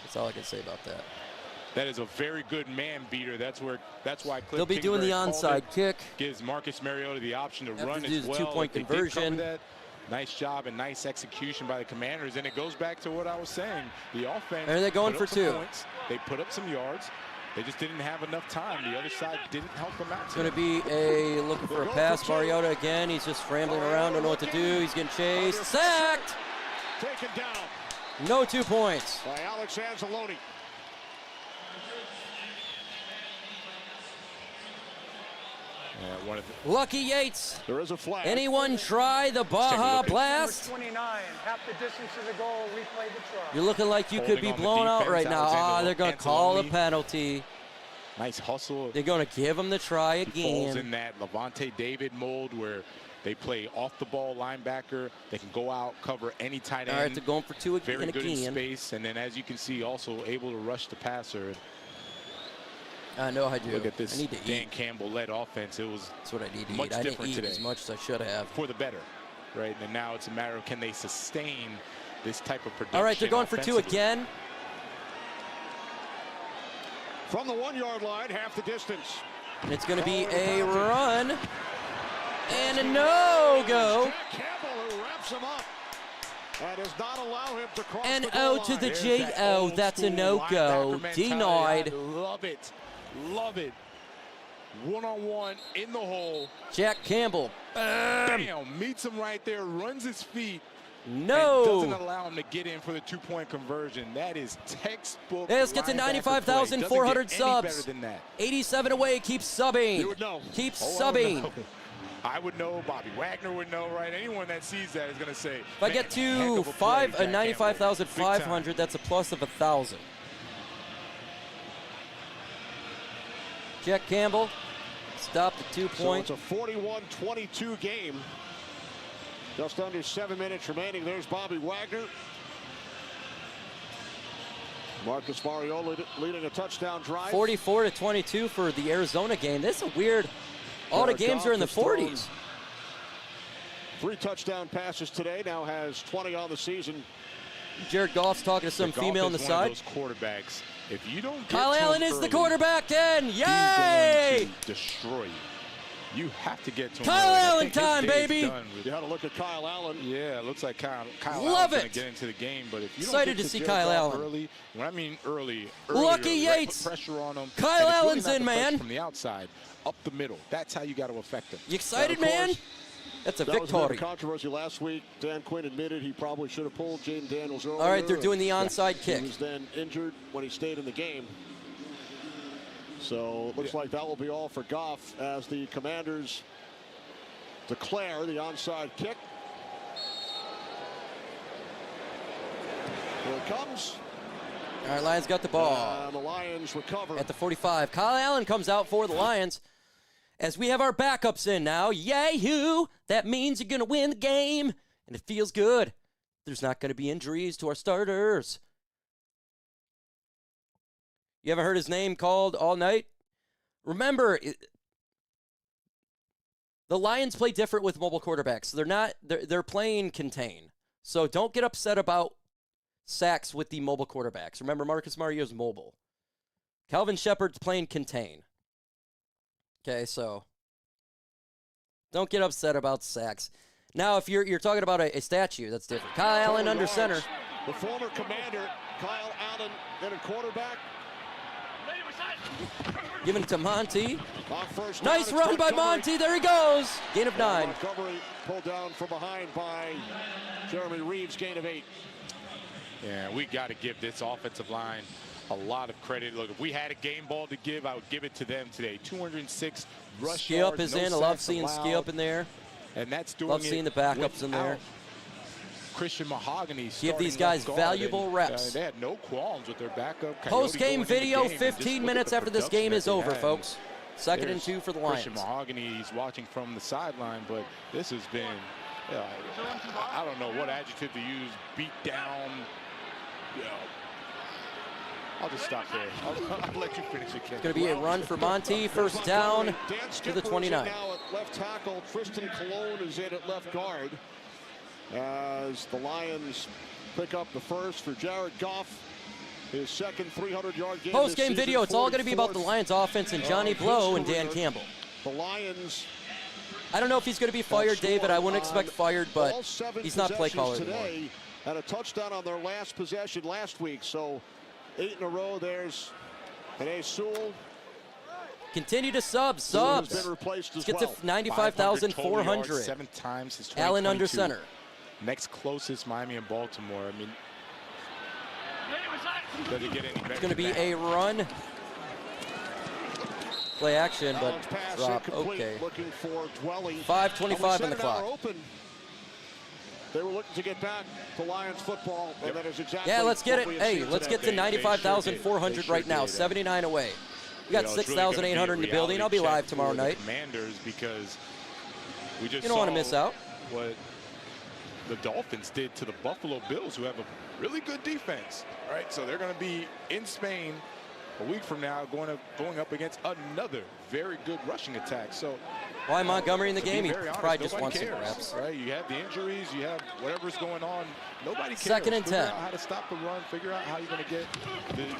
That's all I can say about that. That is a very good man beater. That's why Cliff they'll be doing the onside kick. Gives Marcus Mariota the option to run as well. 2-point conversion. Nice job and nice execution by the Commanders. And it goes back to what I was saying. The offense. Are they going for 2? Points. They put up some yards. They just didn't have enough time. The other side didn't help them out. It's going to be looking for a pass. Mariota again. He's just scrambling around. Don't know what to do. He's getting chased. Sacked. Taken down. No 2 points. By Alex Anzalone. Lucky Yates. There is a flag. Anyone try the Baja Blast? 29, half the distance to the goal, replay the try. You're looking like you could be blown out right now. They're going to call a penalty. Nice hustle. They're going to give him the try He falls again. in that Levante David mold where they play off the ball linebacker. They can go out, cover any tight end. All right, they're going for two again. Very good in space, and then as you can see, also able to rush the passer. I know I do. Look at this I need to Dan eat. Campbell-led offense. It was That's what I need to much eat. I didn't different eat today. as much as I should have. For the better, right? And now it's a matter of can they sustain this type of production. All right, they're going for two offensively. again. From the 1-yard line, half the distance. And it's going to be a run and a no-go. Jack Campbell who wraps him up. That does not allow him to cross And the goal O to line. the There's J. that O. old That's a school no-go. linebacker mentality. Denied. I love it. Love it. One-on-one in the hole. Jack Campbell. Bam! Meets him right there, runs his feet. No. And doesn't allow him to get in for the two-point conversion. That is textbook. Let's get to linebacker 95,400 play. Doesn't get any subs. better than that. 87 away. Keep subbing. You would know. Keep Oh, subbing. I would know. Bobby Wagner would know, right? Anyone that sees that is going to say. If I get to 95,500, that's a plus of 1,000. Jack Campbell stopped the 2 So point. it's a 41-22 game. Just under 7 minutes remaining. There's Bobby Wagner. Marcus Mariota leading a touchdown drive. 44-22 for the Arizona game. This is a weird. All the Jared games Goff are in the has thrown 40s. 3 touchdown passes today. Now has 20 on the season. Jared Goff's talking to some Goff female on the is one side. of those quarterbacks. If you don't get Kyle to him Allen is the early, quarterback in. he's Yay! going to destroy you. You have to get to him Kyle early. I Allen think his time, day is baby. done with- You had to look at Kyle Allen. Yeah, it looks like Kyle Love Allen's going it. to get into the game, but if you Excited don't to get see Jared Kyle Goff Allen. early, when I mean early, Lucky right, Yates. put pressure on him. Kyle And it's really Allen's not in, the pressure man. From the outside, up the middle. That's how you got to affect him. You excited, Now, of man? course, That's a That was a bit of victory. controversy last week. Dan Quinn admitted he probably should have pulled Jaden Daniels earlier. All right, they're doing the onside He kick. was then injured when he stayed in the game. So it looks like that will be all for Goff as the Commanders declare the onside kick. Here it comes. All right, Lions got the ball. And the Lions recover. At the 45. Kyle Allen comes out for the Lions. As we have our backups in now. Yay-hoo! That means you're going to win the game. And it feels good. There's not going to be injuries to our starters. You haven't heard his name called all night? Remember, the Lions play different with mobile quarterbacks. They're playing contain. So don't get upset about sacks with the mobile quarterbacks. Remember, Marcus Mariota's mobile. Calvin Shepard's playing contain. Okay, so don't get upset about sacks. Now, if you're talking about a statue, that's different. Kyle Allen under center. The former Commander, Kyle Allen, in a quarterback. Giving it to Monty. On first Nice down, run it's by Montgomery. Monty. There he goes. Gain of 9. Montgomery pulled down from behind by Jeremy Reeves, gain of 8. Yeah, we got to give this offensive line a lot of credit. Look, if we had a game ball to give, I would give it to them today. 206 rush Skip yards, is no in. I love sacks seeing allowed. Skip in there. And that's doing Love seeing the backups in there. without Christian Mahogany. Give these starting guys left guard, valuable and, reps. they had no qualms with their backup. Coyote Post-game going into the video, game, and just 15 look at minutes the after this production game that is they over, had. folks. Second and There's 2 for the Christian Lions. Mahogany, he's watching from the sideline, but this has been, I don't know what adjective to use, beat down. I'll just stop there. I'll let you finish it, Ken. It's going to be a run for Monty. First down Dan to Skipper the is in 29. now at left tackle. Tristan Colon is in at left guard. As the Lions pick up the first for Jared Goff. His second 300-yard game. Post-game video, it's all going to be about the Lions offense and Johnny Blow and Dan Campbell. The Lions. I don't know if he's going to be fired, David. I wouldn't expect fired, but all 7 he's not play caller possessions anymore. today. Had a touchdown on their last possession last week. So 8 in a row. There's Penei Sewell. Continue to subs. Has been replaced Let's as get well. to 95,400. 7 times since 2022. Allen under center. Next closest, Miami and Baltimore. I mean, does it get any better? It's going to be than that? a run. Play action, but Allen's pass drop. incomplete, Okay. looking for Dwelly. 5:25 on the clock. Open. They were looking to get back to Lions football, and that is exactly Yeah, let's get it. what we have Hey, seen let's today. get to 95,400 right now. 79 away. We got 6,800 in the building. I'll be live tomorrow night. Commanders, because we just you don't want to miss out. What the Dolphins did to the Buffalo Bills, who have a really good defense. All right, so they're going to be in Spain a week from now, going up against another very good rushing attack. So why Montgomery in the game? He honest, probably just wants some reps. Right? You have the injuries, you have whatever's going on. Nobody cares. Second and 10. Figure out how to stop the run. Figure out how you're going to get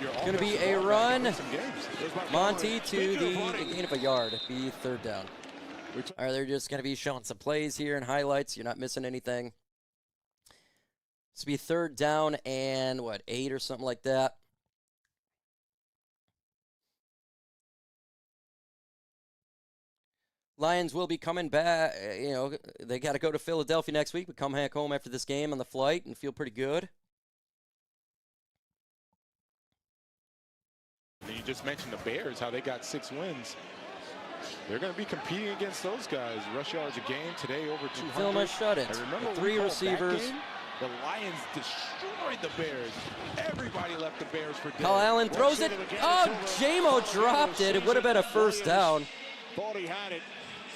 your Going to be a run. Monty to the gain of a yard. Be third down. All right, they're just going to be showing some plays here and highlights. You're not missing anything. This will be third down and, 8 or something like that. Lions will be coming back. They got to go to Philadelphia next week, but come back home after this game on the flight and feel pretty good. And you just mentioned the Bears, how they got 6 wins. They're going to be competing against those guys. Rush yards a game today, over 200. Philma shut it. Remember 3 receivers. The Lions destroyed the Bears. Everybody left the Bears for dead. Kyle Allen throws it. Oh, Jamo dropped it. It would have been a first down. Thought he had it.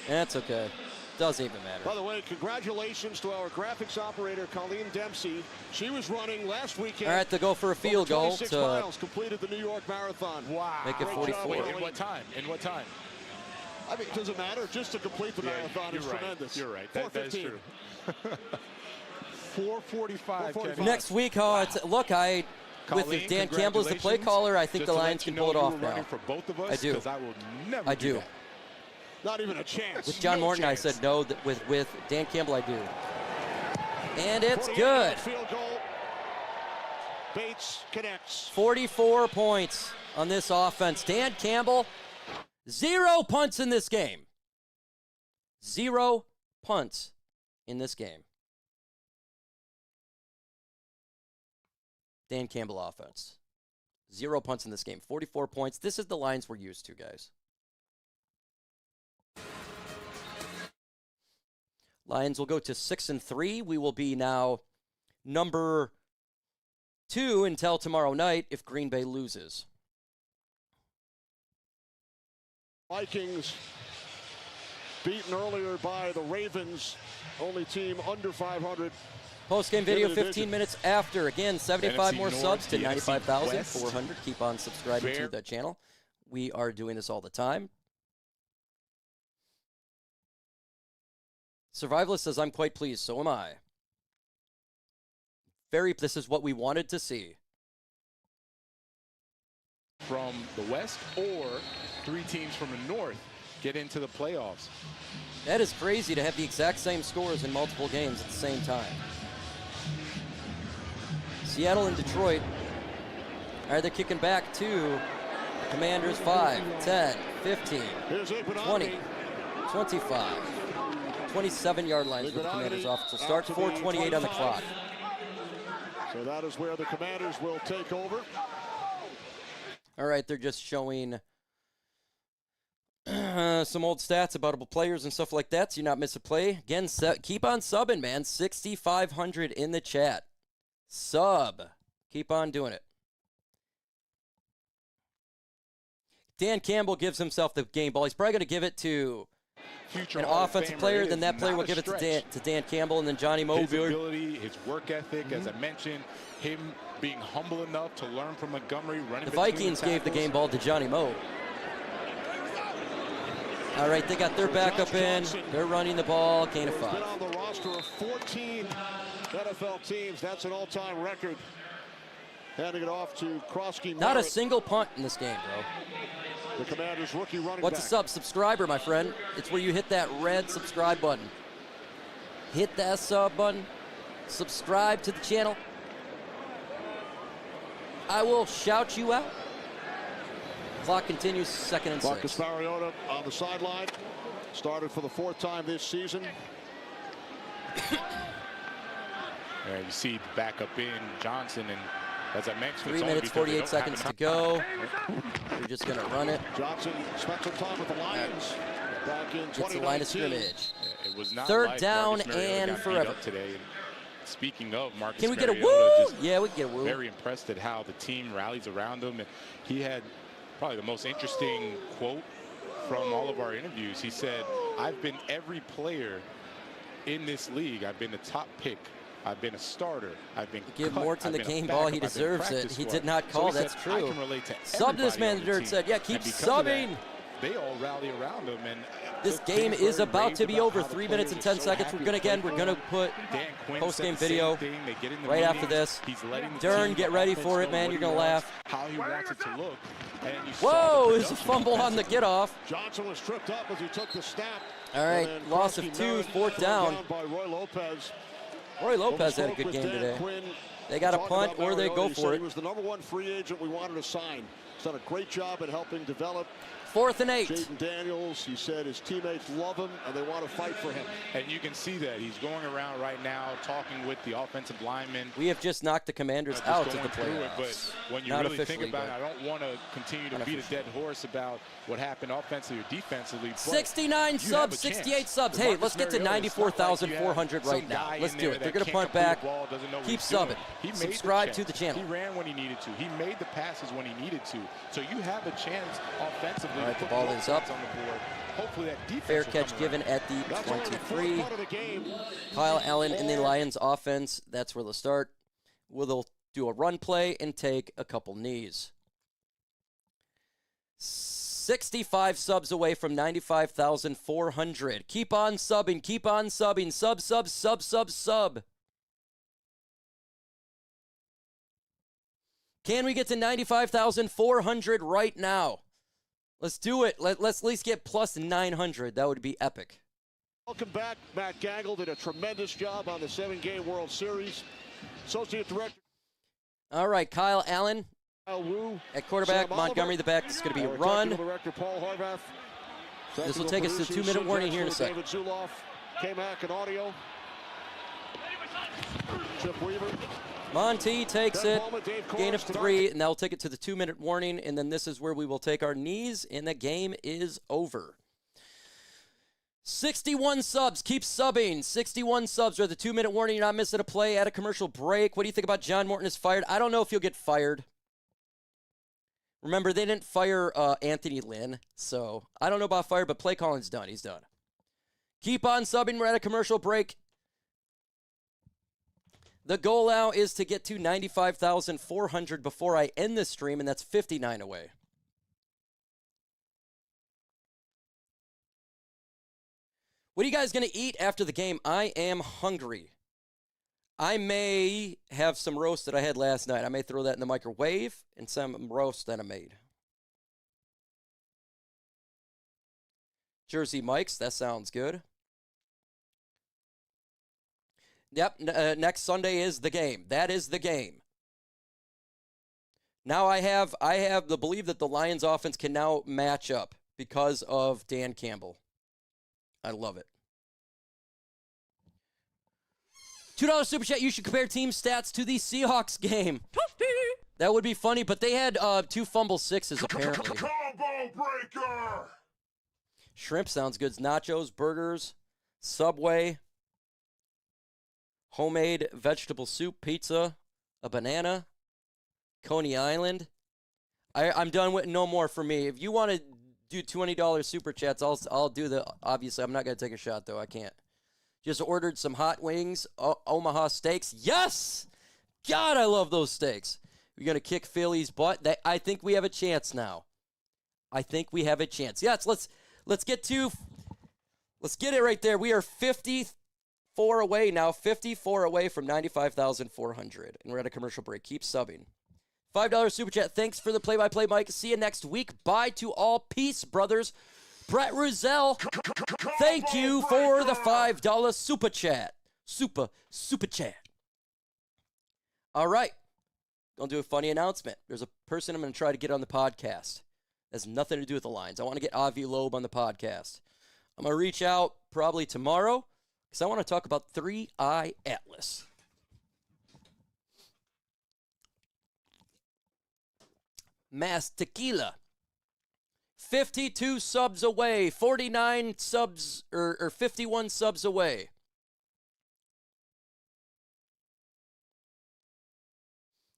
That's okay. Doesn't even matter. By the way, congratulations to our graphics operator, Colleen Dempsey. She was running last weekend. All right, to go for a field goal to miles, completed the New York Marathon. Wow. Make it 44. In what time? In what time? I mean, it doesn't matter. Just to complete the marathon is tremendous. You're right. That is true. 4:45. Next week, with Dan Campbell as the play caller, I think the Lions can pull it off now. For both of us, I do. I will never I do. That. Not even a chance. With John Morton, chance. I said no. With Dan Campbell, I do. And it's good. Field goal. Bates connects. 44 points on this offense. Dan Campbell, 0 punts in this game. 0 punts in this game. Dan Campbell offense. 0 punts in this game. 44 points. This is the Lions we're used to, guys. Lions will go to 6-3. We will be now number 2 until tomorrow night if Green Bay loses. Vikings beaten earlier by the Ravens. Only team under 500. Post-game video 15 minutes after. Again, 75 NFC more North, subs to the 95,400. Keep on subscribing to the channel. We are doing this all the time. Survivalist says, I'm quite pleased. So am I. This is what we wanted to see. From the West or 3 teams from the North get into the playoffs. That is crazy to have the exact same scores in multiple games at the same time. Seattle and Detroit. All right, they're kicking back to the Commanders. 5, 10, 15, 20, 25. 27-yard lines for the Commanders offensive start. 4:28 on the clock. So that is where the Commanders will take over. All right, they're just showing some old stats about players and stuff like that, so you're not miss a play. Again, keep on subbing, man. 6,500 in the chat. Sub. Keep on doing it. Dan Campbell gives himself the game ball. He's probably going to give it to Future an offensive player, then that player will give it to Dan Campbell, and then Johnny Moe. His ability, his work ethic, as I mentioned, him being humble enough to learn from Montgomery, running. The Vikings gave the game ball to Johnny Moe. All right, they got their backup in. They're running the ball. Gain of 5. Been on the roster of 14 NFL teams. That's an all-time record. Handing it off to Krosky. Not a single punt in this game, bro. The Commanders' rookie running What's back. a sub? Subscriber, my friend. It's where you hit that red subscribe button. Hit that sub button. Subscribe to the channel. I will shout you out. Clock continues, 2nd and 6. Marcus Mariota on the sideline. Started for the 4th time this season. Yeah, you see backup in Johnson, and as I mentioned, 3 minutes, 48 seconds to go. We're just going to run it. Johnson spent some time with the Lions back in 2019. It's a line of scrimmage. Yeah, it was not 3rd down Marcus Mariota and got beat forever. up today. And speaking of Marcus Can we get a Mariota, woo? just Yeah, we can get a woo. very impressed at how the team rallies around him. And he had probably the most interesting quote from all of our interviews. He said, I've been every player in this league. I've been the top pick. I've been a starter. I've been Give cut. Morton the game ball. He deserves it. He did not call. That's true. I can relate to Sub this man. The dirt said, yeah, keep subbing. They all rally around him, and this game is about to be over. 3 minutes and 10 seconds. We're gonna put post-game video right after this. Dern, get ready for it, man. You're gonna laugh. How he wants it to look. Whoa! There's a fumble on the get off. Johnson was tripped up as he took the snap. All right, loss of 2, 4th down. By Roy Lopez. Roy Lopez had a good game today. They got a punt or they go for it. He was the #1 free agent we wanted to sign. He's done a great job at helping develop 4th and 8. Jaden Daniels. He said his teammates love him and they want to fight for him. And you can see that he's going around right now talking with the offensive linemen. We have just knocked the Commanders out of the playoffs. But when you Not really think officially, about it, I don't want to continue to beat a dead horse about what happened offensively or defensively. 69 subs, 68 subs. Hey, let's get to 94,400 right now. Let's do it. They're going to punt back. Keep subbing. Subscribe to the channel. He ran when he needed to. He made the passes when he needed to. So you have a chance offensively. All right, the ball is up. On the board. Hopefully that defense fair catch given at the 23. Kyle Allen in the Lions offense. That's where they'll start. They'll do a run play and take a couple knees. 65 subs away from 95,400. Keep on subbing. Keep on subbing. Sub, sub, sub, sub, sub. Can we get to 95,400 right now? Let's do it. Let's at least get plus 900. That would be epic. Welcome back. Matt Gaggle did a tremendous job on the 7-game World Series. Associate Director. All right, Kyle Allen at quarterback. Montgomery the back. This is going to be a run. Director Paul Harvath. This will take us to 2-minute warning here in a second. David Zuloff, K-Mac and audio. Chip Weaver. Monty takes it, gain of 3, and that'll take it to the 2-minute warning, and then this is where we will take our knees, and the game is over. 61 subs, keep subbing. 61 subs are the 2-minute warning. You're not missing a play at a commercial break. What do you think about John Morton is fired? I don't know if he'll get fired. Remember, they didn't fire Anthony Lynn, so I don't know about fired, but play calling's done. He's done. Keep on subbing. We're at a commercial break. The goal now is to get to 95,400 before I end this stream, and that's 59 away. What are you guys going to eat after the game? I am hungry. I may have some roast that I had last night. I may throw that in the microwave and some roast that I made. Jersey Mike's, that sounds good. Yep, next Sunday is the game. That is the game. Now I have the belief that the Lions offense can now match up because of Dan Campbell. I love it. $2 Super Chat, you should compare team stats to the Seahawks game. That would be funny, but they had 2 fumble sixes apparently. Combo breaker! Shrimp sounds good. Nachos, burgers, Subway. Homemade vegetable soup, pizza, a banana, Coney Island. I'm done with no more for me. If you want to do $20 super chats, I'll do the. Obviously, I'm not gonna take a shot though. I can't. Just ordered some hot wings, Omaha steaks. Yes, God, I love those steaks. We're gonna kick Philly's butt. I think we have a chance now. I think we have a chance. Yes, let's get it right there. We are 54 away now, 54 away from 95,400. And we're at a commercial break. Keep subbing. $5 super chat. Thanks for the play-by-play, Mike. See you next week. Bye to all. Peace, brothers. Brett Rosell, thank you for the $5 super chat. Super chat. All right. Gonna do a funny announcement. There's a person I'm going to try to get on the podcast. Has nothing to do with the Lions. I want to get Avi Loeb on the podcast. I'm going to reach out probably tomorrow because I want to talk about 3-Eye Atlas. Mass Tequila. 52 subs away. 49 subs, or 51 subs away.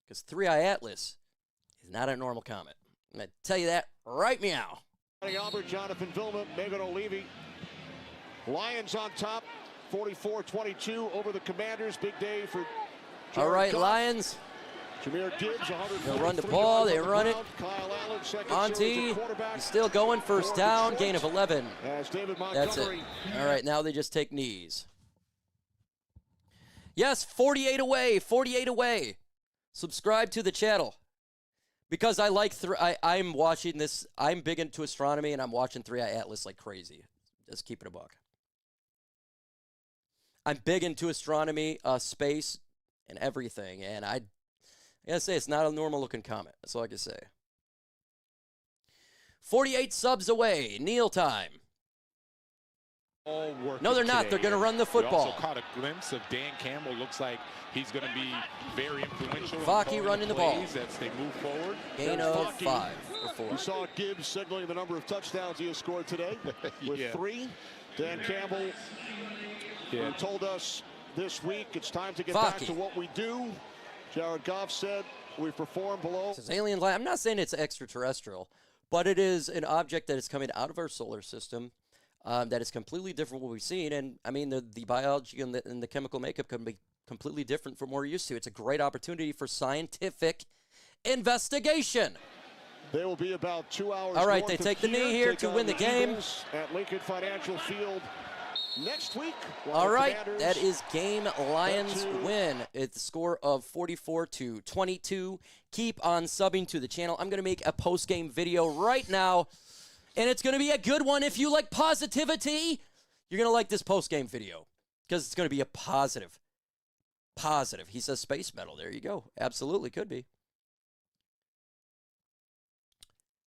Because 3-Eye Atlas is not a normal comment. I'm going to tell you that right meow. Albert, Jonathan Vilma, Megan O'Leary. Lions on top, 44-22 over the Commanders. Big day for All right, Goff. Lions. Jahmyr Gibbs, They'll run the ball. They run it. Kyle Allen, second Monty, he's still going. First down, gain of 11. As David That's it. Montgomery. All right, now they just take knees. Yes, 48 away, 48 away. Subscribe to the channel. Because I like, I'm watching this, I'm big into astronomy, and I'm watching 3i Atlas like crazy. Just keep it a buck. I'm big into astronomy, space, and everything, and I gotta say, it's not a normal looking comment. That's all I can say. 48 subs away. Kneel time. No, they're not. They're going to run the football. We also caught a glimpse of Dan Campbell. Looks like he's going to be very influential. Vaki running the ball. As they move forward. Gain of 5 or 4. We saw Gibbs signaling the number of touchdowns he has scored today with 3. Dan Campbell who told us this week it's time to get back to what we do. Jared Goff said we perform below. This is alien life. I'm not saying it's extraterrestrial, but it is an object that is coming out of our solar system that is completely different from what we've seen. And, I mean, the biology and the chemical makeup can be completely different from what we're used to. It's a great opportunity for scientific investigation. They will be about 2 hours. All right, they take the knee here to win the game. At Lincoln Financial Field next week. All right, that is game. Lions win. It's the score of 44-22. Keep on subbing to the channel. I'm going to make a post-game video right now, and it's going to be a good one. If you like positivity, you're going to like this post-game video because it's going to be a positive. Positive. He says space metal. There you go. Absolutely could be.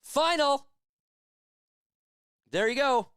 Final. There you go.